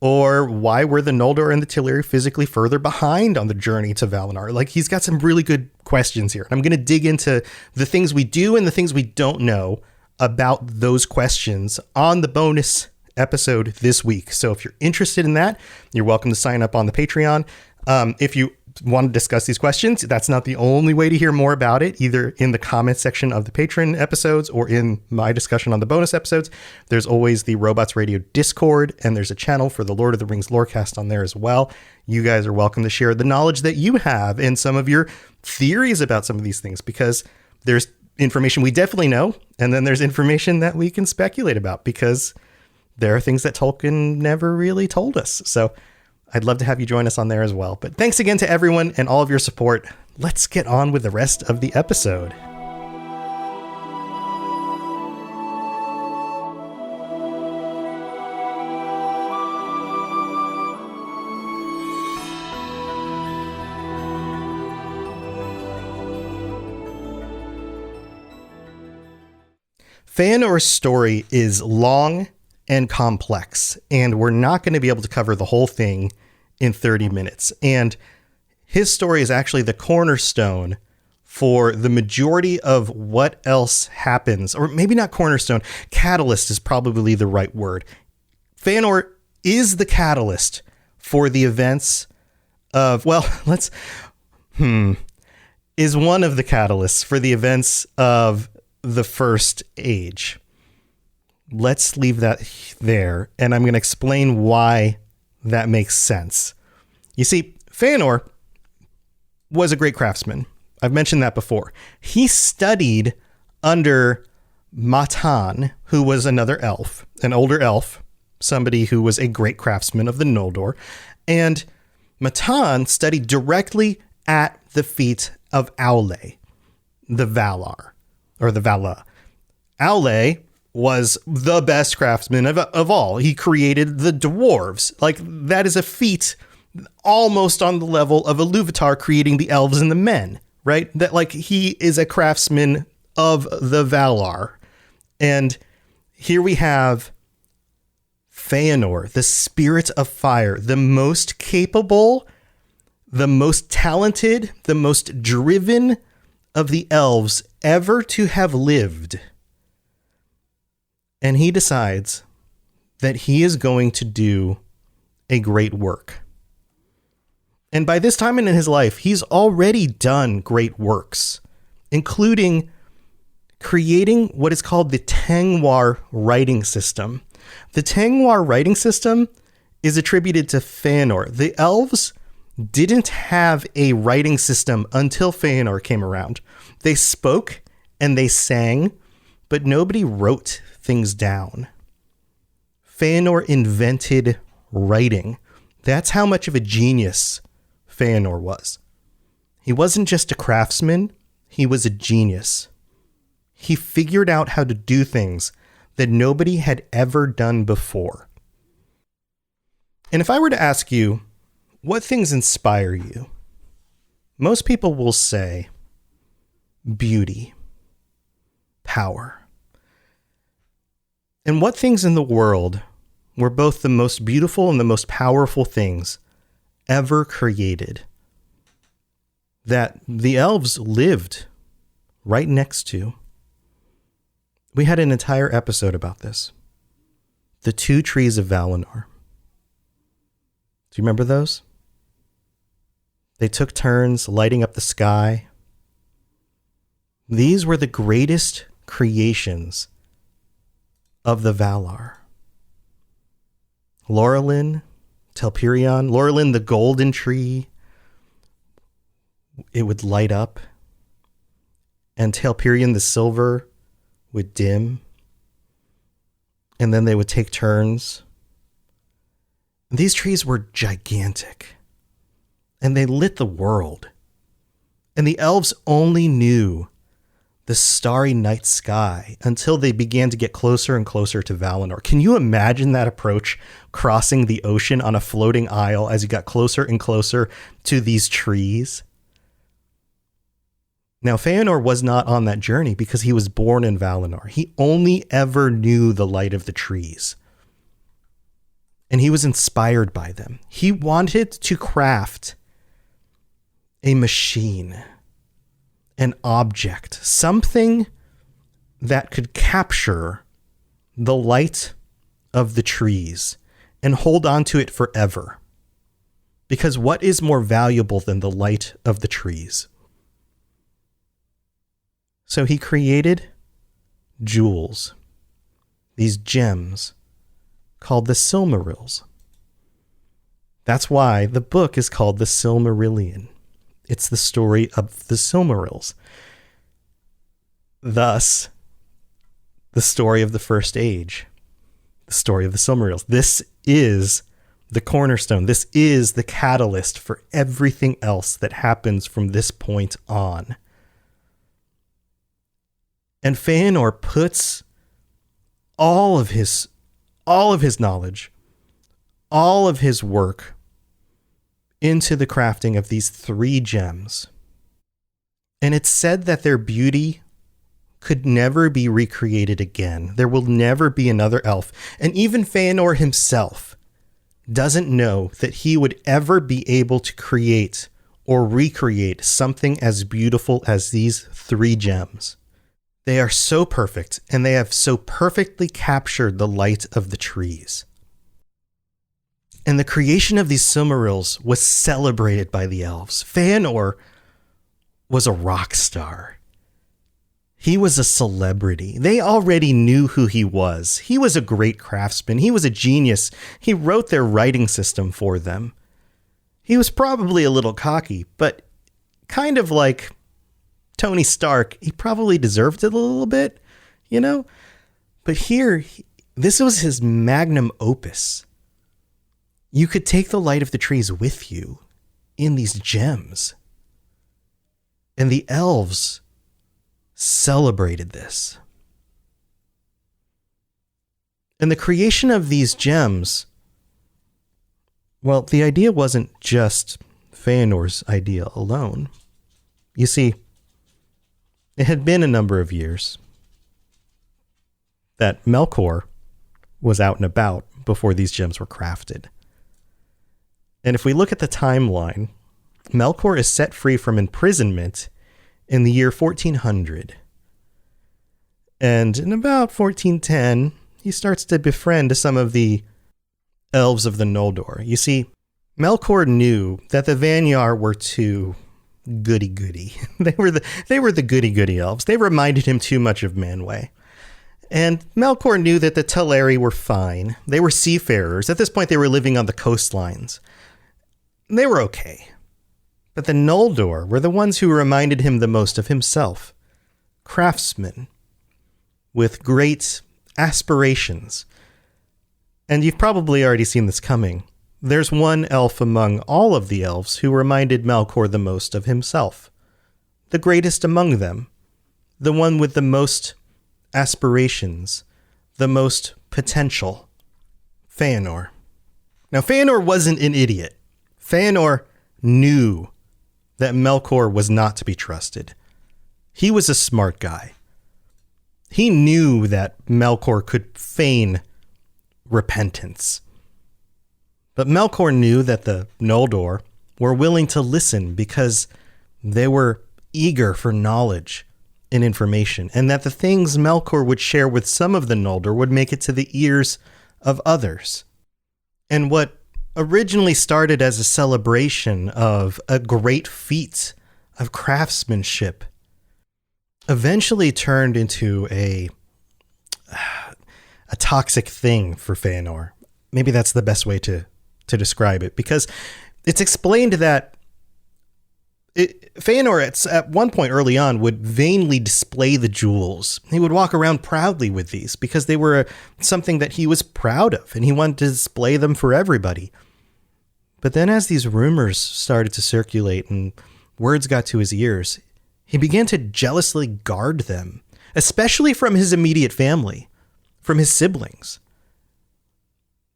Or why were the Noldor and the Teleri physically further behind on the journey to Valinor? Like, he's got some really good questions here. And I'm going to dig into the things we do and the things we don't know about those questions on the bonus episode this week. So if you're interested in that, you're welcome to sign up on the Patreon. If you want to discuss these questions, that's not the only way to hear more about it, either in the comment section of the Patreon episodes or in my discussion on the bonus episodes. There's always the Robots Radio Discord, and there's a channel for the Lord of the Rings Lorecast on there as well. You guys are welcome to share the knowledge that you have and some of your theories about some of these things, because there's information we definitely know, and then there's information that we can speculate about, because there are things that Tolkien never really told us. So I'd love to have you join us on there as well. But thanks again to everyone and all of your support. Let's get on with the rest of the episode. Feanor's story is long and complex, and we're not going to be able to cover the whole thing in 30 minutes. And his story is actually the cornerstone for the majority of what else happens, or maybe not cornerstone, catalyst is probably the right word. Feanor is the catalyst for the events of, well, is one of the catalysts for the events of the First Age. Let's leave that there, and I'm going to explain why that makes sense. You see, Feanor was a great craftsman. I've mentioned that before. He studied under Matan, who was another elf, an older elf, somebody who was a great craftsman of the Noldor, and Matan studied directly at the feet of Aule, the Valar, or the Vala. Aule was the best craftsman of all. He created the dwarves. Like, that is a feat almost on the level of Iluvatar creating the elves and the men, right? That, like, he is a craftsman of the Valar. And here we have Feanor, the spirit of fire, the most capable, the most talented, the most driven of the elves ever to have lived. And he decides that he is going to do a great work. And by this time in his life, he's already done great works, including creating what is called the Tengwar writing system. The Tengwar writing system is attributed to Feanor. The elves didn't have a writing system until Feanor came around. They spoke and they sang, but nobody wrote things down. Feanor invented writing. That's how much of a genius Feanor was. He wasn't just a craftsman, he was a genius. He figured out how to do things that nobody had ever done before. And if I were to ask you, what things inspire you? Most people will say beauty, power. And what things in the world were both the most beautiful and the most powerful things ever created that the elves lived right next to? We had an entire episode about this. The 2 trees of Valinor. Do you remember those? They took turns lighting up the sky. These were the greatest creations of the Valar. Laurelin, Telperion, Laurelin, the golden tree, it would light up, and Telperion, the silver, would dim, and then they would take turns. These trees were gigantic, and they lit the world, and the elves only knew the starry night sky until they began to get closer and closer to Valinor. Can you imagine that approach, crossing the ocean on a floating isle as you got closer and closer to these trees? Now, Feanor was not on that journey because he was born in Valinor. He only ever knew the light of the trees. And he was inspired by them. He wanted to craft a machine, an object, something that could capture the light of the trees and hold on to it forever. Because what is more valuable than the light of the trees? So he created jewels, these gems called the Silmarils. That's why the book is called the Silmarillion. It's the story of the Silmarils. Thus, the story of the First Age, the story of the Silmarils. This is the cornerstone. This is the catalyst for everything else that happens from this point on. And Feanor puts all of his knowledge, all of his work into the crafting of these 3 gems. And it's said that their beauty could never be recreated again. There will never be another elf. And even Feanor himself doesn't know that he would ever be able to create or recreate something as beautiful as these 3 gems. They are so perfect, and they have so perfectly captured the light of the trees. And the creation of these Silmarils was celebrated by the elves. Feanor was a rock star. He was a celebrity. They already knew who he was. He was a great craftsman. He was a genius. He wrote their writing system for them. He was probably a little cocky, but kind of like Tony Stark, he probably deserved it a little bit, you know? But here, this was his magnum opus. You could take the light of the trees with you in these gems. And the elves celebrated this. And the creation of these gems, well, the idea wasn't just Feanor's idea alone. You see, it had been a number of years that Melkor was out and about before these gems were crafted. And if we look at the timeline, Melkor is set free from imprisonment in the year 1400. And in about 1410, he starts to befriend some of the elves of the Noldor. You see, Melkor knew that the Vanyar were too goody-goody. They were the goody-goody elves. They reminded him too much of Manwë. And Melkor knew that the Teleri were fine. They were seafarers. At this point, they were living on the coastlines. They were okay. But the Noldor were the ones who reminded him the most of himself. Craftsmen with great aspirations. And you've probably already seen this coming. There's one elf among all of the elves who reminded Melkor the most of himself. The greatest among them. The one with the most aspirations. The most potential. Feanor. Now, Feanor wasn't an idiot. Feanor knew that Melkor was not to be trusted. He was a smart guy. He knew that Melkor could feign repentance. But Melkor knew that the Noldor were willing to listen because they were eager for knowledge and information, and that the things Melkor would share with some of the Noldor would make it to the ears of others. And what originally started as a celebration of a great feat of craftsmanship eventually turned into a toxic thing for Feanor. Maybe that's the best way to describe it, because it's explained that Feanor at one point early on would vainly display the jewels. He would walk around proudly with these because they were something that he was proud of, and he wanted to display them for everybody. But then as these rumors started to circulate and words got to his ears, he began to jealously guard them, especially from his immediate family, from his siblings.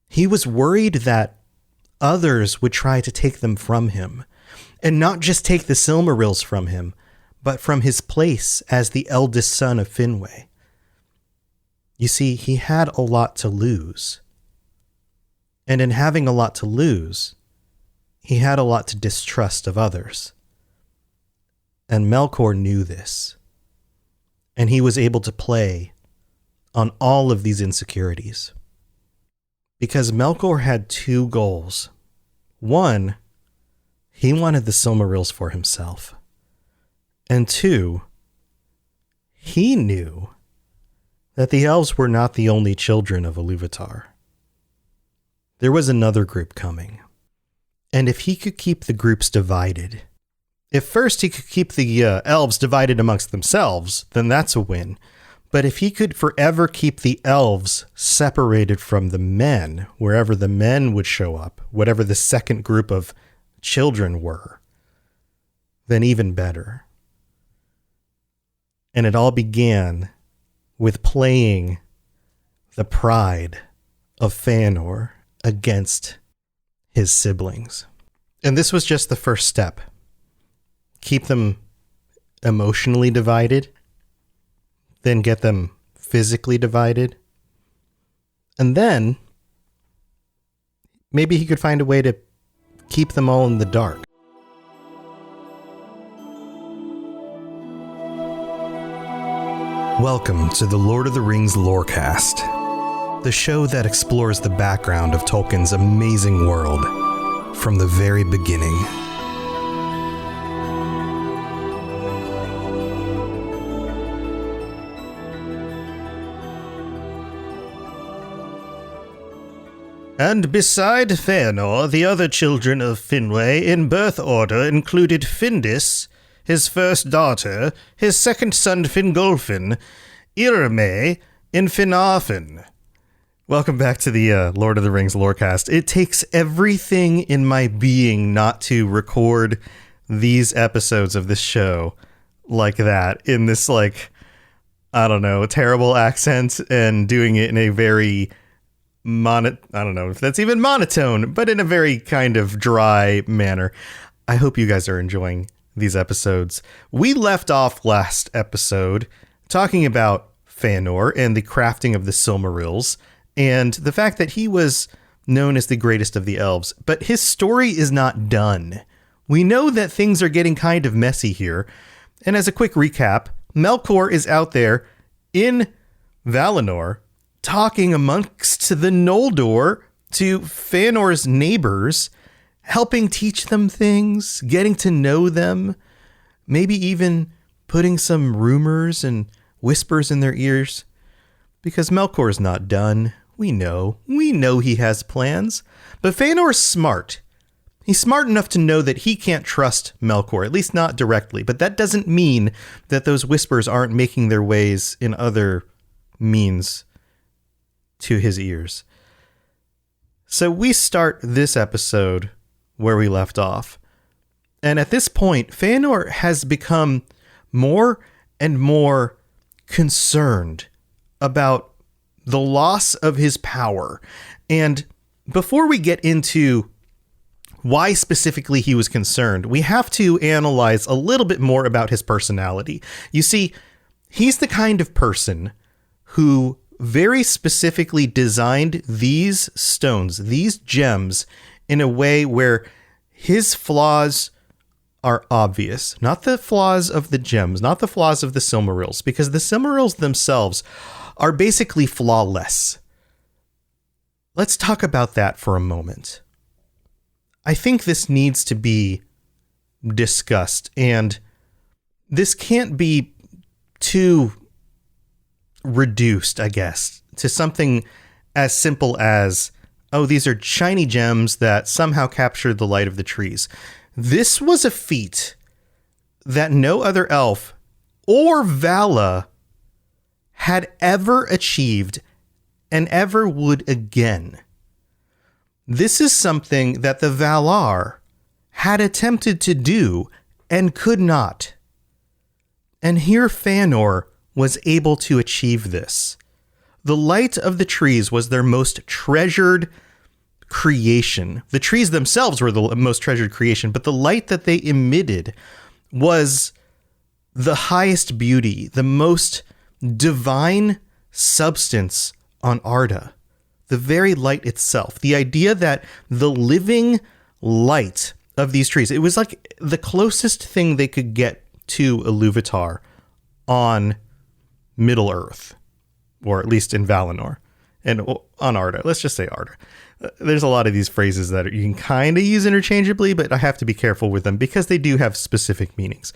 He was worried that others would try to take them from him, and not just take the Silmarils from him, but from his place as the eldest son of Finwë. You see, he had a lot to lose. And in having a lot to lose, he had a lot to distrust of others. And Melkor knew this. And he was able to play on all of these insecurities. Because Melkor had two goals. One, he wanted the Silmarils for himself. And two, he knew that the elves were not the only children of Iluvatar. There was another group coming. And if he could keep the groups divided, if first he could keep the elves divided amongst themselves, then that's a win. But if he could forever keep the elves separated from the men, wherever the men would show up, whatever the second group of children were, then even better. And it all began with playing the pride of Feanor against his siblings. And this was just the first step. Keep them emotionally divided, then get them physically divided, and then maybe he could find a way to keep them all in the dark. Welcome to the Lord of the Rings Lorecast, the show that explores the background of Tolkien's amazing world from the very beginning. And beside Feanor, the other children of Finwë in birth order included Findis, his first daughter, his second son Fingolfin, Irme, and Finarfin. Welcome back to the Lord of the Rings Lorecast. It takes everything in my being not to record these episodes of this show like that, in this, terrible accent, and doing it in a very I don't know if that's even monotone, but in a very kind of dry manner. I hope you guys are enjoying these episodes. We left off last episode talking about Feanor and the crafting of the Silmarils and the fact that he was known as the greatest of the elves. But his story is not done. We know that things are getting kind of messy here. And as a quick recap, Melkor is out there in Valinor talking amongst the Noldor to Feanor's neighbors, helping teach them things, getting to know them, maybe even putting some rumors and whispers in their ears. Because Melkor's not done. We know he has plans. But Feanor's smart. He's smart enough to know that he can't trust Melkor, at least not directly. But that doesn't mean that those whispers aren't making their ways in other means to his ears. So we start this episode where we left off. And at this point, Feanor has become more and more concerned about the loss of his power. And before we get into why specifically he was concerned, we have to analyze a little bit more about his personality. You see, he's the kind of person who very specifically designed these stones, these gems, in a way where his flaws are obvious. Not the flaws of the gems, not the flaws of the Silmarils, because the Silmarils themselves are basically flawless. Let's talk about that for a moment. I think this needs to be discussed, and this can't be too reduced, I guess, to something as simple as, oh, these are shiny gems that somehow captured the light of the trees. This was a feat that no other elf or Vala had ever achieved and ever would again. This is something that the Valar had attempted to do and could not. And here Feanor was able to achieve this. The light of the trees was their most treasured creation. The trees themselves were the most treasured creation, but the light that they emitted was the highest beauty, the most divine substance on Arda. The very light itself. The idea that the living light of these trees, it was like the closest thing they could get to Iluvatar on Middle Earth, or at least in Valinor. and on Arda. Let's just say Arda. There's a lot of these phrases that you can kind of use interchangeably, but I have to be careful with them because they do have specific meanings.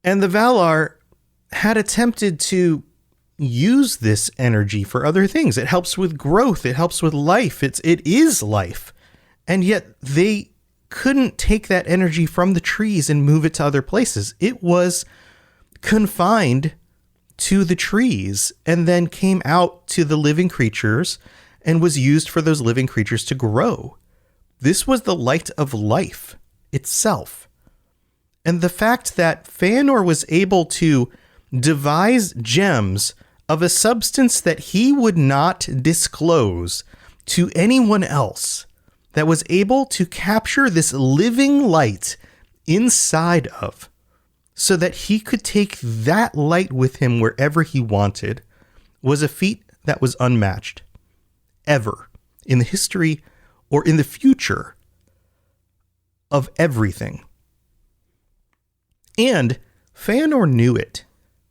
And the Valar had attempted to use this energy for other things. It helps with growth. It helps with life. It is life. And yet they couldn't take that energy from the trees and move it to other places. It was confined to the trees and then came out to the living creatures and was used for those living creatures to grow. This was the light of life itself. And the fact that Feanor was able to devise gems of a substance that he would not disclose to anyone else, that was able to capture this living light inside of, so that he could take that light with him wherever he wanted, was a feat that was unmatched ever in the history or in the future of everything. And Feanor knew it.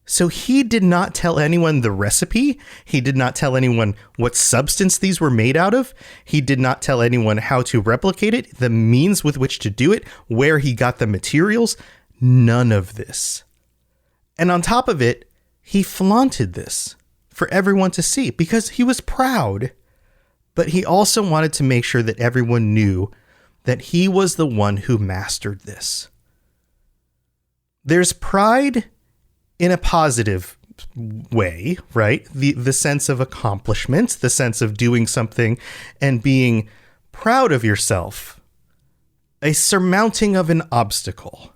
So he did not tell anyone the recipe. He did not tell anyone what substance these were made out of. He did not tell anyone how to replicate it, the means with which to do it, where he got the materials. None of this. And on top of it, he flaunted this for everyone to see because he was proud. But he also wanted to make sure that everyone knew that he was the one who mastered this. There's pride in a positive way, right? The sense of accomplishment, the sense of doing something and being proud of yourself, a surmounting of an obstacle.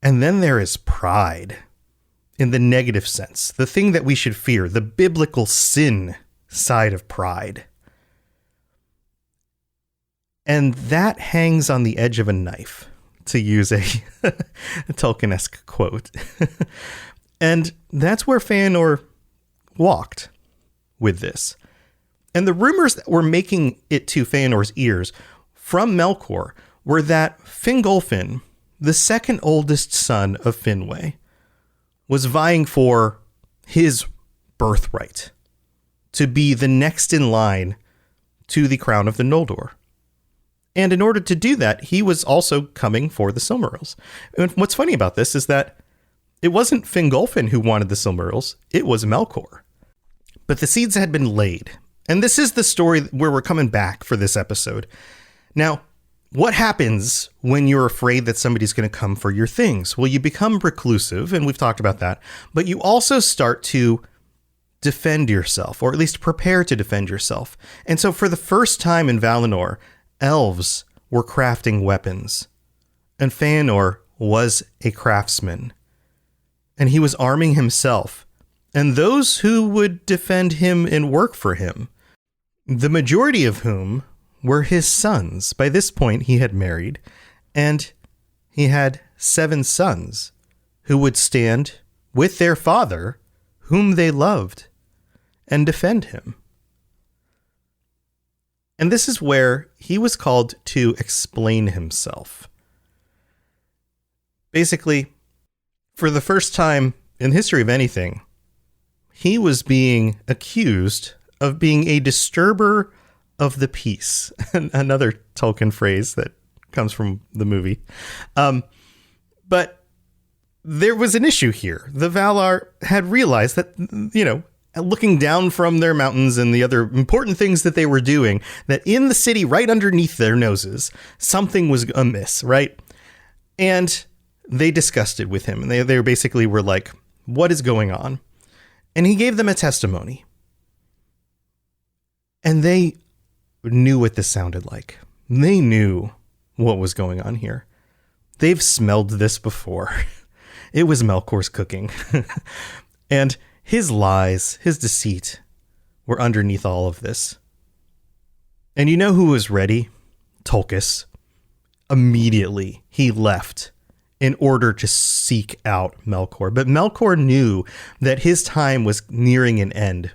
And then there is pride in the negative sense, the thing that we should fear, the biblical sin side of pride. And that hangs on the edge of a knife, to use a Tolkien-esque quote. And that's where Feanor walked with this. And the rumors that were making it to Feanor's ears from Melkor were that Fingolfin, the second oldest son of Finwë, was vying for his birthright to be the next in line to the crown of the Noldor. And in order to do that, he was also coming for the Silmarils. And what's funny about this is that it wasn't Fingolfin who wanted the Silmarils, it was Melkor. But the seeds had been laid. And this is the story where we're coming back for this episode. Now, what happens when you're afraid that somebody's going to come for your things? Well, you become reclusive, and we've talked about that. But you also start to defend yourself, or at least prepare to defend yourself. And so for the first time in Valinor, elves were crafting weapons, and Feanor was a craftsman, and he was arming himself and those who would defend him and work for him, the majority of whom were his sons. By this point, he had married, and he had 7 sons who would stand with their father, whom they loved, and defend him. And this is where he was called to explain himself. Basically, for the first time in the history of anything, he was being accused of being a disturber of the peace. Another Tolkien phrase that comes from the movie. But there was an issue here. The Valar had realized that, looking down from their mountains and the other important things that they were doing, that in the city right underneath their noses, something was amiss, right? And they discussed it with him. And they basically were like, what is going on? And he gave them a testimony. And they knew what this sounded like. They knew what was going on here. They've smelled this before. It was Melkor's cooking. And his lies, his deceit were underneath all of this. And you know who was ready? Tolkien. Immediately, he left in order to seek out Melkor. But Melkor knew that his time was nearing an end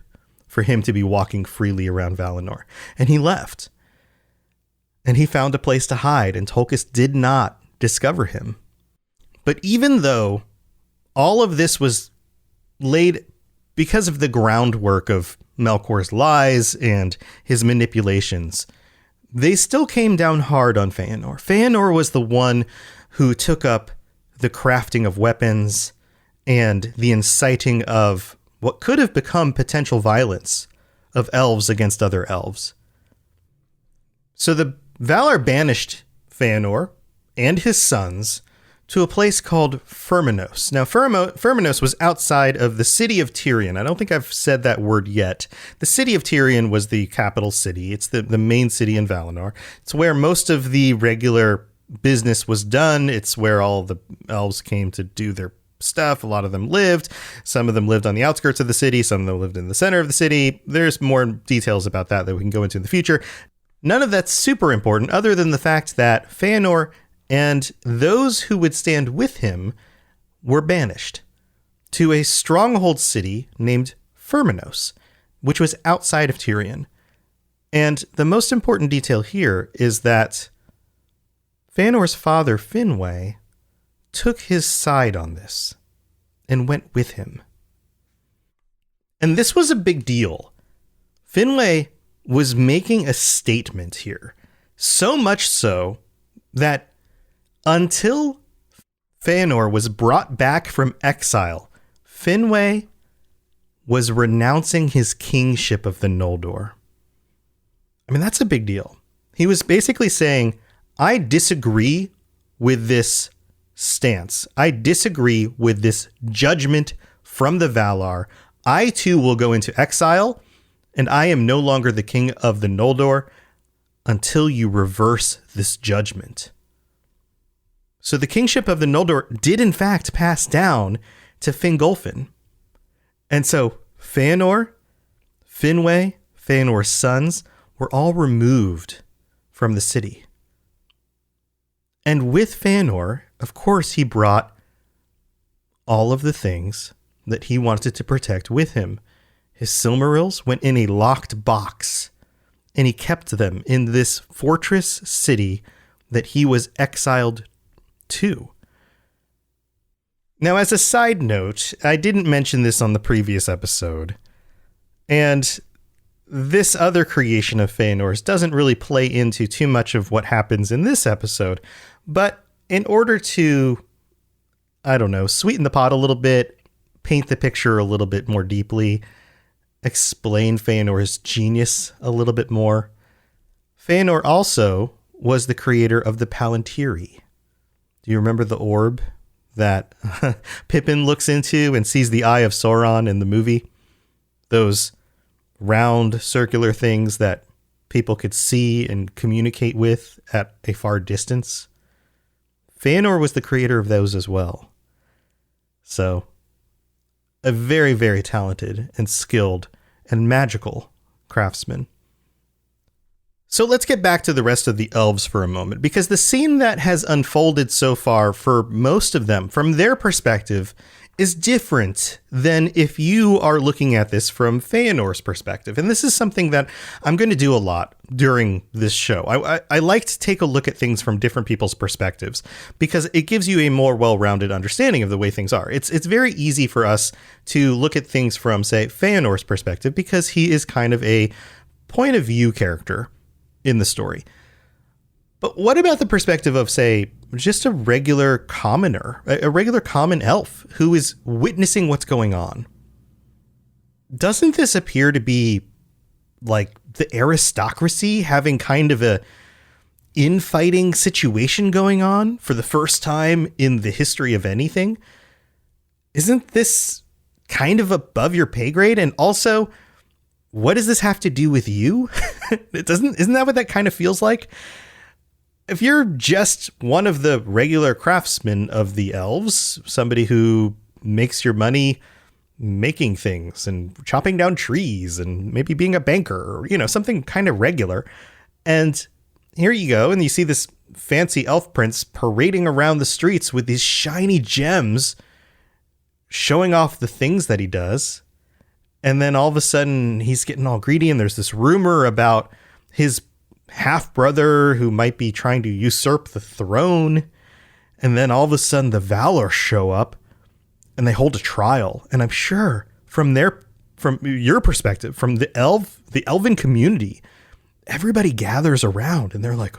for him to be walking freely around Valinor. And he left. And he found a place to hide, and Tolkien did not discover him. But even though all of this was laid because of the groundwork of Melkor's lies and his manipulations, they still came down hard on Feanor. Feanor was the one who took up the crafting of weapons and the inciting of what could have become potential violence of elves against other elves. So the Valar banished Feanor and his sons to a place called Firminos. Now, Firminos was outside of the city of Tirion. I don't think I've said that word yet. The city of Tirion was the capital city. It's the main city in Valinor. It's where most of the regular business was done. It's where all the elves came to do their stuff. A lot of them lived. Some of them lived on the outskirts of the city. Some of them lived in the center of the city. There's more details about that we can go into in the future. None of that's super important other than the fact that Feanor and those who would stand with him were banished to a stronghold city named Firminos, which was outside of Tirion. And the most important detail here is that Feanor's father, Finwë, took his side on this and went with him. And this was a big deal. Finwë was making a statement here, so much so that until Feanor was brought back from exile, Finwë was renouncing his kingship of the Noldor. I mean, that's a big deal. He was basically saying, I disagree with this stance. I disagree with this judgment from the Valar. I too will go into exile, and I am no longer the king of the Noldor until you reverse this judgment. So the kingship of the Noldor did in fact pass down to Fingolfin. And so Feanor, Finwë, Feanor's sons were all removed from the city. And with Feanor, of course, he brought all of the things that he wanted to protect with him. His Silmarils went in a locked box, and he kept them in this fortress city that he was exiled to. Now, as a side note, I didn't mention this on the previous episode, and this other creation of Feanor's doesn't really play into too much of what happens in this episode, but in order to, I don't know, sweeten the pot a little bit, paint the picture a little bit more deeply, explain Feanor's genius a little bit more, Feanor also was the creator of the Palantiri. Do you remember the orb that Pippin looks into and sees the Eye of Sauron in the movie? Those round circular things that people could see and communicate with at a far distance. Feanor was the creator of those as well. So, a very, very talented and skilled and magical craftsman. So let's get back to the rest of the elves for a moment, because the scene that has unfolded so far for most of them, from their perspective, is different than if you are looking at this from Feanor's perspective. And this is something that I'm going to do a lot during this show. I like to take a look at things from different people's perspectives, because it gives you a more well-rounded understanding of the way things are. It's very easy for us to look at things from, say, Feanor's perspective, because he is kind of a point of view character in the story. But what about the perspective of, say, just a regular commoner, a regular common elf who is witnessing what's going on? Doesn't this appear to be like the aristocracy having kind of a infighting situation going on for the first time in the history of anything? Isn't this kind of above your pay grade? And also, what does this have to do with you? Isn't that what that kind of feels like? If you're just one of the regular craftsmen of the elves, somebody who makes your money making things and chopping down trees and maybe being a banker, or, you know, something kind of regular. And here you go, and you see this fancy elf prince parading around the streets with these shiny gems, showing off the things that he does. And then all of a sudden he's getting all greedy, and there's this rumor about his half-brother who might be trying to usurp the throne. And then all of a sudden the Valar show up and they hold a trial. And I'm sure from their from your perspective, from the elven community, everybody gathers around and they're like,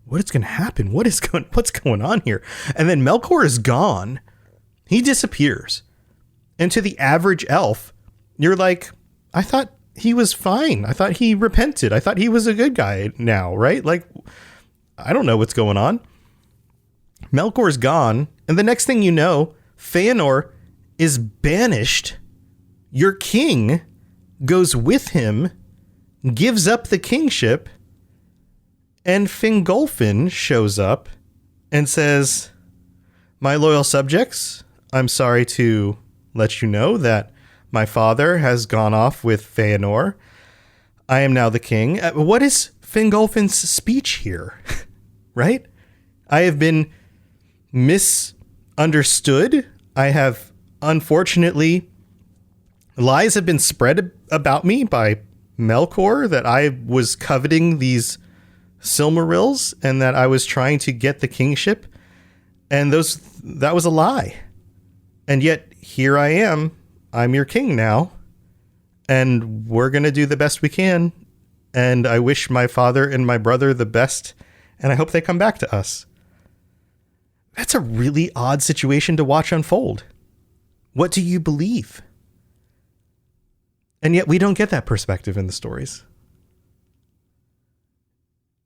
what is going to happen? What's going on here? And then Melkor is gone. He disappears. And to the average elf, you're like, I thought he was fine. I thought he repented. I thought he was a good guy now, right? Like, I don't know what's going on. Melkor's gone. And the next thing you know, Feanor is banished. Your king goes with him, gives up the kingship, and Fingolfin shows up and says, my loyal subjects, I'm sorry to let you know that my father has gone off with Feanor. I am now the king. What is Fingolfin's speech here? Right? I have been misunderstood. I have, unfortunately, lies have been spread about me by Melkor that I was coveting these Silmarils and that I was trying to get the kingship, and that was a lie. And yet here I am. I'm your king now, and we're going to do the best we can. And I wish my father and my brother the best, and I hope they come back to us. That's a really odd situation to watch unfold. What do you believe? And yet we don't get that perspective in the stories.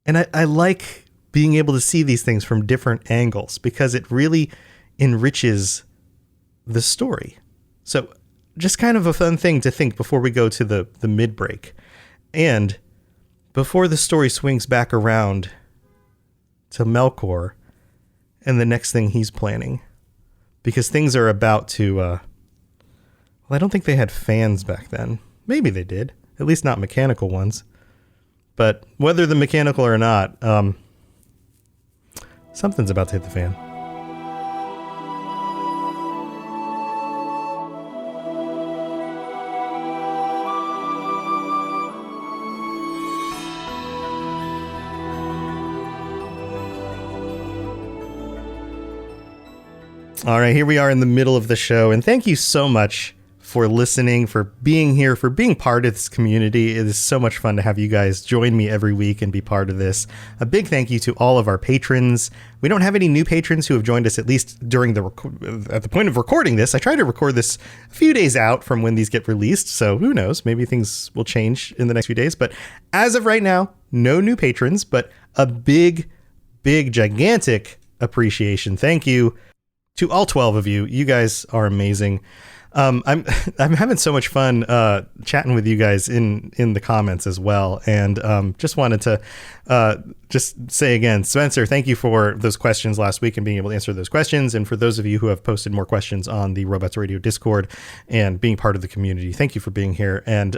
And I like being able to see these things from different angles because it really enriches the story. So just kind of a fun thing to think before we go to the mid-break. And before the story swings back around to Melkor and the next thing he's planning. Because things are about to... well, I don't think they had fans back then. Maybe they did. At least not mechanical ones. But whether the mechanical or not, something's about to hit the fan. All right, here we are in the middle of the show, and thank you so much for listening, for being here, for being part of this community. It is so much fun to have you guys join me every week and be part of this. A big thank you to all of our patrons. We don't have any new patrons who have joined us, at least during at the point of recording this. I try to record this a few days out from when these get released, so who knows? Maybe things will change in the next few days. But as of right now, no new patrons, but a big, gigantic appreciation. Thank you to all 12 of you. You guys are amazing. I'm having so much fun chatting with you guys in the comments as well, and just wanted to just say again, Spencer, thank you for those questions last week and being able to answer those questions, and for those of you who have posted more questions on the Robots Radio Discord and being part of the community, thank you for being here. And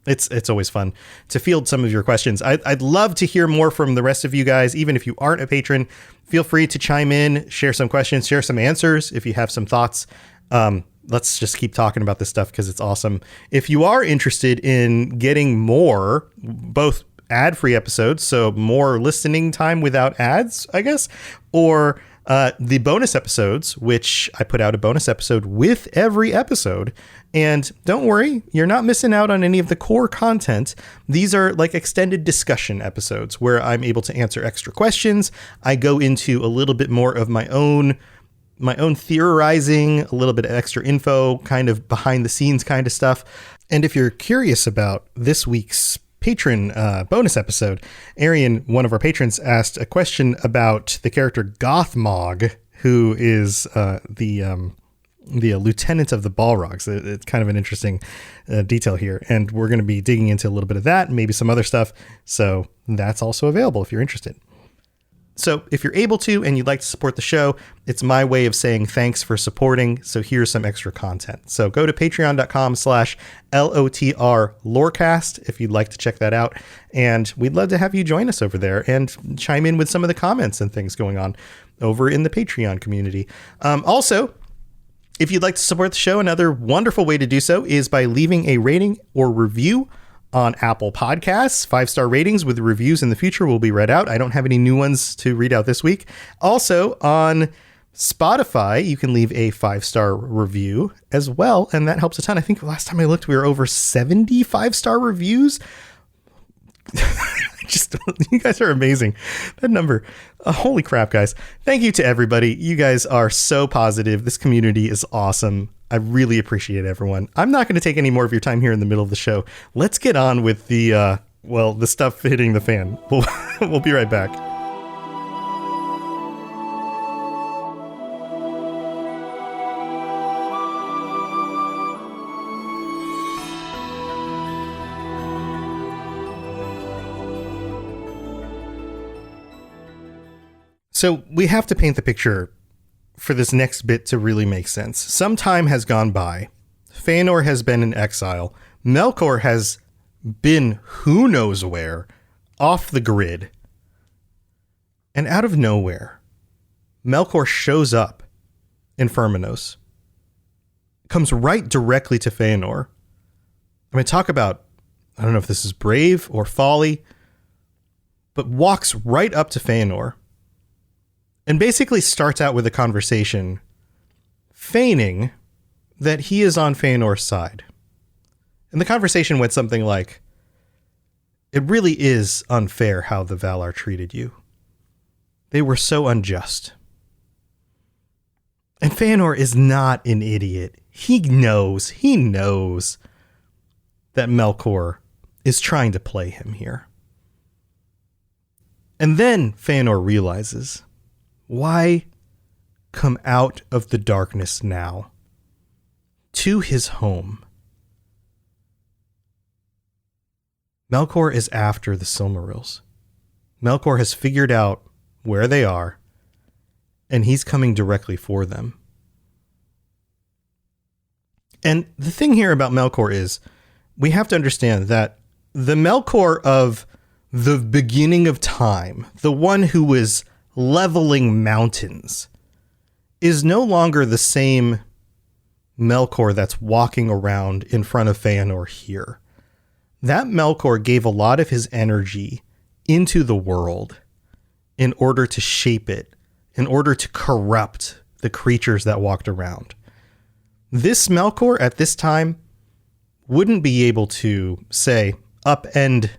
it's always fun to field some of your questions. I'd love to hear more from the rest of you guys. Even if you aren't a patron, feel free to chime in, share some questions, share some answers if you have some thoughts. Let's just keep talking about this stuff because it's awesome. If you are interested in getting more, both ad-free episodes, so more listening time without ads, I guess, or the bonus episodes, which I put out a bonus episode with every episode. And don't worry, you're not missing out on any of the core content. These are like extended discussion episodes where I'm able to answer extra questions. I go into a little bit more of my own theorizing, a little bit of extra info, kind of behind the scenes kind of stuff. And if you're curious about this week's patron bonus episode, Arian, one of our patrons, asked a question about the character Gothmog, who is the lieutenant of the Balrogs. It's kind of an interesting detail here. And we're going to be digging into a little bit of that and maybe some other stuff. So that's also available if you're interested. So if you're able to and you'd like to support the show, it's my way of saying thanks for supporting. So here's some extra content. So go to patreon.com/LOTR Lorecast if you'd like to check that out. And we'd love to have you join us over there and chime in with some of the comments and things going on over in the Patreon community. Also, if you'd like to support the show, another wonderful way to do so is by leaving a rating or review on Apple Podcasts. 5-star ratings with reviews in the future will be read out. I don't have any new ones to read out this week. Also on Spotify, you can leave a 5-star review as well, and that helps a ton. I think last time I looked, we were over 70 5-star reviews. You guys are amazing. That number, holy crap, guys. Thank you to everybody. You guys are so positive. This community is awesome. I really appreciate everyone. I'm not going to take any more of your time here in the middle of the show. Let's get on with the stuff hitting the fan. We'll be right back. So we have to paint the picture for this next bit to really make sense. Some time has gone by. Feanor has been in exile. Melkor has been who knows where, off the grid. And out of nowhere, Melkor shows up in Firminos. Comes right directly to Feanor. I mean, talk about, I don't know if this is brave or folly, but walks right up to Feanor. And basically starts out with a conversation feigning that he is on Feanor's side. And the conversation went something like, "It really is unfair how the Valar treated you. They were so unjust." And Feanor is not an idiot. He knows that Melkor is trying to play him here. And then Feanor realizes, why come out of the darkness now to his home? Melkor is after the Silmarils. Melkor has figured out where they are, and he's coming directly for them. And the thing here about Melkor is, we have to understand that the Melkor of the beginning of time, the one who was leveling mountains, is no longer the same Melkor that's walking around in front of Feanor here. That Melkor gave a lot of his energy into the world in order to shape it, in order to corrupt the creatures that walked around. This Melkor at this time wouldn't be able to, say, upend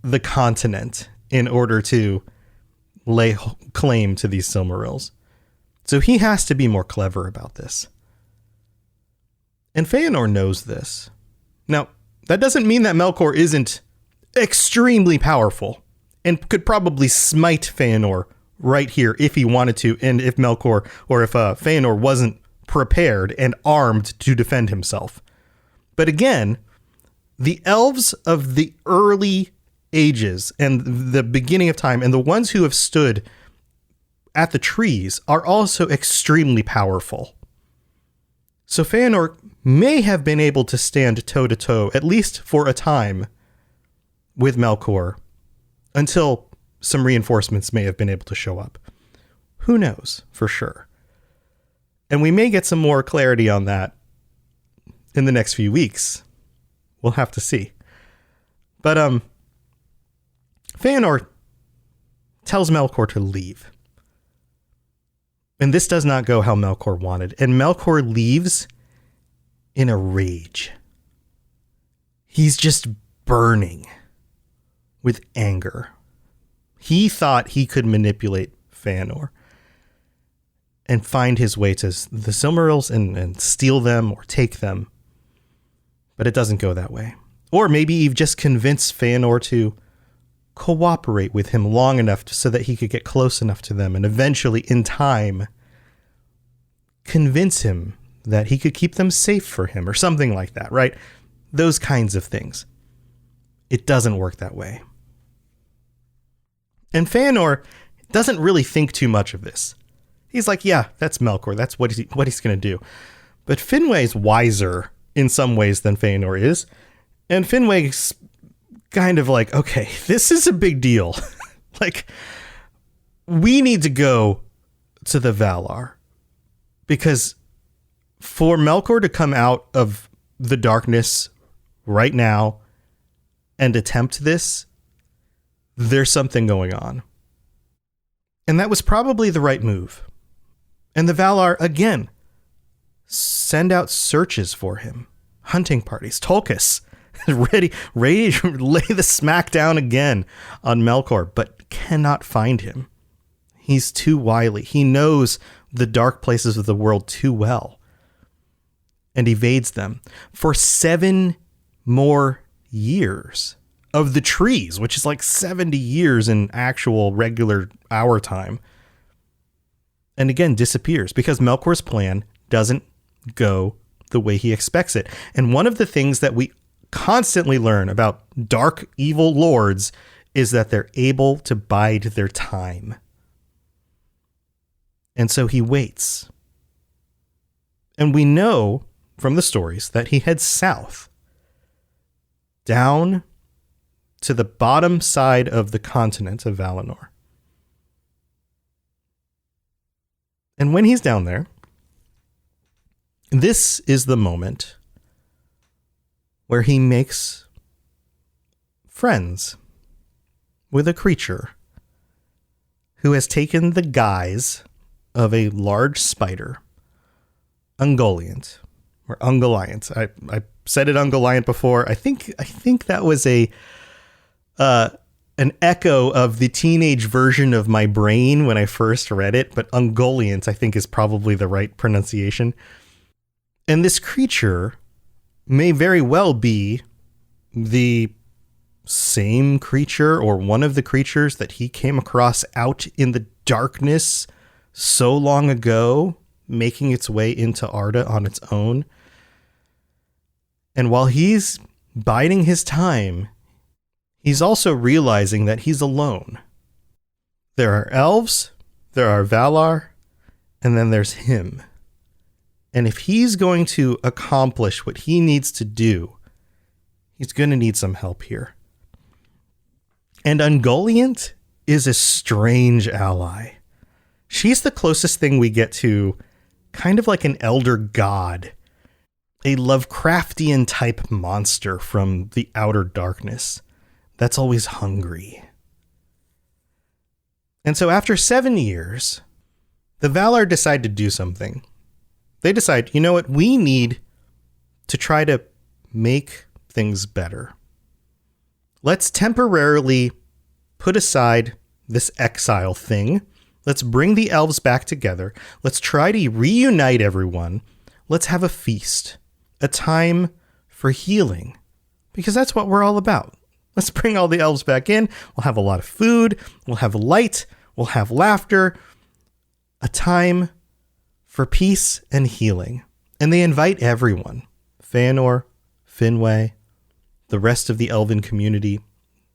the continent in order to lay claim to these Silmarils. So he has to be more clever about this. And Feanor knows this. Now, that doesn't mean that Melkor isn't extremely powerful and could probably smite Feanor right here if he wanted to, and if Melkor, or if Feanor wasn't prepared and armed to defend himself. But again, the elves of the early ages and the beginning of time, and the ones who have stood at the trees, are also extremely powerful. So Feanor may have been able to stand toe to toe, at least for a time, with Melkor, until some reinforcements may have been able to show up. Who knows for sure? And we may get some more clarity on that in the next few weeks. We'll have to see. But Feanor tells Melkor to leave. And this does not go how Melkor wanted. And Melkor leaves in a rage. He's just burning with anger. He thought he could manipulate Feanor and find his way to the Silmarils and steal them or take them. But it doesn't go that way. Or maybe you've just convinced Feanor to cooperate with him long enough so that he could get close enough to them and eventually, in time, convince him that he could keep them safe for him or something like that, right? Those kinds of things. It doesn't work that way. And Feanor doesn't really think too much of this. He's like, yeah, that's Melkor. That's what he's going to do. But Finway's wiser in some ways than Feanor is. And Finway's kind of like, okay, this is a big deal. Like, we need to go to the Valar. Because for Melkor to come out of the darkness right now and attempt this, there's something going on. And that was probably the right move. And the Valar, again, send out searches for him. Hunting parties. Tolkien, ready to lay the smack down again on Melkor, but cannot find him. He's too wily. He knows the dark places of the world too well and evades them for 7 more years of the trees, which is like 70 years in actual regular hour time. And again, disappears because Melkor's plan doesn't go the way he expects it. And one of the things that we constantly learn about dark, evil lords is that they're able to bide their time. And so he waits. And we know from the stories that he heads south, down to the bottom side of the continent of Valinor. And when he's down there, this is the moment where he makes friends with a creature who has taken the guise of a large spider, Ungoliant, or Ungoliant. I said it Ungoliant before. I think that was an echo of the teenage version of my brain when I first read it, but Ungoliant, I think, is probably the right pronunciation. And this creature may very well be the same creature or one of the creatures that he came across out in the darkness so long ago, making its way into Arda on its own. And while he's biding his time, he's also realizing that he's alone. There are elves, there are Valar, and then there's him. And if he's going to accomplish what he needs to do, he's going to need some help here. And Ungoliant is a strange ally. She's the closest thing we get to kind of like an elder god, a Lovecraftian type monster from the outer darkness that's always hungry. And so after 7 years, the Valar decide to do something. They decide, you know what, we need to try to make things better. Let's temporarily put aside this exile thing. Let's bring the elves back together. Let's try to reunite everyone. Let's have a feast, a time for healing, because that's what we're all about. Let's bring all the elves back in. We'll have a lot of food. We'll have light. We'll have laughter. A time for peace and healing. And they invite everyone. Feanor, Finwë, the rest of the elven community,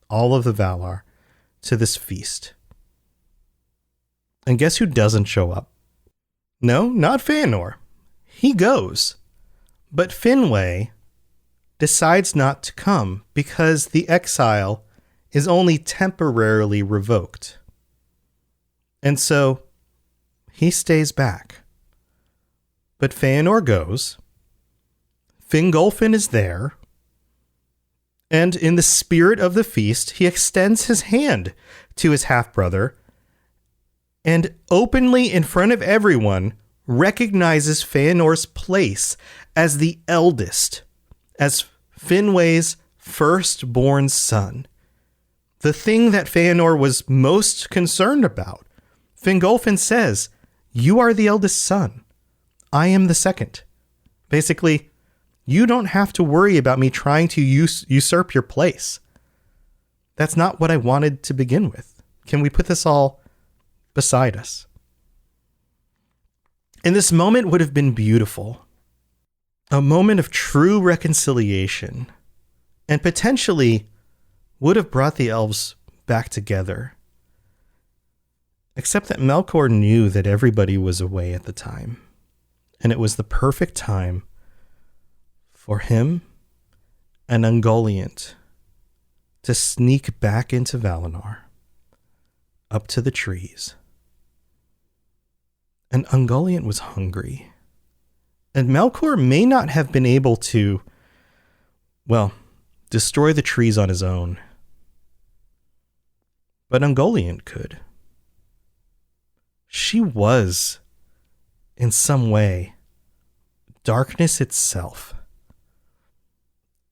all of the Valar, to this feast. And guess who doesn't show up? No, not Feanor. He goes. But Finwë decides not to come because the exile is only temporarily revoked. And so he stays back. But Feanor goes. Fingolfin is there. And in the spirit of the feast, he extends his hand to his half-brother and openly in front of everyone recognizes Feanor's place as the eldest, as Finwë's firstborn son. The thing that Feanor was most concerned about. Fingolfin says, "You are the eldest son. I am the second." Basically, you don't have to worry about me trying to usurp your place. That's not what I wanted to begin with. Can we put this all beside us? And this moment would have been beautiful. A moment of true reconciliation, and potentially would have brought the elves back together. Except that Melkor knew that everybody was away at the time, and it was the perfect time for him and Ungoliant to sneak back into Valinor, up to the trees. And Ungoliant was hungry. And Melkor may not have been able to, well, destroy the trees on his own. But Ungoliant could. She was in some way, darkness itself,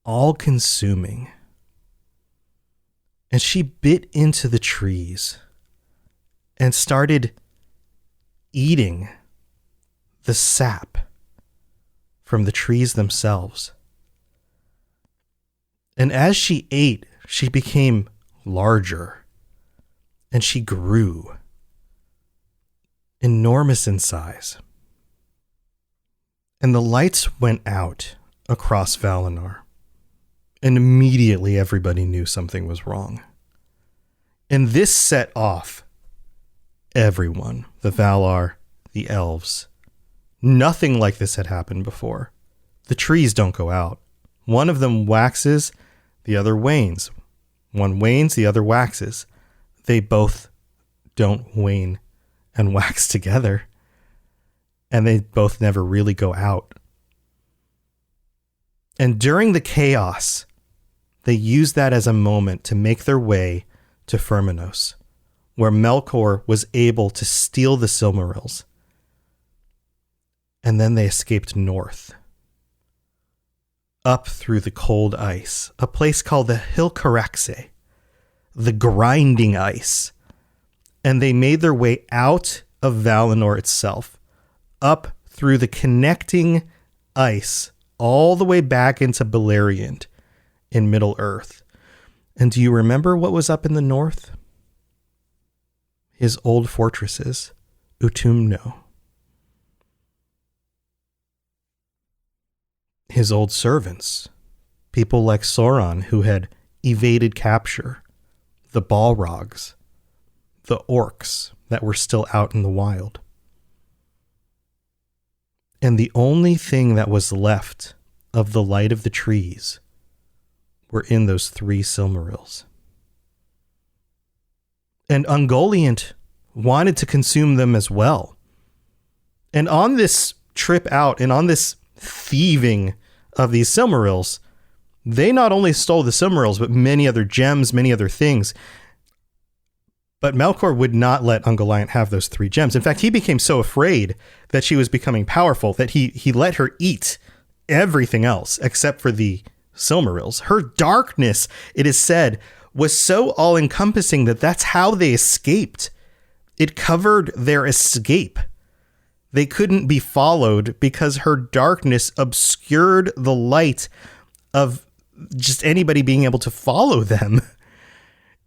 all consuming. And she bit into the trees and started eating the sap from the trees themselves. And as she ate, she became larger, and she grew enormous in size. And the lights went out across Valinor, and immediately everybody knew something was wrong. And this set off everyone, the Valar, the elves. Nothing like this had happened before. The trees don't go out. One of them waxes, the other wanes. One wanes, the other waxes. They both don't wane and wax together. And they both never really go out. And during the chaos, they use that as a moment to make their way to Firminos, where Melkor was able to steal the Silmarils. And then they escaped north, up through the cold ice, a place called the Hilcaraxe, the grinding ice. And they made their way out of Valinor itself, up through the connecting ice, all the way back into Beleriand in Middle-earth. And do you remember what was up in the north? His old fortresses, Utumno. His old servants, people like Sauron who had evaded capture, the Balrogs, the orcs that were still out in the wild. And the only thing that was left of the light of the trees were in those 3 Silmarils. And Ungoliant wanted to consume them as well. And on this trip out and on this thieving of these Silmarils, they not only stole the Silmarils, but many other gems, many other things. But Melkor would not let Ungoliant have those 3 gems. In fact, he became so afraid that she was becoming powerful that he let her eat everything else except for the Silmarils. Her darkness, it is said, was so all-encompassing that that's how they escaped. It covered their escape. They couldn't be followed because her darkness obscured the light of just anybody being able to follow them.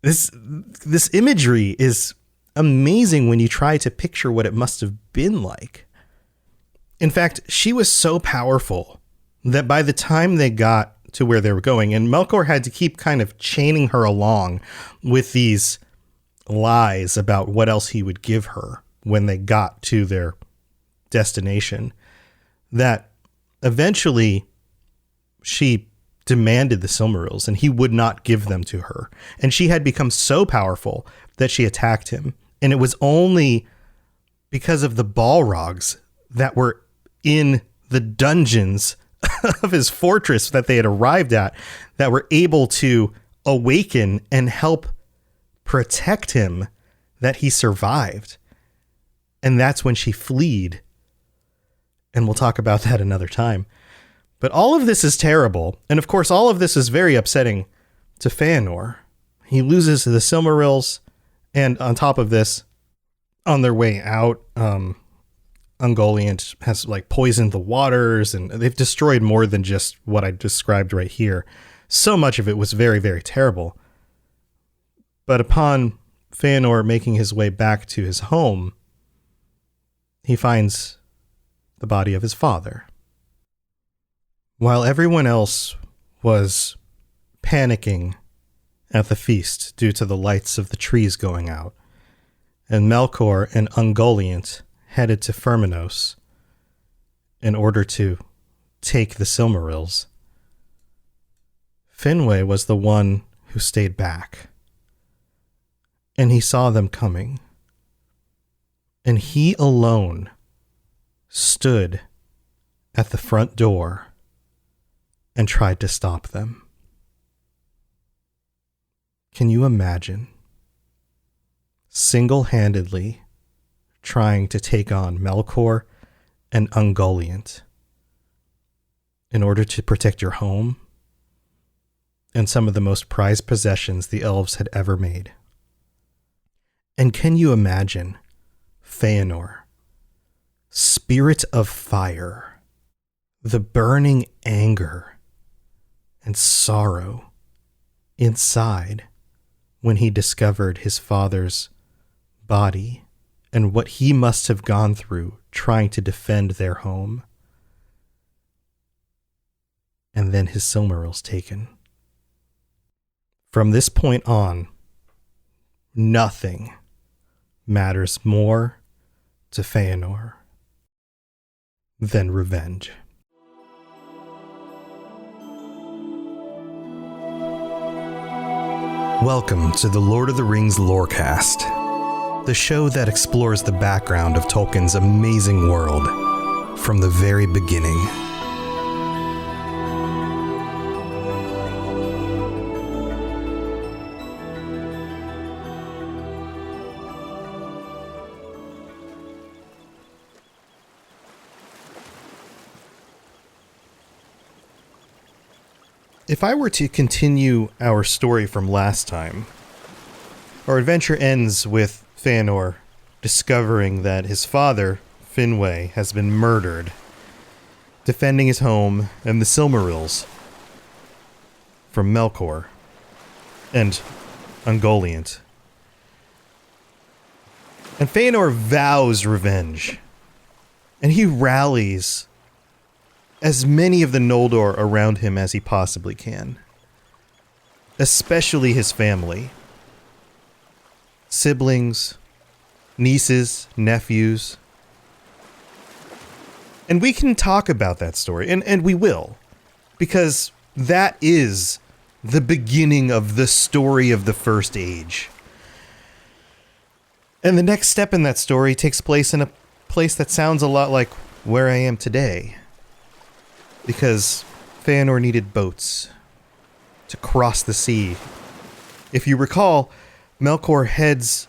This imagery is amazing when you try to picture what it must have been like. In fact, she was so powerful that by the time they got to where they were going, and Melkor had to keep kind of chaining her along with these lies about what else he would give her when they got to their destination, that eventually she demanded the Silmarils and he would not give them to her. And she had become so powerful that she attacked him. And it was only because of the Balrogs that were in the dungeons of his fortress that they had arrived at that were able to awaken and help protect him that he survived. And that's when she fled. And we'll talk about that another time. But all of this is terrible. And of course, all of this is very upsetting to Feanor. He loses the Silmarils. And on top of this, on their way out, Ungoliant has poisoned the waters, and they've destroyed more than just what I described right here. So much of it was very, very terrible. But upon Feanor making his way back to his home, he finds the body of his father. While everyone else was panicking at the feast due to the lights of the trees going out, and Melkor and Ungoliant headed to Firminos in order to take the Silmarils, Finwë was the one who stayed back. And he saw them coming. And he alone stood at the front door and tried to stop them. Can you imagine single-handedly trying to take on Melkor and Ungoliant in order to protect your home and some of the most prized possessions the elves had ever made. And can you imagine Feanor, spirit of fire, the burning anger and sorrow inside when he discovered his father's body and what he must have gone through trying to defend their home, and then his Silmarils taken. From this point on, nothing matters more to Feanor than revenge. Welcome to the Lord of the Rings Lorecast, the show that explores the background of Tolkien's amazing world from the very beginning. If I were to continue our story from last time, our adventure ends with Feanor discovering that his father, Finwë, has been murdered, defending his home and the Silmarils from Melkor and Ungoliant. And Feanor vows revenge, and he rallies as many of the Noldor around him as he possibly can. Especially his family. Siblings, nieces, nephews. And we can talk about that story, and we will. Because that is the beginning of the story of the First Age. And the next step in that story takes place in a place that sounds a lot like where I am today. Because Feanor needed boats to cross the sea. If you recall, Melkor heads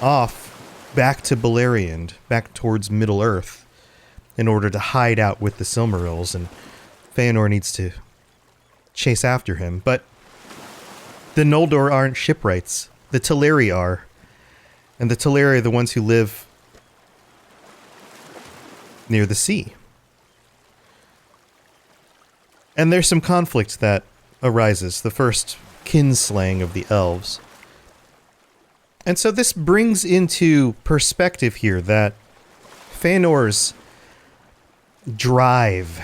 off back to Beleriand, back towards Middle-earth, in order to hide out with the Silmarils, and Feanor needs to chase after him. But the Noldor aren't shipwrights. The Teleri are. And the Teleri are the ones who live near the sea. And there's some conflict that arises, the first kinslaying of the elves. And so this brings into perspective here that Feanor's drive,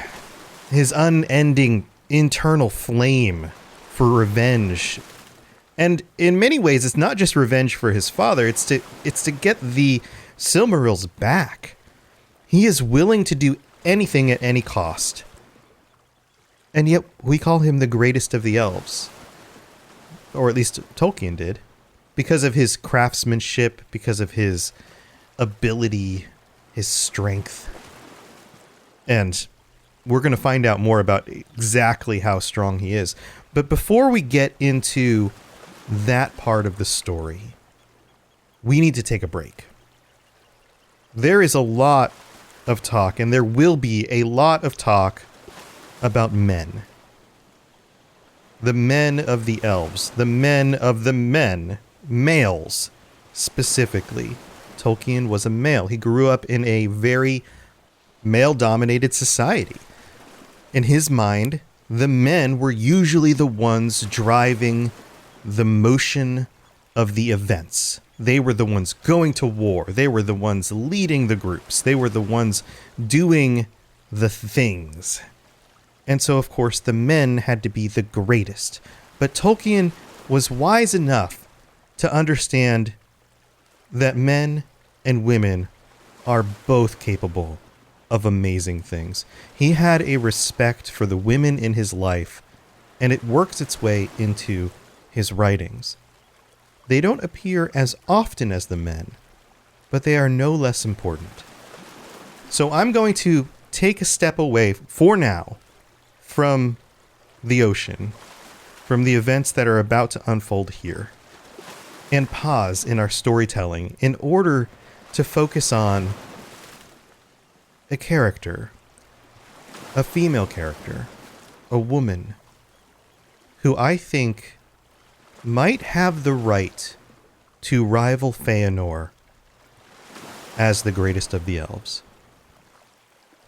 his unending internal flame for revenge, and in many ways it's not just revenge for his father, it's to get the Silmarils back. He is willing to do anything at any cost. And yet, we call him the greatest of the elves. Or at least Tolkien did. Because of his craftsmanship, because of his ability, his strength. And we're going to find out more about exactly how strong he is. But before we get into that part of the story, we need to take a break. There is a lot of talk, and there will be a lot of talk about men. The men of the elves. The men of the men. Males, specifically. Tolkien was a male. He grew up in a very male-dominated society. In his mind, the men were usually the ones driving the motion of the events. They were the ones going to war. They were the ones leading the groups. They were the ones doing the things. And so, of course, the men had to be the greatest. But Tolkien was wise enough to understand that men and women are both capable of amazing things. He had a respect for the women in his life, and it works its way into his writings. They don't appear as often as the men, but they are no less important. So I'm going to take a step away, for now, from the ocean, from the events that are about to unfold here, and pause in our storytelling in order to focus on a character, a female character, a woman, who I think might have the right to rival Feanor as the greatest of the elves.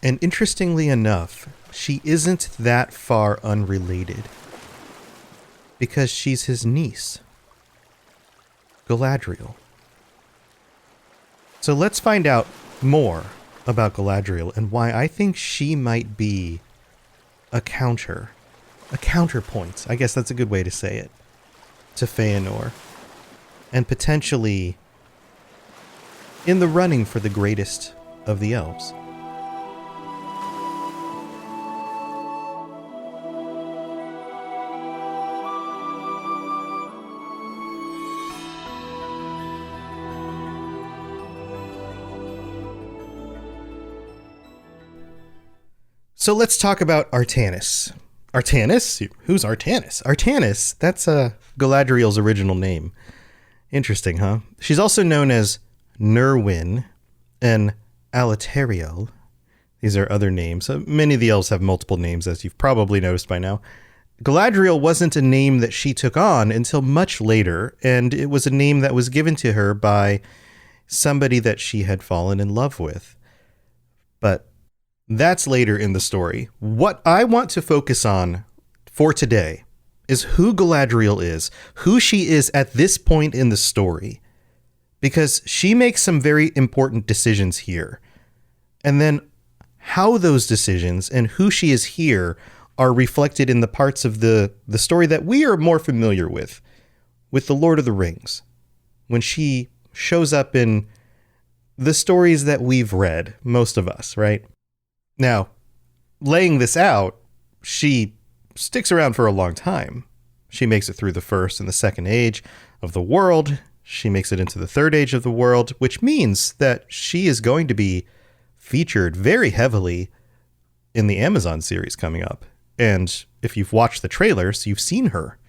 And interestingly enough, she isn't that far unrelated, because she's his niece, Galadriel. So let's find out more about Galadriel and why I think she might be a counterpoint, I guess that's a good way to say it, to Feanor, and potentially in the running for the greatest of the elves. So let's talk about Artanis. Artanis? Who's Artanis? Artanis, that's Galadriel's original name. Interesting, huh? She's also known as Nerwin and Alateriel. These are other names. Many of the elves have multiple names, as you've probably noticed by now. Galadriel wasn't a name that she took on until much later, and it was a name that was given to her by somebody that she had fallen in love with. But that's later in the story. What I want to focus on for today is who Galadriel is, who she is at this point in the story, because she makes some very important decisions here. And then how those decisions and who she is here are reflected in the parts of the story that we are more familiar with The Lord of the Rings, when she shows up in the stories that we've read, most of us, right? Now, laying this out, she sticks around for a long time. She makes it through the first and the second age of the world. She makes it into the third age of the world, which means that she is going to be featured very heavily in the Amazon series coming up. And if you've watched the trailers, you've seen her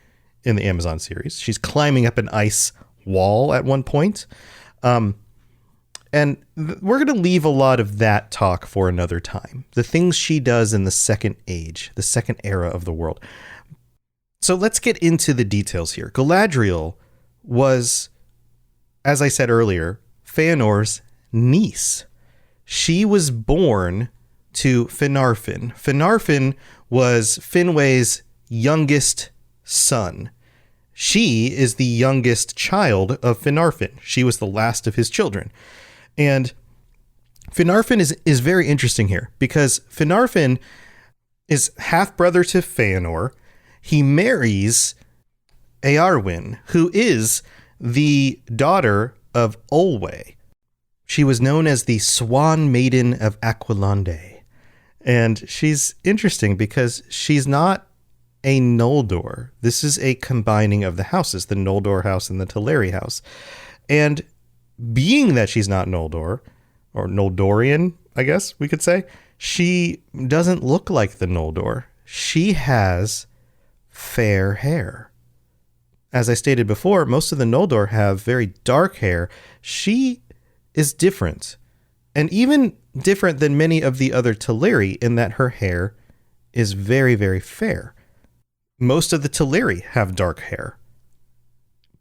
in the Amazon series. She's climbing up an ice wall at one point. And we're going to leave a lot of that talk for another time. The things she does in the second age, the second era of the world. So let's get into the details here. Galadriel was, as I said earlier, Feanor's niece. She was born to Finarfin. Finarfin was Finwë's youngest son. She is the youngest child of Finarfin. She was the last of his children. And Finarfin is very interesting here because Finarfin is half-brother to Feanor. He marries Eärwen, who is the daughter of Olwe. She was known as the Swan Maiden of Aquilonde. And she's interesting because she's not a Noldor. This is a combining of the houses, the Noldor house and the Teleri house. And being that she's not Noldor, or Noldorian, I guess we could say, she doesn't look like the Noldor. She has fair hair. As I stated before, most of the Noldor have very dark hair. She is different, and even different than many of the other Teleri in that her hair is very, very fair. Most of the Teleri have dark hair.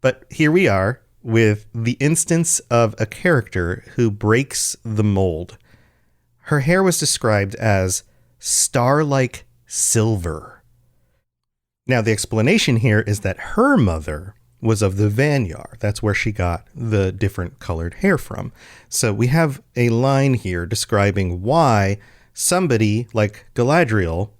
But here we are with the instance of a character who breaks the mold. Her hair was described as star-like silver. Now, the explanation here is that her mother was of the Vanyar. That's where she got the different colored hair from. So we have a line here describing why somebody like Galadriel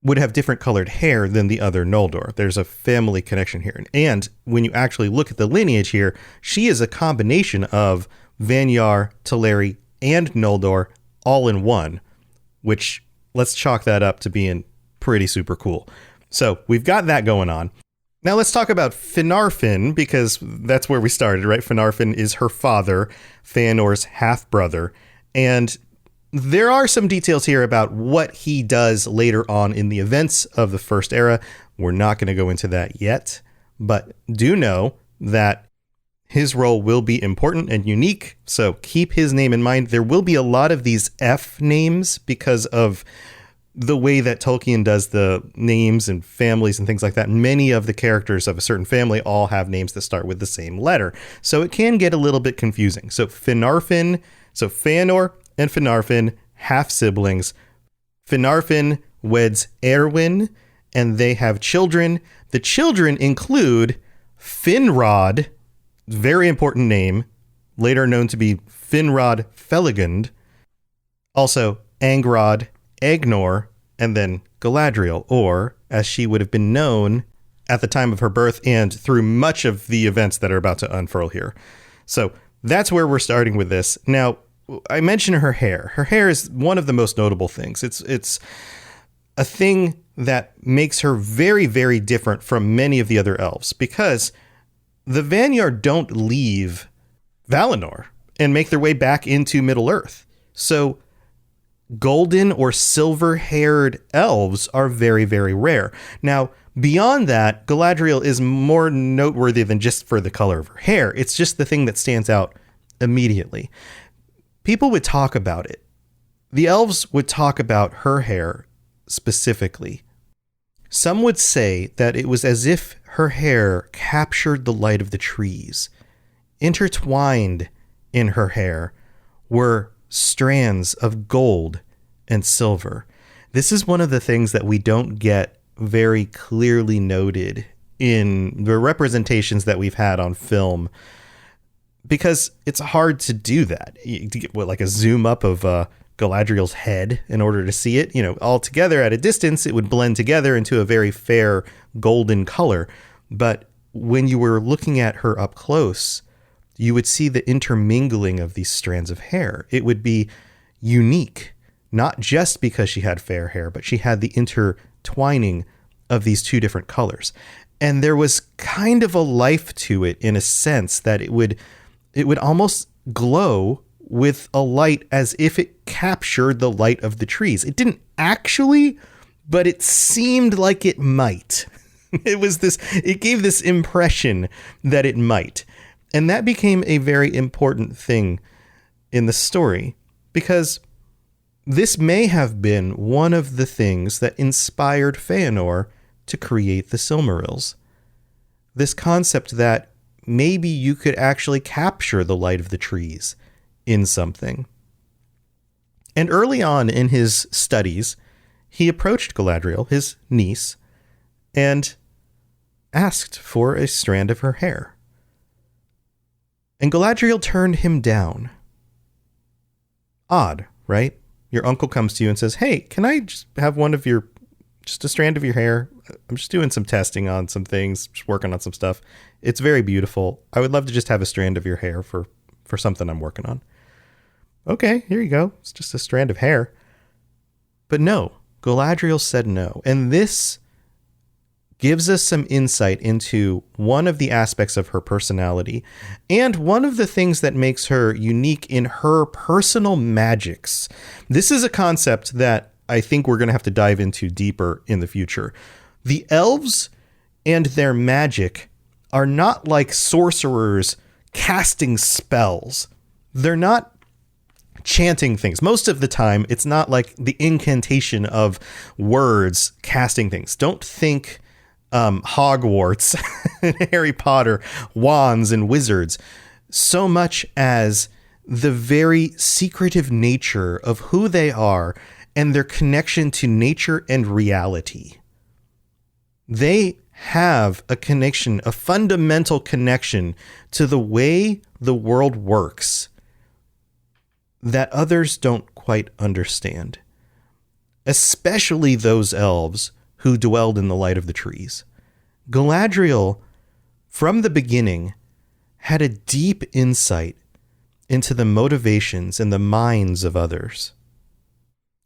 would have different colored hair than the other Noldor. There's a family connection here. And when you actually look at the lineage here, she is a combination of Vanyar, Teleri, and Noldor all in one, which let's chalk that up to being pretty super cool. So we've got that going on. Now let's talk about Finarfin, because that's where we started, right? Finarfin is her father, Feanor's half-brother, and there are some details here about what he does later on in the events of the First Era. We're not going to go into that yet, but do know that His role will be important and unique, so keep his name in mind. There will be a lot of these F names because of the way that Tolkien does the names and families and things like that. Many of the characters of a certain family all have names that start with the same letter, so it can get a little bit confusing. So Feanor and Finarfin, half siblings. Finarfin weds Erwin, and they have children. The children include Finrod, very important name, later known to be Finrod Felagund. Also, Angrod, Egnor, and then Galadriel, or as she would have been known at the time of her birth and through much of the events that are about to unfurl here. So that's where we're starting with this. Now, I mentioned her hair. Her hair is one of the most notable things. It's a thing that makes her very, very different from many of the other elves, because the Vanyar don't leave Valinor and make their way back into Middle-earth. So golden or silver-haired elves are very, very rare. Now, beyond that, Galadriel is more noteworthy than just for the color of her hair. It's just the thing that stands out immediately. People would talk about it. The elves would talk about her hair specifically. Some would say that it was as if her hair captured the light of the trees. Intertwined in her hair were strands of gold and silver. This is one of the things that we don't get very clearly noted in the representations that we've had on film, because it's hard to do that. You get like a zoom up of Galadriel's head in order to see it. All together at a distance, it would blend together into a very fair golden color. But when you were looking at her up close, you would see the intermingling of these strands of hair. It would be unique, not just because she had fair hair, but she had the intertwining of these two different colors. And there was kind of a life to it, in a sense that it would almost glow with a light as if it captured the light of the trees. It didn't actually, but it seemed like it might. It gave this impression that it might. And that became a very important thing in the story, because this may have been one of the things that inspired Feanor to create the Silmarils. This concept that maybe you could actually capture the light of the trees in something. And early on in his studies, he approached Galadriel, his niece, and asked for a strand of her hair. And Galadriel turned him down. Odd, right? Your uncle comes to you and says, "Hey, can I just have just a strand of your hair? I'm just doing some testing on some things, just working on some stuff. It's very beautiful. I would love to just have a strand of your hair for something I'm working on." Okay, here you go. It's just a strand of hair. But no, Galadriel said no. And this gives us some insight into one of the aspects of her personality, and one of the things that makes her unique in her personal magics. This is a concept that I think we're going to have to dive into deeper in the future. The elves and their magic are not like sorcerers casting spells. They're not chanting things. Most of the time, it's not like the incantation of words casting things. Don't think Hogwarts and Harry Potter, wands and wizards, so much as the very secretive nature of who they are and their connection to nature and reality. They have a connection, a fundamental connection to the way the world works that others don't quite understand, especially those elves who dwelled in the light of the trees. Galadriel, from the beginning, had a deep insight into the motivations and the minds of others.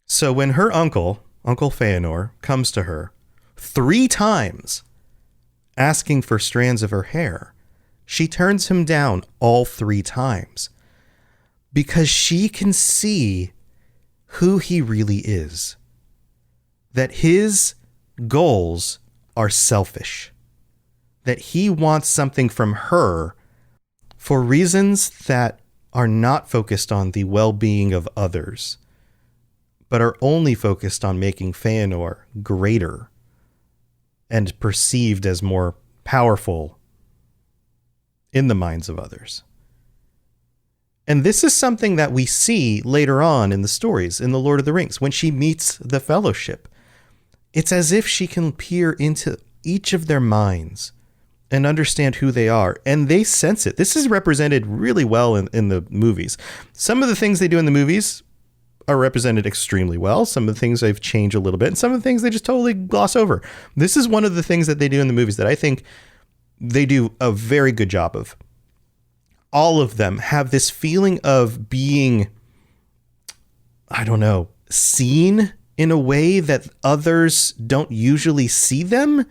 So when her Uncle Feanor, comes to her 3 times asking for strands of her hair, she turns him down all 3 times, because she can see who he really is. That his goals are selfish. That he wants something from her for reasons that are not focused on the well-being of others, but are only focused on making Feanor greater and perceived as more powerful in the minds of others. And this is something that we see later on in the stories in The Lord of the Rings. When she meets the Fellowship, it's as if she can peer into each of their minds and understand who they are. And they sense it. This is represented really well in the movies. Some of the things they do in the movies are represented extremely well. Some of the things they've changed a little bit. And some of the things they just totally gloss over. This is one of the things that they do in the movies that I think they do a very good job of. All of them have this feeling of being, I don't know, seen in a way that others don't usually see them,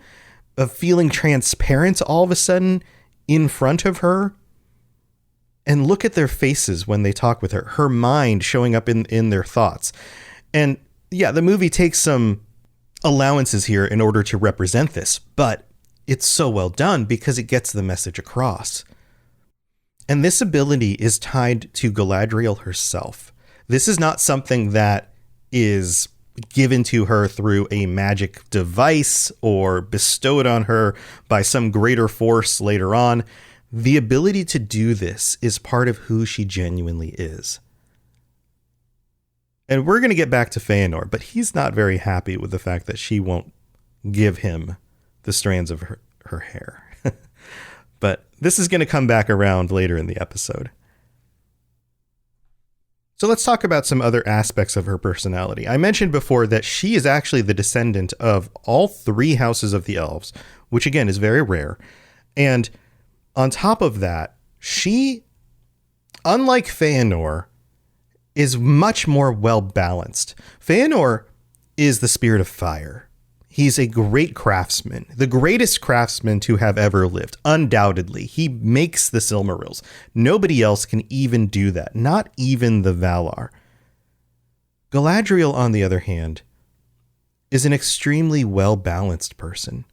of feeling transparent all of a sudden in front of her. And look at their faces when they talk with her, her mind showing up in their thoughts. And yeah, the movie takes some allowances here in order to represent this, but it's so well done because it gets the message across. And this ability is tied to Galadriel herself. This is not something that is given to her through a magic device or bestowed on her by some greater force later on. The ability to do this is part of who she genuinely is. And we're going to get back to Feanor, but he's not very happy with the fact that she won't give him the strands of her hair. But this is going to come back around later in the episode. So let's talk about some other aspects of her personality. I mentioned before that she is actually the descendant of all three houses of the elves, which again is very rare. And on top of that, she, unlike Feanor, is much more well-balanced. Feanor is the spirit of fire. He's a great craftsman, the greatest craftsman to have ever lived, undoubtedly. He makes the Silmarils. Nobody else can even do that, not even the Valar. Galadriel, on the other hand, is an extremely well-balanced person.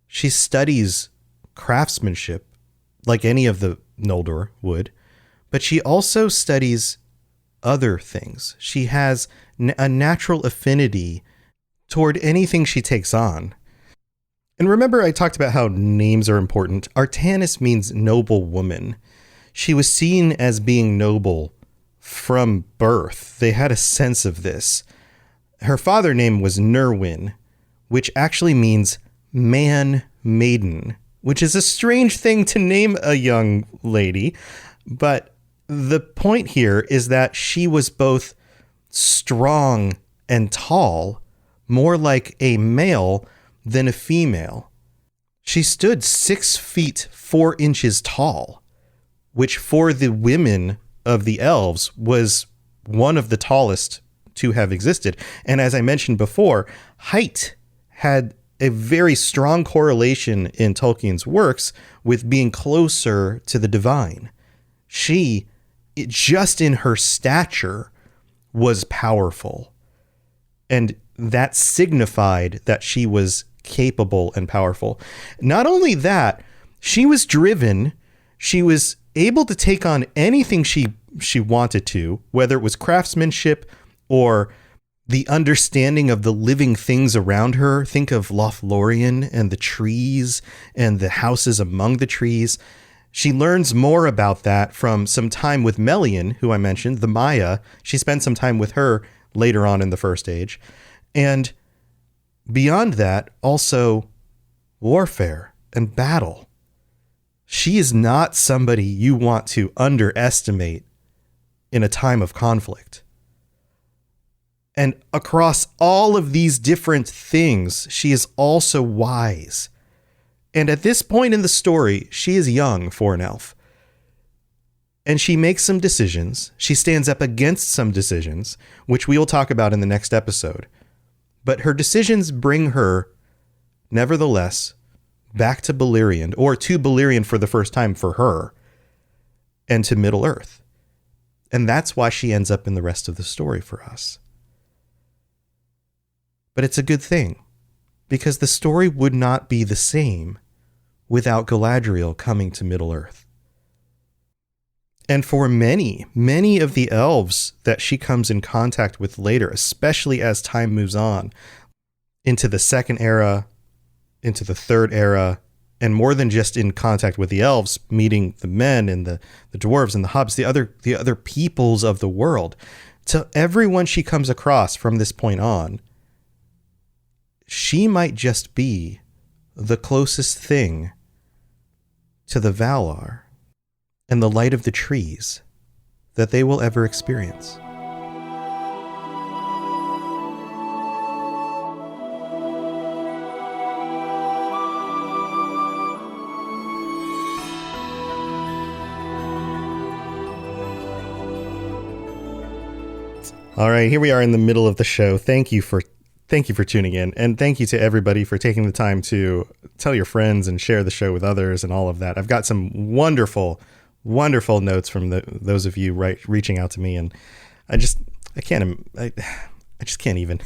She studies craftsmanship like any of the Noldor would, but she also studies other things. She has a natural affinity toward anything she takes on. And remember, I talked about how names are important. Artanis means noble woman. She was seen as being noble from birth. They had a sense of this. Her father name was Nerwin, which actually means man maiden, which is a strange thing to name a young lady. But the point here is that she was both strong and tall, more like a male than a female. She stood 6 feet 4 inches tall, which for the women of the elves was one of the tallest to have existed. And as I mentioned before, height had a very strong correlation in Tolkien's works with being closer to the divine. She, just in her stature, was powerful. And that signified that she was capable and powerful. Not only that, she was driven. She was able to take on anything she wanted to, whether it was craftsmanship or the understanding of the living things around her. Think of Lothlorien and the trees and the houses among the trees. She learns more about that from some time with Melian, who I mentioned, the Maya. She spent some time with her later on in the First Age. And beyond that, also warfare and battle. She is not somebody you want to underestimate in a time of conflict. And across all of these different things, she is also wise. And at this point in the story, she is young for an elf. And she makes some decisions. She stands up against some decisions, which we will talk about in the next episode. But her decisions bring her, nevertheless, back to Beleriand, or to Beleriand for the first time for her, and to Middle-earth. And that's why she ends up in the rest of the story for us. But it's a good thing, because the story would not be the same without Galadriel coming to Middle-earth. And for many of the elves that she comes in contact with later, especially as time moves on into the second era, into the third era, and more than just in contact with the elves, meeting the men and the dwarves and the hobbits, the other peoples of the world, to everyone she comes across from this point on, she might just be the closest thing to the Valar and the light of the trees that they will ever experience. All right, here we are in the middle of the show. Thank you for tuning in, and thank you to everybody for taking the time to tell your friends and share the show with others and all of that. I've got some wonderful notes from those of you reaching out to me, and I just can't even.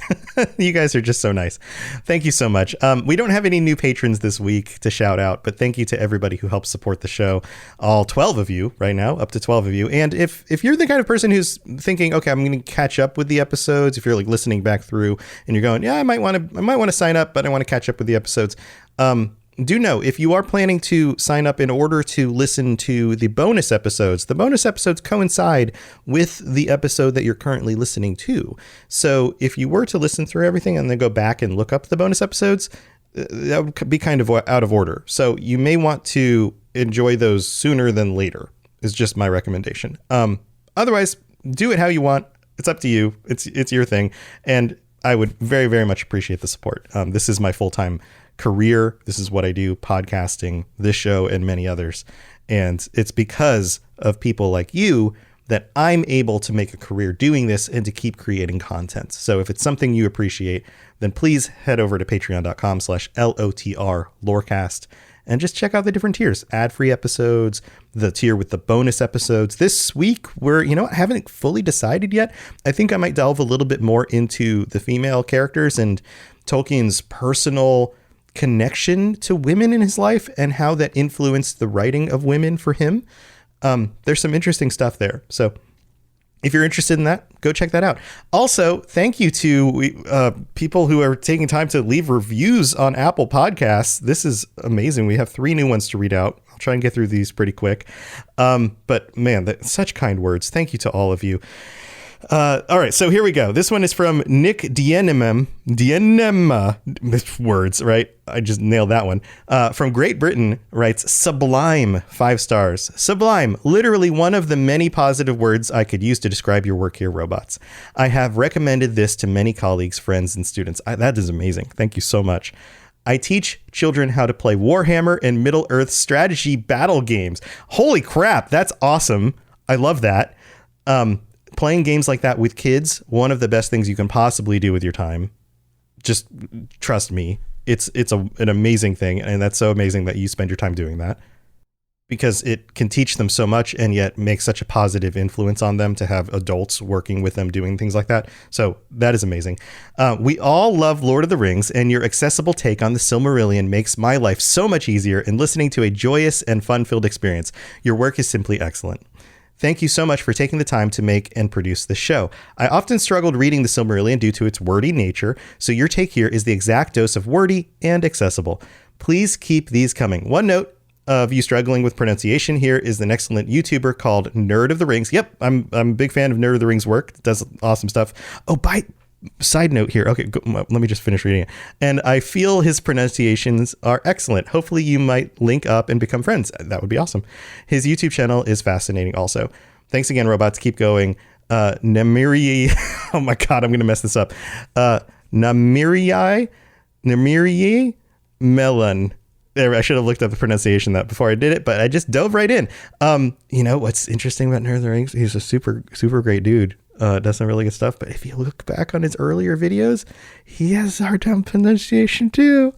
You guys are just so nice. Thank you so much. We don't have any new patrons this week to shout out, but thank you to everybody who helps support the show. All 12 of you right now, up to 12 of you. And if you're the kind of person who's thinking, okay, I'm going to catch up with the episodes, if you're like listening back through and you're going, yeah, I might want to sign up, but I want to catch up with the episodes. Do know, if you are planning to sign up in order to listen to the bonus episodes coincide with the episode that you're currently listening to. So if you were to listen through everything and then go back and look up the bonus episodes, that would be kind of out of order. So you may want to enjoy those sooner than later, is just my recommendation. Otherwise, do it how you want. It's up to you. It's your thing. And I would very, very much appreciate the support. This is my full-time career. This is what I do, podcasting, this show, and many others. And it's because of people like you that I'm able to make a career doing this and to keep creating content. So if it's something you appreciate, then please head over to patreon.com/LOTR Lorecast and just check out the different tiers. Ad-free episodes, the tier with the bonus episodes. This week, I haven't fully decided yet. I think I might delve a little bit more into the female characters and Tolkien's personal connection to women in his life and how that influenced the writing of women for him. There's some interesting stuff there. So if you're interested in that, go check that out. Also, thank you to people who are taking time to leave reviews on Apple Podcasts. This is amazing. We have 3 new ones to read out. I'll try and get through these pretty quick. But man, such kind words. Thank you to all of you. All right, so here we go. This one is from Nick Dienema, words, right? I just nailed that one. From Great Britain, writes, sublime, 5 stars. Sublime, literally one of the many positive words I could use to describe your work here, robots. I have recommended this to many colleagues, friends, and students. That is amazing. Thank you so much. I teach children how to play Warhammer and Middle-earth strategy battle games. Holy crap, that's awesome. I love that. Playing games like that with kids, one of the best things you can possibly do with your time. Just trust me, it's an amazing thing, and that's so amazing that you spend your time doing that, because it can teach them so much and yet make such a positive influence on them to have adults working with them doing things like that. So that is amazing. We all love Lord of the Rings, and your accessible take on the Silmarillion makes my life so much easier in listening to a joyous and fun-filled experience. Your work is simply excellent. Thank you so much for taking the time to make and produce this show. I often struggled reading the Silmarillion due to its wordy nature, so your take here is the exact dose of wordy and accessible. Please keep these coming. One note of you struggling with pronunciation here is an excellent YouTuber called Nerd of the Rings. Yep, I'm a big fan of Nerd of the Rings' work. It does awesome stuff. Oh, side note here. Okay, let me just finish reading it. And I feel his pronunciations are excellent. Hopefully you might link up and become friends. That would be awesome. His YouTube channel is fascinating also. Thanks again, robots. Keep going. Namiri. Oh my God, I'm going to mess this up. Namiri Melon. There, I should have looked up the pronunciation that before I did it, but I just dove right in. What's interesting about Nerd of the Rings? He's a super, super great dude. Does some really good stuff, but if you look back on his earlier videos, he has a hard time pronunciation too.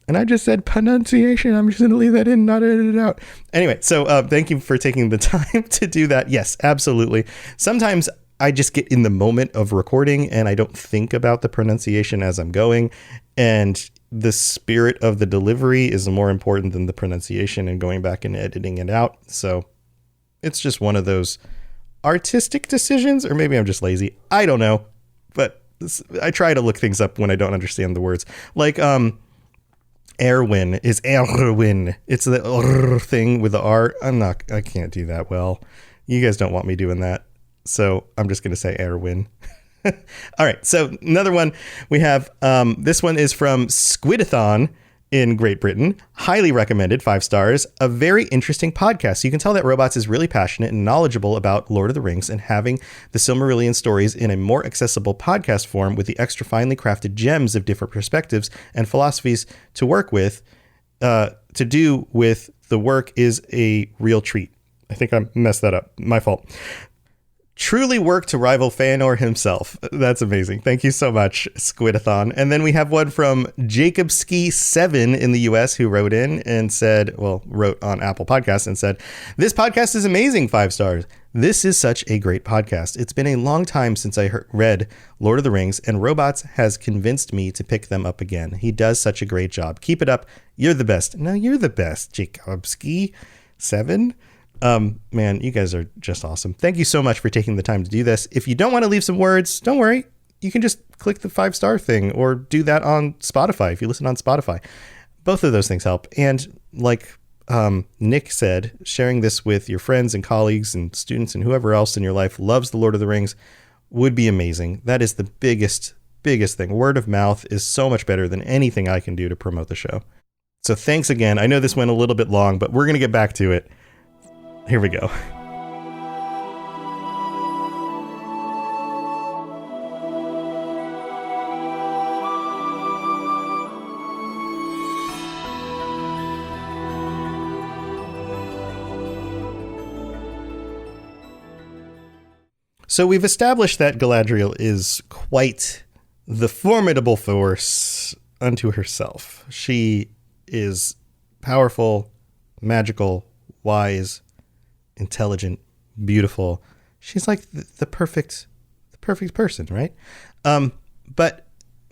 And I just said pronunciation. I'm just going to leave that in, not edit it out. Anyway, so thank you for taking the time to do that. Yes, absolutely. Sometimes I just get in the moment of recording and I don't think about the pronunciation as I'm going. And the spirit of the delivery is more important than the pronunciation and going back and editing it out. So It's just one of those artistic decisions, or maybe I'm just lazy. I don't know. But I try to look things up when I don't understand the words. Like, Erwin is Erwin. It's the thing with the R. I can't do that well. You guys don't want me doing that. So I'm just going to say Erwin. All right. So another one we have, this one is from Squidathon in Great Britain. Highly recommended, 5 stars. A very interesting podcast. You can tell that Robots is really passionate and knowledgeable about Lord of the Rings, and having the Silmarillion stories in a more accessible podcast form with the extra finely crafted gems of different perspectives and philosophies to work with, to do with the work is a real treat. I think I messed that up. My fault. Truly work to rival Feanor himself. That's amazing. Thank you so much, Squidathon. And then we have one from Jacobski7 in the US who wrote in and said, wrote on Apple Podcasts and said, this podcast is amazing, 5 stars. This is such a great podcast. It's been a long time since I read Lord of the Rings, and Robots has convinced me to pick them up again. He does such a great job. Keep it up. You're the best. No, you're the best, Jacobski7. Man, you guys are just awesome. Thank you so much for taking the time to do this. If you don't want to leave some words, don't worry. You can just click the 5-star thing or do that on Spotify if you listen on Spotify. Both of those things help. And like Nick said, sharing this with your friends and colleagues and students and whoever else in your life loves the Lord of the Rings would be amazing. That is the biggest thing. Word of mouth is so much better than anything I can do to promote the show. So thanks again. I know this went a little bit long, but we're going to get back to it. Here we go. So we've established that Galadriel is quite the formidable force unto herself. She is powerful, magical, wise, intelligent, beautiful. She's like the perfect person, right? But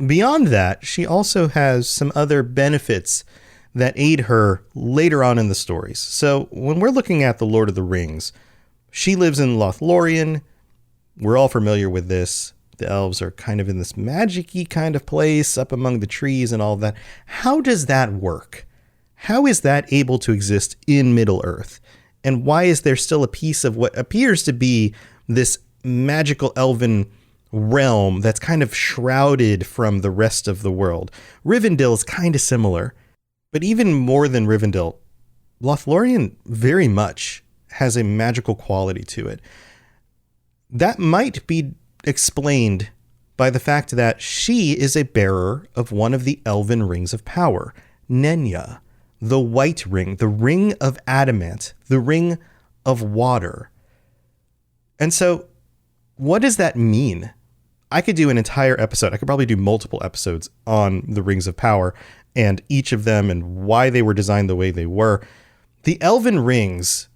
beyond that, she also has some other benefits that aid her later on in the stories. So when we're looking at the Lord of the Rings, she lives in Lothlorien. We're all familiar with this. The elves are kind of in this magic-y kind of place up among the trees and all that. How does that work? How is that able to exist in Middle-earth? And why is there still a piece of what appears to be this magical elven realm that's kind of shrouded from the rest of the world? Rivendell is kind of similar, but even more than Rivendell, Lothlorien very much has a magical quality to it. That might be explained by the fact that she is a bearer of one of the elven rings of power, Nenya. The white ring, the ring of adamant, the ring of water. And so what does that mean? I could do an entire episode. I could probably do multiple episodes on the rings of power and each of them and why they were designed the way they were. The elven rings,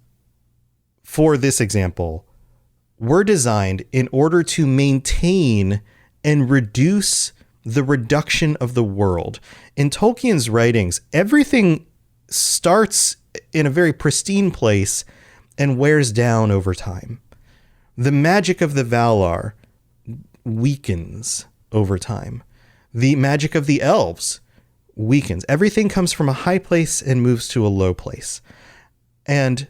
for this example, were designed in order to maintain and reduce the reduction of the world. In Tolkien's writings, everything starts in a very pristine place and wears down over time. The magic of the Valar weakens over time. The magic of the elves weakens. Everything comes from a high place and moves to a low place. And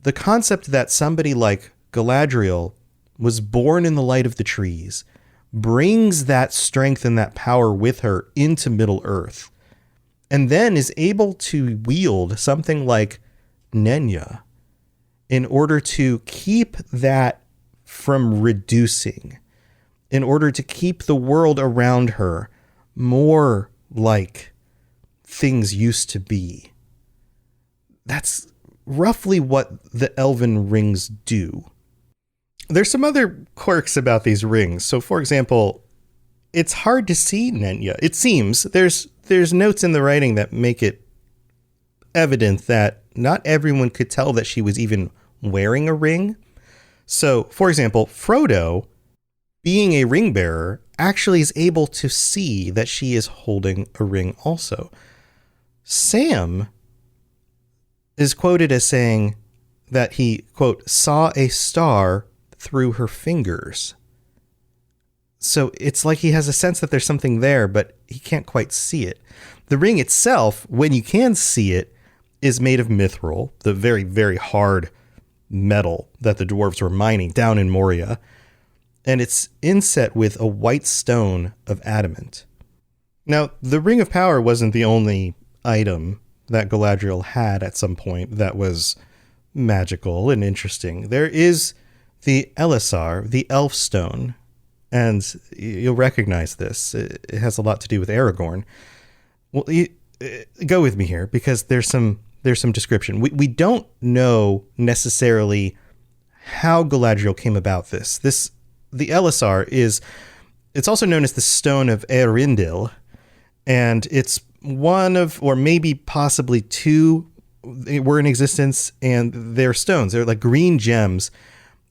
the concept that somebody like Galadriel was born in the light of the trees brings that strength and that power with her into Middle-earth, and then is able to wield something like Nenya in order to keep that from reducing, in order to keep the world around her more like things used to be. That's roughly what the elven rings do. There's some other quirks about these rings. So, for example, it's hard to see Nenya. It seems there's notes in the writing that make it evident that not everyone could tell that she was even wearing a ring. So, for example, Frodo, being a ring bearer, actually is able to see that she is holding a ring also. Sam is quoted as saying that he, quote, saw a star through her fingers. So it's like he has a sense that there's something there, but he can't quite see it. The ring itself, when you can see it, is made of mithril, the very, very hard metal that the dwarves were mining down in Moria. And it's inset with a white stone of adamant. Now, the Ring of Power wasn't the only item that Galadriel had at some point that was magical and interesting. There is the Elisar, the Elf Stone, and you'll recognize this. It has a lot to do with Aragorn. Well, go with me here because there's some description. We don't know necessarily how Galadriel came about this. The Elisar it's also known as the Stone of Eärendil, and it's one of, or maybe possibly two, were in existence, and they're stones. They're like green gems,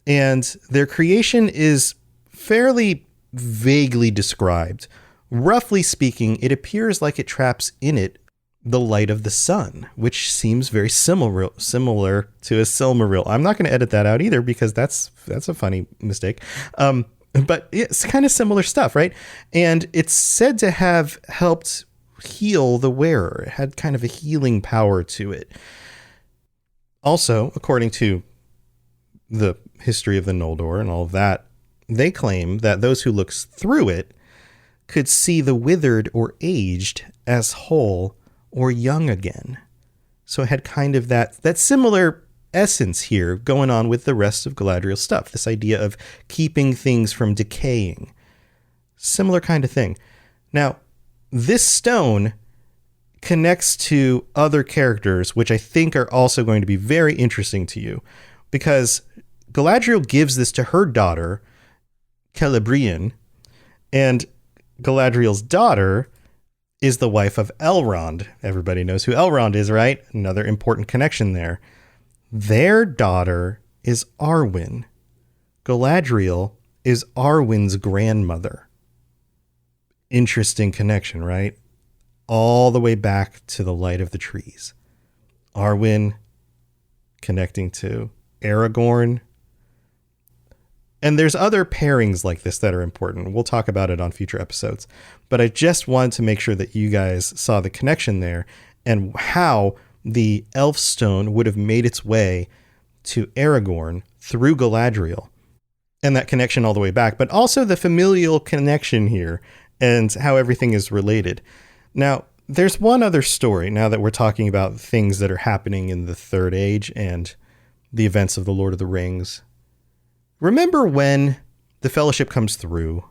and their creation is fairly vaguely described. Roughly speaking, it appears like it traps in it the light of the sun, which seems very similar to a Silmaril. I'm not going to edit that out either because that's a funny mistake. But it's kind of similar stuff, right? And it's said to have helped heal the wearer. It had kind of a healing power to it. Also, according to the history of the Noldor and all of that, they claim that those who look through it could see the withered or aged as whole or young again. So it had kind of that similar essence here going on with the rest of Galadriel's stuff. This idea of keeping things from decaying. Similar kind of thing. Now, this stone connects to other characters, which I think are also going to be very interesting to you, because Galadriel gives this to her daughter, Celebrian, and Galadriel's daughter is the wife of Elrond. Everybody knows who Elrond is, right? Another important connection there. Their daughter is Arwen. Galadriel is Arwen's grandmother. Interesting connection, right? All the way back to the light of the trees. Arwen connecting to Aragorn. And there's other pairings like this that are important. We'll talk about it on future episodes. But I just wanted to make sure that you guys saw the connection there and how the elf stone would have made its way to Aragorn through Galadriel. And that connection all the way back. But also the familial connection here and how everything is related. Now, there's one other story now that we're talking about things that are happening in the Third Age and the events of the Lord of the Rings. Remember when the Fellowship comes through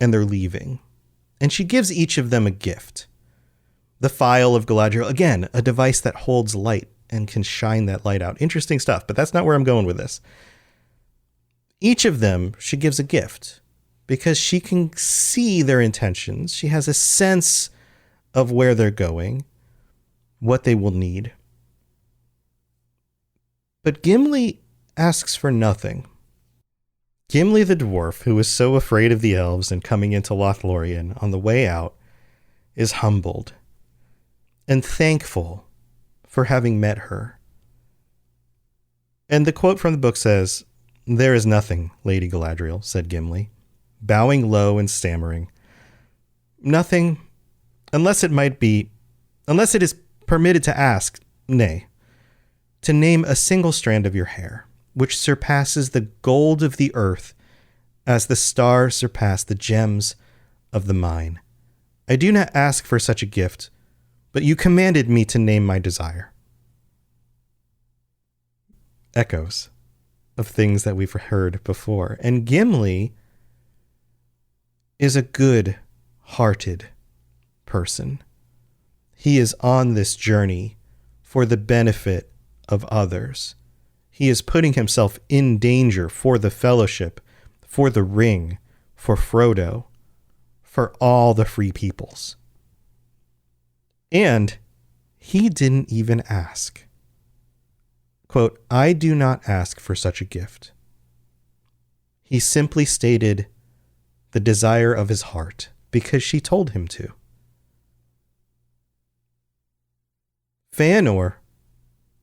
and they're leaving, and she gives each of them a gift. The Phial of Galadriel, again, a device that holds light and can shine that light out. Interesting stuff, but that's not where I'm going with this. Each of them, she gives a gift because she can see their intentions. She has a sense of where they're going, what they will need. But Gimli asks for nothing. Gimli the dwarf, who is so afraid of the elves and coming into Lothlorien on the way out, is humbled and thankful for having met her. And the quote from the book says, "There is nothing, Lady Galadriel," said Gimli, bowing low and stammering. "Nothing, unless it is permitted to ask, nay, to name a single strand of your hair, which surpasses the gold of the earth as the stars surpass the gems of the mine. I do not ask for such a gift, but you commanded me to name my desire." Echoes of things that we've heard before. And Gimli is a good-hearted person. He is on this journey for the benefit of others. He is putting himself in danger for the Fellowship, for the Ring, for Frodo, for all the free peoples. And he didn't even ask. Quote, "I do not ask for such a gift." He simply stated the desire of his heart because she told him to. Feanor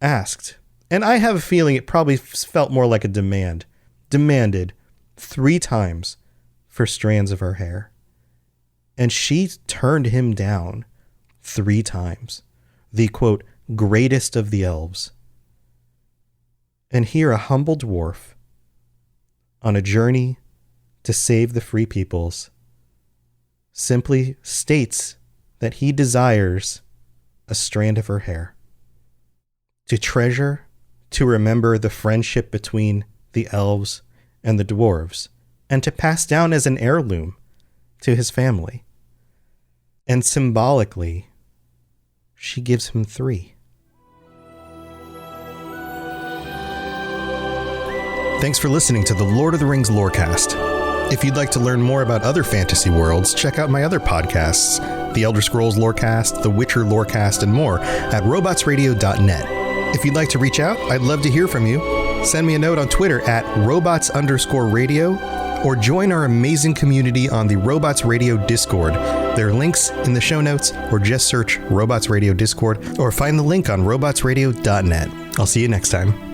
asked And I have a feeling it probably felt more like a demand. Demanded 3 times for strands of her hair. And she turned him down 3 times. The, quote, greatest of the elves. And here a humble dwarf, on a journey to save the free peoples, simply states that he desires a strand of her hair. To treasure, to remember the friendship between the elves and the dwarves, and to pass down as an heirloom to his family. And symbolically, she gives him 3. Thanks for listening to the Lord of the Rings Lorecast. If you'd like to learn more about other fantasy worlds, check out my other podcasts, the Elder Scrolls Lorecast, the Witcher Lorecast, and more at robotsradio.net. If you'd like to reach out, I'd love to hear from you. Send me a note on Twitter at robots_radio, or join our amazing community on the Robots Radio Discord. There are links in the show notes, or just search Robots Radio Discord, or find the link on robotsradio.net. I'll see you next time.